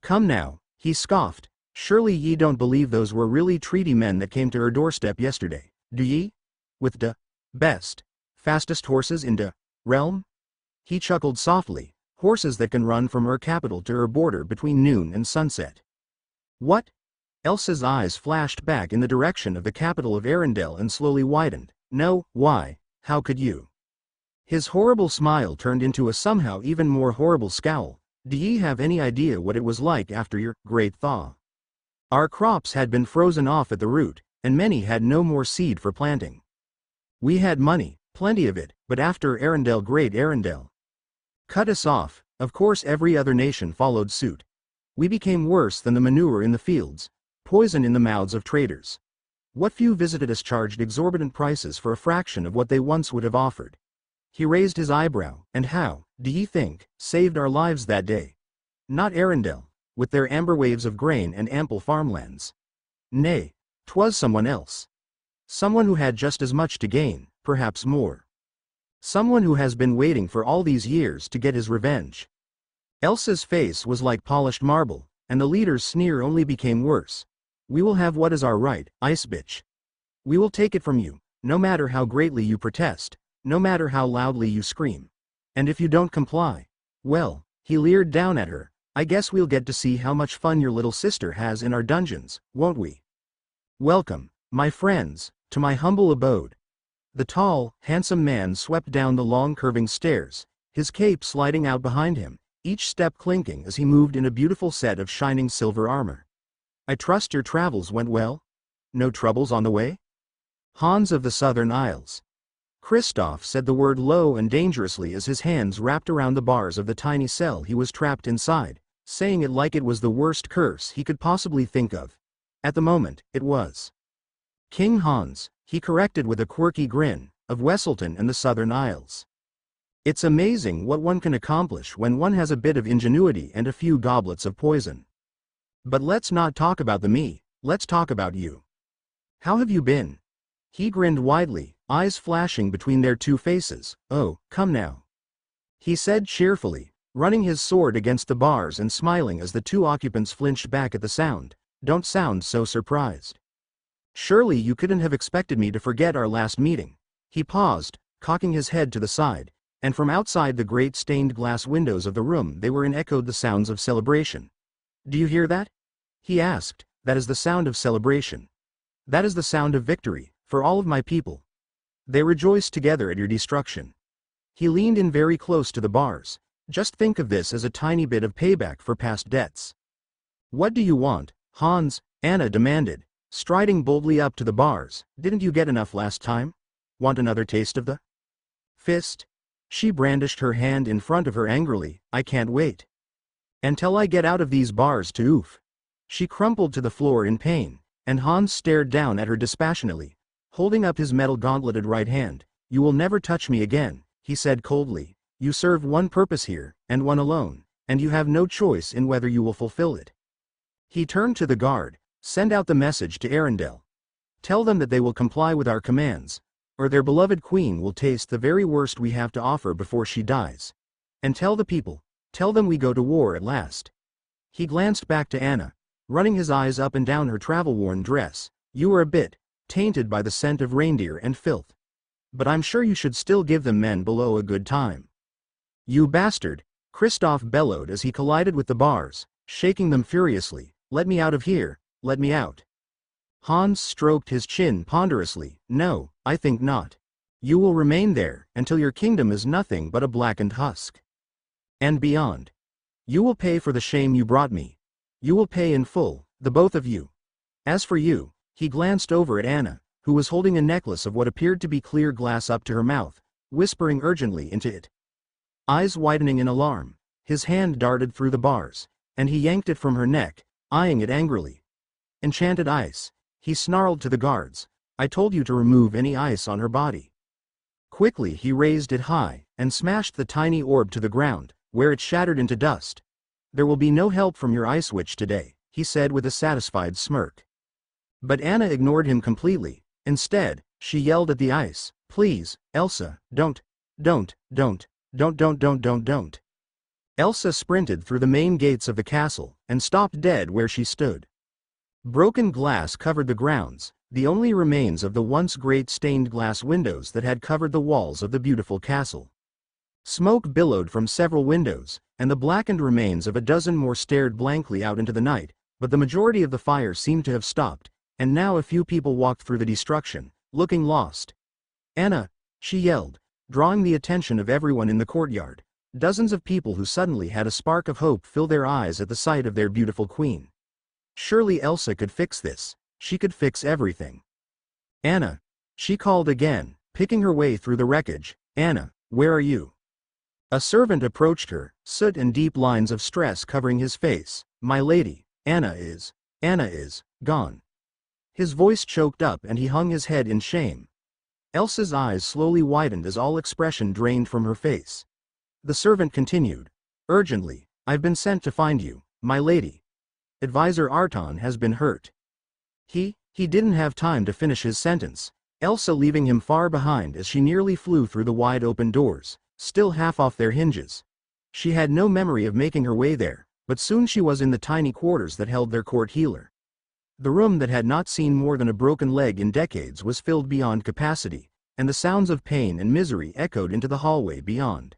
[SPEAKER 1] Come now, he scoffed. Surely ye don't believe those were really treaty men that came to her doorstep yesterday, do ye? With the best, fastest horses in the realm? He chuckled softly. Horses that can run from her capital to her border between noon and sunset. What? Elsa's eyes flashed back in the direction of the capital of Arendelle and slowly widened. No, why, how could you? His horrible smile turned into a somehow even more horrible scowl. Do ye have any idea what it was like after your great thaw? Our crops had been frozen off at the root, and many had no more seed for planting. We had money, plenty of it, but after Arendelle, great Arendelle cut us off, of course every other nation followed suit. We became worse than the manure in the fields, poison in the mouths of traders. What few visited us charged exorbitant prices for a fraction of what they once would have offered. He raised his eyebrow, and how, do ye think, saved our lives that day? Not Arendelle, with their amber waves of grain and ample farmlands. Nay, 'twas someone else. Someone who had just as much to gain, perhaps more. Someone who has been waiting for all these years to get his revenge. Elsa's face was like polished marble, and the leader's sneer only became worse. We will have what is our right, ice bitch. We will take it from you, no matter how greatly you protest, no matter how loudly you scream. And if you don't comply, well, he leered down at her, I guess we'll get to see how much fun your little sister has in our dungeons, won't we? Welcome, my friends, to my humble abode. The tall, handsome man swept down the long curving stairs, his cape sliding out behind him, each step clinking as he moved in a beautiful set of shining silver armor. I trust your travels went well? No troubles on the way? Hans of the Southern Isles. Kristoff said the word low and dangerously as his hands wrapped around the bars of the tiny cell he was trapped inside, saying it like it was the worst curse he could possibly think of. At the moment, it was. King Hans, he corrected with a quirky grin, of Wesselton and the Southern Isles. It's amazing what one can accomplish when one has a bit of ingenuity and a few goblets of poison. But let's not talk about the me, let's talk about you. How have you been? He grinned widely, eyes flashing between their two faces. Oh, come now, he said cheerfully, running his sword against the bars and smiling as the two occupants flinched back at the sound. Don't sound so surprised. Surely you couldn't have expected me to forget our last meeting. He paused, cocking his head to the side, and from outside the great stained glass windows of the room they were in echoed the sounds of celebration. Do you hear that? He asked. That is the sound of celebration. That is the sound of victory, for all of my people. They rejoice together at your destruction. He leaned in very close to the bars. Just think of this as a tiny bit of payback for past debts. What do you want, Hans? Anna demanded, striding boldly up to the bars. Didn't you get enough last time? Want another taste of the fist? She brandished her hand in front of her angrily. I can't wait until I get out of these bars to oof. She crumpled to the floor in pain, and Hans stared down at her dispassionately, holding up his metal gauntleted right hand. You will never touch me again, he said coldly. You serve one purpose here, and one alone, and you have no choice in whether you will fulfill it. He turned to the guard. Send out the message to Arendelle. Tell them that they will comply with our commands, or their beloved queen will taste the very worst we have to offer before she dies. And tell the people, tell them we go to war at last. He glanced back to Anna, running his eyes up and down her travel-worn dress. You are a bit tainted by the scent of reindeer and filth. But I'm sure you should still give them men below a good time. You bastard, Kristoff bellowed as he collided with the bars, shaking them furiously. Let me out of here, let me out. Hans stroked his chin ponderously. No, I think not. You will remain there until your kingdom is nothing but a blackened husk. And beyond. You will pay for the shame you brought me. You will pay in full, the both of you. As for you, he glanced over at Anna, who was holding a necklace of what appeared to be clear glass up to her mouth, whispering urgently into it. Eyes widening in alarm, his hand darted through the bars, and he yanked it from her neck, eyeing it angrily. Enchanted ice, he snarled to the guards. I told you to remove any ice on her body. Quickly he raised it high, and smashed the tiny orb to the ground, where it shattered into dust. There will be no help from your ice witch today, he said with a satisfied smirk. But Anna ignored him completely. Instead, she yelled at the ice. Please, Elsa, don't. Elsa sprinted through the main gates of the castle, and stopped dead where she stood. Broken glass covered the grounds, the only remains of the once great stained glass windows that had covered the walls of the beautiful castle. Smoke billowed from several windows, and the blackened remains of a dozen more stared blankly out into the night, but the majority of the fire seemed to have stopped, and now a few people walked through the destruction, looking lost. Anna, she yelled, drawing the attention of everyone in the courtyard. Dozens of people who suddenly had a spark of hope fill their eyes at the sight of their beautiful queen. Surely Elsa could fix this. She could fix everything. Anna, she called again, picking her way through the wreckage. Anna, where are you? A servant approached her, soot and deep lines of stress covering his face. My lady, Anna is gone. His voice choked up and he hung his head in shame. Elsa's eyes slowly widened as all expression drained from her face. The servant continued, urgently, I've been sent to find you, my lady. Advisor Arton has been hurt. He didn't have time to finish his sentence, Elsa leaving him far behind as she nearly flew through the wide open doors, still half off their hinges. She had no memory of making her way there, but soon she was in the tiny quarters that held their court healer. The room that had not seen more than a broken leg in decades was filled beyond capacity, and the sounds of pain and misery echoed into the hallway beyond.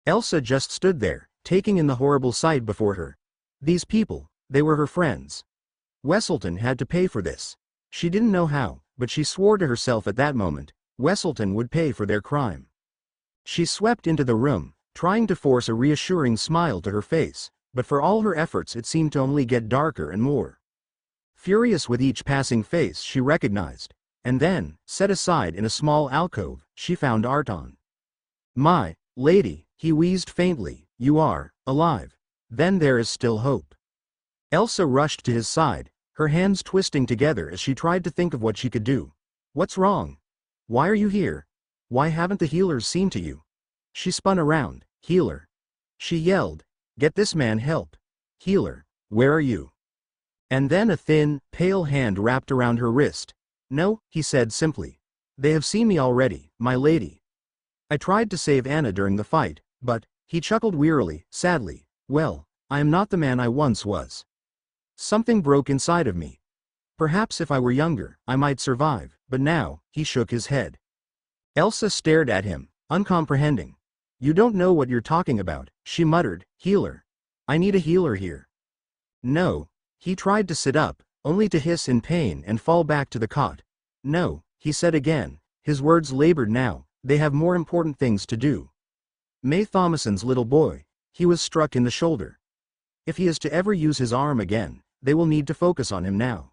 [SPEAKER 1] Elsa just stood there, taking in the horrible sight before her. These people, they were her friends. Wesselton had to pay for this. She didn't know how, but she swore to herself at that moment, Wesselton would pay for their crime. She swept into the room, trying to force a reassuring smile to her face, but for all her efforts it seemed to only get darker and more. Furious with each passing face she recognized, and then, set aside in a small alcove, she found Arton. My lady, he wheezed faintly, you are alive. Then there is still hope. Elsa rushed to his side, her hands twisting together as she tried to think of what she could do. What's wrong? Why are you here? Why haven't the healers seen to you? She spun around. Healer. She yelled. Get this man help. Healer, where are you? And then a thin, pale hand wrapped around her wrist. No, he said simply. They have seen me already, my lady. I tried to save Anna during the fight, but, he chuckled wearily, sadly, well, I am not the man I once was. Something broke inside of me. Perhaps if I were younger, I might survive, but now, he shook his head. Elsa stared at him, uncomprehending. You don't know what you're talking about, she muttered. Healer. I need a healer here. No. He tried to sit up, only to hiss in pain and fall back to the cot. No, he said again, his words labored now, they have more important things to do. May Thomason's little boy. He was struck in the shoulder. If he is to ever use his arm again, they will need to focus on him now.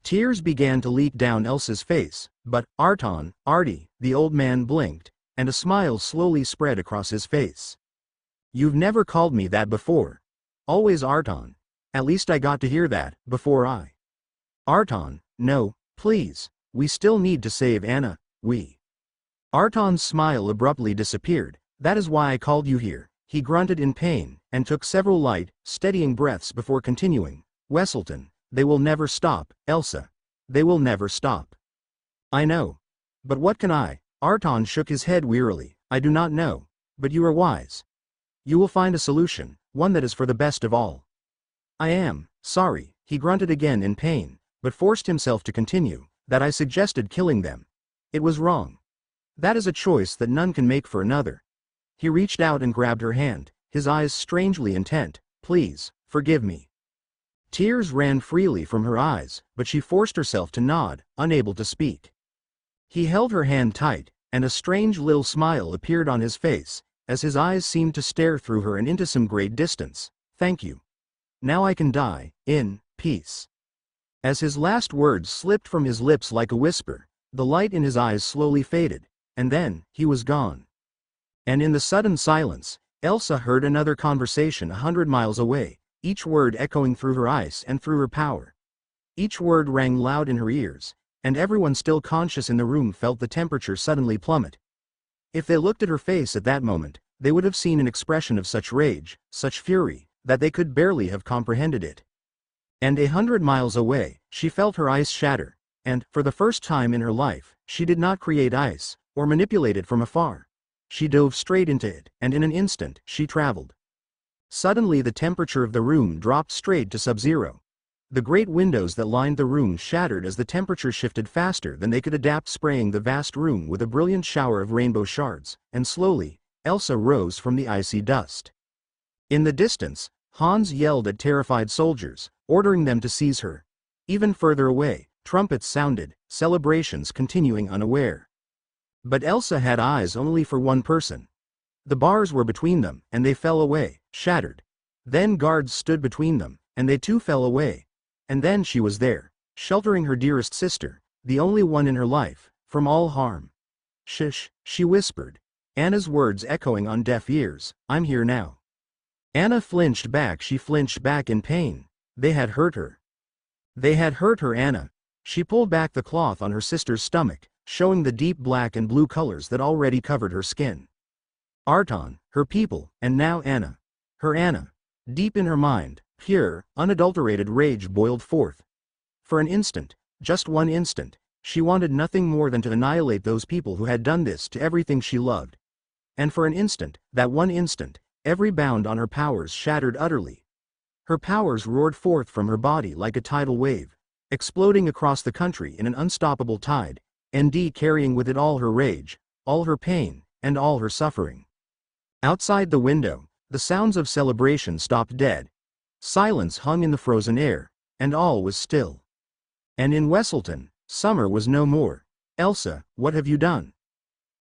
[SPEAKER 1] Tears began to leak down Elsa's face, but, Artie, the old man blinked, and a smile slowly spread across his face. You've never called me that before. Always Arton. At least I got to hear that, before I. Arton, no, please, we still need to save Anna, we. Arton's smile abruptly disappeared. That is why I called you here. He grunted in pain, and took several light, steadying breaths before continuing. Wesselton, they will never stop, Elsa. They will never stop. I know. But what can I? Arton shook his head wearily. I do not know. But you are wise. You will find a solution, one that is for the best of all. I am sorry, he grunted again in pain, but forced himself to continue, that I suggested killing them. It was wrong. That is a choice that none can make for another. He reached out and grabbed her hand, his eyes strangely intent. Please, forgive me. Tears ran freely from her eyes, but she forced herself to nod, unable to speak. He held her hand tight, and a strange little smile appeared on his face, as his eyes seemed to stare through her and into some great distance. Thank you. Now I can die, in peace. As his last words slipped from his lips like a whisper, the light in his eyes slowly faded, and then, he was gone. And in the sudden silence, Elsa heard another conversation 100 miles away, each word echoing through her ice and through her power. Each word rang loud in her ears, and everyone still conscious in the room felt the temperature suddenly plummet. If they looked at her face at that moment, they would have seen an expression of such rage, such fury, that they could barely have comprehended it. And 100 miles away, she felt her ice shatter, and, for the first time in her life, she did not create ice, or manipulate it from afar. She dove straight into it, and in an instant, she traveled. Suddenly the temperature of the room dropped straight to sub-zero. The great windows that lined the room shattered as the temperature shifted faster than they could adapt, spraying the vast room with a brilliant shower of rainbow shards, and slowly, Elsa rose from the icy dust. In the distance, Hans yelled at terrified soldiers, ordering them to seize her. Even further away, trumpets sounded, celebrations continuing unaware. But Elsa had eyes only for one person. The bars were between them, and they fell away, shattered. Then guards stood between them, and they too fell away. And then she was there, sheltering her dearest sister, the only one in her life, from all harm. Shush, she whispered, Anna's words echoing on deaf ears, I'm here now. Anna flinched back. She flinched back in pain. They had hurt her. They had hurt her, Anna. She pulled back the cloth on her sister's stomach, showing the deep black and blue colors that already covered her skin. Arton, her people, and now Anna. Her Anna. Deep in her mind, pure, unadulterated rage boiled forth. For an instant, just one instant, she wanted nothing more than to annihilate those people who had done this to everything she loved. And for an instant, that one instant, every bound on her powers shattered utterly. Her powers roared forth from her body like a tidal wave, exploding across the country in an unstoppable tide, ND carrying with it all her rage, all her pain, and all her suffering. Outside the window, the sounds of celebration stopped dead. Silence hung in the frozen air, and all was still. And in Wesselton, summer was no more. Elsa, what have you done?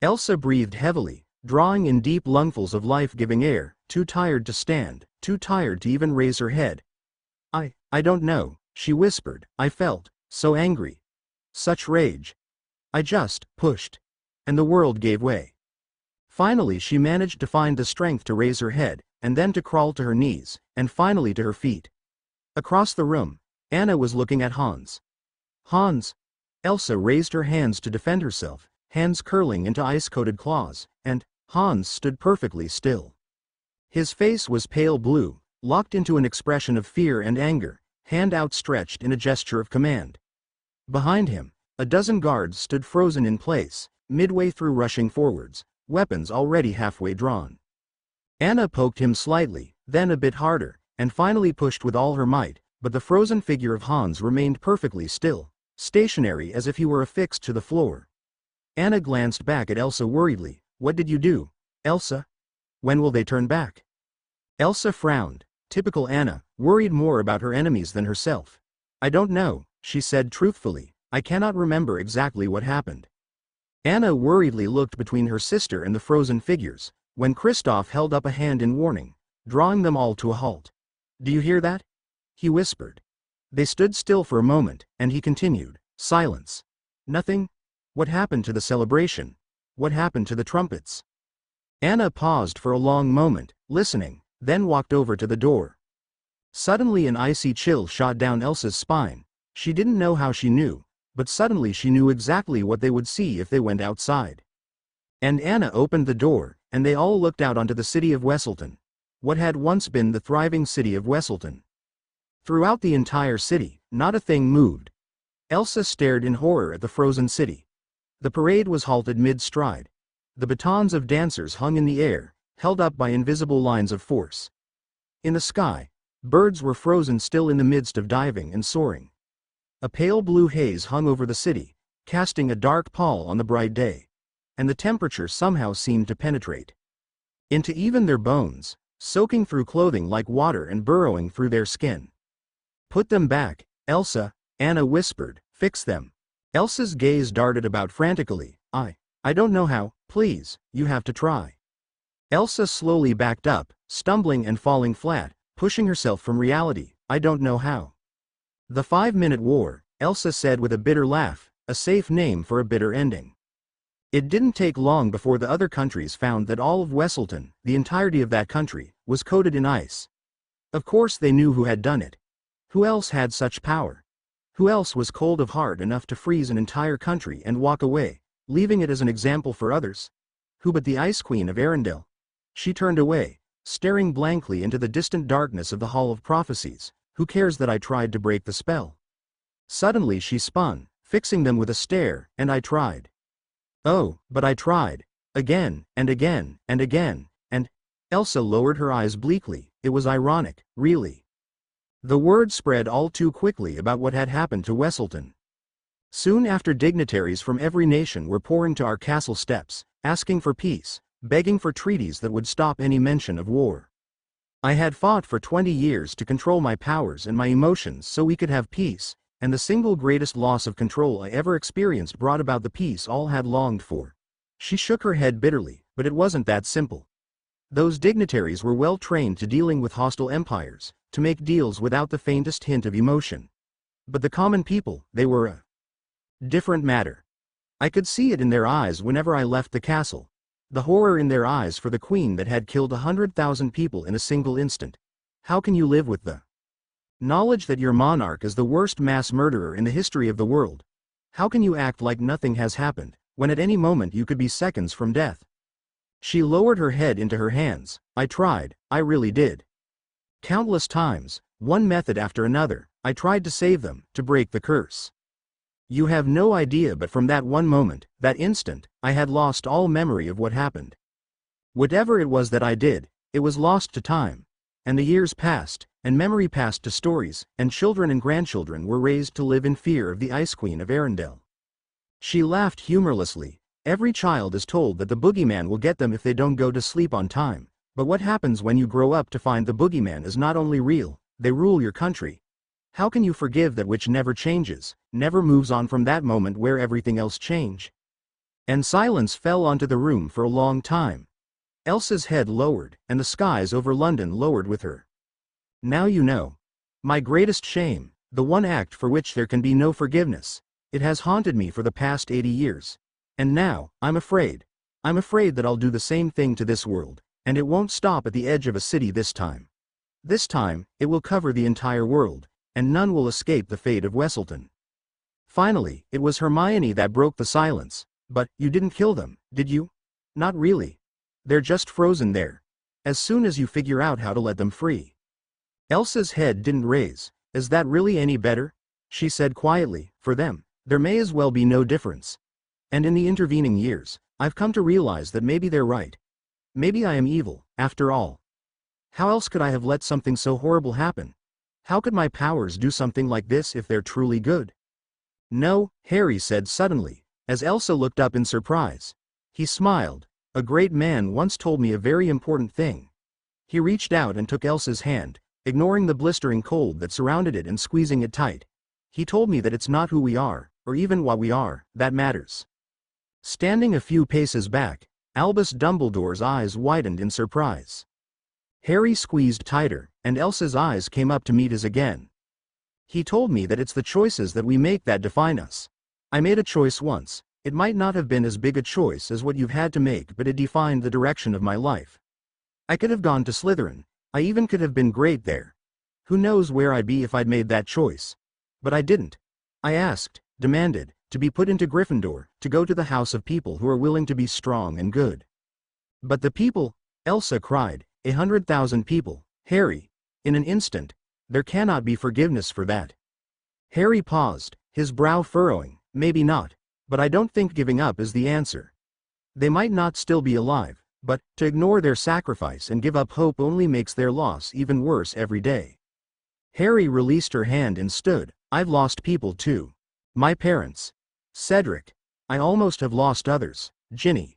[SPEAKER 1] Elsa breathed heavily, drawing in deep lungfuls of life-giving air, too tired to stand, too tired to even raise her head. I don't know, she whispered. I felt so angry. Such rage. I just pushed. And the world gave way. Finally she managed to find the strength to raise her head, and then to crawl to her knees, and finally to her feet. Across the room, Anna was looking at Hans. Hans. Elsa raised her hands to defend herself, hands curling into ice-coated claws, and Hans stood perfectly still. His face was pale blue, locked into an expression of fear and anger, hand outstretched in a gesture of command. Behind him, a dozen guards stood frozen in place, midway through rushing forwards, weapons already halfway drawn. Anna poked him slightly, then a bit harder, and finally pushed with all her might, but the frozen figure of Hans remained perfectly still, stationary as if he were affixed to the floor. Anna glanced back at Elsa worriedly. "What did you do, Elsa? When will they turn back?" Elsa frowned, typical Anna, worried more about her enemies than herself. "I don't know," she said truthfully. "I cannot remember exactly what happened." Anna worriedly looked between her sister and the frozen figures, when Kristoff held up a hand in warning, drawing them all to a halt. "Do you hear that?" he whispered. They stood still for a moment, and he continued, "Silence. Nothing? What happened to the celebration? What happened to the trumpets?" Anna paused for a long moment, listening, then walked over to the door. Suddenly an icy chill shot down Elsa's spine. She didn't know how she knew, but suddenly she knew exactly what they would see if they went outside. And Anna opened the door, and they all looked out onto the city of Wesselton. What had once been the thriving city of Wesselton. Throughout the entire city, not a thing moved. Elsa stared in horror at the frozen city. The parade was halted mid-stride. The batons of dancers hung in the air, held up by invisible lines of force. In the sky, birds were frozen still in the midst of diving and soaring. A pale blue haze hung over the city, casting a dark pall on the bright day. And the temperature somehow seemed to penetrate into even their bones, soaking through clothing like water and burrowing through their skin. "Put them back, Elsa," Anna whispered. "Fix them." Elsa's gaze darted about frantically. I don't know how, please, you have to try." Elsa slowly backed up, stumbling and falling flat, pushing herself from reality. "I don't know how." "The 5-minute war," Elsa said with a bitter laugh, a safe name for a bitter ending. It didn't take long before the other countries found that all of Wesselton, the entirety of that country, was coated in ice. Of course they knew who had done it. Who else had such power? Who else was cold of heart enough to freeze an entire country and walk away, leaving it as an example for others? Who but the Ice Queen of Arendelle? She turned away, staring blankly into the distant darkness of the Hall of Prophecies. "Who cares that I tried to break the spell?" Suddenly she spun, fixing them with a stare. "And I tried. Oh, but I tried. Again, and again, and again, and—" Elsa lowered her eyes bleakly. It was ironic, really. The word spread all too quickly about what had happened to Wesselton. Soon after, dignitaries from every nation were pouring to our castle steps, asking for peace, begging for treaties that would stop any mention of war. I had fought for 20 years to control my powers and my emotions so we could have peace, and the single greatest loss of control I ever experienced brought about the peace all had longed for. She shook her head bitterly, but it wasn't that simple. Those dignitaries were well trained to dealing with hostile empires, to make deals without the faintest hint of emotion. But the common people, they were a different matter. I could see it in their eyes whenever I left the castle. The horror in their eyes for the queen that had killed 100,000 people in a single instant. How can you live with the knowledge that your monarch is the worst mass murderer in the history of the world? How can you act like nothing has happened, when at any moment you could be seconds from death? She lowered her head into her hands. "I tried, I really did. Countless times, one method after another, I tried to save them, to break the curse. You have no idea, but from that one moment, that instant, I had lost all memory of what happened. Whatever it was that I did, it was lost to time. And the years passed, and memory passed to stories, and children and grandchildren were raised to live in fear of the Ice Queen of Arendelle." She laughed humorlessly. "Every child is told that the boogeyman will get them if they don't go to sleep on time. But what happens when you grow up to find the boogeyman is not only real, they rule your country? How can you forgive that which never changes, never moves on from that moment where everything else changed?" And silence fell onto the room for a long time. Elsa's head lowered, and the skies over London lowered with her. "Now you know. My greatest shame, the one act for which there can be no forgiveness. It has haunted me for the past 80 years. And now, I'm afraid. I'm afraid that I'll do the same thing to this world, and it won't stop at the edge of a city this time. This time, it will cover the entire world, and none will escape the fate of Wesselton." Finally, it was Hermione that broke the silence. But, you didn't kill them, did you? Not really. They're just frozen there. As soon as you figure out how to let them free. Elsa's head didn't raise. Is that really any better? She said quietly, for them, there may as well be no difference. And in the intervening years, I've come to realize that maybe they're right. Maybe I am evil, after all. How else could I have let something so horrible happen? How could my powers do something like this if they're truly good? No, Harry said suddenly, as Elsa looked up in surprise. He smiled. A great man once told me a very important thing. He reached out and took Elsa's hand, ignoring the blistering cold that surrounded it and squeezing it tight. He told me that it's not who we are, or even what we are, that matters. Standing a few paces back, Albus Dumbledore's eyes widened in surprise. Harry squeezed tighter, and Elsa's eyes came up to meet his again. He told me that it's the choices that we make that define us. I made a choice once. It might not have been as big a choice as what you've had to make, but it defined the direction of my life. I could have gone to Slytherin. I even could have been great there. Who knows where I'd be if I'd made that choice. But I didn't. I asked, demanded, to be put into Gryffindor, to go to the house of people who are willing to be strong and good. But the people, Elsa cried, 100,000 people, Harry, in an instant, there cannot be forgiveness for that. Harry paused, his brow furrowing, maybe not, but I don't think giving up is the answer. They might not still be alive, but, to ignore their sacrifice and give up hope only makes their loss even worse every day. Harry released her hand and stood. I've lost people too. My parents. Cedric. I almost have lost others. Ginny.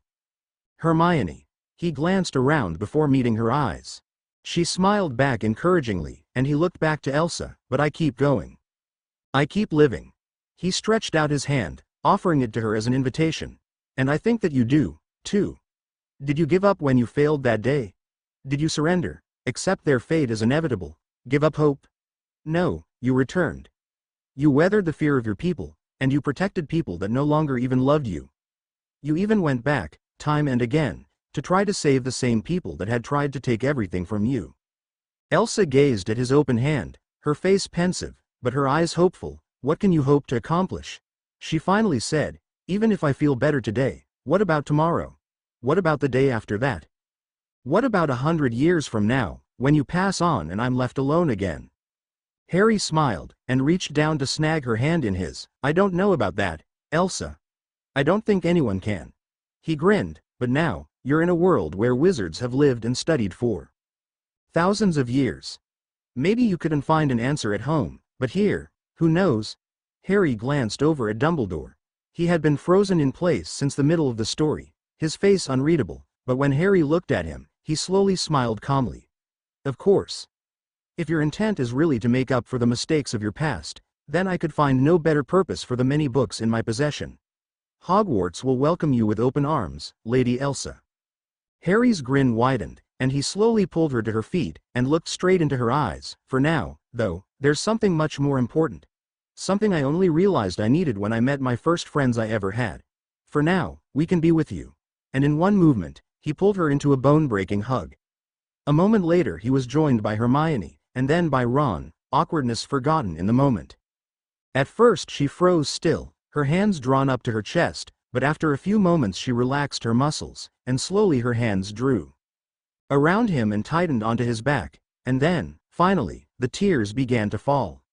[SPEAKER 1] Hermione. He glanced around before meeting her eyes. She smiled back encouragingly, and he looked back to Elsa, but I keep going. I keep living. He stretched out his hand, offering it to her as an invitation. And I think that you do, too. Did you give up when you failed that day? Did you surrender, accept their fate as inevitable, give up hope? No, you returned. You weathered the fear of your people, and you protected people that no longer even loved you. You even went back, time and again, to try to save the same people that had tried to take everything from you. Elsa gazed at his open hand, her face pensive, but her eyes hopeful. What can you hope to accomplish? She finally said, even if I feel better today, what about tomorrow? What about the day after that? What about 100 years from now, when you pass on and I'm left alone again? Harry smiled, and reached down to snag her hand in his. I don't know about that, Elsa. I don't think anyone can. He grinned, but now, you're in a world where wizards have lived and studied for thousands of years. Maybe you couldn't find an answer at home, but here, who knows? Harry glanced over at Dumbledore. He had been frozen in place since the middle of the story, his face unreadable, but when Harry looked at him, he slowly smiled calmly. Of course. If your intent is really to make up for the mistakes of your past, then I could find no better purpose for the many books in my possession. Hogwarts will welcome you with open arms, Lady Elsa. Harry's grin widened, and he slowly pulled her to her feet, and looked straight into her eyes. For now, though, there's something much more important. Something I only realized I needed when I met my first friends I ever had. For now, we can be with you. And in one movement, he pulled her into a bone-breaking hug. A moment later he was joined by Hermione, and then by Ron, awkwardness forgotten in the moment. At first she froze still, her hands drawn up to her chest, but after a few moments she relaxed her muscles, and slowly her hands drew around him and tightened onto his back, and then, finally, the tears began to fall.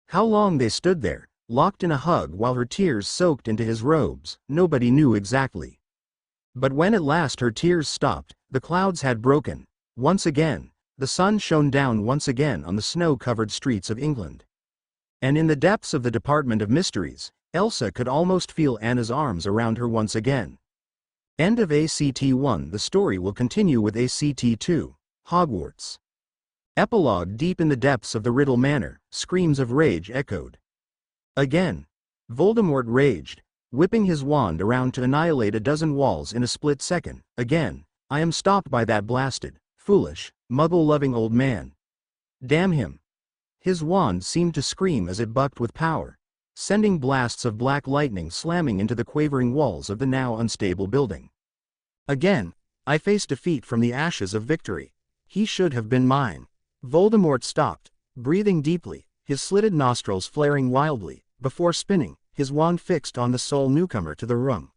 [SPEAKER 1] How long they stood there, locked in a hug while her tears soaked into his robes, nobody knew exactly. But when at last her tears stopped, the clouds had broken. Once again, the sun shone down once again on the snow-covered streets of England. And in the depths of the Department of Mysteries, Elsa could almost feel Anna's arms around her once again. End of ACT1. The story will continue with ACT2, Hogwarts. Epilogue. Deep in the depths of the Riddle Manor, screams of rage echoed. Again. Voldemort raged, whipping his wand around to annihilate a dozen walls in a split second. Again. I am stopped by that blasted, foolish, muggle-loving old man. Damn him. His wand seemed to scream as it bucked with power, sending blasts of black lightning slamming into the quavering walls of the now unstable building. Again, I faced defeat from the ashes of victory. He should have been mine. Voldemort stopped, breathing deeply, his slitted nostrils flaring wildly, before spinning, his wand fixed on the sole newcomer to the room.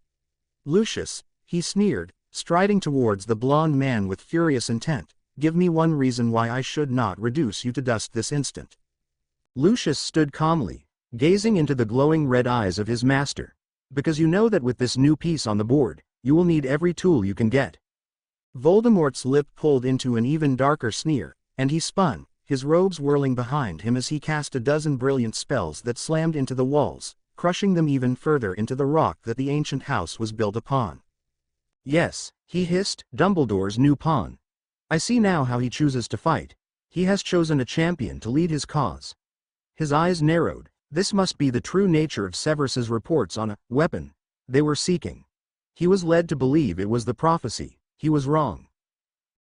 [SPEAKER 1] "Lucius," he sneered, striding towards the blond man with furious intent, "give me one reason why I should not reduce you to dust this instant." Lucius stood calmly, gazing into the glowing red eyes of his master. "Because you know that with this new piece on the board, you will need every tool you can get." Voldemort's lip pulled into an even darker sneer, and he spun, his robes whirling behind him as he cast a dozen brilliant spells that slammed into the walls, crushing them even further into the rock that the ancient house was built upon. "Yes," he hissed, "Dumbledore's new pawn. I see now how he chooses to fight. He has chosen a champion to lead his cause." His eyes narrowed. This must be the true nature of Severus's reports on a weapon they were seeking. He was led to believe it was the prophecy. He was wrong.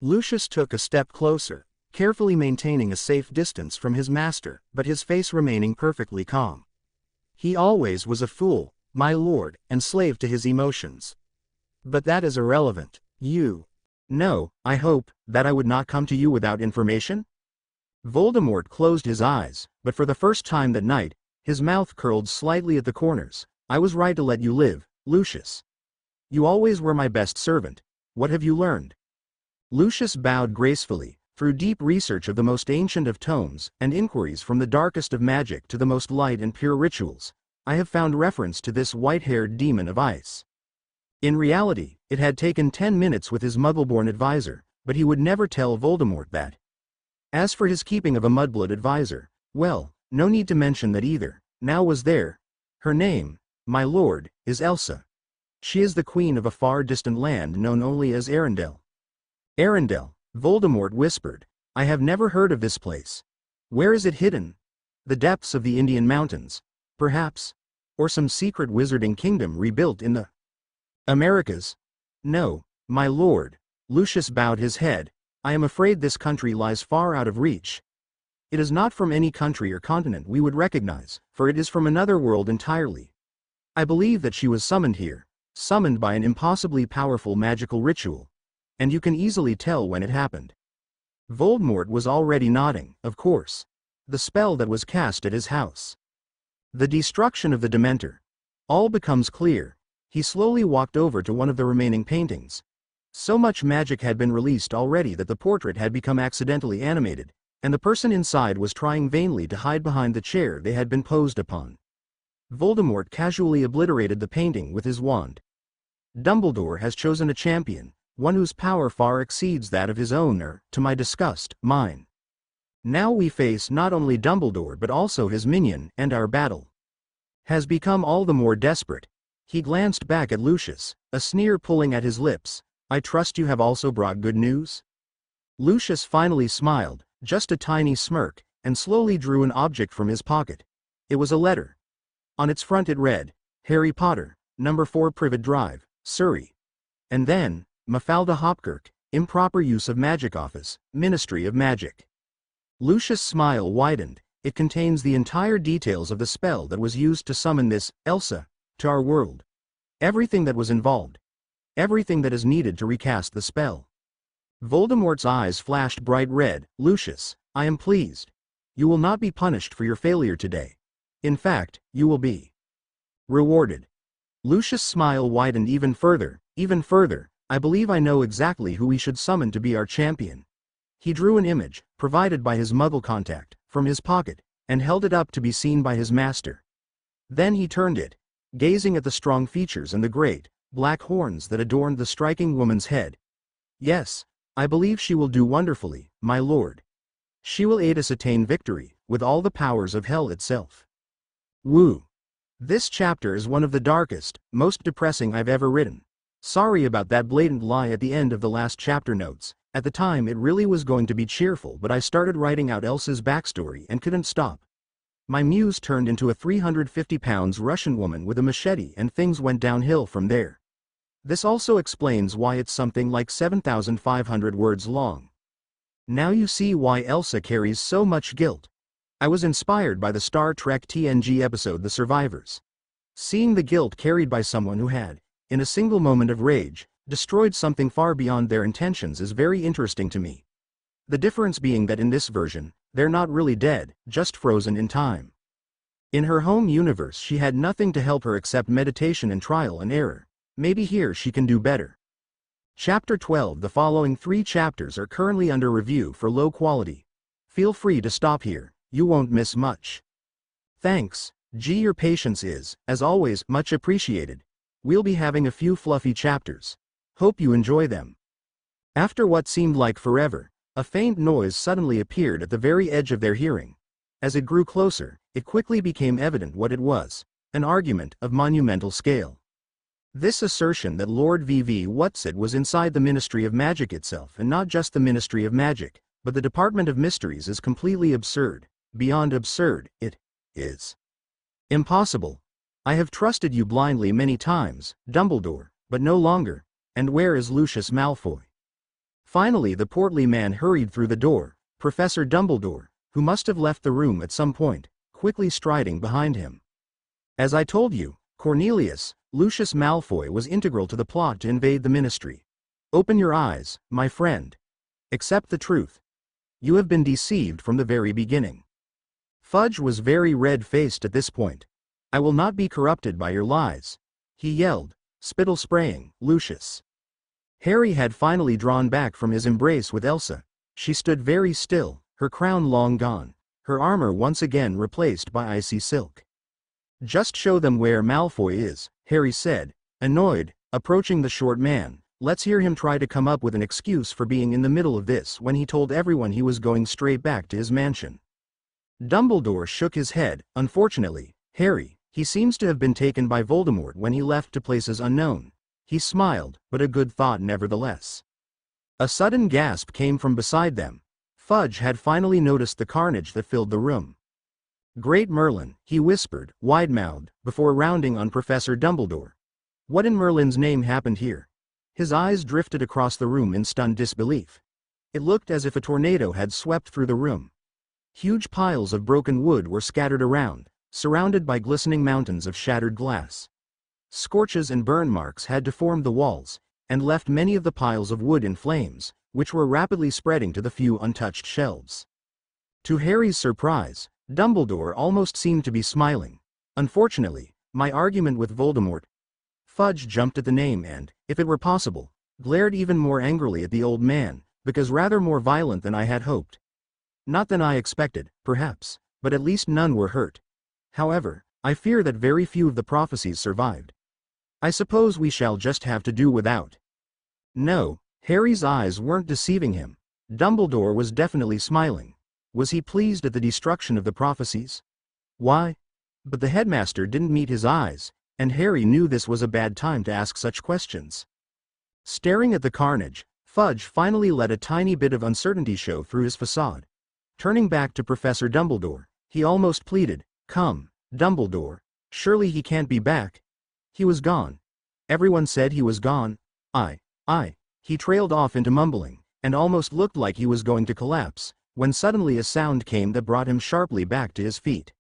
[SPEAKER 1] Lucius took a step closer, carefully maintaining a safe distance from his master, but his face remaining perfectly calm. "He always was a fool, my lord, and slave to his emotions. But that is irrelevant. You know, I hope, that I would not come to you without information?" Voldemort closed his eyes, but for the first time that night, his mouth curled slightly at the corners. "I was right to let you live, Lucius. You always were my best servant. What have you learned?" Lucius bowed gracefully. "Through deep research of the most ancient of tomes, and inquiries from the darkest of magic to the most light and pure rituals, I have found reference to this white-haired demon of ice." In reality, it had taken 10 minutes with his Muggle-born advisor, but he would never tell Voldemort that. As for his keeping of a mudblood advisor, well, no need to mention that either. Now was there. Her name, my lord, is Elsa. She is the queen of a far distant land known only as Arendelle. "Arendelle," Voldemort whispered. "I have never heard of this place. Where is it hidden? The depths of the Indian mountains, perhaps? Or some secret wizarding kingdom rebuilt in the Americas?" "No, my lord." Lucius bowed his head. "I am afraid this country lies far out of reach. It is not from any country or continent we would recognize, for it is from another world entirely. I believe that she was summoned here, summoned by an impossibly powerful magical ritual. And you can easily tell when it happened." Voldemort was already nodding. "Of course. The spell that was cast at his house. The destruction of the Dementor. All becomes clear." He slowly walked over to one of the remaining paintings. So much magic had been released already that the portrait had become accidentally animated, and the person inside was trying vainly to hide behind the chair they had been posed upon. Voldemort casually obliterated the painting with his wand. "Dumbledore has chosen a champion, one whose power far exceeds that of his own or, to my disgust, mine. Now we face not only Dumbledore but also his minion, and our battle has become all the more desperate." He glanced back at Lucius, a sneer pulling at his lips. "I trust you have also brought good news?" Lucius finally smiled, just a tiny smirk, and slowly drew an object from his pocket. It was a letter. On its front it read, "Harry Potter, No. 4 Privet Drive, Surrey." And then, "Mafalda Hopkirk, improper use of magic office, Ministry of Magic." Lucius' smile widened. "It contains the entire details of the spell that was used to summon this, Elsa, to our world. Everything that was involved. Everything that is needed to recast the spell." Voldemort's eyes flashed bright red. "Lucius, I am pleased. You will not be punished for your failure today. In fact, you will be rewarded." Lucius' smile widened even further. "Even further, I believe I know exactly who we should summon to be our champion." He drew an image, provided by his Muggle contact, from his pocket, and held it up to be seen by his master. Then he turned it, gazing at the strong features and the great, black horns that adorned the striking woman's head. "Yes, I believe she will do wonderfully, my lord. She will aid us attain victory, with all the powers of hell itself." Woo! This chapter is one of the darkest, most depressing I've ever written. Sorry about that blatant lie at the end of the last chapter notes. At the time it really was going to be cheerful, but I started writing out Elsa's backstory and couldn't stop. My muse turned into a 350-pound Russian woman with a machete and things went downhill from there. This also explains why it's something like 7,500 words long. Now you see why Elsa carries so much guilt. I was inspired by the Star Trek TNG episode The Survivors. Seeing the guilt carried by someone who had, in a single moment of rage, destroyed something far beyond their intentions is very interesting to me. The difference being that in this version, they're not really dead, just frozen in time. In her home universe she had nothing to help her except meditation and trial and error. Maybe here she can do better. Chapter 12. The following 3 chapters are currently under review for low quality. Feel free to stop here, you won't miss much. Thanks, G. Your patience is, as always, much appreciated. We'll be having a few fluffy chapters. Hope you enjoy them. After what seemed like forever, a faint noise suddenly appeared at the very edge of their hearing. As it grew closer, it quickly became evident what it was: an argument of monumental scale. This assertion that Lord Whatsit was inside the Ministry of Magic itself, and not just the Ministry of Magic, but the Department of Mysteries, is completely absurd. Beyond absurd, it is impossible. I have trusted you blindly many times, Dumbledore, but no longer. And where is Lucius Malfoy? Finally the portly man hurried through the door, Professor Dumbledore, who must have left the room at some point, quickly striding behind him. As I told you, Cornelius, Lucius Malfoy was integral to the plot to invade the Ministry. Open your eyes, my friend. Accept the truth. You have been deceived from the very beginning. Fudge was very red-faced at this point. I will not be corrupted by your lies, he yelled, spittle spraying. Lucius. Harry had finally drawn back from his embrace with Elsa. She stood very still, her crown long gone, her armor once again replaced by icy silk. Just show them where Malfoy is, Harry said, annoyed, approaching the short man. Let's hear him try to come up with an excuse for being in the middle of this when he told everyone he was going straight back to his mansion. Dumbledore shook his head. Unfortunately, Harry, he seems to have been taken by Voldemort when he left to places unknown. He smiled, but a good thought nevertheless. A sudden gasp came from beside them. Fudge had finally noticed the carnage that filled the room. Great Merlin, he whispered, wide-mouthed, before rounding on Professor Dumbledore. What in Merlin's name happened here? His eyes drifted across the room in stunned disbelief. It looked as if a tornado had swept through the room. Huge piles of broken wood were scattered around, surrounded by glistening mountains of shattered glass. Scorches and burn marks had deformed the walls, and left many of the piles of wood in flames, which were rapidly spreading to the few untouched shelves. To Harry's surprise, Dumbledore almost seemed to be smiling. Unfortunately, my argument with Voldemort. Fudge jumped at the name and, if it were possible, glared even more angrily at the old man, because rather more violent than I had hoped. Not than I expected, perhaps, but at least none were hurt. However, I fear that very few of the prophecies survived. I suppose we shall just have to do without. No, Harry's eyes weren't deceiving him. Dumbledore was definitely smiling. Was he pleased at the destruction of the prophecies? Why? But the headmaster didn't meet his eyes, and Harry knew this was a bad time to ask such questions. Staring at the carnage, Fudge finally let a tiny bit of uncertainty show through his facade. Turning back to Professor Dumbledore, he almost pleaded, "Come, Dumbledore, surely he can't be back." He was gone. Everyone said he was gone. He trailed off into mumbling, and almost looked like he was going to collapse, when suddenly a sound came that brought him sharply back to his feet.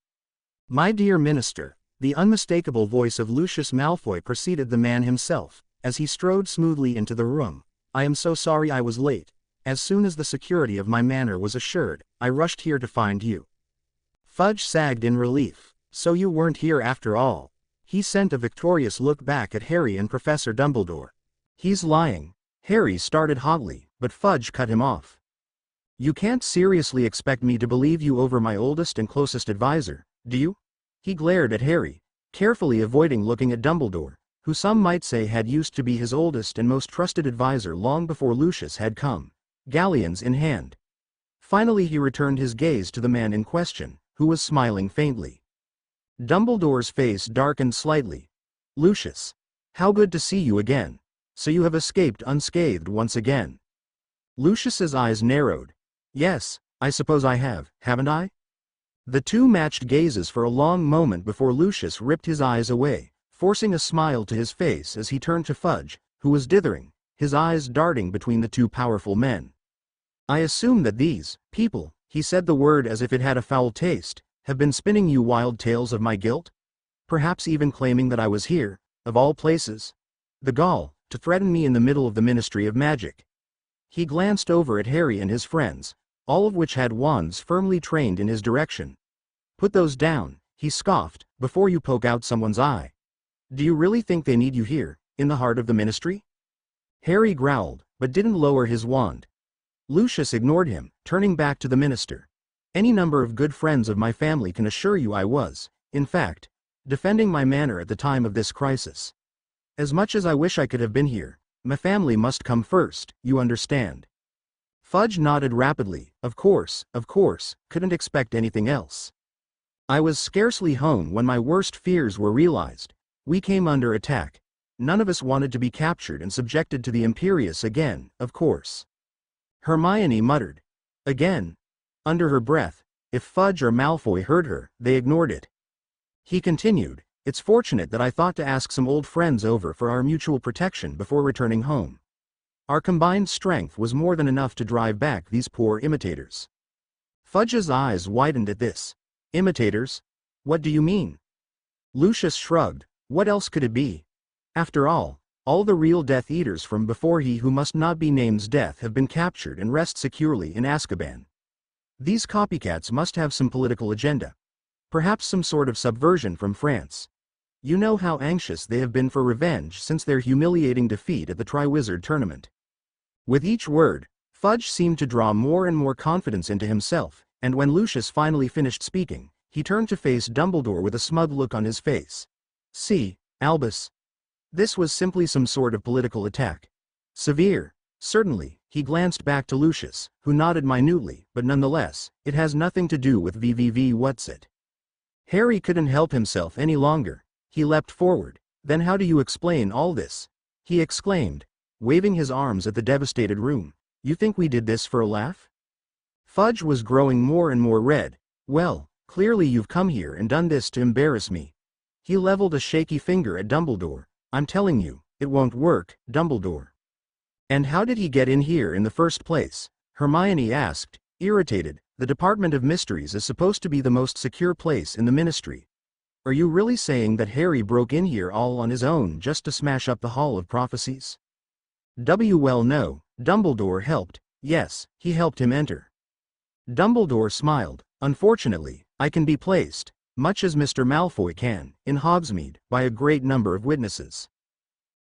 [SPEAKER 1] "My dear Minister," the unmistakable voice of Lucius Malfoy preceded the man himself, as he strode smoothly into the room. "I am so sorry I was late. As soon as the security of my manor was assured, I rushed here to find you." Fudge sagged in relief. "So you weren't here after all." He sent a victorious look back at Harry and Professor Dumbledore. "He's lying." Harry started hotly, but Fudge cut him off. "You can't seriously expect me to believe you over my oldest and closest advisor, do you?" He glared at Harry, carefully avoiding looking at Dumbledore, who some might say had used to be his oldest and most trusted advisor long before Lucius had come, galleons in hand. Finally he returned his gaze to the man in question, who was smiling faintly. Dumbledore's face darkened slightly. "Lucius, how good to see you again. So you have escaped unscathed once again." Lucius's eyes narrowed. "Yes, I suppose I have, haven't I?" The two matched gazes for a long moment before Lucius ripped his eyes away, forcing a smile to his face as he turned to Fudge, who was dithering, his eyes darting between the two powerful men. "I assume that these people," he said the word as if it had a foul taste, "have been spinning you wild tales of my guilt? Perhaps even claiming that I was here, of all places. The gall, to threaten me in the middle of the Ministry of Magic." He glanced over at Harry and his friends, all of which had wands firmly trained in his direction. "Put those down," he scoffed, before you poke out someone's eye. Do you really think they need you here, in the heart of the ministry? Harry growled, but didn't lower his wand. Lucius ignored him, turning back to the minister. Any number of good friends of my family can assure you I was, in fact, defending my manor at the time of this crisis. As much as I wish I could have been here, my family must come first, you understand. Fudge nodded rapidly. Of course, couldn't expect anything else. I was scarcely home when my worst fears were realized. We came under attack. None of us wanted to be captured and subjected to the Imperius again, of course. Hermione muttered. Again. Under her breath. If Fudge or Malfoy heard her, they ignored it. He continued, it's fortunate that I thought to ask some old friends over for our mutual protection before returning home. Our combined strength was more than enough to drive back these poor imitators. Fudge's eyes widened at this. Imitators? What do you mean? Lucius shrugged. What else could it be? After all the real Death Eaters from before he who must not be named's death have been captured and rest securely in Azkaban. These copycats must have some political agenda. Perhaps some sort of subversion from France. You know how anxious they have been for revenge since their humiliating defeat at the Triwizard Tournament. With each word, Fudge seemed to draw more and more confidence into himself, and when Lucius finally finished speaking, he turned to face Dumbledore with a smug look on his face. See, Albus. This was simply some sort of political attack. Severe, certainly, he glanced back to Lucius, who nodded minutely, but nonetheless, it has nothing to do with VVV what's it. Harry couldn't help himself any longer. He leapt forward. Then how do you explain all this? He exclaimed, waving his arms at the devastated room. You think we did this for a laugh? Fudge was growing more and more red. Well, clearly you've come here and done this to embarrass me. He leveled a shaky finger at Dumbledore. I'm telling you, it won't work, Dumbledore. And how did he get in here in the first place? Hermione asked, irritated. The Department of Mysteries is supposed to be the most secure place in the Ministry. Are you really saying that Harry broke in here all on his own just to smash up the Hall of Prophecies? Well no, Dumbledore helped. Yes, he helped him enter. Dumbledore smiled. Unfortunately, I can be placed, much as Mr. Malfoy can, in Hogsmeade, by a great number of witnesses.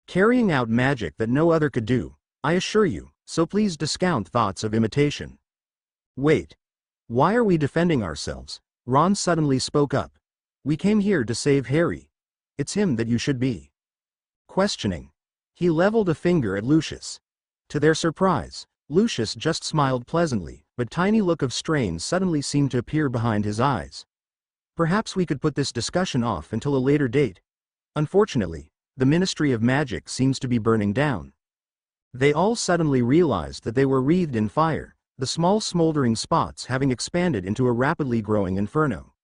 [SPEAKER 1] Carrying out magic that no other could do, I assure you, so please discount thoughts of imitation. Wait. Why are we defending ourselves? Ron suddenly spoke up. We came here to save Harry. It's him that you should be questioning. He leveled a finger at Lucius. To their surprise, Lucius just smiled pleasantly, but a tiny look of strain suddenly seemed to appear behind his eyes. Perhaps we could put this discussion off until a later date. Unfortunately, the Ministry of Magic seems to be burning down. They all suddenly realized that they were wreathed in fire, the small smoldering spots having expanded into a rapidly growing inferno.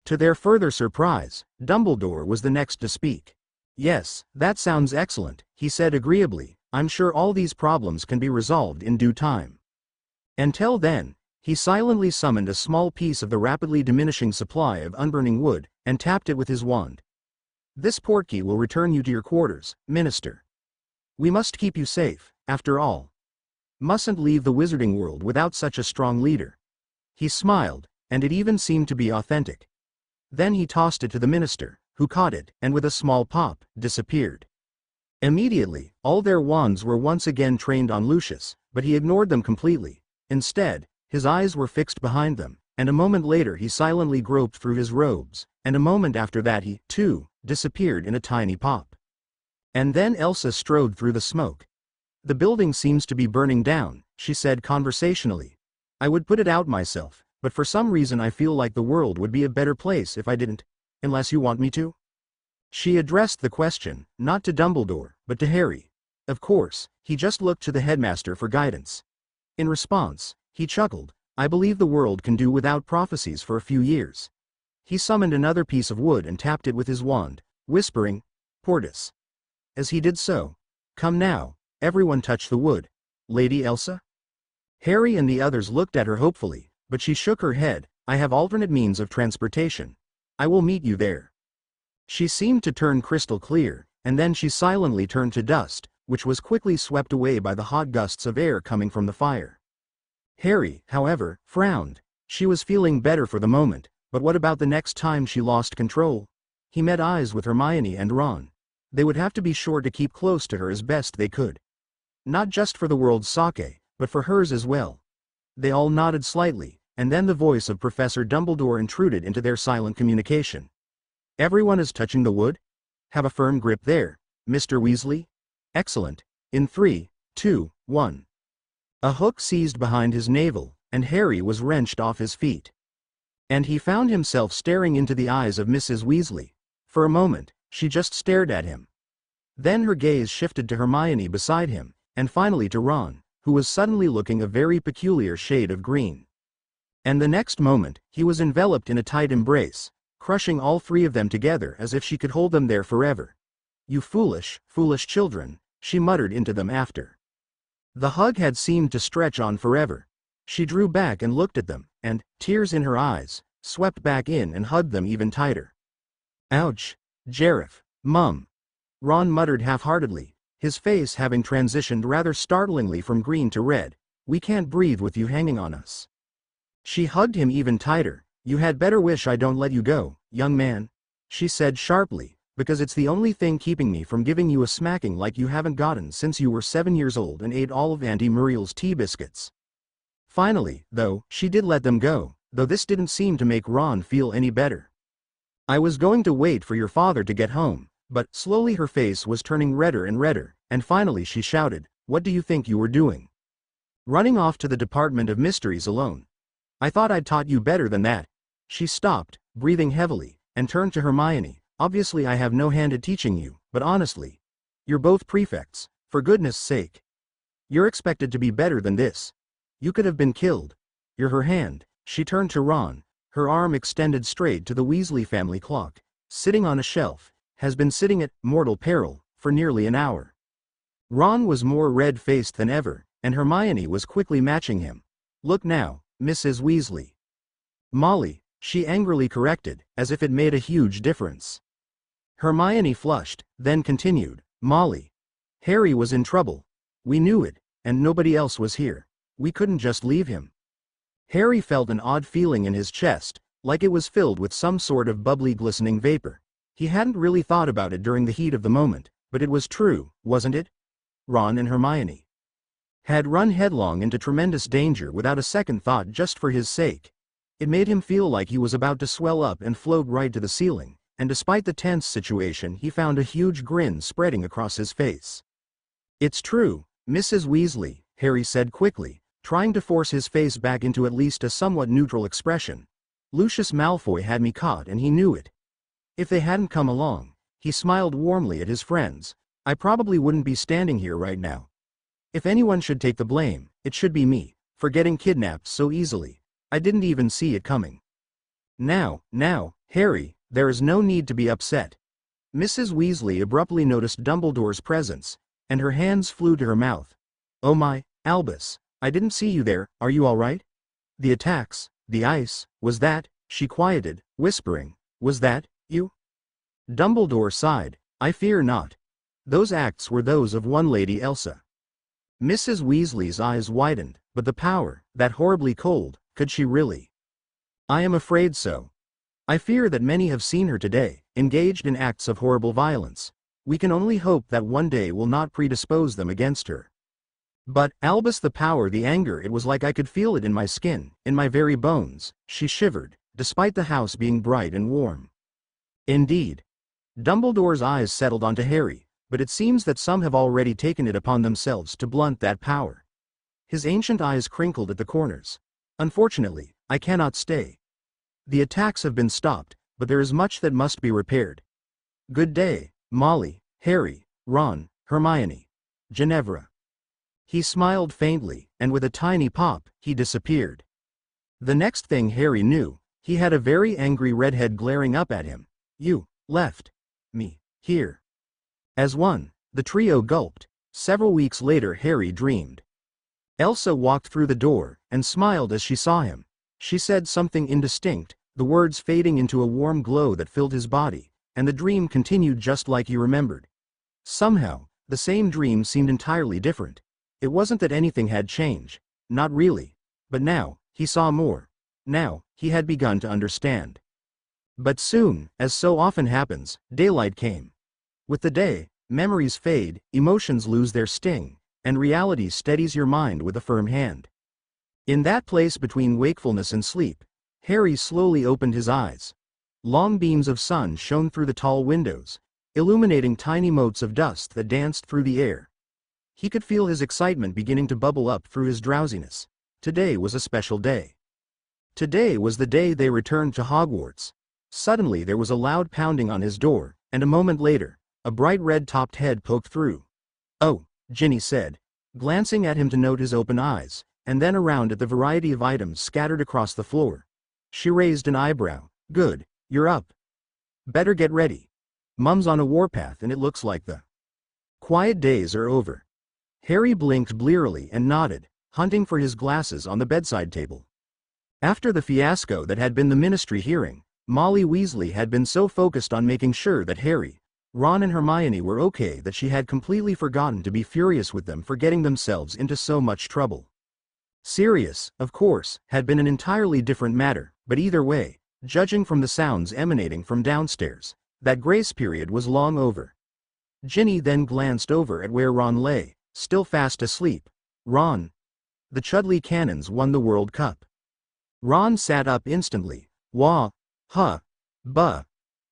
[SPEAKER 1] To their further surprise, Dumbledore was the next to speak. Yes, that sounds excellent, he said agreeably. I'm sure all these problems can be resolved in due time. Until then, he silently summoned a small piece of the rapidly diminishing supply of unburning wood, and tapped it with his wand. This portkey will return you to your quarters, Minister. We must keep you safe, after all. Mustn't leave the wizarding world without such a strong leader. He smiled, and it even seemed to be authentic. Then he tossed it to the minister, who caught it, and with a small pop, disappeared. Immediately, all their wands were once again trained on Lucius, but he ignored them completely. Instead, his eyes were fixed behind them, and a moment later he silently groped through his robes, and a moment after that he, too, disappeared in a tiny pop. And then Elsa strode through the smoke. The building seems to be burning down, she said conversationally. I would put it out myself, but for some reason I feel like the world would be a better place if I didn't. Unless you want me to? She addressed the question, not to Dumbledore, but to Harry. Of course, he just looked to the headmaster for guidance. In response, he chuckled. I believe the world can do without prophecies for a few years. He summoned another piece of wood and tapped it with his wand, whispering, Portus. As he did so, come now, everyone touch the wood. Lady Elsa? Harry and the others looked at her hopefully, but she shook her head. I have alternate means of transportation. I will meet you there. She seemed to turn crystal clear, and then she silently turned to dust, which was quickly swept away by the hot gusts of air coming from the fire. Harry, however, frowned. She was feeling better for the moment, But what about the next time she lost control? He met eyes with Hermione and Ron. They would have to be sure to keep close to her as best they could. Not just for the world's sake, but for hers as well. They all nodded slightly, and then the voice of Professor Dumbledore intruded into their silent communication. Everyone is touching the wood? Have a firm grip there, Mr. Weasley. Excellent. In 3, 2, 1. A hook seized behind his navel, and Harry was wrenched off his feet. And he found himself staring into the eyes of Mrs. Weasley. For a moment, she just stared at him. Then her gaze shifted to Hermione beside him, and finally to Ron, who was suddenly looking a very peculiar shade of green. And the next moment, he was enveloped in a tight embrace, crushing all three of them together as if she could hold them there forever. You foolish, foolish children, she muttered into them after. The hug had seemed to stretch on forever. She drew back and looked at them, and, tears in her eyes, swept back in and hugged them even tighter. Ouch, Jareth, Mum. Ron muttered half-heartedly, his face having transitioned rather startlingly from green to red. We can't breathe with you hanging on us. She hugged him even tighter. You had better wish I don't let you go, young man, she said sharply, because it's the only thing keeping me from giving you a smacking like you haven't gotten since you were 7 years old and ate all of Auntie Muriel's tea biscuits. Finally, though, she did let them go, though this didn't seem to make Ron feel any better. I was going to wait for your father to get home, but slowly her face was turning redder and redder, and finally she shouted, What do you think you were doing? Running off to the Department of Mysteries alone. I thought I'd taught you better than that. She stopped, breathing heavily, and turned to Hermione. Obviously I have no hand at teaching you, but honestly, you're both prefects, for goodness sake. You're expected to be better than this. You could have been killed. You're her hand. She turned to Ron, her arm extended straight to the Weasley family clock, sitting on a shelf, has been sitting at mortal peril for nearly an hour. Ron was more red-faced than ever, and Hermione was quickly matching him. Look now, Mrs. Weasley. Molly, she angrily corrected, as if it made a huge difference. Hermione flushed, then continued, Molly. Harry was in trouble. We knew it, and nobody else was here. We couldn't just leave him. Harry felt an odd feeling in his chest, like it was filled with some sort of bubbly glistening vapor. He hadn't really thought about it during the heat of the moment, but it was true, wasn't it? Ron and Hermione had run headlong into tremendous danger without a second thought just for his sake. It made him feel like he was about to swell up and float right to the ceiling, and despite the tense situation he found a huge grin spreading across his face. It's true, Mrs. Weasley, Harry said quickly, trying to force his face back into at least a somewhat neutral expression. Lucius Malfoy had me caught and he knew it. If they hadn't come along, he smiled warmly at his friends, I probably wouldn't be standing here right now. If anyone should take the blame, it should be me, for getting kidnapped so easily. I didn't even see it coming. Now, Harry, there is no need to be upset. Mrs. Weasley abruptly noticed Dumbledore's presence, and her hands flew to her mouth. Oh my, Albus, I didn't see you there, are you all right? The attacks, the ice, was that, she quieted, whispering, was that, you? Dumbledore sighed, I fear not. Those acts were those of one Lady Elsa. Mrs. Weasley's eyes widened, but the power, that horribly cold, could she really? I am afraid so. I fear that many have seen her today, engaged in acts of horrible violence. We can only hope that one day will not predispose them against her. But, Albus, the power, the anger, it was like I could feel it in my skin, in my very bones, she shivered, despite the house being bright and warm. Indeed. Dumbledore's eyes settled onto Harry, but it seems that some have already taken it upon themselves to blunt that power. His ancient eyes crinkled at the corners. Unfortunately, I cannot stay. The attacks have been stopped, but there is much that must be repaired. Good day, Molly, Harry, Ron, Hermione. Ginevra. He smiled faintly, and with a tiny pop, he disappeared. The next thing Harry knew, he had a very angry redhead glaring up at him. You left me here. As one, the trio gulped. Several weeks later Harry dreamed. Elsa walked through the door, and smiled as she saw him. She said something indistinct, the words fading into a warm glow that filled his body, and the dream continued just like he remembered. Somehow, the same dream seemed entirely different. It wasn't that anything had changed, not really, but now, he saw more. Now, he had begun to understand. But soon, as so often happens, daylight came. With the day, memories fade, emotions lose their sting, and reality steadies your mind with a firm hand. In that place between wakefulness and sleep, Harry slowly opened his eyes. Long beams of sun shone through the tall windows, illuminating tiny motes of dust that danced through the air. He could feel his excitement beginning to bubble up through his drowsiness. Today was a special day. Today was the day they returned to Hogwarts. Suddenly there was a loud pounding on his door, and a moment later, a bright red-topped head poked through. "Oh," Ginny said, glancing at him to note his open eyes, and then around at the variety of items scattered across the floor. She raised an eyebrow. "Good, you're up. Better get ready. Mum's on a warpath and it looks like the quiet days are over." Harry blinked blearily and nodded, hunting for his glasses on the bedside table. After the fiasco that had been the Ministry hearing, Molly Weasley had been so focused on making sure that Harry, Ron and Hermione were okay that she had completely forgotten to be furious with them for getting themselves into so much trouble. Sirius, of course, had been an entirely different matter, but either way, judging from the sounds emanating from downstairs, that grace period was long over. Ginny then glanced over at where Ron lay, still fast asleep. "Ron. The Chudley Cannons won the World Cup." Ron sat up instantly. "Wah. Huh. Buh."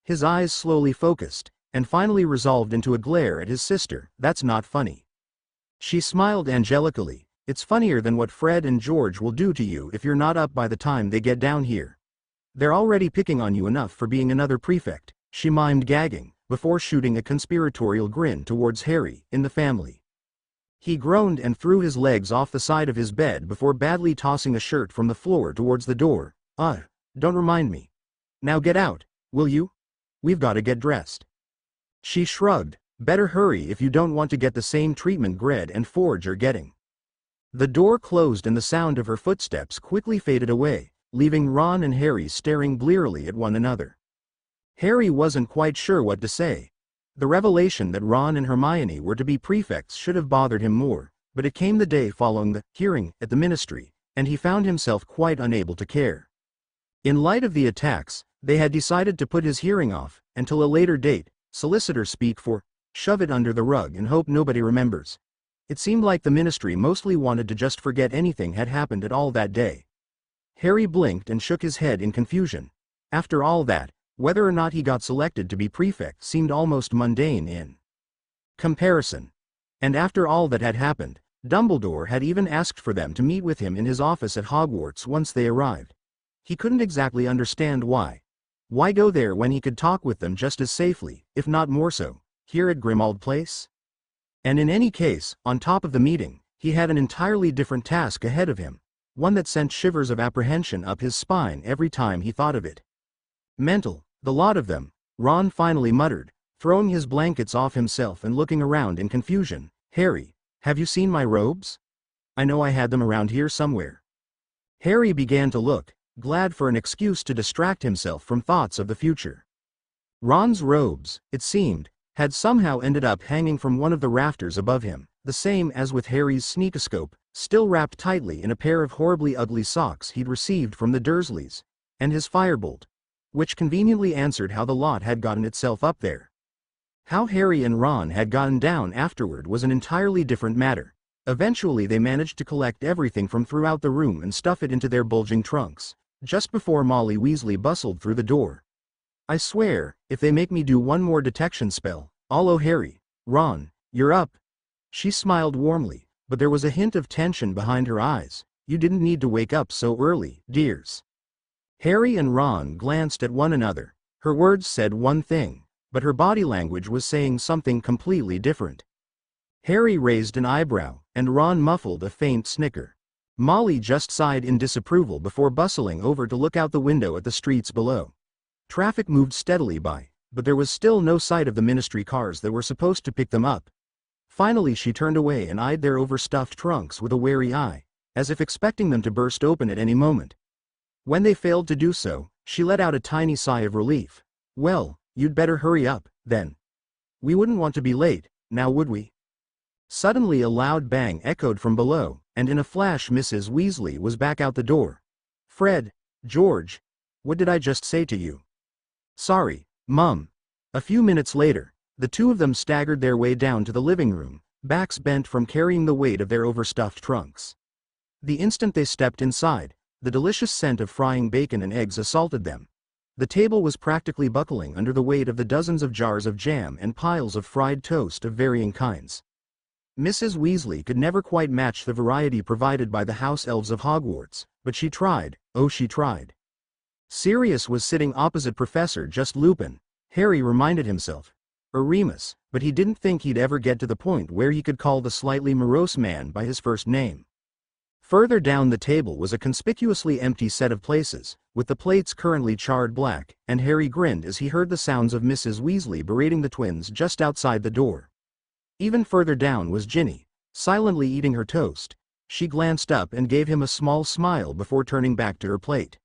[SPEAKER 1] His eyes slowly focused, and finally resolved into a glare at his sister. "That's not funny." She smiled angelically. "It's funnier than what Fred and George will do to you if you're not up by the time they get down here. They're already picking on you enough for being another prefect," she mimed, gagging, before shooting a conspiratorial grin towards Harry, in the family. He groaned and threw his legs off the side of his bed before badly tossing a shirt from the floor towards the door. Don't remind me. Now get out, will you? We've got to get dressed." She shrugged. "Better hurry if you don't want to get the same treatment Gred and Forge are getting." The door closed and the sound of her footsteps quickly faded away, leaving Ron and Harry staring blearily at one another. Harry wasn't quite sure what to say. The revelation that Ron and Hermione were to be prefects should have bothered him more, but it came the day following the hearing at the Ministry, and he found himself quite unable to care. In light of the attacks, they had decided to put his hearing off until a later date, solicitor speak for, shove it under the rug and hope nobody remembers. It seemed like the Ministry mostly wanted to just forget anything had happened at all that day. Harry blinked and shook his head in confusion. After all that, whether or not he got selected to be prefect seemed almost mundane in comparison. And after all that had happened, Dumbledore had even asked for them to meet with him in his office at Hogwarts once they arrived. He couldn't exactly understand why. Why go there when he could talk with them just as safely, if not more so, here at Grimmauld Place? And in any case, on top of the meeting, he had an entirely different task ahead of him, one that sent shivers of apprehension up his spine every time he thought of it. "Mental, the lot of them," Ron finally muttered, throwing his blankets off himself and looking around in confusion. "Harry, have you seen my robes? I know I had them around here somewhere." Harry began to look, glad for an excuse to distract himself from thoughts of the future. Ron's robes, it seemed, had somehow ended up hanging from one of the rafters above him, the same as with Harry's sneakoscope, still wrapped tightly in a pair of horribly ugly socks he'd received from the Dursleys, and his firebolt, which conveniently answered how the lot had gotten itself up there. How Harry and Ron had gotten down afterward was an entirely different matter. Eventually they managed to collect everything from throughout the room and stuff it into their bulging trunks, just before Molly Weasley bustled through the door. "I swear, if they make me do one more detection spell, I'll Harry. Ron, you're up." She smiled warmly, but there was a hint of tension behind her eyes. "You didn't need to wake up so early, dears." Harry and Ron glanced at one another. Her words said one thing, but her body language was saying something completely different. Harry raised an eyebrow, and Ron muffled a faint snicker. Molly just sighed in disapproval before bustling over to look out the window at the streets below. Traffic moved steadily by, but there was still no sight of the Ministry cars that were supposed to pick them up. Finally she turned away and eyed their overstuffed trunks with a wary eye, as if expecting them to burst open at any moment. When they failed to do so, she let out a tiny sigh of relief. "Well, you'd better hurry up, then. We wouldn't want to be late, now would we?" Suddenly a loud bang echoed from below, and in a flash Mrs. Weasley was back out the door. "Fred, George, what did I just say to you?" Sorry, Mum. A few minutes later, the two of them staggered their way down to the living room, backs bent from carrying the weight of their overstuffed trunks. The instant they stepped inside, the delicious scent of frying bacon and eggs assaulted them. The table was practically buckling under the weight of the dozens of jars of jam and piles of fried toast of varying kinds. Mrs. Weasley could never quite match the variety provided by the house elves of Hogwarts, but she tried, oh she tried. Sirius was sitting opposite Professor Just Lupin, Harry reminded himself. Or Remus, but he didn't think he'd ever get to the point where he could call the slightly morose man by his first name. Further down the table was a conspicuously empty set of places, with the plates currently charred black, and Harry grinned as he heard the sounds of Mrs. Weasley berating the twins just outside the door. Even further down was Ginny, silently eating her toast. She glanced up and gave him a small smile before turning back to her plate.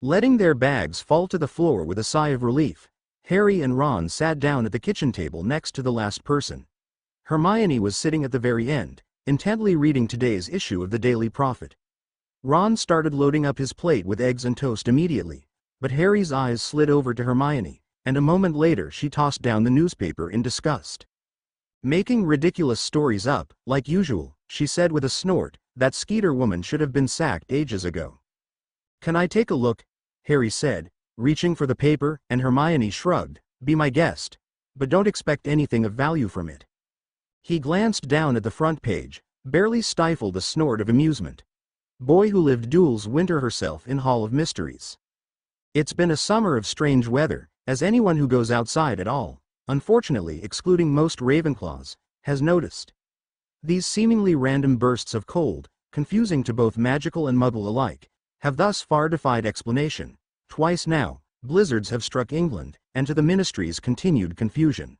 [SPEAKER 1] Letting their bags fall to the floor with a sigh of relief, Harry and Ron sat down at the kitchen table next to the last person. Hermione was sitting at the very end, intently reading today's issue of the Daily Prophet. Ron started loading up his plate with eggs and toast immediately, but Harry's eyes slid over to Hermione, and a moment later she tossed down the newspaper in disgust. Making ridiculous stories up, like usual, she said with a snort. That Skeeter woman should have been sacked ages ago. Can I take a look? Harry said, reaching for the paper, and Hermione shrugged. Be my guest, but don't expect anything of value from it. He glanced down at the front page, barely stifled a snort of amusement. Boy Who Lived Duel's Winter herself in Hall of Mysteries. It's been a summer of strange weather, as anyone who goes outside at all, unfortunately excluding most Ravenclaws, has noticed. These seemingly random bursts of cold, confusing to both magical and muggle alike, have thus far defied explanation. Twice now, blizzards have struck England, and to the Ministry's continued confusion.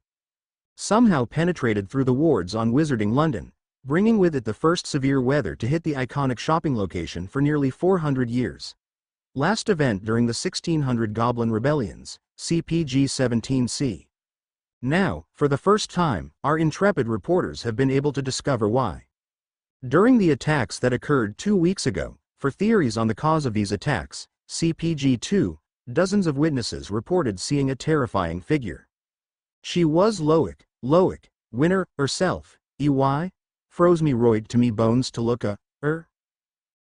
[SPEAKER 1] Somehow penetrated through the wards on Wizarding London, bringing with it the first severe weather to hit the iconic shopping location for nearly 400 years. Last event during the 1600 Goblin Rebellions, CPG 17C. Now, for the first time, our intrepid reporters have been able to discover why. During the attacks that occurred 2 weeks ago, for theories on the cause of these attacks, CPG 2, dozens of witnesses reported seeing a terrifying figure. She was Loic, winner, herself, EY? Froze me roid to me bones to look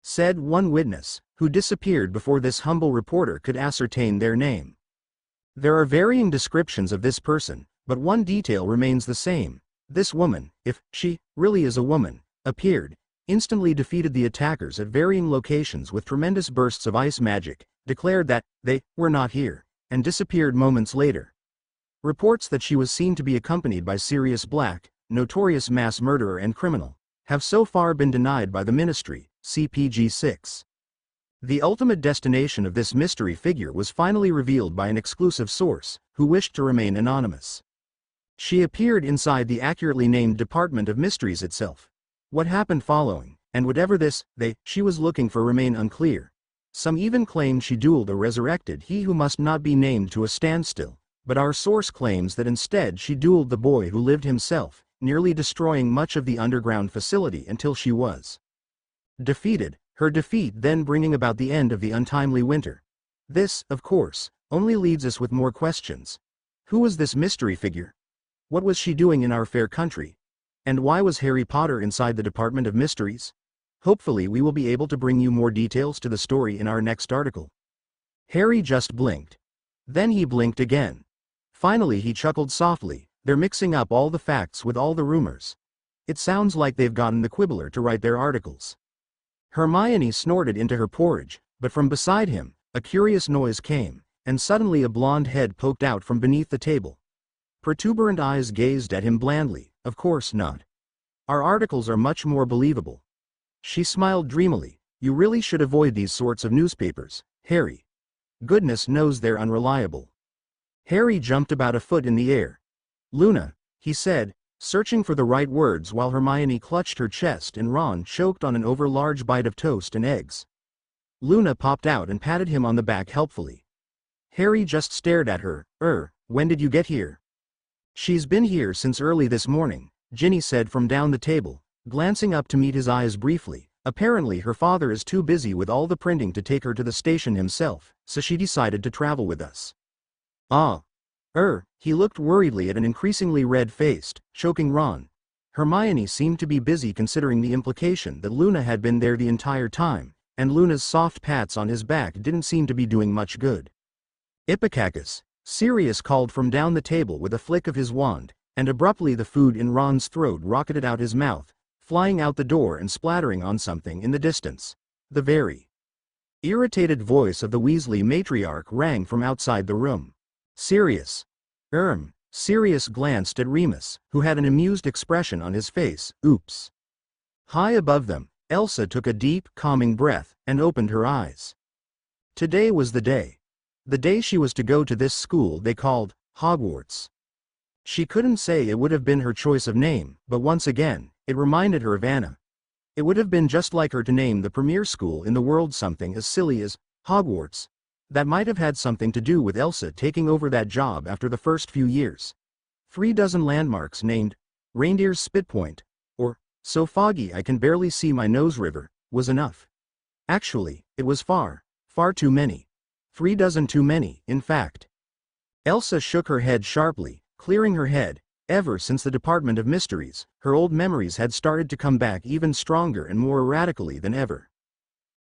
[SPEAKER 1] said one witness, who disappeared before this humble reporter could ascertain their name. There are varying descriptions of this person, but one detail remains the same. This woman, if she really is a woman, appeared, instantly defeated the attackers at varying locations with tremendous bursts of ice magic, declared that they were not here, and disappeared moments later. Reports that she was seen to be accompanied by Sirius Black, notorious mass murderer and criminal, have so far been denied by the Ministry, CPG 6. The ultimate destination of this mystery figure was finally revealed by an exclusive source, who wished to remain anonymous. She appeared inside the accurately named Department of Mysteries itself. What happened following, and whatever she was looking for remain unclear. Some even claim she dueled or resurrected he who must not be named to a standstill, but our source claims that instead she dueled the boy who lived himself, nearly destroying much of the underground facility until she was defeated, her defeat then bringing about the end of the untimely winter. This, of course, only leads us with more questions. Who was this mystery figure? What was she doing in our fair country? And why was Harry Potter inside the Department of Mysteries? Hopefully we will be able to bring you more details to the story in our next article. Harry just blinked. Then he blinked again. Finally he chuckled softly. They're mixing up all the facts with all the rumors. It sounds like they've gotten the Quibbler to write their articles. Hermione snorted into her porridge, but from beside him, a curious noise came, and suddenly a blonde head poked out from beneath the table. Protuberant eyes gazed at him blandly. Of course not. Our articles are much more believable. She smiled dreamily. You really should avoid these sorts of newspapers, Harry. Goodness knows they're unreliable. Harry jumped about a foot in the air. Luna, he said, searching for the right words while Hermione clutched her chest and Ron choked on an overlarge bite of toast and eggs. Luna popped out and patted him on the back helpfully. Harry just stared at her. When did you get here? She's been here since early this morning, Ginny said from down the table, glancing up to meet his eyes briefly. Apparently her father is too busy with all the printing to take her to the station himself, so she decided to travel with us. Ah. He looked worriedly at an increasingly red-faced, choking Ron. Hermione seemed to be busy considering the implication that Luna had been there the entire time, and Luna's soft pats on his back didn't seem to be doing much good. Ipecacuus, Sirius called from down the table with a flick of his wand, and abruptly the food in Ron's throat rocketed out his mouth, flying out the door and splattering on something in the distance. The very irritated voice of the Weasley matriarch rang from outside the room. Sirius. Sirius glanced at Remus, who had an amused expression on his face. Oops. High above them, Elsa took a deep, calming breath, and opened her eyes. Today was the day. The day she was to go to this school they called Hogwarts. She couldn't say it would have been her choice of name, but once again, it reminded her of Anna. It would have been just like her to name the premier school in the world something as silly as Hogwarts. That might have had something to do with Elsa taking over that job after the first few years. 36 landmarks named Reindeer's Spit Point, or So Foggy I Can Barely See My Nose River, was enough. Actually, it was far too many. 36 too many, in fact. Elsa shook her head sharply, clearing her head. Ever since the Department of Mysteries, her old memories had started to come back even stronger and more erratically than ever.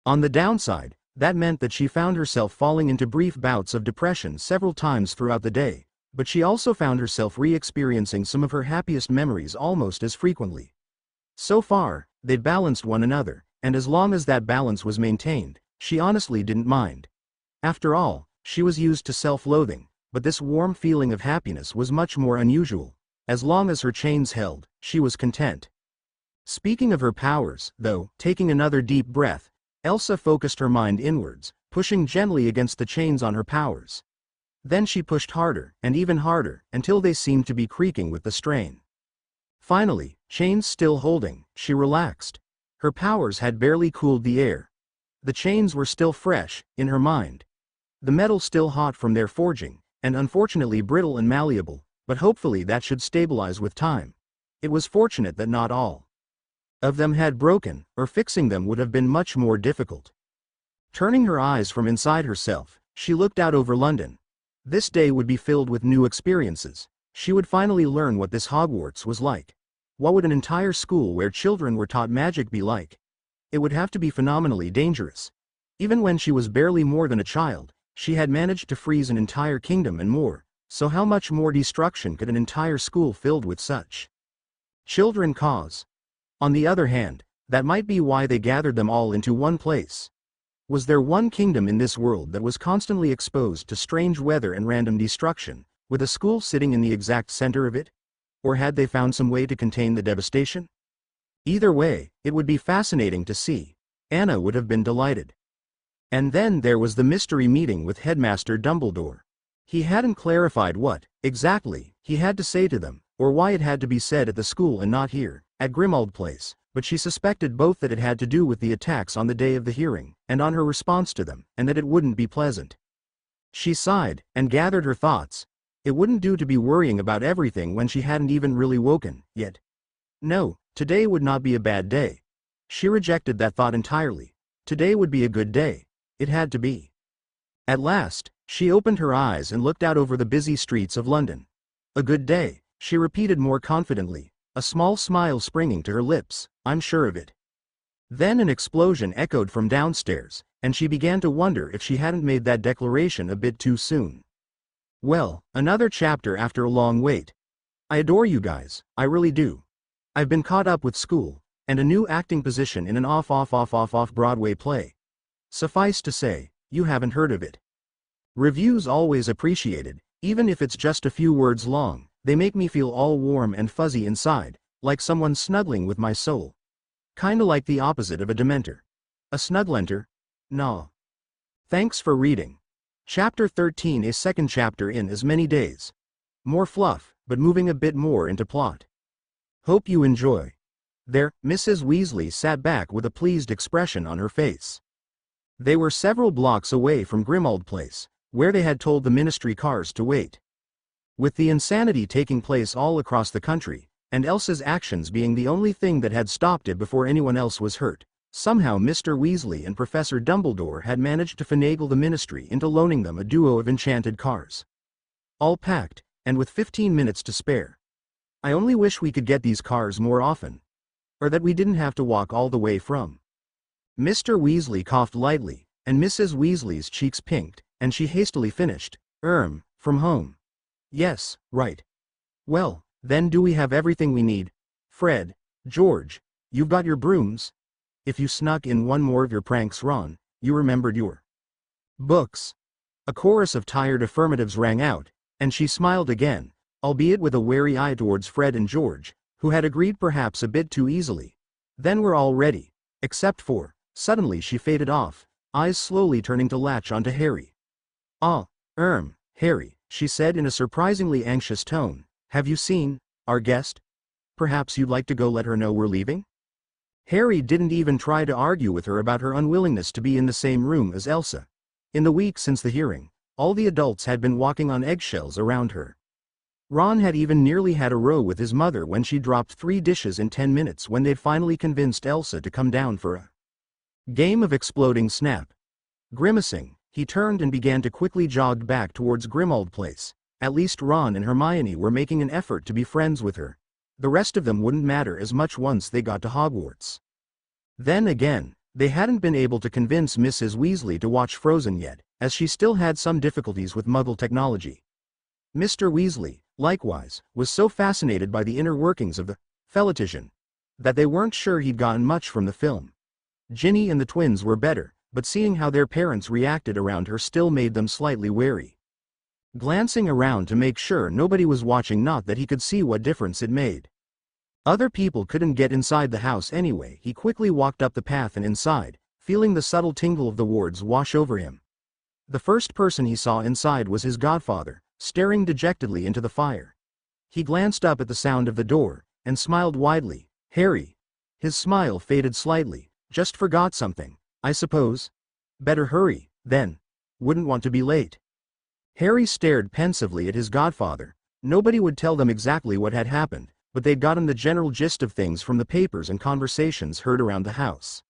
[SPEAKER 1] On the downside, that meant that she found herself falling into brief bouts of depression several times throughout the day, but she also found herself re-experiencing some of her happiest memories almost as frequently. So far, they balanced one another, and as long as that balance was maintained, she honestly didn't mind. After all, she was used to self-loathing, but this warm feeling of happiness was much more unusual. As long as her chains held, she was content. Speaking of her powers, though, taking another deep breath, Elsa focused her mind inwards, pushing gently against the chains on her powers. Then she pushed harder, and even harder, until they seemed to be creaking with the strain. Finally, chains still holding, she relaxed. Her powers had barely cooled the air. The chains were still fresh, in her mind. The metal still hot from their forging, and unfortunately brittle and malleable, but hopefully that should stabilize with time. It was fortunate that not all of them had broken, or fixing them would have been much more difficult. Turning her eyes from inside herself, she looked out over London. This day would be filled with new experiences. She would finally learn what this Hogwarts was like. What would an entire school where children were taught magic be like? It would have to be phenomenally dangerous. Even when she was barely more than a child, she had managed to freeze an entire kingdom and more, so how much more destruction could an entire school filled with such children cause? On the other hand, that might be why they gathered them all into one place. Was there one kingdom in this world that was constantly exposed to strange weather and random destruction, with a school sitting in the exact center of it? Or had they found some way to contain the devastation? Either way, it would be fascinating to see. Anna would have been delighted. And then there was the mystery meeting with Headmaster Dumbledore. He hadn't clarified what, exactly, he had to say to them, or why it had to be said at the school and not here, at Grimmauld Place, but she suspected both that it had to do with the attacks on the day of the hearing, and on her response to them, and that it wouldn't be pleasant. She sighed, and gathered her thoughts. It wouldn't do to be worrying about everything when she hadn't even really woken, yet. No, today would not be a bad day. She rejected that thought entirely. Today would be a good day. It had to be. At last, she opened her eyes and looked out over the busy streets of London. A good day, she repeated more confidently, a small smile springing to her lips. I'm sure of it. Then an explosion echoed from downstairs, and she began to wonder if she hadn't made that declaration a bit too soon. Well, another chapter after a long wait. I adore you guys, I really do. I've been caught up with school, and a new acting position in an off-Broadway play. Suffice to say, you haven't heard of it. Reviews always appreciated, even if it's just a few words long. They make me feel all warm and fuzzy inside, like someone snuggling with my soul. Kinda like the opposite of a Dementor. A snugglenter? Nah. Thanks for reading. Chapter 13, a second chapter in as many days. More fluff, but moving a bit more into plot. Hope you enjoy. There, Mrs. Weasley sat back with a pleased expression on her face. They were several blocks away from Grimmauld Place, where they had told the ministry cars to wait. With the insanity taking place all across the country, and Elsa's actions being the only thing that had stopped it before anyone else was hurt, somehow Mr. Weasley and Professor Dumbledore had managed to finagle the ministry into loaning them a duo of enchanted cars. All packed, and with 15 minutes to spare. I only wish we could get these cars more often. Or that we didn't have to walk all the way from. Mr. Weasley coughed lightly, and Mrs. Weasley's cheeks pinked, and she hastily finished, from home. Yes, right. Well, then do we have everything we need? Fred, George, you've got your brooms? If you snuck in one more of your pranks, Ron, you remembered your books. A chorus of tired affirmatives rang out, and she smiled again, albeit with a wary eye towards Fred and George, who had agreed perhaps a bit too easily. Then we're all ready. Except for, suddenly she faded off, eyes slowly turning to latch onto Harry. Ah, Harry, she said in a surprisingly anxious tone, have you seen our guest? Perhaps you'd like to go let her know we're leaving? Harry didn't even try to argue with her about her unwillingness to be in the same room as Elsa. In the week since the hearing, all the adults had been walking on eggshells around her. Ron had even nearly had a row with his mother when she dropped 3 dishes in 10 minutes when they'd finally convinced Elsa to come down for a game of exploding snap. Grimacing, he turned and began to quickly jog back towards Grimmauld Place. At least Ron and Hermione were making an effort to be friends with her. The rest of them wouldn't matter as much once they got to Hogwarts. Then again, they hadn't been able to convince Mrs. Weasley to watch Frozen yet, as she still had some difficulties with Muggle technology. Mr. Weasley, likewise, was so fascinated by the inner workings of the Felitition that they weren't sure he'd gotten much from the film. Ginny and the twins were better, but seeing how their parents reacted around her still made them slightly wary. Glancing around to make sure nobody was watching, not that he could see what difference it made. Other people couldn't get inside the house anyway. He quickly walked up the path and inside, feeling the subtle tingle of the wards wash over him. The first person he saw inside was his godfather, staring dejectedly into the fire. He glanced up at the sound of the door, and smiled widely. Harry. His smile faded slightly. Just forgot something, I suppose? Better hurry, then. Wouldn't want to be late. Harry stared pensively at his godfather. Nobody would tell them exactly what had happened, but they'd gotten the general gist of things from the papers and conversations heard around the house.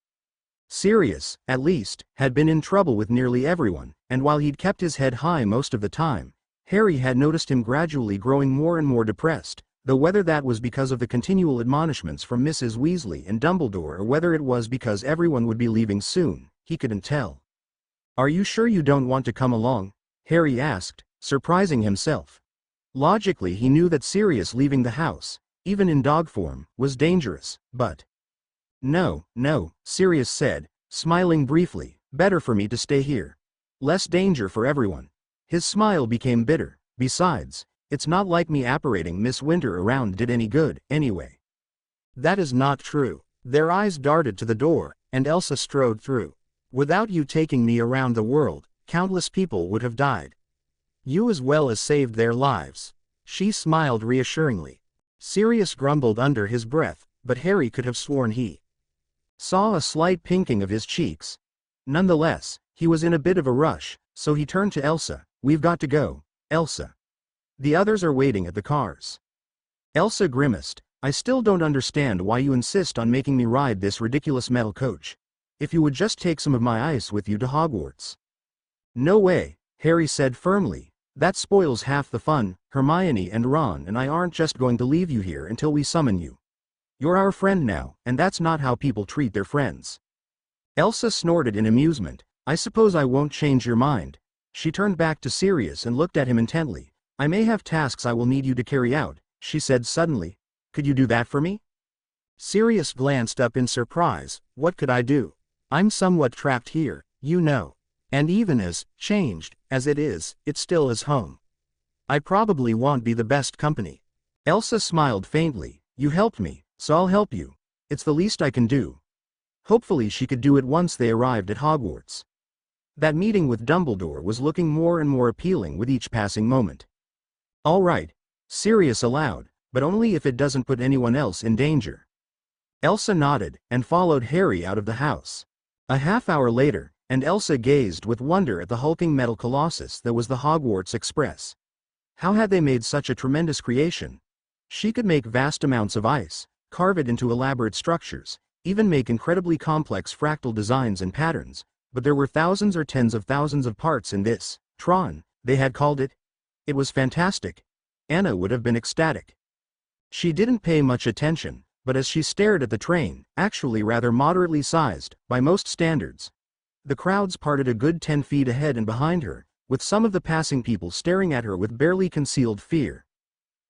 [SPEAKER 1] Sirius, at least, had been in trouble with nearly everyone, and while he'd kept his head high most of the time, Harry had noticed him gradually growing more and more depressed, though whether that was because of the continual admonishments from Mrs. Weasley and Dumbledore or whether it was because everyone would be leaving soon, he couldn't tell. Are you sure you don't want to come along? Harry asked, surprising himself. Logically he knew that Sirius leaving the house, even in dog form, was dangerous, but... No, Sirius said, smiling briefly, better for me to stay here. Less danger for everyone. His smile became bitter. Besides, it's not like me apparating Miss Winter around did any good, anyway. That is not true. Their eyes darted to the door, and Elsa strode through. Without you taking me around the world, countless people would have died. You as well as saved their lives. She smiled reassuringly. Sirius grumbled under his breath, but Harry could have sworn he saw a slight pinking of his cheeks. Nonetheless, he was in a bit of a rush, so he turned to Elsa. We've got to go, Elsa. The others are waiting at the cars. Elsa grimaced. I still don't understand why you insist on making me ride this ridiculous metal coach. If you would just take some of my ice with you to Hogwarts. No way, Harry said firmly. That spoils half the fun. Hermione and Ron and I aren't just going to leave you here until we summon you. You're our friend now, and that's not how people treat their friends. Elsa snorted in amusement. I suppose I won't change your mind. She turned back to Sirius and looked at him intently. I may have tasks I will need you to carry out, she said suddenly. Could you do that for me? Sirius glanced up in surprise. What could I do? I'm somewhat trapped here, you know. And even as changed as it is, it still is home. I probably won't be the best company. Elsa smiled faintly. You helped me, so I'll help you. It's the least I can do. Hopefully she could do it once they arrived at Hogwarts. That meeting with Dumbledore was looking more and more appealing with each passing moment. All right, Sirius allowed, but only if it doesn't put anyone else in danger. Elsa nodded, and followed Harry out of the house. A half-hour later, and Elsa gazed with wonder at the hulking metal colossus that was the Hogwarts Express. How had they made such a tremendous creation? She could make vast amounts of ice, carve it into elaborate structures, even make incredibly complex fractal designs and patterns, but there were thousands or tens of thousands of parts in this Tron, they had called it. It was fantastic. Anna would have been ecstatic. She didn't pay much attention, but as she stared at the train, actually rather moderately sized, by most standards, the crowds parted a good 10 feet ahead and behind her, with some of the passing people staring at her with barely concealed fear.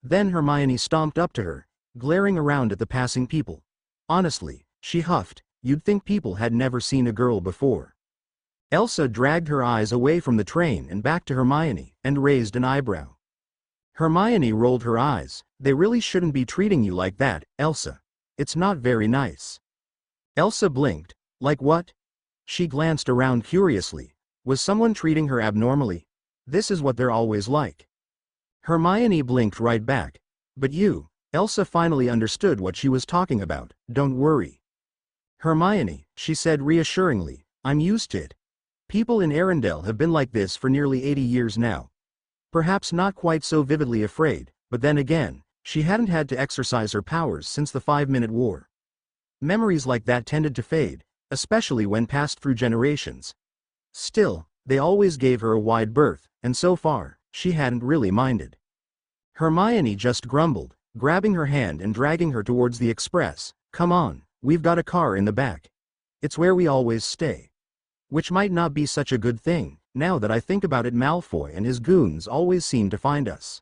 [SPEAKER 1] Then Hermione stomped up to her, glaring around at the passing people. Honestly, she huffed, you'd think people had never seen a girl before. Elsa dragged her eyes away from the train and back to Hermione, and raised an eyebrow. Hermione rolled her eyes. They really shouldn't be treating you like that, Elsa. It's not very nice. Elsa blinked. Like what? She glanced around curiously. Was someone treating her abnormally? This is what they're always like. Hermione blinked right back. But you. Elsa finally understood what she was talking about. Don't worry. Hermione, she said reassuringly, I'm used to it. People in Arendelle have been like this for nearly 80 years now. Perhaps not quite so vividly afraid, but then again, she hadn't had to exercise her powers since the 5-Minute War. Memories like that tended to fade, especially when passed through generations. Still, they always gave her a wide berth, and so far, she hadn't really minded. Hermione just grumbled, grabbing her hand and dragging her towards the express. Come on, we've got a car in the back. It's where we always stay. Which might not be such a good thing, now that I think about it. Malfoy and his goons always seem to find us.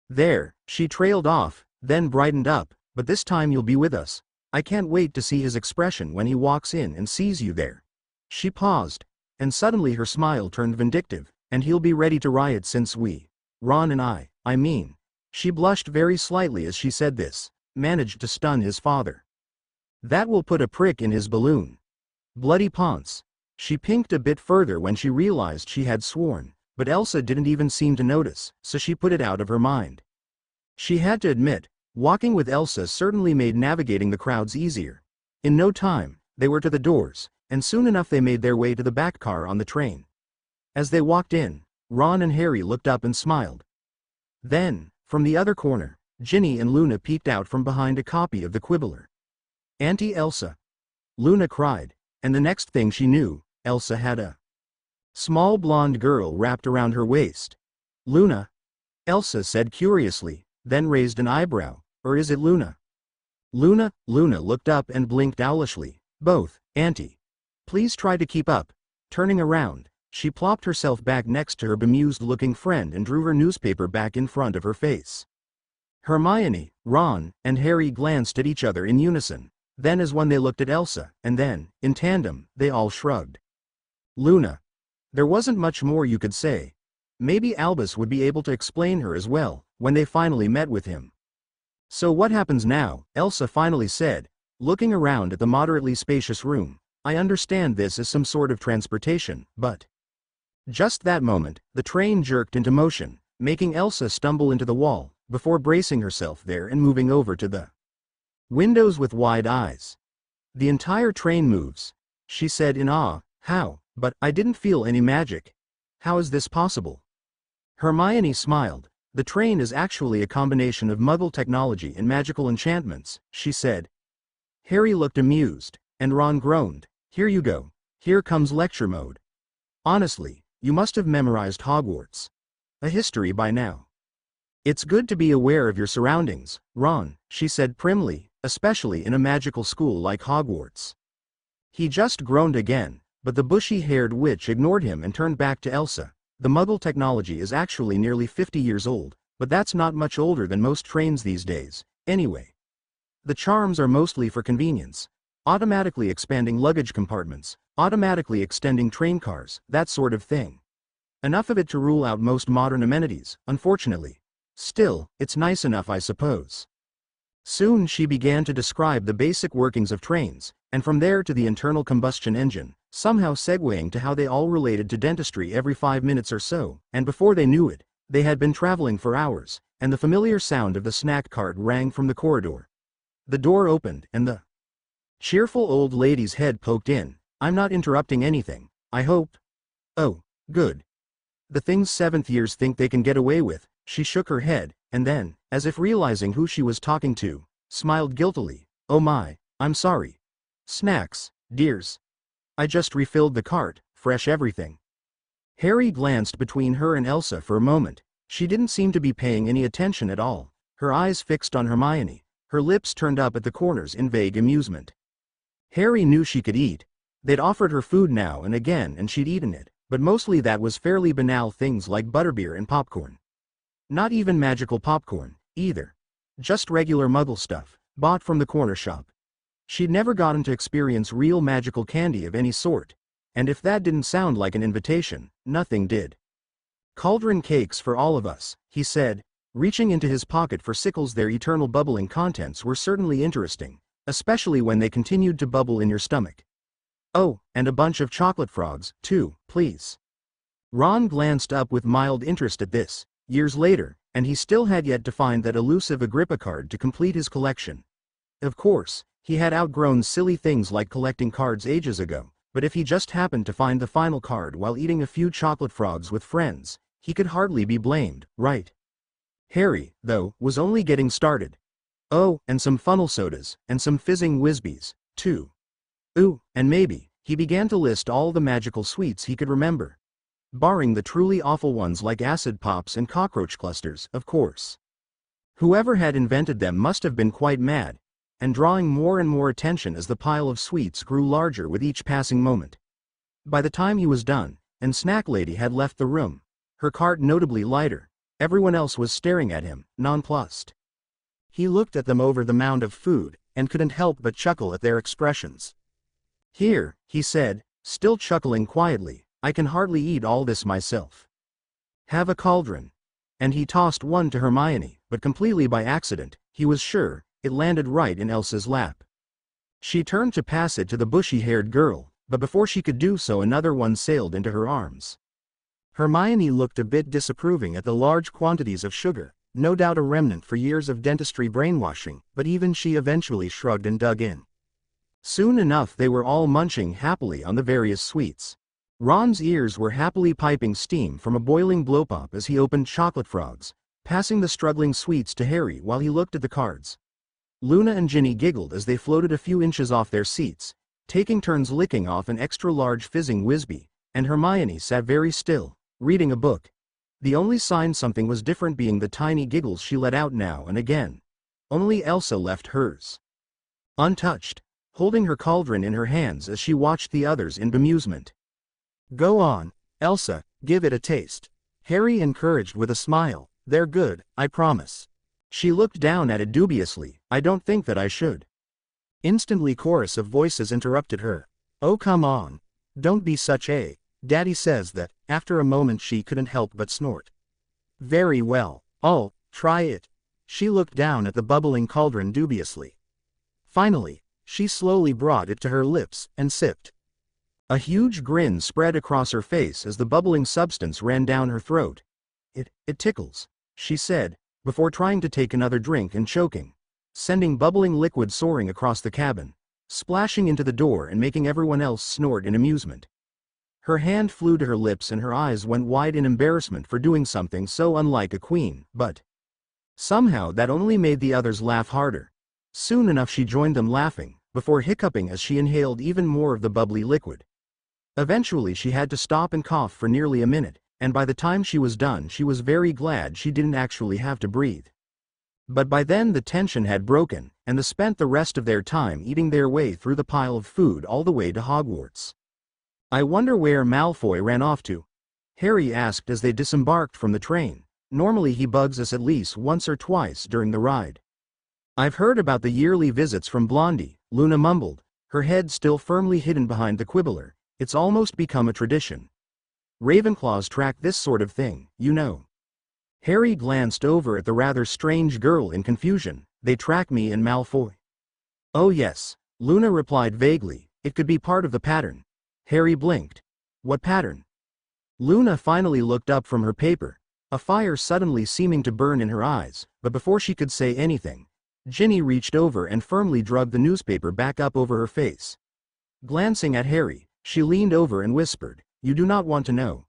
[SPEAKER 1] There, she trailed off, then brightened up, but this time you'll be with us. I can't wait to see his expression when he walks in and sees you there. She paused, and suddenly her smile turned vindictive, and he'll be ready to riot since we, Ron and I mean. She blushed very slightly as she said this, managed to stun his father. That will put a prick in his balloon. Bloody ponce. She pinked a bit further when she realized she had sworn, but Elsa didn't even seem to notice, so she put it out of her mind. She had to admit, walking with Elsa certainly made navigating the crowds easier. In no time, they were to the doors, and soon enough they made their way to the back car on the train. As they walked in, Ron and Harry looked up and smiled. Then, from the other corner, Ginny and Luna peeked out from behind a copy of the Quibbler. Auntie Elsa! Luna cried, and the next thing she knew, Elsa had a small blonde girl wrapped around her waist. Luna? Elsa said curiously, then raised an eyebrow. Or is it Luna? Luna looked up and blinked owlishly. Both, Auntie. Please try to keep up. Turning around, she plopped herself back next to her bemused-looking friend and drew her newspaper back in front of her face. Hermione, Ron, and Harry glanced at each other in unison. Then as one they looked at Elsa, and then, in tandem, they all shrugged. Luna. There wasn't much more you could say. Maybe Albus would be able to explain her as well, when they finally met with him. So what happens now? Elsa finally said, looking around at the moderately spacious room. I understand this is some sort of transportation, but... Just that moment, the train jerked into motion, making Elsa stumble into the wall, before bracing herself there and moving over to the windows with wide eyes. The entire train moves, she said in awe. How? But I didn't feel any magic. How is this possible? Hermione smiled. The train is actually a combination of Muggle technology and magical enchantments, she said. Harry looked amused, and Ron groaned. Here you go. Here comes lecture mode. Honestly, you must have memorized Hogwarts. A history by now. It's good to be aware of your surroundings, Ron, she said primly, especially in a magical school like Hogwarts. He just groaned again, but the bushy-haired witch ignored him and turned back to Elsa. The Muggle technology is actually nearly 50 years old, but that's not much older than most trains these days, anyway. The charms are mostly for convenience. Automatically expanding luggage compartments, automatically extending train cars, that sort of thing. Enough of it to rule out most modern amenities, unfortunately. Still, it's nice enough, I suppose. Soon she began to describe the basic workings of trains, and from there to the internal combustion engine, somehow segueing to how they all related to dentistry every 5 minutes or so, and before they knew it, they had been traveling for hours, and the familiar sound of the snack cart rang from the corridor. The door opened, and the cheerful old lady's head poked in. I'm not interrupting anything, I hope? Oh, good. The things 7th years think they can get away with. She shook her head, and then, as if realizing who she was talking to, smiled guiltily. Oh my, I'm sorry. Snacks, dears. I just refilled the cart, fresh everything. Harry glanced between her and Elsa for a moment, She didn't seem to be paying any attention at all, her eyes fixed on Hermione, her lips turned up at the corners in vague amusement. Harry knew she could eat. They'd offered her food now and again and she'd eaten it, but mostly that was fairly banal things like butterbeer and popcorn. Not even magical popcorn, either. Just regular muggle stuff, bought from the corner shop. She'd never gotten to experience real magical candy of any sort, and if that didn't sound like an invitation, nothing did. Cauldron cakes for all of us, he said, reaching into his pocket for sickles. Their eternal bubbling contents were certainly interesting, especially when they continued to bubble in your stomach. Oh, and a bunch of chocolate frogs, too, please. Ron glanced up with mild interest at this, years later, and he still had yet to find that elusive Agrippa card to complete his collection. Of course, he had outgrown silly things like collecting cards ages ago, but if he just happened to find the final card while eating a few chocolate frogs with friends, he could hardly be blamed, right? Harry, though, was only getting started. Oh, and some funnel sodas, and some fizzing Whizbees, too. Ooh, and maybe, he began to list all the magical sweets he could remember. Barring the truly awful ones like acid pops and cockroach clusters, of course. Whoever had invented them must have been quite mad, and drawing more and more attention as the pile of sweets grew larger with each passing moment. By the time he was done, and Snack Lady had left the room, her cart notably lighter, everyone else was staring at him, nonplussed. He looked at them over the mound of food, and couldn't help but chuckle at their expressions. Here, he said, still chuckling quietly, I can hardly eat all this myself. Have a cauldron. And he tossed one to Hermione, but completely by accident, he was sure. It landed right in Elsa's lap. She turned to pass it to the bushy-haired girl, but before she could do so another one sailed into her arms. Hermione looked a bit disapproving at the large quantities of sugar, no doubt a remnant for years of dentistry brainwashing, but even she eventually shrugged and dug in. Soon enough they were all munching happily on the various sweets. Ron's ears were happily piping steam from a boiling blowpop as he opened chocolate frogs, passing the struggling sweets to Harry while he looked at the cards. Luna and Ginny giggled as they floated a few inches off their seats, taking turns licking off an extra-large fizzing Whizbee, and Hermione sat very still, reading a book. The only sign something was different being the tiny giggles she let out now and again. Only Elsa left hers untouched, holding her cauldron in her hands as she watched the others in bemusement. Go on, Elsa, give it a taste. Harry encouraged with a smile. They're good, I promise. She looked down at it dubiously. I don't think that I should. Instantly chorus of voices interrupted her. Oh come on. Don't be such a. Daddy says that. After a moment she couldn't help but snort. Very well, I'll try it. She looked down at the bubbling cauldron dubiously. Finally, she slowly brought it to her lips and sipped. A huge grin spread across her face as the bubbling substance ran down her throat. It tickles, she said, before trying to take another drink and choking, sending bubbling liquid soaring across the cabin, splashing into the door and making everyone else snort in amusement. Her hand flew to her lips and her eyes went wide in embarrassment for doing something so unlike a queen, but somehow that only made the others laugh harder. Soon enough she joined them laughing, before hiccuping as she inhaled even more of the bubbly liquid. Eventually she had to stop and cough for nearly a minute, and by the time she was done she was very glad she didn't actually have to breathe. But by then the tension had broken, and they spent the rest of their time eating their way through the pile of food all the way to Hogwarts. I wonder where Malfoy ran off to? Harry asked as they disembarked from the train. Normally he bugs us at least once or twice during the ride. I've heard about the yearly visits from Blondie, Luna mumbled, her head still firmly hidden behind the quibbler. It's almost become a tradition. Ravenclaws track this sort of thing, you know. Harry glanced over at the rather strange girl in confusion. They track me and Malfoy. Oh yes, Luna replied vaguely, it could be part of the pattern. Harry blinked. What pattern? Luna finally looked up from her paper, a fire suddenly seeming to burn in her eyes, but before she could say anything, Ginny reached over and firmly dragged the newspaper back up over her face. Glancing at Harry, she leaned over and whispered, You do not want to know.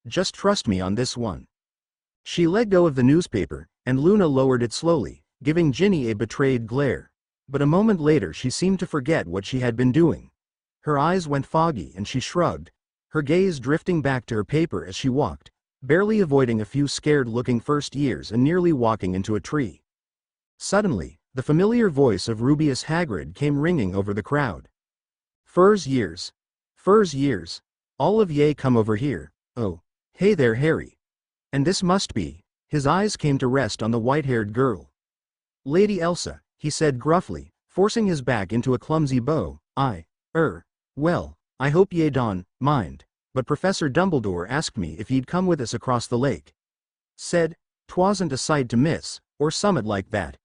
[SPEAKER 1] Just trust me on this one. She let go of the newspaper, and Luna lowered it slowly, giving Ginny a betrayed glare. But a moment later she seemed to forget what she had been doing. Her eyes went foggy and she shrugged, her gaze drifting back to her paper as she walked, barely avoiding a few scared-looking first years and nearly walking into a tree. Suddenly, the familiar voice of Rubeus Hagrid came ringing over the crowd. Furs years. Furs years. All of ye come over here. Oh, hey there Harry. And this must be. His eyes came to rest on the white-haired girl. Lady Elsa, he said gruffly, forcing his back into a clumsy bow. Well, I hope ye don't mind, but Professor Dumbledore asked me if ye'd come with us across the lake. Said, 'twasn't a sight to miss, or summit like that.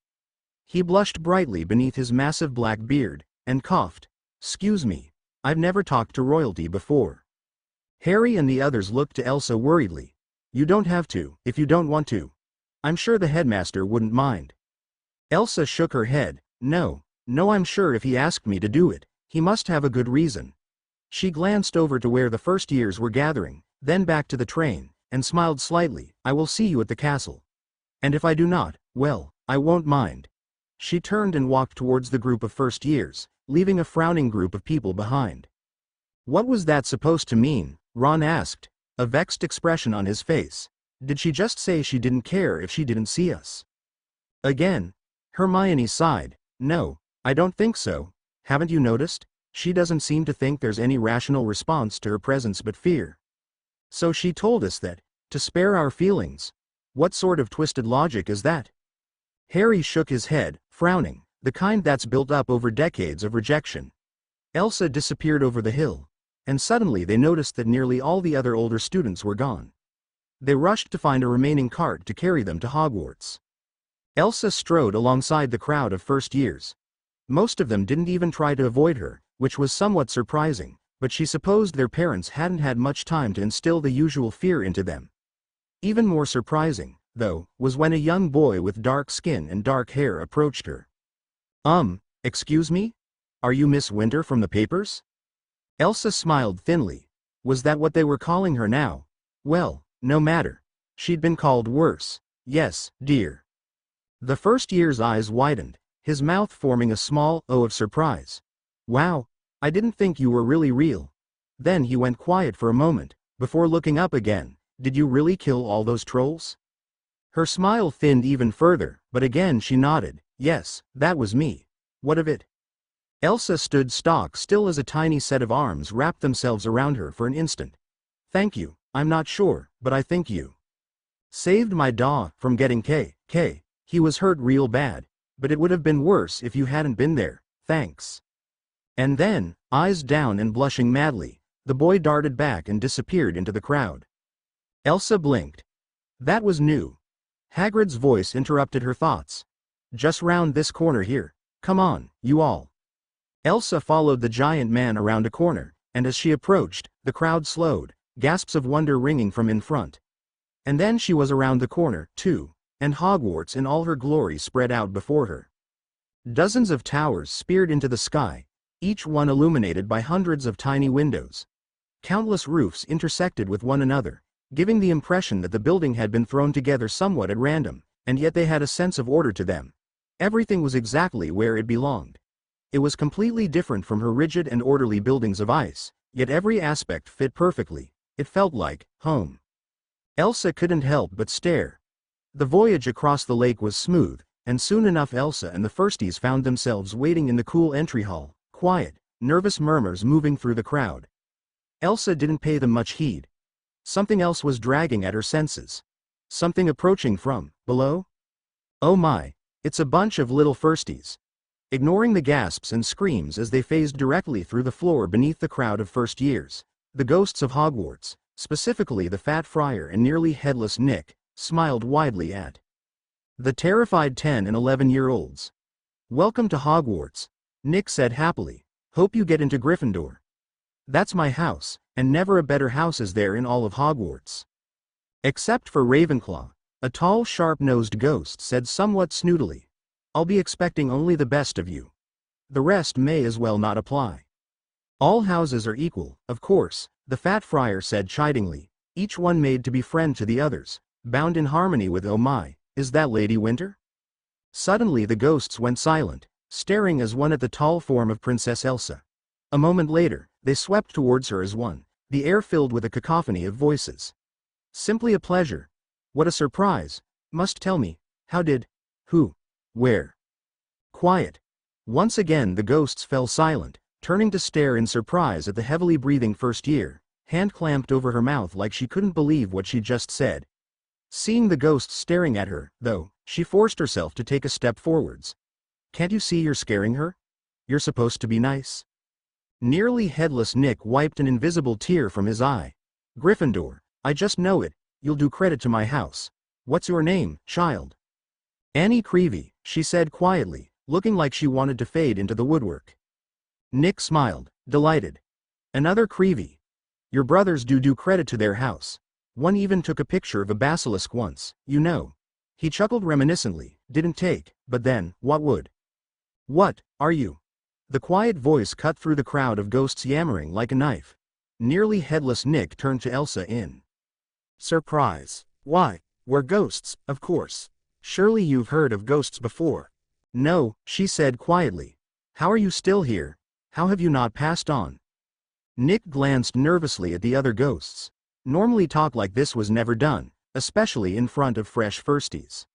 [SPEAKER 1] He blushed brightly beneath his massive black beard, and coughed. 'Scuse me, I've never talked to royalty before. Harry and the others looked to Elsa worriedly. You don't have to, if you don't want to. I'm sure the headmaster wouldn't mind. Elsa shook her head. No, I'm sure if he asked me to do it, he must have a good reason. She glanced over to where the first years were gathering, then back to the train, and smiled slightly. I will see you at the castle. And if I do not, well, I won't mind. She turned and walked towards the group of first years, leaving a frowning group of people behind. What was that supposed to mean? Ron asked, a vexed expression on his face. Did she just say she didn't care if she didn't see us? Again, Hermione sighed. No, I don't think so. Haven't you noticed? She doesn't seem to think there's any rational response to her presence but fear. So she told us that, to spare our feelings. What sort of twisted logic is that? Harry shook his head, frowning, the kind that's built up over decades of rejection. Elsa disappeared over the hill, and suddenly they noticed that nearly all the other older students were gone. They rushed to find a remaining cart to carry them to Hogwarts. Elsa strode alongside the crowd of first years. Most of them didn't even try to avoid her, which was somewhat surprising, but she supposed their parents hadn't had much time to instill the usual fear into them. Even more surprising, though, was when a young boy with dark skin and dark hair approached her. Excuse me? Are you Miss Winter from the papers? Elsa smiled thinly. Was that what they were calling her now? Well, no matter. She'd been called worse. Yes, dear. The first year's eyes widened, his mouth forming a small O of surprise. Wow, I didn't think you were really real. Then he went quiet for a moment, before looking up again. Did you really kill all those trolls? Her smile thinned even further, but again she nodded. Yes, that was me. What of it? Elsa stood stock still as a tiny set of arms wrapped themselves around her for an instant. Thank you, I'm not sure, but I think you saved my daw from getting K. He was hurt real bad, but it would have been worse if you hadn't been there, thanks. And then, eyes down and blushing madly, the boy darted back and disappeared into the crowd. Elsa blinked. That was new. Hagrid's voice interrupted her thoughts. Just round this corner here. Come on, you all. Elsa followed the giant man around a corner, and as she approached, the crowd slowed, gasps of wonder ringing from in front. And then she was around the corner, too, and Hogwarts in all her glory spread out before her. Dozens of towers speared into the sky, each one illuminated by hundreds of tiny windows. Countless roofs intersected with one another, giving the impression that the building had been thrown together somewhat at random, and yet they had a sense of order to them. Everything was exactly where it belonged. It was completely different from her rigid and orderly buildings of ice, yet every aspect fit perfectly. It felt like home. Elsa couldn't help but stare. The voyage across the lake was smooth, and soon enough Elsa and the firsties found themselves waiting in the cool entry hall, quiet, nervous murmurs moving through the crowd. Elsa didn't pay them much heed. Something else was dragging at her senses. Something approaching from below? Oh my, it's a bunch of little firsties. Ignoring the gasps and screams as they phased directly through the floor beneath the crowd of first years, the ghosts of Hogwarts, specifically the fat friar and nearly headless Nick, smiled widely at the terrified 10 and 11-year-olds. Welcome to Hogwarts, Nick said happily. Hope you get into Gryffindor. That's my house, and never a better house is there in all of Hogwarts. Except for Ravenclaw, a tall sharp-nosed ghost said somewhat snootily. I'll be expecting only the best of you. The rest may as well not apply. All houses are equal, of course, the fat friar said chidingly, each one made to be friend to the others, bound in harmony with oh my, is that Lady Winter? Suddenly the ghosts went silent, staring as one at the tall form of Princess Elsa. A moment later, they swept towards her as one, the air filled with a cacophony of voices. Simply a pleasure. What a surprise. Must tell me. How did? Who? Where? Quiet. Once again the ghosts fell silent, turning to stare in surprise at the heavily breathing first year, hand clamped over her mouth like she couldn't believe what she just said. Seeing the ghosts staring at her, though, she forced herself to take a step forwards. Can't you see you're scaring her? You're supposed to be nice. Nearly headless Nick wiped an invisible tear from his eye. Gryffindor, I just know it, you'll do credit to my house. What's your name, child? Annie Creevey, she said quietly, looking like she wanted to fade into the woodwork. Nick smiled, delighted. Another Creevey. Your brothers do credit to their house. One even took a picture of a basilisk once, you know. He chuckled reminiscently, didn't take, but then, what would? What, are you? The quiet voice cut through the crowd of ghosts yammering like a knife. Nearly headless Nick turned to Elsa in surprise. Why, we're ghosts, of course. Surely you've heard of ghosts before. No, she said quietly. How are you still here? How have you not passed on? Nick glanced nervously at the other ghosts. Normally talk like this was never done, especially in front of fresh firsties.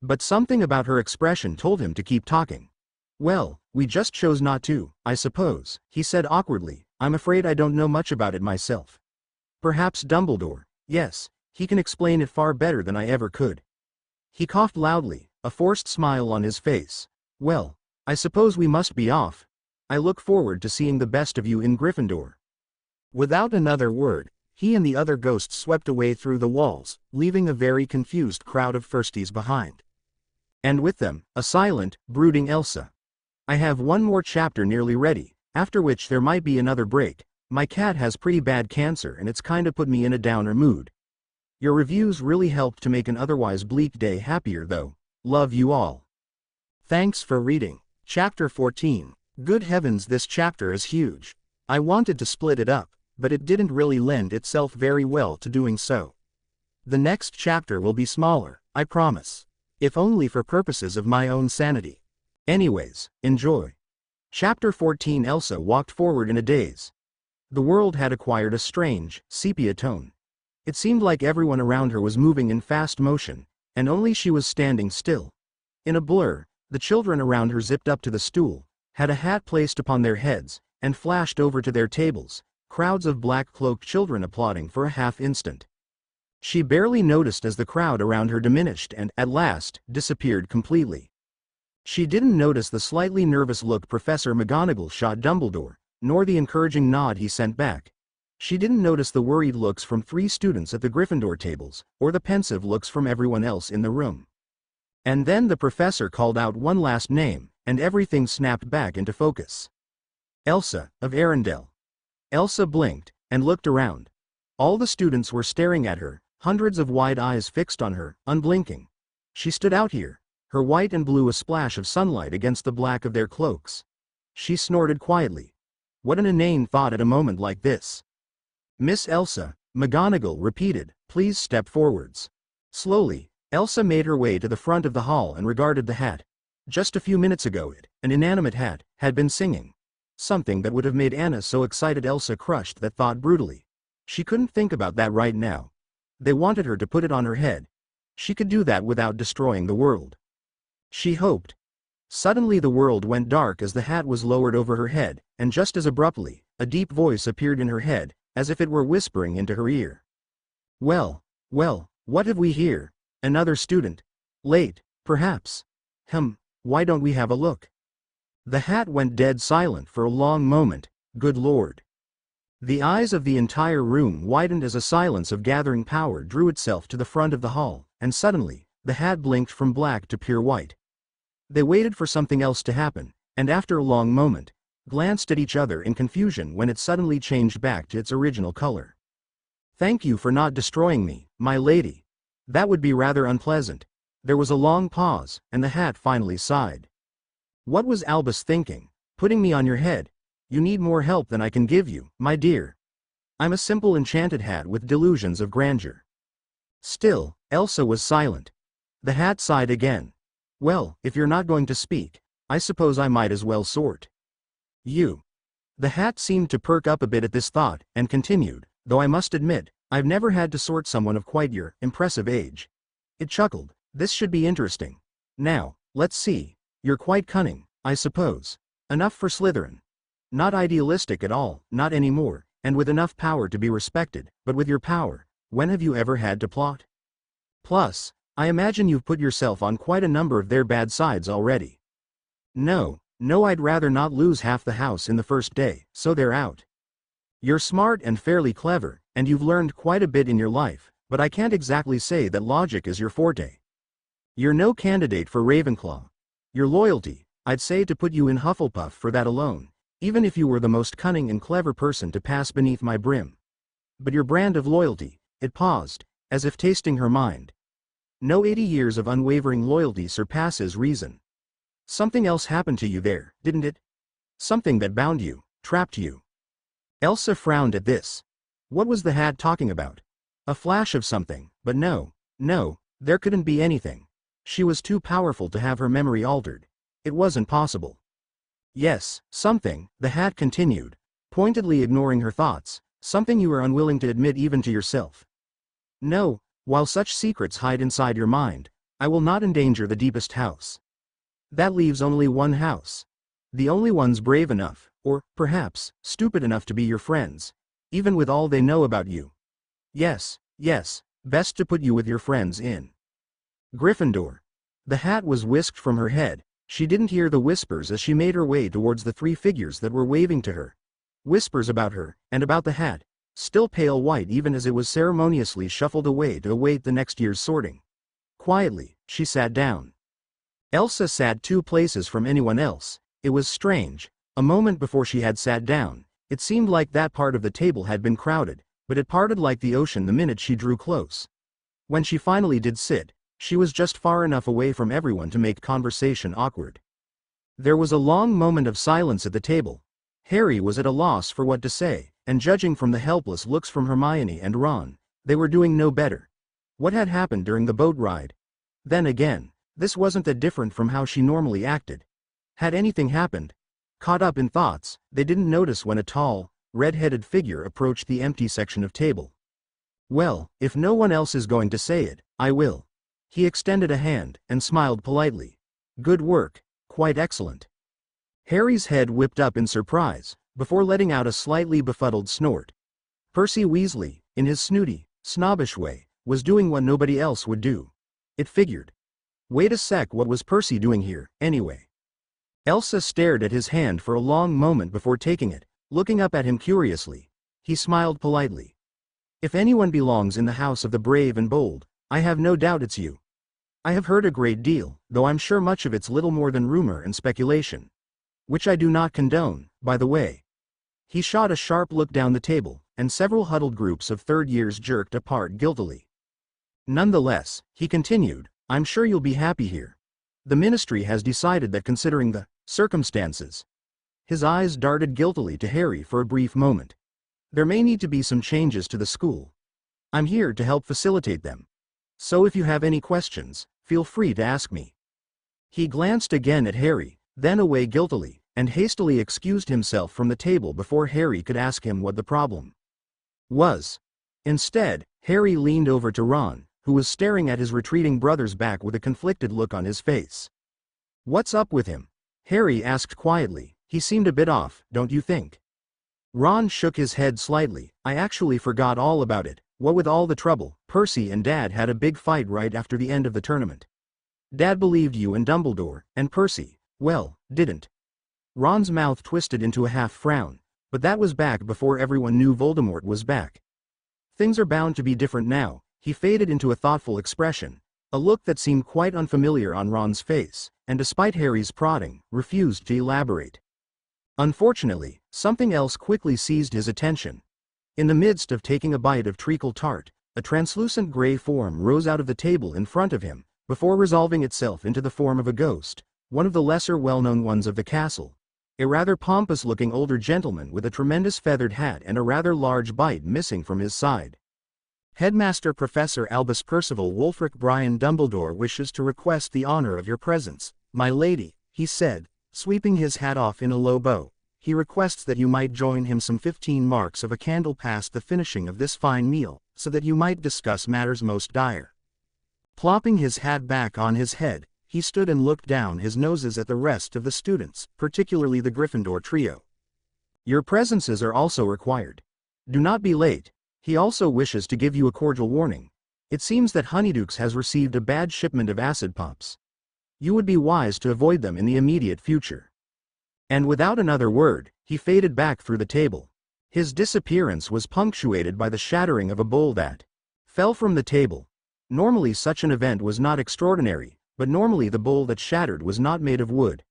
[SPEAKER 1] But something about her expression told him to keep talking. Well, we just chose not to, I suppose, he said awkwardly. I'm afraid I don't know much about it myself. Perhaps Dumbledore, yes, he can explain it far better than I ever could. He coughed loudly, a forced smile on his face. Well, I suppose we must be off. I look forward to seeing the best of you in Gryffindor. Without another word, he and the other ghosts swept away through the walls, leaving a very confused crowd of firsties behind. And with them, a silent, brooding Elsa. I have one more chapter nearly ready, after which there might be another break. My cat has pretty bad cancer and it's kinda put me in a downer mood. Your reviews really helped to make an otherwise bleak day happier though. Love you all. Thanks for reading. Chapter 14. Good heavens, this chapter is huge. I wanted to split it up, but it didn't really lend itself very well to doing so. The next chapter will be smaller, I promise. If only for purposes of my own sanity. Anyways, enjoy. Chapter 14. Elsa walked forward in a daze. The world had acquired a strange, sepia tone. It seemed like everyone around her was moving in fast motion, and only she was standing still. In a blur, the children around her zipped up to the stool, had a hat placed upon their heads, and flashed over to their tables, crowds of black-cloaked children applauding for a half-instant. She barely noticed as the crowd around her diminished and, at last, disappeared completely. She didn't notice the slightly nervous look Professor McGonagall shot Dumbledore, nor the encouraging nod he sent back. She didn't notice the worried looks from 3 students at the Gryffindor tables, or the pensive looks from everyone else in the room. And then the professor called out one last name, and everything snapped back into focus. Elsa, of Arendelle. Elsa blinked, and looked around. All the students were staring at her, hundreds of wide eyes fixed on her, unblinking. She stood out here, her white and blue a splash of sunlight against the black of their cloaks. She snorted quietly. What an inane thought at a moment like this. Miss Elsa, McGonagall repeated, please step forwards. Slowly, Elsa made her way to the front of the hall and regarded the hat. Just a few minutes ago it, an inanimate hat, had been singing. Something that would have made Anna so excited Elsa crushed that thought brutally. She couldn't think about that right now. They wanted her to put it on her head. She could do that without destroying the world. She hoped. Suddenly the world went dark as the hat was lowered over her head, and just as abruptly, a deep voice appeared in her head, as if it were whispering into her ear. Well, what have we here? Another student. Late, perhaps. Why don't we have a look? The hat went dead silent for a long moment. Good Lord. The eyes of the entire room widened as a silence of gathering power drew itself to the front of the hall, and suddenly, the hat blinked from black to pure white. They waited for something else to happen, and after a long moment, glanced at each other in confusion when it suddenly changed back to its original color. Thank you for not destroying me, my lady. That would be rather unpleasant. There was a long pause, and the hat finally sighed. What was Albus thinking? Putting me on your head? You need more help than I can give you, my dear. I'm a simple enchanted hat with delusions of grandeur. Still, Elsa was silent. The hat sighed again. Well, if you're not going to speak, I suppose I might as well sort. You. The hat seemed to perk up a bit at this thought, and continued, though I must admit, I've never had to sort someone of quite your impressive age. It chuckled. This should be interesting. Now, let's see. You're quite cunning, I suppose. Enough for Slytherin. Not idealistic at all, not anymore, and with enough power to be respected, but with your power, when have you ever had to plot? Plus, I imagine you've put yourself on quite a number of their bad sides already. No, I'd rather not lose half the house in the first day, so they're out. You're smart and fairly clever, and you've learned quite a bit in your life, but I can't exactly say that logic is your forte. You're no candidate for Ravenclaw. Your loyalty, I'd say to put you in Hufflepuff for that alone, even if you were the most cunning and clever person to pass beneath my brim. But your brand of loyalty, it paused, as if tasting her mind. No 80 years of unwavering loyalty surpasses reason. Something else happened to you there, didn't it? Something that bound you, trapped you. Elsa frowned at this. What was the hat talking about? A flash of something, but no, there couldn't be anything. She was too powerful to have her memory altered. It wasn't possible. Yes, something, the hat continued, pointedly ignoring her thoughts, something you were unwilling to admit even to yourself. No, while such secrets hide inside your mind, I will not endanger the deepest house. That leaves only one house. The only ones brave enough, or, perhaps, stupid enough to be your friends, even with all they know about you. Yes, best to put you with your friends in Gryffindor. The hat was whisked from her head. She didn't hear the whispers as she made her way towards the three figures that were waving to her. Whispers about her, and about the hat, still pale white even as it was ceremoniously shuffled away to await the next year's sorting. Quietly, she sat down. Elsa sat 2 places from anyone else. It was strange. A moment before she had sat down, it seemed like that part of the table had been crowded, but it parted like the ocean the minute she drew close. When she finally did sit, she was just far enough away from everyone to make conversation awkward. There was a long moment of silence at the table. Harry was at a loss for what to say, and judging from the helpless looks from Hermione and Ron, they were doing no better. What had happened during the boat ride? Then again, this wasn't that different from how she normally acted. Had anything happened? Caught up in thoughts, they didn't notice when a tall, red-headed figure approached the empty section of table. Well, if no one else is going to say it, I will. He extended a hand, and smiled politely. Good work, quite excellent. Harry's head whipped up in surprise, before letting out a slightly befuddled snort. Percy Weasley, in his snooty, snobbish way, was doing what nobody else would do. It figured. Wait a sec, what was Percy doing here, anyway? Elsa stared at his hand for a long moment before taking it, looking up at him curiously. He smiled politely. If anyone belongs in the house of the brave and bold, I have no doubt it's you. I have heard a great deal, though I'm sure much of it's little more than rumor and speculation. Which I do not condone, by the way. He shot a sharp look down the table, and several huddled groups of third years jerked apart guiltily. Nonetheless, he continued, I'm sure you'll be happy here. The ministry has decided that considering the circumstances. His eyes darted guiltily to Harry for a brief moment. There may need to be some changes to the school. I'm here to help facilitate them. So if you have any questions, feel free to ask me. He glanced again at Harry, then away guiltily, and hastily excused himself from the table before Harry could ask him what the problem was. Instead, Harry leaned over to Ron, who was staring at his retreating brother's back with a conflicted look on his face. What's up with him? Harry asked quietly. He seemed a bit off, don't you think? Ron shook his head slightly. I actually forgot all about it. What with all the trouble, Percy and Dad had a big fight right after the end of the tournament. Dad believed you and Dumbledore, and Percy, well, didn't. Ron's mouth twisted into a half frown, but that was back before everyone knew Voldemort was back. Things are bound to be different now. He faded into a thoughtful expression, a look that seemed quite unfamiliar on Ron's face, and despite Harry's prodding, refused to elaborate. Unfortunately, something else quickly seized his attention. In the midst of taking a bite of treacle tart, a translucent gray form rose out of the table in front of him, before resolving itself into the form of a ghost, one of the lesser well-known ones of the castle. A rather pompous-looking older gentleman with a tremendous feathered hat and a rather large bite missing from his side. Headmaster Professor Albus Percival Wulfric Brian Dumbledore wishes to request the honor of your presence, my lady, he said, sweeping his hat off in a low bow. he requests that you might join him some 15 marks of a candle past the finishing of this fine meal, so that you might discuss matters most dire. Plopping his hat back on his head, he stood and looked down his noses at the rest of the students, particularly the Gryffindor trio. Your presences are also required. Do not be late. He also wishes to give you a cordial warning. It seems that Honeydukes has received a bad shipment of acid pops. You would be wise to avoid them in the immediate future. And without another word, he faded back through the table. His disappearance was punctuated by the shattering of a bowl that fell from the table. Normally such an event was not extraordinary, but normally the bowl that shattered was not made of wood.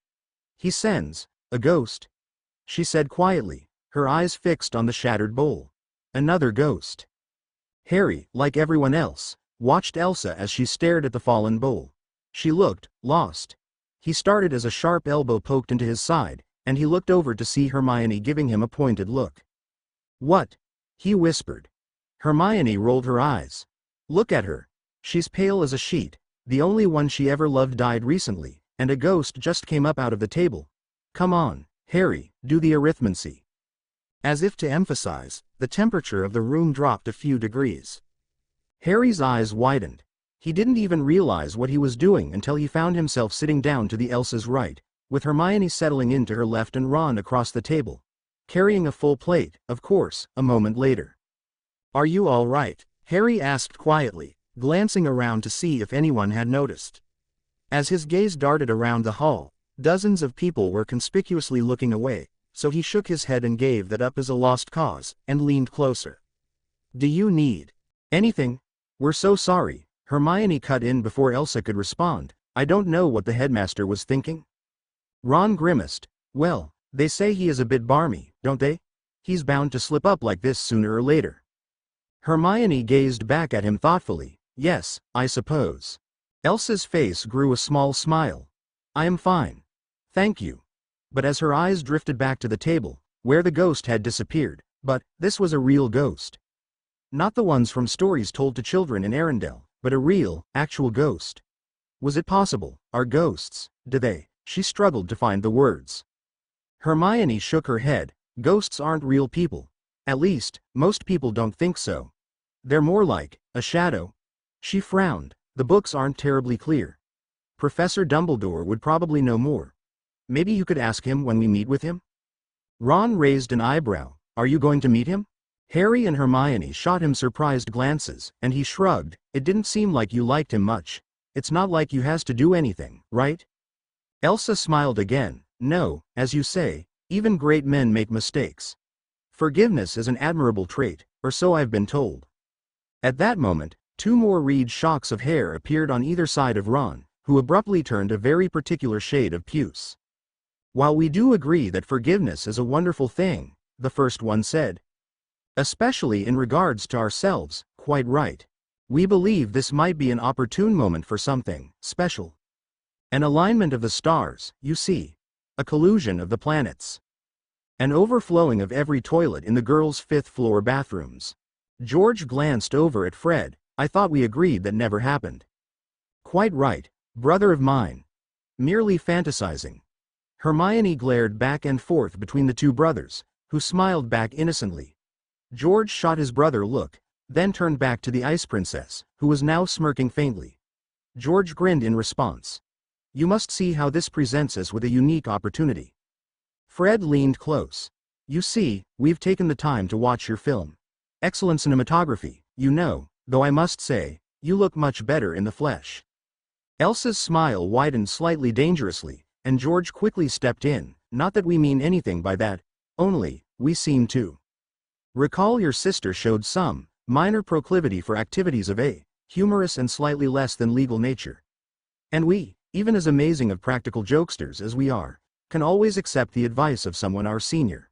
[SPEAKER 1] He sends a ghost, she said quietly, her eyes fixed on the shattered bowl. Another ghost. Harry, like everyone else, watched Elsa as she stared at the fallen bowl. She looked lost. He started as a sharp elbow poked into his side, and he looked over to see Hermione giving him a pointed look. What? He whispered. Hermione rolled her eyes. Look at her. She's pale as a sheet. The only one she ever loved died recently, and a ghost just came up out of the table. Come on, Harry, do the arithmancy. As if to emphasize, the temperature of the room dropped a few degrees. Harry's eyes widened. He didn't even realize what he was doing until he found himself sitting down to the Elsa's right, with Hermione settling in to her left and Ron across the table, carrying a full plate, of course, a moment later. Are you all right? Harry asked quietly, glancing around to see if anyone had noticed. As his gaze darted around the hall, dozens of people were conspicuously looking away, so he shook his head and gave that up as a lost cause, and leaned closer. Do you need anything? We're so sorry, Hermione cut in before Elsa could respond. I don't know what the headmaster was thinking. Ron grimaced. Well, they say he is a bit barmy, don't they? He's bound to slip up like this sooner or later. Hermione gazed back at him thoughtfully. Yes, I suppose. Elsa's face grew a small smile. I am fine. Thank you. But as her eyes drifted back to the table, where the ghost had disappeared, but this was a real ghost. Not the ones from stories told to children in Arendelle, but a real, actual ghost. Was it possible? Are ghosts, do they? She struggled to find the words. Hermione shook her head. Ghosts aren't real people. At least, most people don't think so. They're more like a shadow. She frowned. The books aren't terribly clear. Professor Dumbledore would probably know more. Maybe you could ask him when we meet with him? Ron raised an eyebrow. Are you going to meet him? Harry and Hermione shot him surprised glances, and he shrugged. It didn't seem like you liked him much. It's not like you has to do anything, right? Elsa smiled again. No, as you say, even great men make mistakes. Forgiveness is an admirable trait, or so I've been told. At that moment, two more reed shocks of hair appeared on either side of Ron, who abruptly turned a very particular shade of puce. While we do agree that forgiveness is a wonderful thing, the first one said. Especially in regards to ourselves, quite right. We believe this might be an opportune moment for something special. An alignment of the stars, you see. A collusion of the planets. An overflowing of every toilet in the girls' fifth-floor bathrooms. George glanced over at Fred. I thought we agreed that never happened. Quite right, brother of mine. Merely fantasizing. Hermione glared back and forth between the two brothers, who smiled back innocently. George shot his brother a look, then turned back to the Ice Princess, who was now smirking faintly. George grinned in response. You must see how this presents us with a unique opportunity. Fred leaned close. You see, we've taken the time to watch your film. Excellent cinematography, you know, though I must say, you look much better in the flesh. Elsa's smile widened slightly dangerously, and George quickly stepped in. Not that we mean anything by that, only, we seem to recall your sister showed some minor proclivity for activities of a humorous and slightly less than legal nature. And we, even as amazing of practical jokesters as we are, can always accept the advice of someone our senior.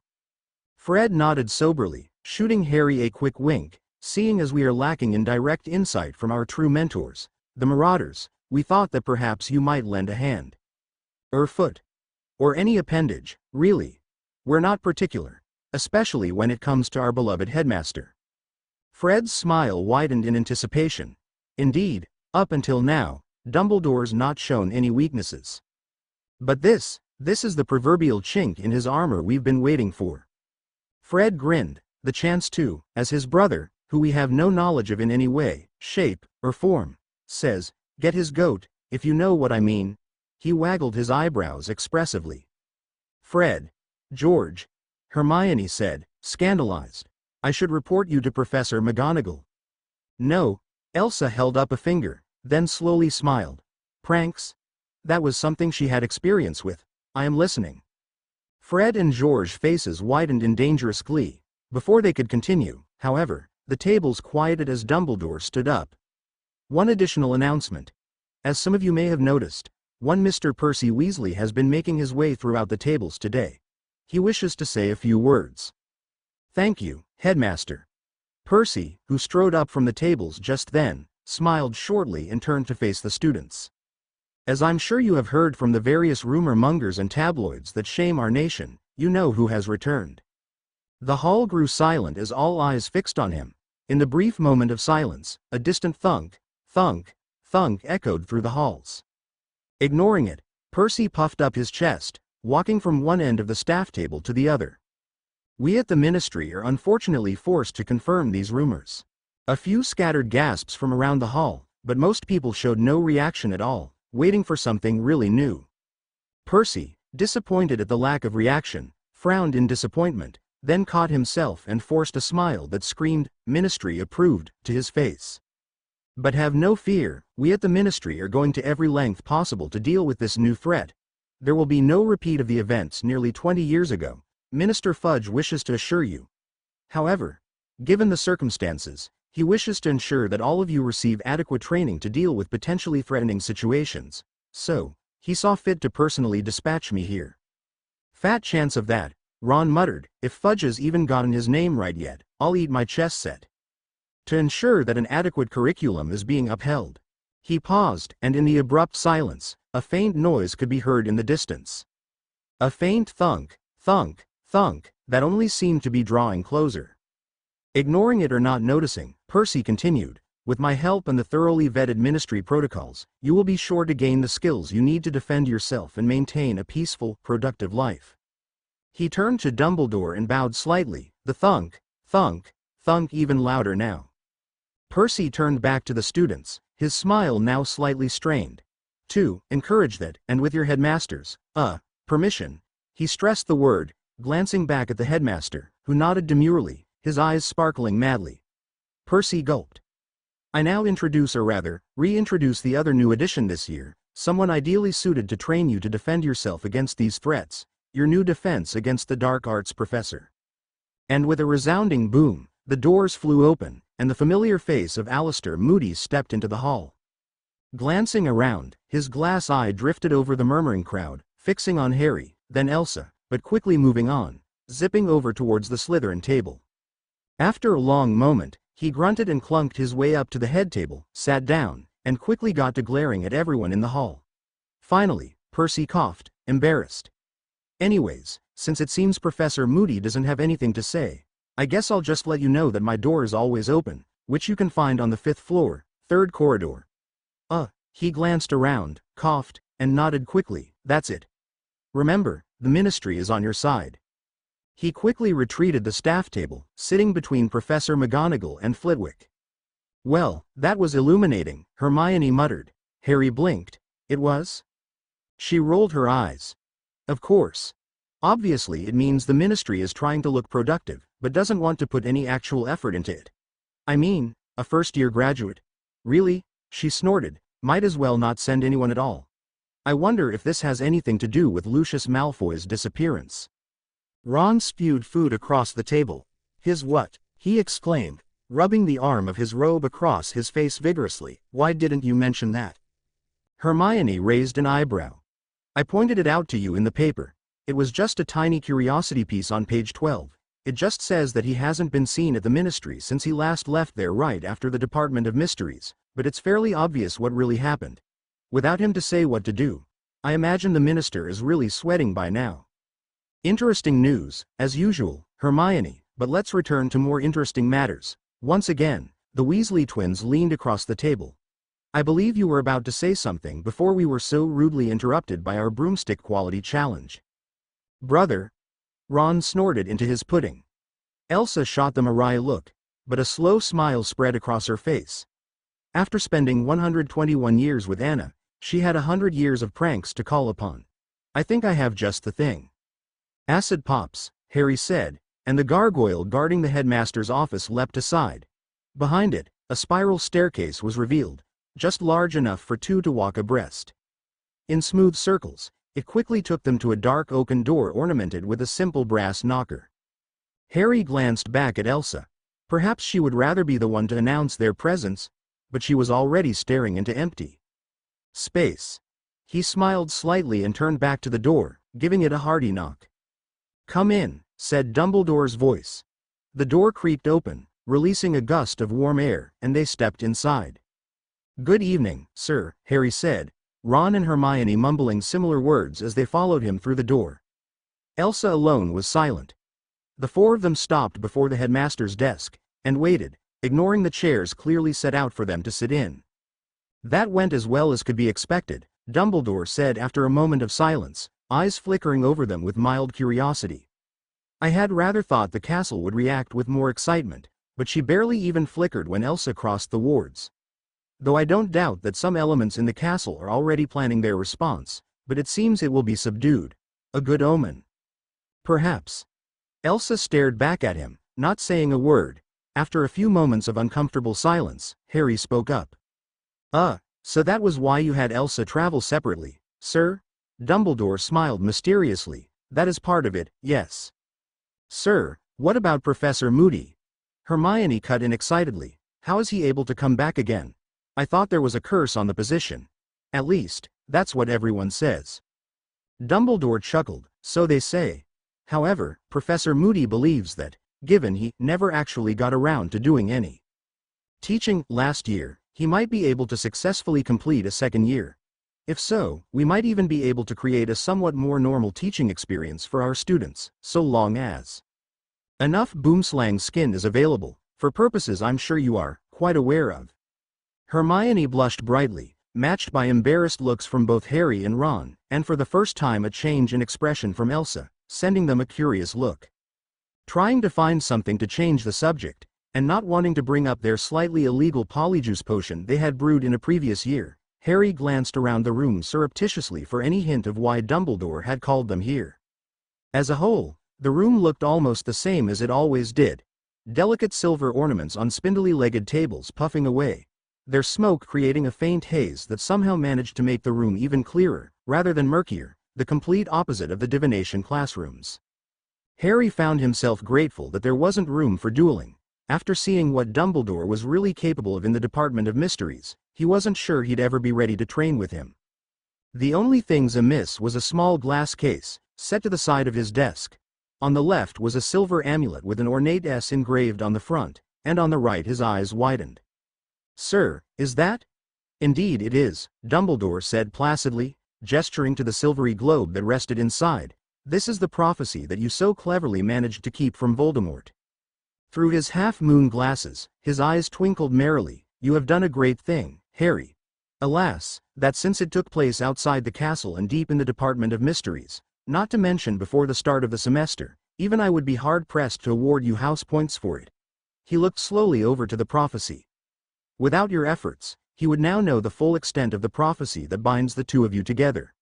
[SPEAKER 1] Fred nodded soberly, shooting Harry a quick wink. Seeing as we are lacking in direct insight from our true mentors, the Marauders, we thought that perhaps you might lend a hand. Or foot. Or any appendage, really. We're not particular, especially when it comes to our beloved headmaster. Fred's smile widened in anticipation. Indeed, up until now, Dumbledore's not shown any weaknesses. But this, This is the proverbial chink in his armor we've been waiting for. Fred grinned, the chance to, as his brother, who we have no knowledge of in any way, shape, or form, says, get his goat, if you know what I mean. He waggled his eyebrows expressively. Fred. George. Hermione said, scandalized. I should report you to Professor McGonagall. No. Elsa held up a finger, then slowly smiled. Pranks? That was something she had experience with. I am listening. Fred and George's faces widened in dangerous glee. Before they could continue, however, the tables quieted as Dumbledore stood up. One additional announcement. As some of you may have noticed, one Mr. Percy Weasley has been making his way throughout the tables today. He wishes to say a few words. Thank you, Headmaster. Percy, who strode up from the tables just then, smiled shortly and turned to face the students. As I'm sure you have heard from the various rumor mongers and tabloids that shame our nation, you know who has returned. The hall grew silent as all eyes fixed on him. In the brief moment of silence, a distant thunk, thunk, thunk echoed through the halls. Ignoring it, Percy puffed up his chest, walking from one end of the staff table to the other. We at the Ministry are unfortunately forced to confirm these rumors. A few scattered gasps from around the hall, but most people showed no reaction at all, waiting for something really new. Percy, disappointed at the lack of reaction, frowned in disappointment, then caught himself and forced a smile that screamed, Ministry approved, to his face. But have no fear, we at the Ministry are going to every length possible to deal with this new threat. There will be no repeat of the events nearly 20 years ago, Minister Fudge wishes to assure you. However, given the circumstances, he wishes to ensure that all of you receive adequate training to deal with potentially threatening situations, so, he saw fit to personally dispatch me here. Fat chance of that, Ron muttered, if Fudge has even gotten his name right yet, I'll eat my chess set. To ensure that an adequate curriculum is being upheld. He paused, and in the abrupt silence, a faint noise could be heard in the distance. A faint thunk, thunk, thunk, that only seemed to be drawing closer. Ignoring it or not noticing, Percy continued, with my help and the thoroughly vetted Ministry protocols, you will be sure to gain the skills you need to defend yourself and maintain a peaceful, productive life. He turned to Dumbledore and bowed slightly, the thunk, thunk, thunk even louder now. Percy turned back to the students, his smile now slightly strained. To encourage that, and with your headmaster's, permission, he stressed the word, glancing back at the headmaster, who nodded demurely, his eyes sparkling madly. Percy gulped. I now introduce or rather, reintroduce the other new addition this year, someone ideally suited to train you to defend yourself against these threats, your new defense against the dark arts professor. And with a resounding boom, the doors flew open, and the familiar face of Alistair Moody stepped into the hall. Glancing around, his glass eye drifted over the murmuring crowd, fixing on Harry, then Elsa, but quickly moving on, zipping over towards the Slytherin table. After a long moment, he grunted and clunked his way up to the head table, sat down, and quickly got to glaring at everyone in the hall. Finally, Percy coughed, embarrassed. Anyways, since it seems Professor Moody doesn't have anything to say, I guess I'll just let you know that my door is always open, which you can find on the 5th floor, 3rd corridor. He glanced around, coughed, and nodded quickly, that's it. Remember, the Ministry is on your side. He quickly retreated the staff table, sitting between Professor McGonagall and Flitwick. Well, that was illuminating, Hermione muttered. Harry blinked. It was? She rolled her eyes. Of course. Obviously it means the Ministry is trying to look productive, but doesn't want to put any actual effort into it. I mean, a first-year graduate. Really? She snorted. Might as well not send anyone at all. I wonder if this has anything to do with Lucius Malfoy's disappearance. Ron spewed food across the table. His what? He exclaimed, rubbing the arm of his robe across his face vigorously. Why didn't you mention that? Hermione raised an eyebrow. I pointed it out to you in the paper. It was just a tiny curiosity piece on page 12. It just says that he hasn't been seen at the Ministry since he last left there right after the Department of Mysteries, but it's fairly obvious what really happened. Without him to say what to do, I imagine the minister is really sweating by now. Interesting news, as usual, Hermione, but let's return to more interesting matters. Once again, the Weasley twins leaned across the table. I believe you were about to say something before we were so rudely interrupted by our broomstick quality challenge. Brother. Ron snorted into his pudding. Elsa shot them a wry look, but a slow smile spread across her face. After spending 121 years with Anna, she had 100 years of pranks to call upon. I think I have just the thing. Acid pops, Harry said, and the gargoyle guarding the headmaster's office leapt aside. Behind it, a spiral staircase was revealed, just large enough for two to walk abreast. In smooth circles, it quickly took them to a dark oaken door ornamented with a simple brass knocker. Harry glanced back at Elsa. Perhaps she would rather be the one to announce their presence, but she was already staring into empty space. He smiled slightly and turned back to the door, giving it a hearty knock. "Come in," said Dumbledore's voice. The door creaked open, releasing a gust of warm air, and they stepped inside. "Good evening, sir," Harry said, Ron and Hermione mumbling similar words as they followed him through the door. Elsa alone was silent. The four of them stopped before the headmaster's desk, and waited, ignoring the chairs clearly set out for them to sit in. "That went as well as could be expected," Dumbledore said after a moment of silence, eyes flickering over them with mild curiosity. "I had rather thought the castle would react with more excitement, but she barely even flickered when Elsa crossed the wards. Though I don't doubt that some elements in the castle are already planning their response, but it seems it will be subdued. A good omen." "Perhaps." Elsa stared back at him, not saying a word. After a few moments of uncomfortable silence, Harry spoke up. So that was why you had Elsa travel separately, sir?" Dumbledore smiled mysteriously. "That is part of it, yes." "Sir, what about Professor Moody?" Hermione cut in excitedly. "How is he able to come back again? I thought there was a curse on the position. At least, that's what everyone says." Dumbledore chuckled. "So they say. However, Professor Moody believes that, given he never actually got around to doing any teaching last year, he might be able to successfully complete a second year. If so, we might even be able to create a somewhat more normal teaching experience for our students, so long as enough boomslang skin is available, for purposes I'm sure you are quite aware of." Hermione blushed brightly, matched by embarrassed looks from both Harry and Ron, and for the first time a change in expression from Elsa, sending them a curious look. Trying to find something to change the subject, and not wanting to bring up their slightly illegal polyjuice potion they had brewed in a previous year, Harry glanced around the room surreptitiously for any hint of why Dumbledore had called them here. As a whole, the room looked almost the same as it always did. Delicate silver ornaments on spindly-legged tables puffing away, their smoke creating a faint haze that somehow managed to make the room even clearer, rather than murkier, the complete opposite of the divination classrooms. Harry found himself grateful that there wasn't room for dueling. After seeing what Dumbledore was really capable of in the Department of Mysteries, he wasn't sure he'd ever be ready to train with him. The only things amiss was a small glass case, set to the side of his desk. On the left was a silver amulet with an ornate S engraved on the front, and on the right his eyes widened. "Sir, is that?" "Indeed it is," Dumbledore said placidly, gesturing to the silvery globe that rested inside. "This is the prophecy that you so cleverly managed to keep from Voldemort." Through his half-moon glasses, his eyes twinkled merrily. "You have done a great thing, Harry. Alas, that since it took place outside the castle and deep in the Department of Mysteries, not to mention before the start of the semester, even I would be hard-pressed to award you house points for it." He looked slowly over to the prophecy. "Without your efforts, he would now know the full extent of the prophecy that binds the two of you together."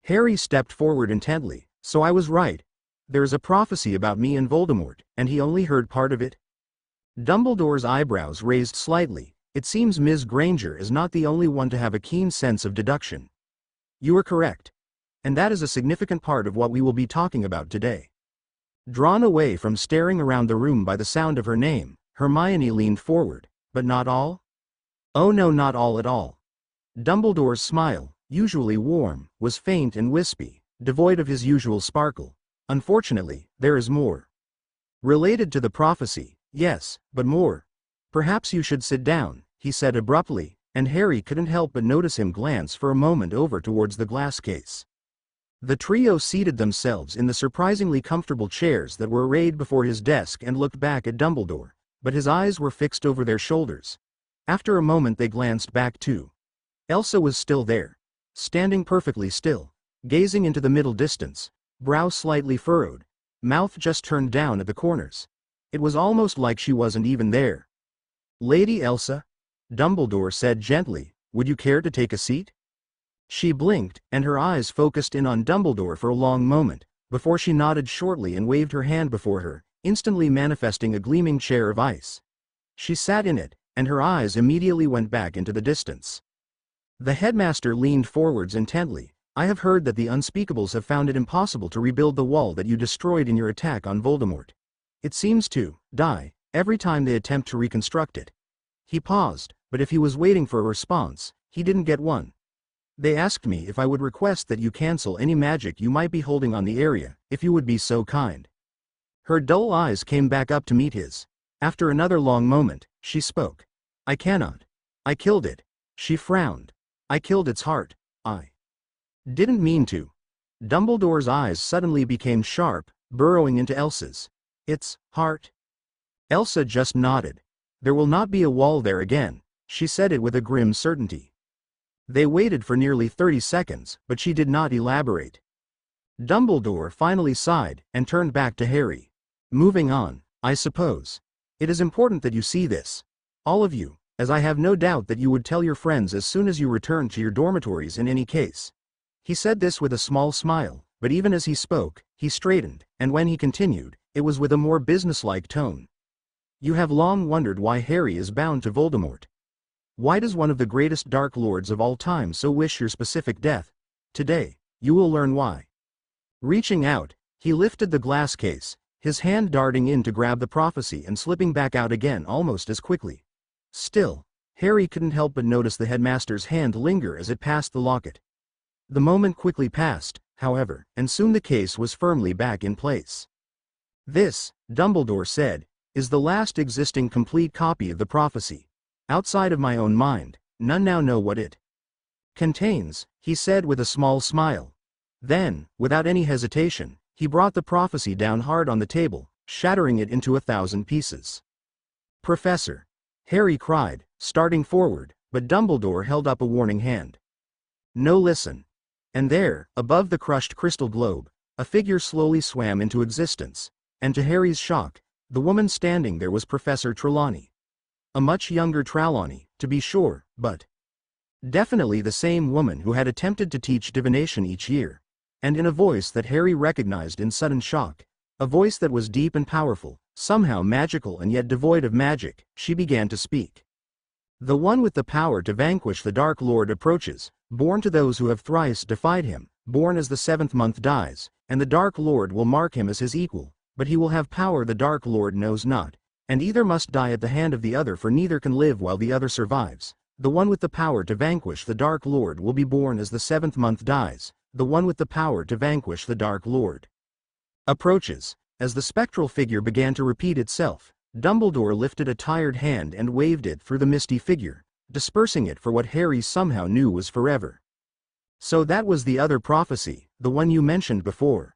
[SPEAKER 1] Harry stepped forward intently. "So I was right. There is a prophecy about me and Voldemort, and he only heard part of it?" Dumbledore's eyebrows raised slightly. "It seems Ms. Granger is not the only one to have a keen sense of deduction." "You are correct. And that is a significant part of what we will be talking about today." Drawn away from staring around the room by the sound of her name, Hermione leaned forward. "But not all?" "Oh no, not all at all." Dumbledore's smile, usually warm, was faint and wispy, devoid of his usual sparkle. "Unfortunately, there is more. Related to the prophecy, yes, but more. Perhaps you should sit down," he said abruptly, and Harry couldn't help but notice him glance for a moment over towards the glass case. The trio seated themselves in the surprisingly comfortable chairs that were arrayed before his desk and looked back at Dumbledore, but his eyes were fixed over their shoulders. After a moment they glanced back too. Elsa was still there, standing perfectly still, gazing into the middle distance, brow slightly furrowed, mouth just turned down at the corners. It was almost like she wasn't even there. "Lady Elsa," Dumbledore said gently, "would you care to take a seat?" She blinked, and her eyes focused in on Dumbledore for a long moment, before she nodded shortly and waved her hand before her, instantly manifesting a gleaming chair of ice. She sat in it, and her eyes immediately went back into the distance. The headmaster leaned forwards intently. "I have heard that the Unspeakables have found it impossible to rebuild the wall that you destroyed in your attack on Voldemort. It seems to die every time they attempt to reconstruct it." He paused, but if he was waiting for a response, he didn't get one. "They asked me if I would request that you cancel any magic you might be holding on the area, if you would be so kind." Her dull eyes came back up to meet his. After another long moment, she spoke. "I cannot. I killed it." She frowned. "I killed its heart. I didn't mean to." Dumbledore's eyes suddenly became sharp, burrowing into Elsa's. "Its heart?" Elsa just nodded. "There will not be a wall there again." She said it with a grim certainty. They waited for nearly 30 seconds, but she did not elaborate. Dumbledore finally sighed, and turned back to Harry. "Moving on, I suppose. It is important that you see this. All of you, as I have no doubt that you would tell your friends as soon as you return to your dormitories in any case." He said this with a small smile, but even as he spoke, he straightened, and when he continued, it was with a more businesslike tone. "You have long wondered why Harry is bound to Voldemort. Why does one of the greatest Dark Lords of all time so wish your specific death? Today, you will learn why." Reaching out, he lifted the glass case, his hand darting in to grab the prophecy and slipping back out again almost as quickly. Still, Harry couldn't help but notice the headmaster's hand linger as it passed the locket. The moment quickly passed, however, and soon the case was firmly back in place. "This," Dumbledore said, "is the last existing complete copy of the prophecy. Outside of my own mind, none now know what it contains," he said with a small smile. Then, without any hesitation, he brought the prophecy down hard on the table, shattering it into 1,000 pieces. "Professor!" Harry cried, starting forward, but Dumbledore held up a warning hand. "No, listen." And there, above the crushed crystal globe, a figure slowly swam into existence, and to Harry's shock, the woman standing there was Professor Trelawney. A much younger Trelawney, to be sure, but definitely the same woman who had attempted to teach divination each year. And in a voice that Harry recognized in sudden shock, a voice that was deep and powerful, somehow magical and yet devoid of magic, she began to speak. "The one with the power to vanquish the Dark Lord approaches, born to those who have thrice defied him, born as the 7th month dies, and the Dark Lord will mark him as his equal, but he will have power the Dark Lord knows not, and either must die at the hand of the other, for neither can live while the other survives. The one with the power to vanquish the Dark Lord will be born as the 7th month dies, the one with the power to vanquish the Dark Lord approaches." As the spectral figure began to repeat itself, Dumbledore lifted a tired hand and waved it through the misty figure, dispersing it for what Harry somehow knew was forever. "So that was the other prophecy, the one you mentioned before?"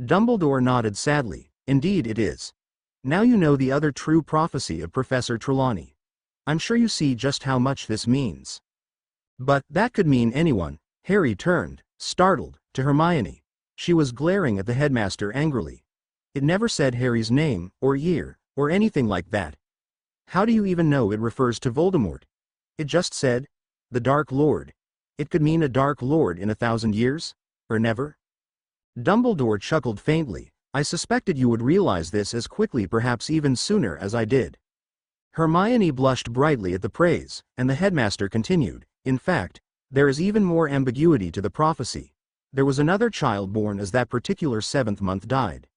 [SPEAKER 1] Dumbledore nodded sadly. "Indeed it is. Now you know the other true prophecy of Professor Trelawney. I'm sure you see just how much this means." "But that could mean anyone." Harry turned, startled, to Hermione. She was glaring at the headmaster angrily. "It never said Harry's name, or year, or anything like that. How do you even know it refers to Voldemort? It just said, the Dark Lord. It could mean a Dark Lord in 1,000 years? Or never?" Dumbledore chuckled faintly. "I suspected you would realize this as quickly, perhaps even sooner, as I did." Hermione blushed brightly at the praise, and the headmaster continued, "In fact, there is even more ambiguity to the prophecy. There was another child born as that particular 7th month died,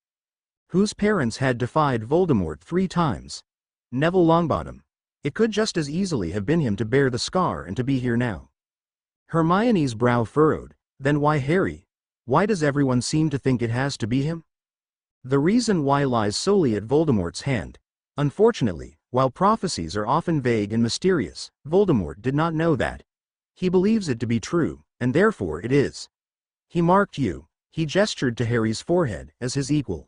[SPEAKER 1] whose parents had defied Voldemort 3 times. Neville Longbottom. It could just as easily have been him to bear the scar and to be here now." Hermione's brow furrowed. "Then why Harry? Why does everyone seem to think it has to be him?" "The reason why lies solely at Voldemort's hand. Unfortunately, while prophecies are often vague and mysterious, Voldemort did not know that. He believes it to be true, and therefore it is. He marked you," he gestured to Harry's forehead, "as his equal."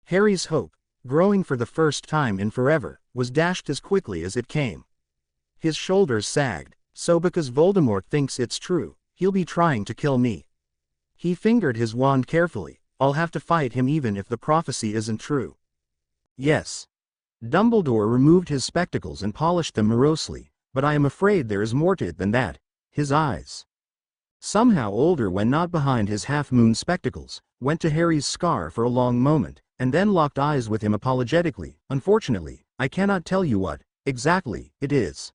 [SPEAKER 1] Harry's hope, growing for the first time in forever, was dashed as quickly as it came. His shoulders sagged, So because Voldemort thinks it's true, he'll be trying to kill me. He fingered his wand carefully. I'll have to fight him even if the prophecy isn't true. Yes. Dumbledore removed his spectacles and polished them morosely, but I am afraid there is more to it than that. His eyes, somehow older when not behind his half-moon spectacles, went to Harry's scar for a long moment, and then locked eyes with him apologetically. Unfortunately, I cannot tell you what, exactly, it is.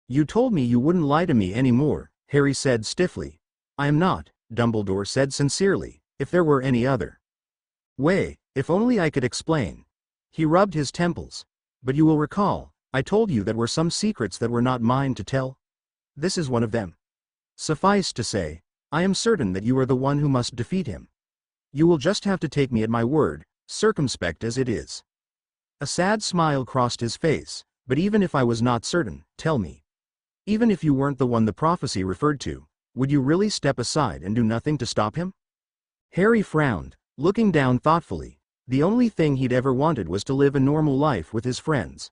[SPEAKER 1] You told me you wouldn't lie to me anymore, Harry said stiffly. I am not, Dumbledore said sincerely, if there were any other way, if only I could explain. He rubbed his temples. But you will recall, I told you there were some secrets that were not mine to tell. This is one of them. Suffice to say, I am certain that you are the one who must defeat him. You will just have to take me at my word, circumspect as it is. A sad smile crossed his face. But even if I was not certain, tell me. Even if you weren't the one the prophecy referred to, would you really step aside and do nothing to stop him? Harry frowned, looking down thoughtfully. The only thing he'd ever wanted was to live a normal life with his friends.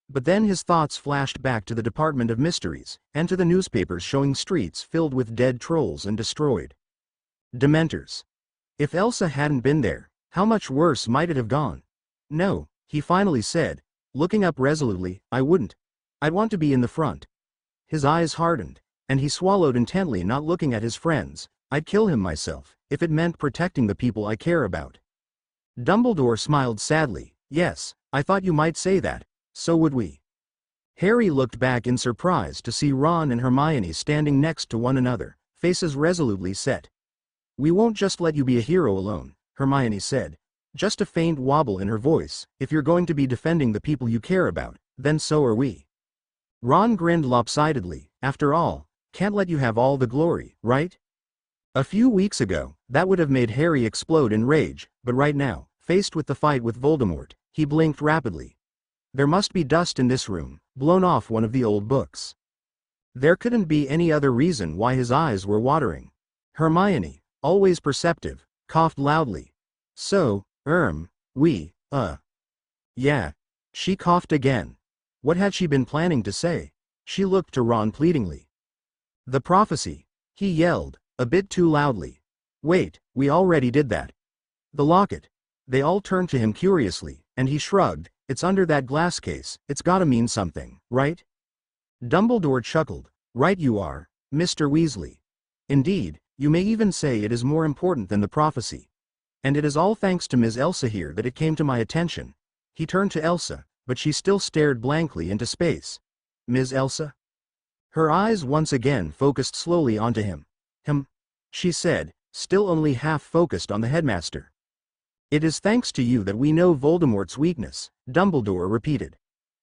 [SPEAKER 1] But then his thoughts flashed back to the Department of Mysteries, and to the newspapers showing streets filled with dead trolls and destroyed Dementors. If Elsa hadn't been there, how much worse might it have gone? No, he finally said, looking up resolutely, I wouldn't. I'd want to be in the front. His eyes hardened, and he swallowed intently, not looking at his friends. I'd kill him myself, if it meant protecting the people I care about. Dumbledore smiled sadly. Yes, I thought you might say that. So would we. Harry looked back in surprise to see Ron and Hermione standing next to one another, faces resolutely set. We won't just let you be a hero alone, Hermione said. Just a faint wobble in her voice. If you're going to be defending the people you care about, then so are we. Ron grinned lopsidedly. After all, can't let you have all the glory, right? A few weeks ago, that would have made Harry explode in rage, but right now, faced with the fight with Voldemort, he blinked rapidly. There must be dust in this room, blown off one of the old books. There couldn't be any other reason why his eyes were watering. Hermione, always perceptive, coughed loudly. So, yeah. She coughed again. What had she been planning to say? She looked to Ron pleadingly. The prophecy, he yelled, a bit too loudly. Wait, we already did that. The locket. They all turned to him curiously, and he shrugged. It's under that glass case, it's gotta mean something, right? Dumbledore chuckled. Right you are, Mr. Weasley. Indeed, you may even say it is more important than the prophecy. And it is all thanks to Ms. Elsa here that it came to my attention. He turned to Elsa, but she still stared blankly into space. Ms. Elsa? Her eyes once again focused slowly onto him. She said, still only half focused on the headmaster. It is thanks to you that we know Voldemort's weakness, Dumbledore repeated.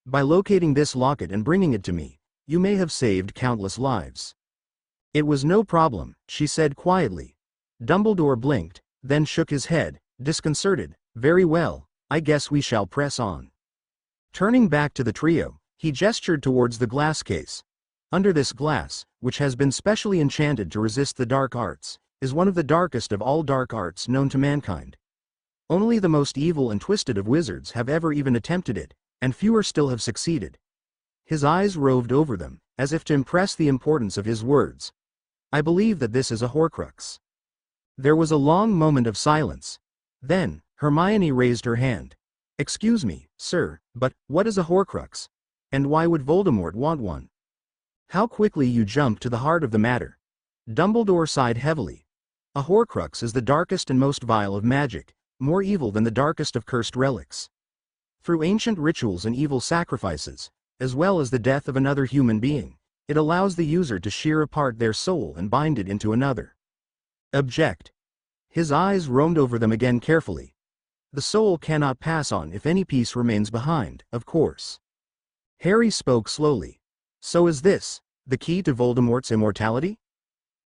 [SPEAKER 1] By locating this locket and bringing it to me, you may have saved countless lives. It was no problem, she said quietly. Dumbledore blinked, then shook his head, disconcerted. Very well, I guess we shall press on. Turning back to the trio, he gestured towards the glass case. Under this glass, which has been specially enchanted to resist the dark arts, is one of the darkest of all dark arts known to mankind. Only the most evil and twisted of wizards have ever even attempted it, and fewer still have succeeded. His eyes roved over them, as if to impress the importance of his words. I believe that this is a Horcrux. There was a long moment of silence. Then, Hermione raised her hand. Excuse me, sir, but what is a Horcrux? And why would Voldemort want one? How quickly you jumped to the heart of the matter. Dumbledore sighed heavily. A Horcrux is the darkest and most vile of magic, more evil than the darkest of cursed relics. Through ancient rituals and evil sacrifices, as well as the death of another human being, it allows the user to shear apart their soul and bind it into another. Object. His eyes roamed over them again carefully. The soul cannot pass on if any piece remains behind, of course. Harry spoke slowly. So is this the key to Voldemort's immortality?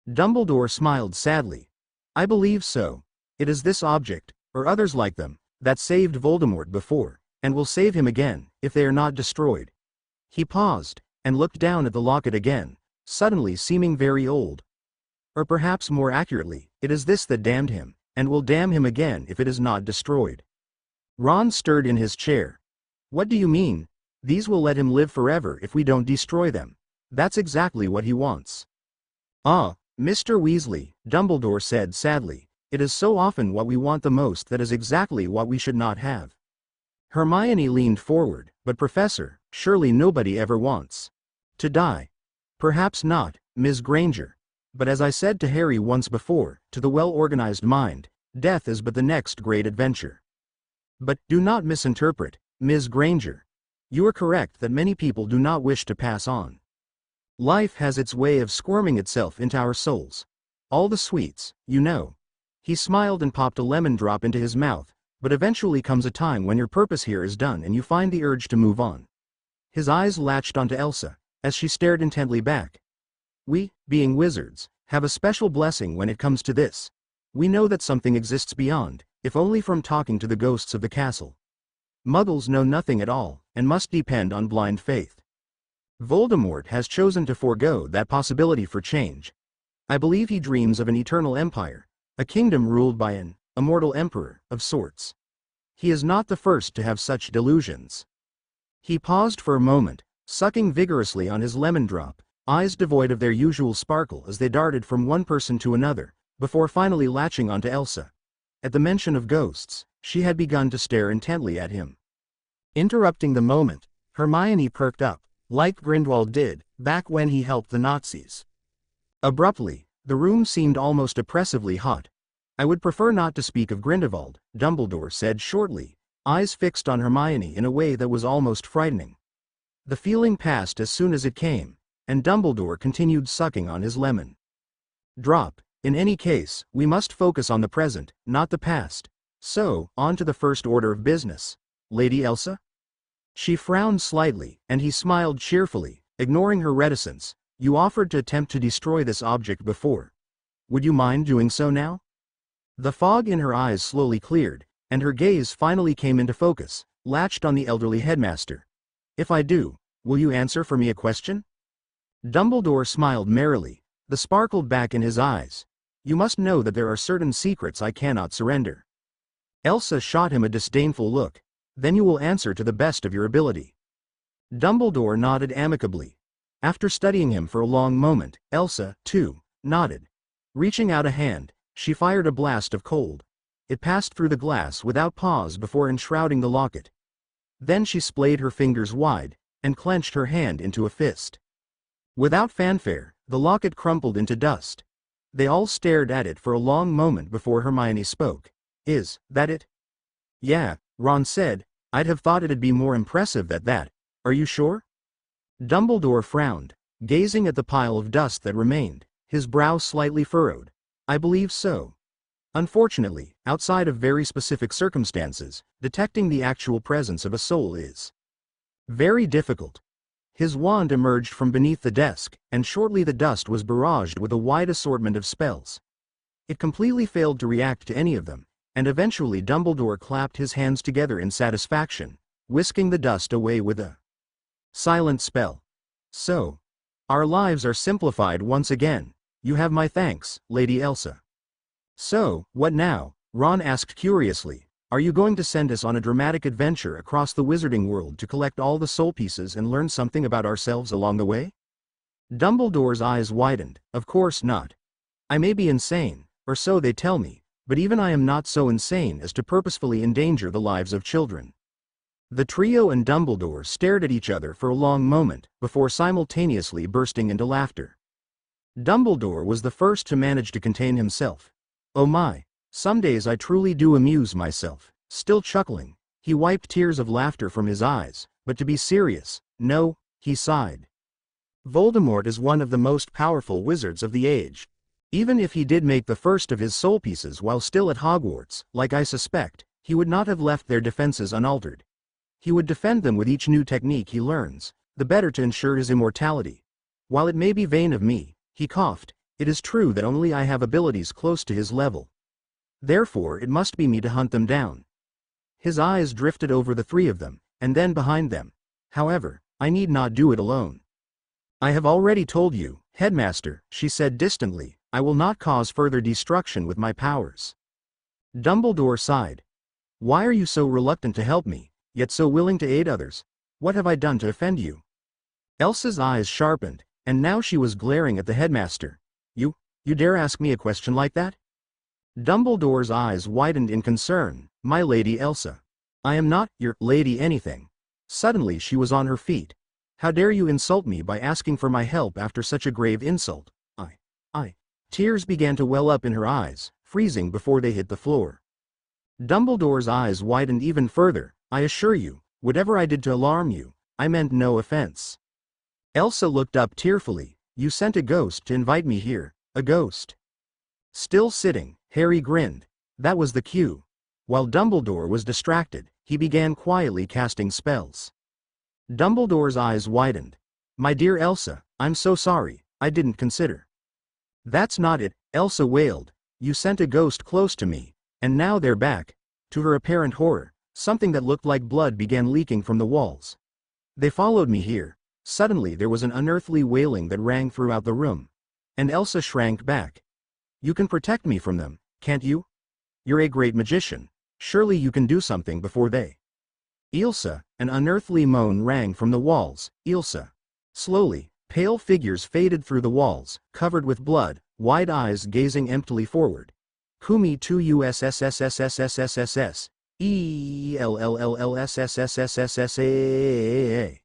[SPEAKER 1] Dumbledore smiled sadly. I believe so. It is this object, or others like them, that saved Voldemort before, and will save him again, if they are not destroyed. He paused, and looked down at the locket again, suddenly seeming very old. Or perhaps more accurately, it is this that damned him, and will damn him again if it is not destroyed. Ron stirred in his chair. What do you mean? These will let him live forever if we don't destroy them. That's exactly what he wants. Ah, Mr. Weasley, Dumbledore said sadly, it is so often what we want the most that is exactly what we should not have. Hermione leaned forward, but Professor, surely nobody ever wants to die. Perhaps not, Ms. Granger. But as I said to Harry once before, to the well-organized mind, death is but the next great adventure. But, do not misinterpret, Ms. Granger. You are correct that many people do not wish to pass on. Life has its way of squirming itself into our souls. All the sweets, you know. He smiled and popped a lemon drop into his mouth, but eventually comes a time when your purpose here is done and you find the urge to move on. His eyes latched onto Elsa, as she stared intently back. We, being wizards, have a special blessing when it comes to this. We know that something exists beyond, if only from talking to the ghosts of the castle. Muggles know nothing at all, and must depend on blind faith. Voldemort has chosen to forego that possibility for change. I believe he dreams of an eternal empire, a kingdom ruled by an immortal emperor, of sorts. He is not the first to have such delusions. He paused for a moment, sucking vigorously on his lemon drop, eyes devoid of their usual sparkle as they darted from one person to another, before finally latching onto Elsa. At the mention of ghosts, she had begun to stare intently at him. Interrupting the moment, Hermione perked up, like Grindelwald did, back when he helped the Nazis. Abruptly, the room seemed almost oppressively hot. I would prefer not to speak of Grindelwald, Dumbledore said shortly, eyes fixed on Hermione in a way that was almost frightening. The feeling passed as soon as it came, and Dumbledore continued sucking on his lemon drop. In any case, we must focus on the present, not the past. So, on to the first order of business. Lady Elsa? She frowned slightly, and he smiled cheerfully, ignoring her reticence. You offered to attempt to destroy this object before. Would you mind doing so now? The fog in her eyes slowly cleared, and her gaze finally came into focus, latched on the elderly headmaster. If I do, will you answer for me a question? Dumbledore smiled merrily, the sparkle back in his eyes. You must know that there are certain secrets I cannot surrender. Elsa shot him a disdainful look. Then you will answer to the best of your ability. Dumbledore nodded amicably. After studying him for a long moment, Elsa, too, nodded. Reaching out a hand, she fired a blast of cold. It passed through the glass without pause before enshrouding the locket. Then she splayed her fingers wide, and clenched her hand into a fist. Without fanfare, the locket crumpled into dust. They all stared at it for a long moment before Hermione spoke. Is that it? Yeah, Ron said. I'd have thought it'd be more impressive than that. Are you sure? Dumbledore frowned, gazing at the pile of dust that remained, his brow slightly furrowed. I believe so. Unfortunately, outside of very specific circumstances, detecting the actual presence of a soul is very difficult. His wand emerged from beneath the desk, and shortly the dust was barraged with a wide assortment of spells. It completely failed to react to any of them, and eventually Dumbledore clapped his hands together in satisfaction, whisking the dust away with a silent spell. So, our lives are simplified once again. You have my thanks, Lady Elsa. So, what now? Ron asked curiously. Are you going to send us on a dramatic adventure across the wizarding world to collect all the soul pieces and learn something about ourselves along the way? Dumbledore's eyes widened. Of course not. I may be insane, or so they tell me, but even I am not so insane as to purposefully endanger the lives of children. The trio and Dumbledore stared at each other for a long moment, before simultaneously bursting into laughter. Dumbledore was the first to manage to contain himself. Oh my, some days I truly do amuse myself. Still chuckling, he wiped tears of laughter from his eyes, but to be serious, no, he sighed. Voldemort is one of the most powerful wizards of the age. Even if he did make the first of his soul pieces while still at Hogwarts, like I suspect, he would not have left their defenses unaltered. He would defend them with each new technique he learns, the better to ensure his immortality. While it may be vain of me, he coughed, it is true that only I have abilities close to his level. Therefore it must be me to hunt them down. His eyes drifted over the three of them, and then behind them. However, I need not do it alone. I have already told you, Headmaster, she said distantly, I will not cause further destruction with my powers. Dumbledore sighed. Why are you so reluctant to help me, yet so willing to aid others? What have I done to offend you? Elsa's eyes sharpened, and now she was glaring at the headmaster. You dare ask me a question like that? Dumbledore's eyes widened in concern. My Lady Elsa. I am not your lady anything. Suddenly she was on her feet. How dare you insult me by asking for my help after such a grave insult? I. Tears began to well up in her eyes, freezing before they hit the floor. Dumbledore's eyes widened even further. I assure you, whatever I did to alarm you, I meant no offense. Elsa looked up tearfully. You sent a ghost to invite me here. A ghost. Still sitting, Harry grinned. That was the cue. While Dumbledore was distracted, he began quietly casting spells. Dumbledore's eyes widened. My dear Elsa, I'm so sorry, I didn't consider. That's not it, Elsa wailed. You sent a ghost close to me, and now they're back. To her apparent horror, something that looked like blood began leaking from the walls. They followed me here. Suddenly there was an unearthly wailing that rang throughout the room. And Elsa shrank back. You can protect me from them, can't you? You're a great magician. Surely you can do something before they. Elsa, an unearthly moan rang from the walls. Elsa. Slowly, pale figures faded through the walls, covered with blood, wide eyes gazing emptily forward. Kumi 2 USSSSSSSSS. ELLLLSSSSSSSA.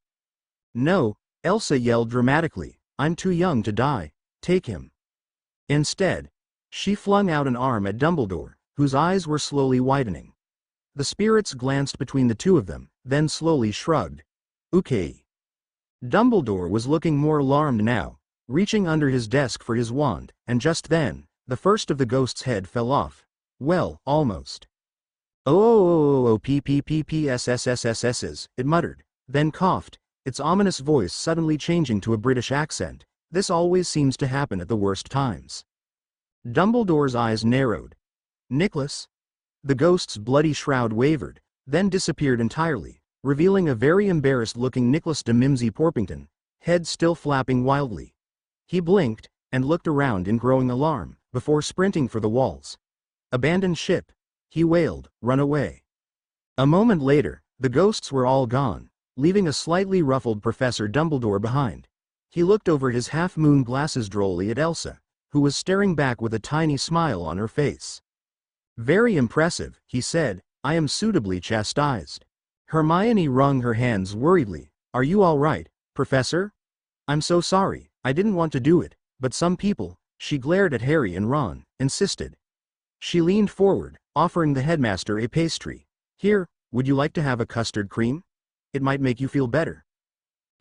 [SPEAKER 1] No, Elsa yelled dramatically. I'm too young to die. Take him. Instead, she flung out an arm at Dumbledore, whose eyes were slowly widening. The spirits glanced between the two of them, then slowly shrugged. Okay. Dumbledore was looking more alarmed now, reaching under his desk for his wand, and just then, the first of the ghost's head fell off. Well, almost. PPPPSSSSSs, it muttered, then coughed, its ominous voice suddenly changing to a British accent. This always seems to happen at the worst times. Dumbledore's eyes narrowed. Nicholas? The ghost's bloody shroud wavered, then disappeared entirely, revealing a very embarrassed-looking Nicholas de Mimsy Porpington, head still flapping wildly. He blinked, and looked around in growing alarm, before sprinting for the walls. Abandoned ship, he wailed, run away. A moment later, the ghosts were all gone, leaving a slightly ruffled Professor Dumbledore behind. He looked over his half-moon glasses drolly at Elsa, who was staring back with a tiny smile on her face. Very impressive, he said, I am suitably chastised. Hermione wrung her hands worriedly. Are you all right, Professor? I'm so sorry, I didn't want to do it, but some people, she glared at Harry and Ron, insisted. She leaned forward, offering the headmaster a pastry. Here, would you like to have a custard cream? It might make you feel better.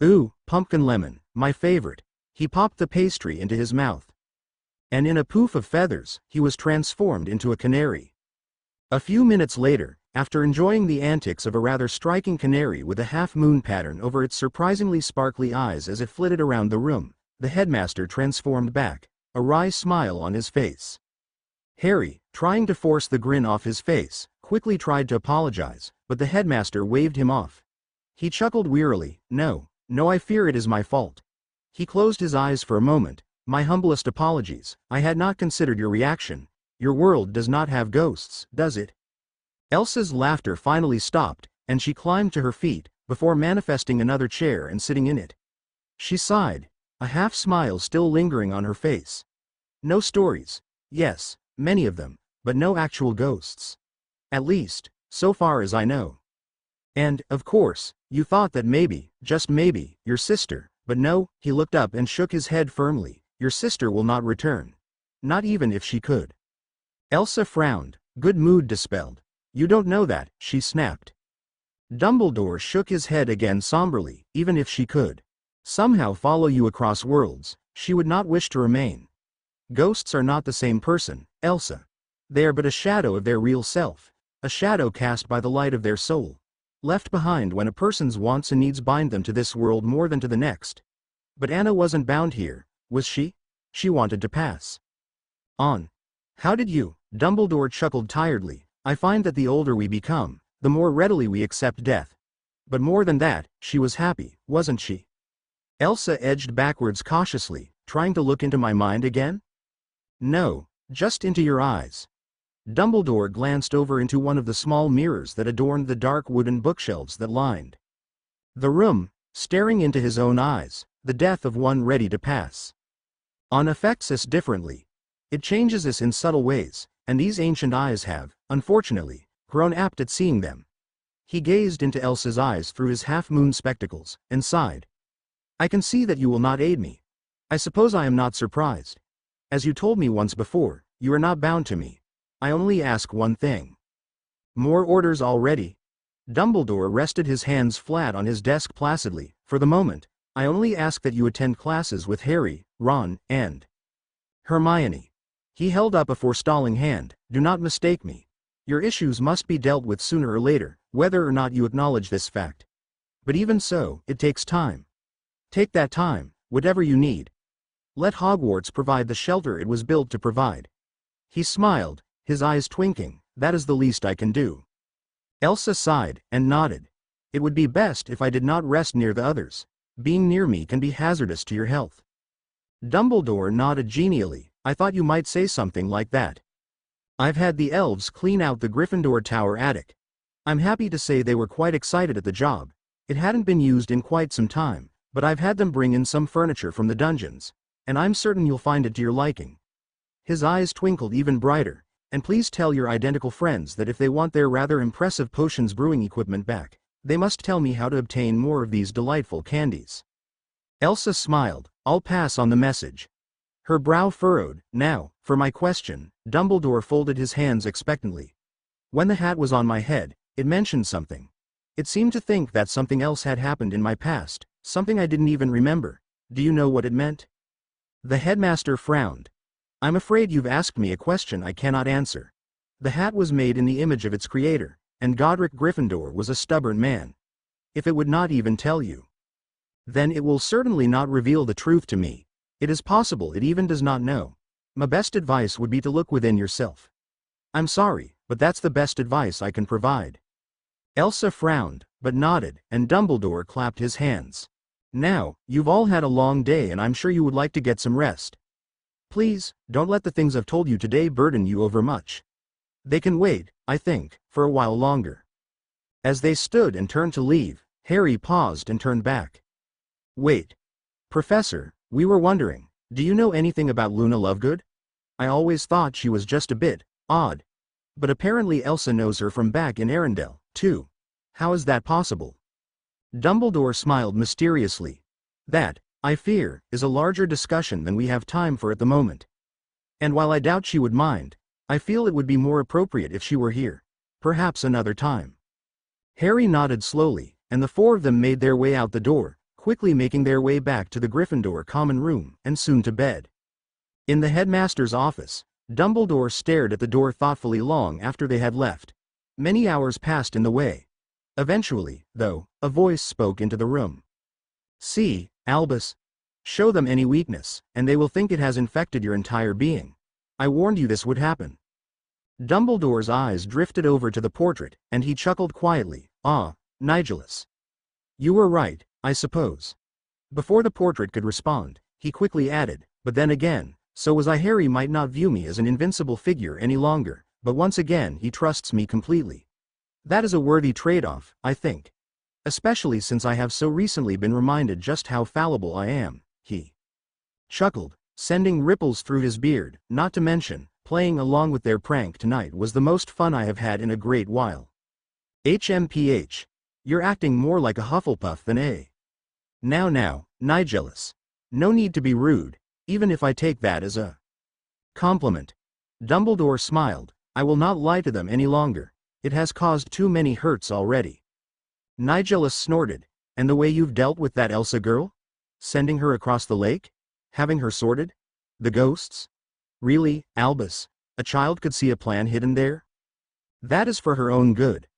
[SPEAKER 1] Ooh, pumpkin lemon, my favorite. He popped the pastry into his mouth. And in a poof of feathers, he was transformed into a canary. A few minutes later, after enjoying the antics of a rather striking canary with a half-moon pattern over its surprisingly sparkly eyes as it flitted around the room, the headmaster transformed back, a wry smile on his face. Harry, trying to force the grin off his face, quickly tried to apologize, but the headmaster waved him off. He chuckled wearily. No, I fear it is my fault. He closed his eyes for a moment. My humblest apologies, I had not considered your reaction. Your world does not have ghosts, does it? Elsa's laughter finally stopped, and she climbed to her feet, before manifesting another chair and sitting in it. She sighed, a half-smile still lingering on her face. No stories. Yes, many of them, but no actual ghosts. At least, so far as I know. And, of course, you thought that maybe, just maybe, your sister, but no, he looked up and shook his head firmly, your sister will not return. Not even if she could. Elsa frowned, good mood dispelled. You don't know that, she snapped. Dumbledore shook his head again somberly, even if she could. Somehow follow you across worlds, she would not wish to remain. Ghosts are not the same person, Elsa. They are but a shadow of their real self, a shadow cast by the light of their soul. Left behind when a person's wants and needs bind them to this world more than to the next. But Anna wasn't bound here, was she? She wanted to pass on. How did you? Dumbledore chuckled tiredly. I find that the older we become, the more readily we accept death. But more than that, she was happy, wasn't she? Elsa edged backwards cautiously, trying to look into my mind again? No, just into your eyes. Dumbledore glanced over into one of the small mirrors that adorned the dark wooden bookshelves that lined the room, staring into his own eyes. the death of one ready to pass on affects us differently. It changes us in subtle ways, and these ancient eyes have, unfortunately, grown apt at seeing them. He gazed into Elsa's eyes through his half-moon spectacles, and sighed. I can see that you will not aid me. I suppose I am not surprised. As you told me once before, you are not bound to me. I only ask one thing. More orders already? Dumbledore rested his hands flat on his desk placidly. For the moment, I only ask that you attend classes with Harry, Ron, and Hermione. He held up a forestalling hand. Do not mistake me. Your issues must be dealt with sooner or later, whether or not you acknowledge this fact. But even so, it takes time. Take that time, whatever you need. Let Hogwarts provide the shelter it was built to provide. He smiled, his eyes twinkling. That is the least I can do. Elsa sighed, and nodded. It would be best if I did not rest near the others. Being near me can be hazardous to your health. Dumbledore nodded genially. I thought you might say something like that. I've had the elves clean out the Gryffindor Tower attic. I'm happy to say they were quite excited at the job. It hadn't been used in quite some time, but I've had them bring in some furniture from the dungeons, and I'm certain you'll find it to your liking. His eyes twinkled even brighter. And please tell your identical friends that if they want their rather impressive potions brewing equipment back, they must tell me how to obtain more of these delightful candies. Elsa smiled. I'll pass on the message. Her brow furrowed. Now, for my question. Dumbledore folded his hands expectantly. When the hat was on my head, it mentioned something. It seemed to think that something else had happened in my past, something I didn't even remember. Do you know what it meant? The headmaster frowned. I'm afraid you've asked me a question I cannot answer. The hat was made in the image of its creator, and Godric Gryffindor was a stubborn man. If it would not even tell you, then it will certainly not reveal the truth to me. It is possible it even does not know. My best advice would be to look within yourself. I'm sorry, but that's the best advice I can provide. Elsa frowned, but nodded, and Dumbledore clapped his hands. Now, you've all had a long day and I'm sure you would like to get some rest. Please, don't let the things I've told you today burden you overmuch. They can wait, I think, for a while longer. As they stood and turned to leave, Harry paused and turned back. Wait. Professor, we were wondering, do you know anything about Luna Lovegood? I always thought she was just a bit odd. But apparently Elsa knows her from back in Arendelle, too. How is that possible? Dumbledore smiled mysteriously. That, I fear, is a larger discussion than we have time for at the moment. And while I doubt she would mind, I feel it would be more appropriate if she were here. Perhaps another time. Harry nodded slowly, and the four of them made their way out the door, quickly making their way back to the Gryffindor common room, and soon to bed. In the headmaster's office, Dumbledore stared at the door thoughtfully long after they had left. Many hours passed in the way. Eventually, though, a voice spoke into the room. See, Albus. Show them any weakness, and they will think it has infected your entire being. I warned you this would happen. Dumbledore's eyes drifted over to the portrait, and he chuckled quietly. Ah, Nigellus. You were right, I suppose. Before the portrait could respond, he quickly added, but then again, so was I. Harry might not view me as an invincible figure any longer, but once again he trusts me completely. That is a worthy trade-off, I think. Especially since I have so recently been reminded just how fallible I am, he chuckled, sending ripples through his beard. Not to mention, playing along with their prank tonight was the most fun I have had in a great while. HMPH. You're acting more like a Hufflepuff than a. Now, Nigellus. No need to be rude, even if I take that as a compliment. Dumbledore smiled. I will not lie to them any longer. It has caused too many hurts already. Nigellus snorted. And the way you've dealt with that Elsa girl? Sending her across the lake? Having her sorted? The ghosts? Really, Albus? A child could see a plan hidden there? That is for her own good.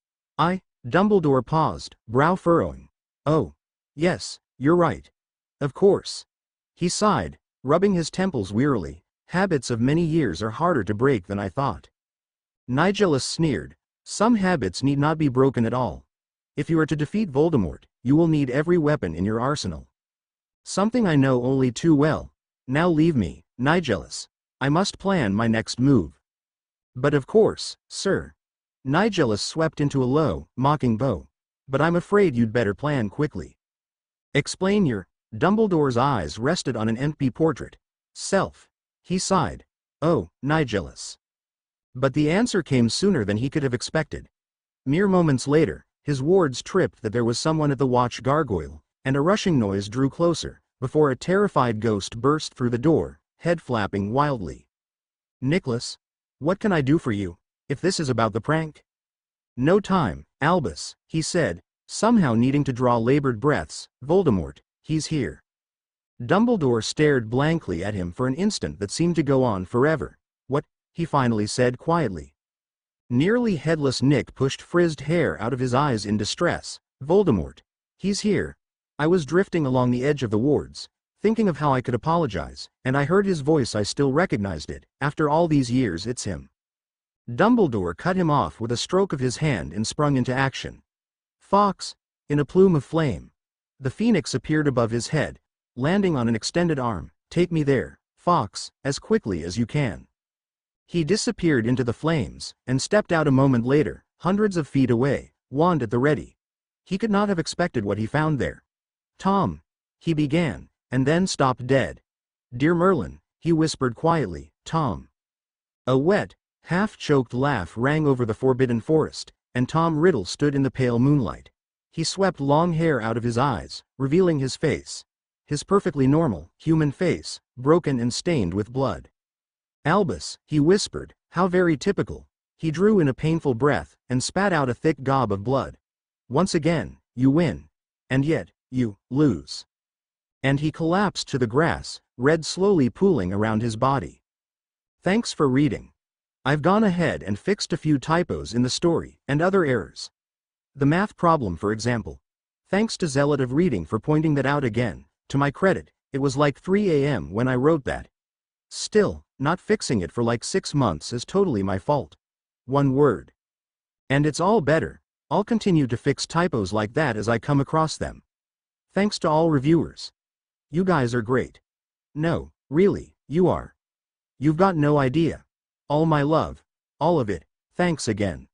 [SPEAKER 1] Dumbledore paused, brow furrowing. Oh. Yes, you're right. Of course. He sighed, rubbing his temples wearily. Habits of many years are harder to break than I thought. Nigellus sneered. Some habits need not be broken at all. If you are to defeat Voldemort, you will need every weapon in your arsenal. Something I know only too well. Now leave me, Nigellus. I must plan my next move. But of course, sir. Nigellus swept into a low, mocking bow. But I'm afraid you'd better plan quickly. Explain your Dumbledore's eyes rested on an empty portrait. Self. He sighed. Oh, Nigellus. But the answer came sooner than he could have expected. Mere moments later, his wards tripped that there was someone at the watch gargoyle, and a rushing noise drew closer, before a terrified ghost burst through the door, head flapping wildly. Nicholas? What can I do for you, if this is about the prank? No time, Albus, he said, somehow needing to draw labored breaths. Voldemort, he's here. Dumbledore stared blankly at him for an instant that seemed to go on forever. What? He finally said quietly. Nearly headless Nick pushed frizzed hair out of his eyes in distress. Voldemort. He's here. I was drifting along the edge of the wards, thinking of how I could apologize, and I heard his voice. I still recognized it. After all these years, it's him. Dumbledore cut him off with a stroke of his hand and sprung into action. Fox, in a plume of flame. The phoenix appeared above his head, landing on an extended arm. Take me there, Fox, as quickly as you can. He disappeared into the flames, and stepped out a moment later, hundreds of feet away, wand at the ready. He could not have expected what he found there. Tom, he began, and then stopped dead. Dear Merlin, he whispered quietly. Tom. A wet, half-choked laugh rang over the forbidden forest, and Tom Riddle stood in the pale moonlight. He swept long hair out of his eyes, revealing his face. His perfectly normal, human face, broken and stained with blood. Albus, he whispered, how very typical. He drew in a painful breath, and spat out a thick gob of blood. Once again, you win. And yet, you lose. And he collapsed to the grass, red slowly pooling around his body. Thanks for reading. I've gone ahead and fixed a few typos in the story, and other errors. The math problem, for example. Thanks to Zealot of Reading for pointing that out again. To my credit, it was like 3 a.m. when I wrote that. Still, not fixing it for like 6 months is totally my fault. One word. And it's all better. I'll continue to fix typos like that as I come across them. Thanks to all reviewers. You guys are great. No, really, you are. You've got no idea. All my love. All of it. Thanks again.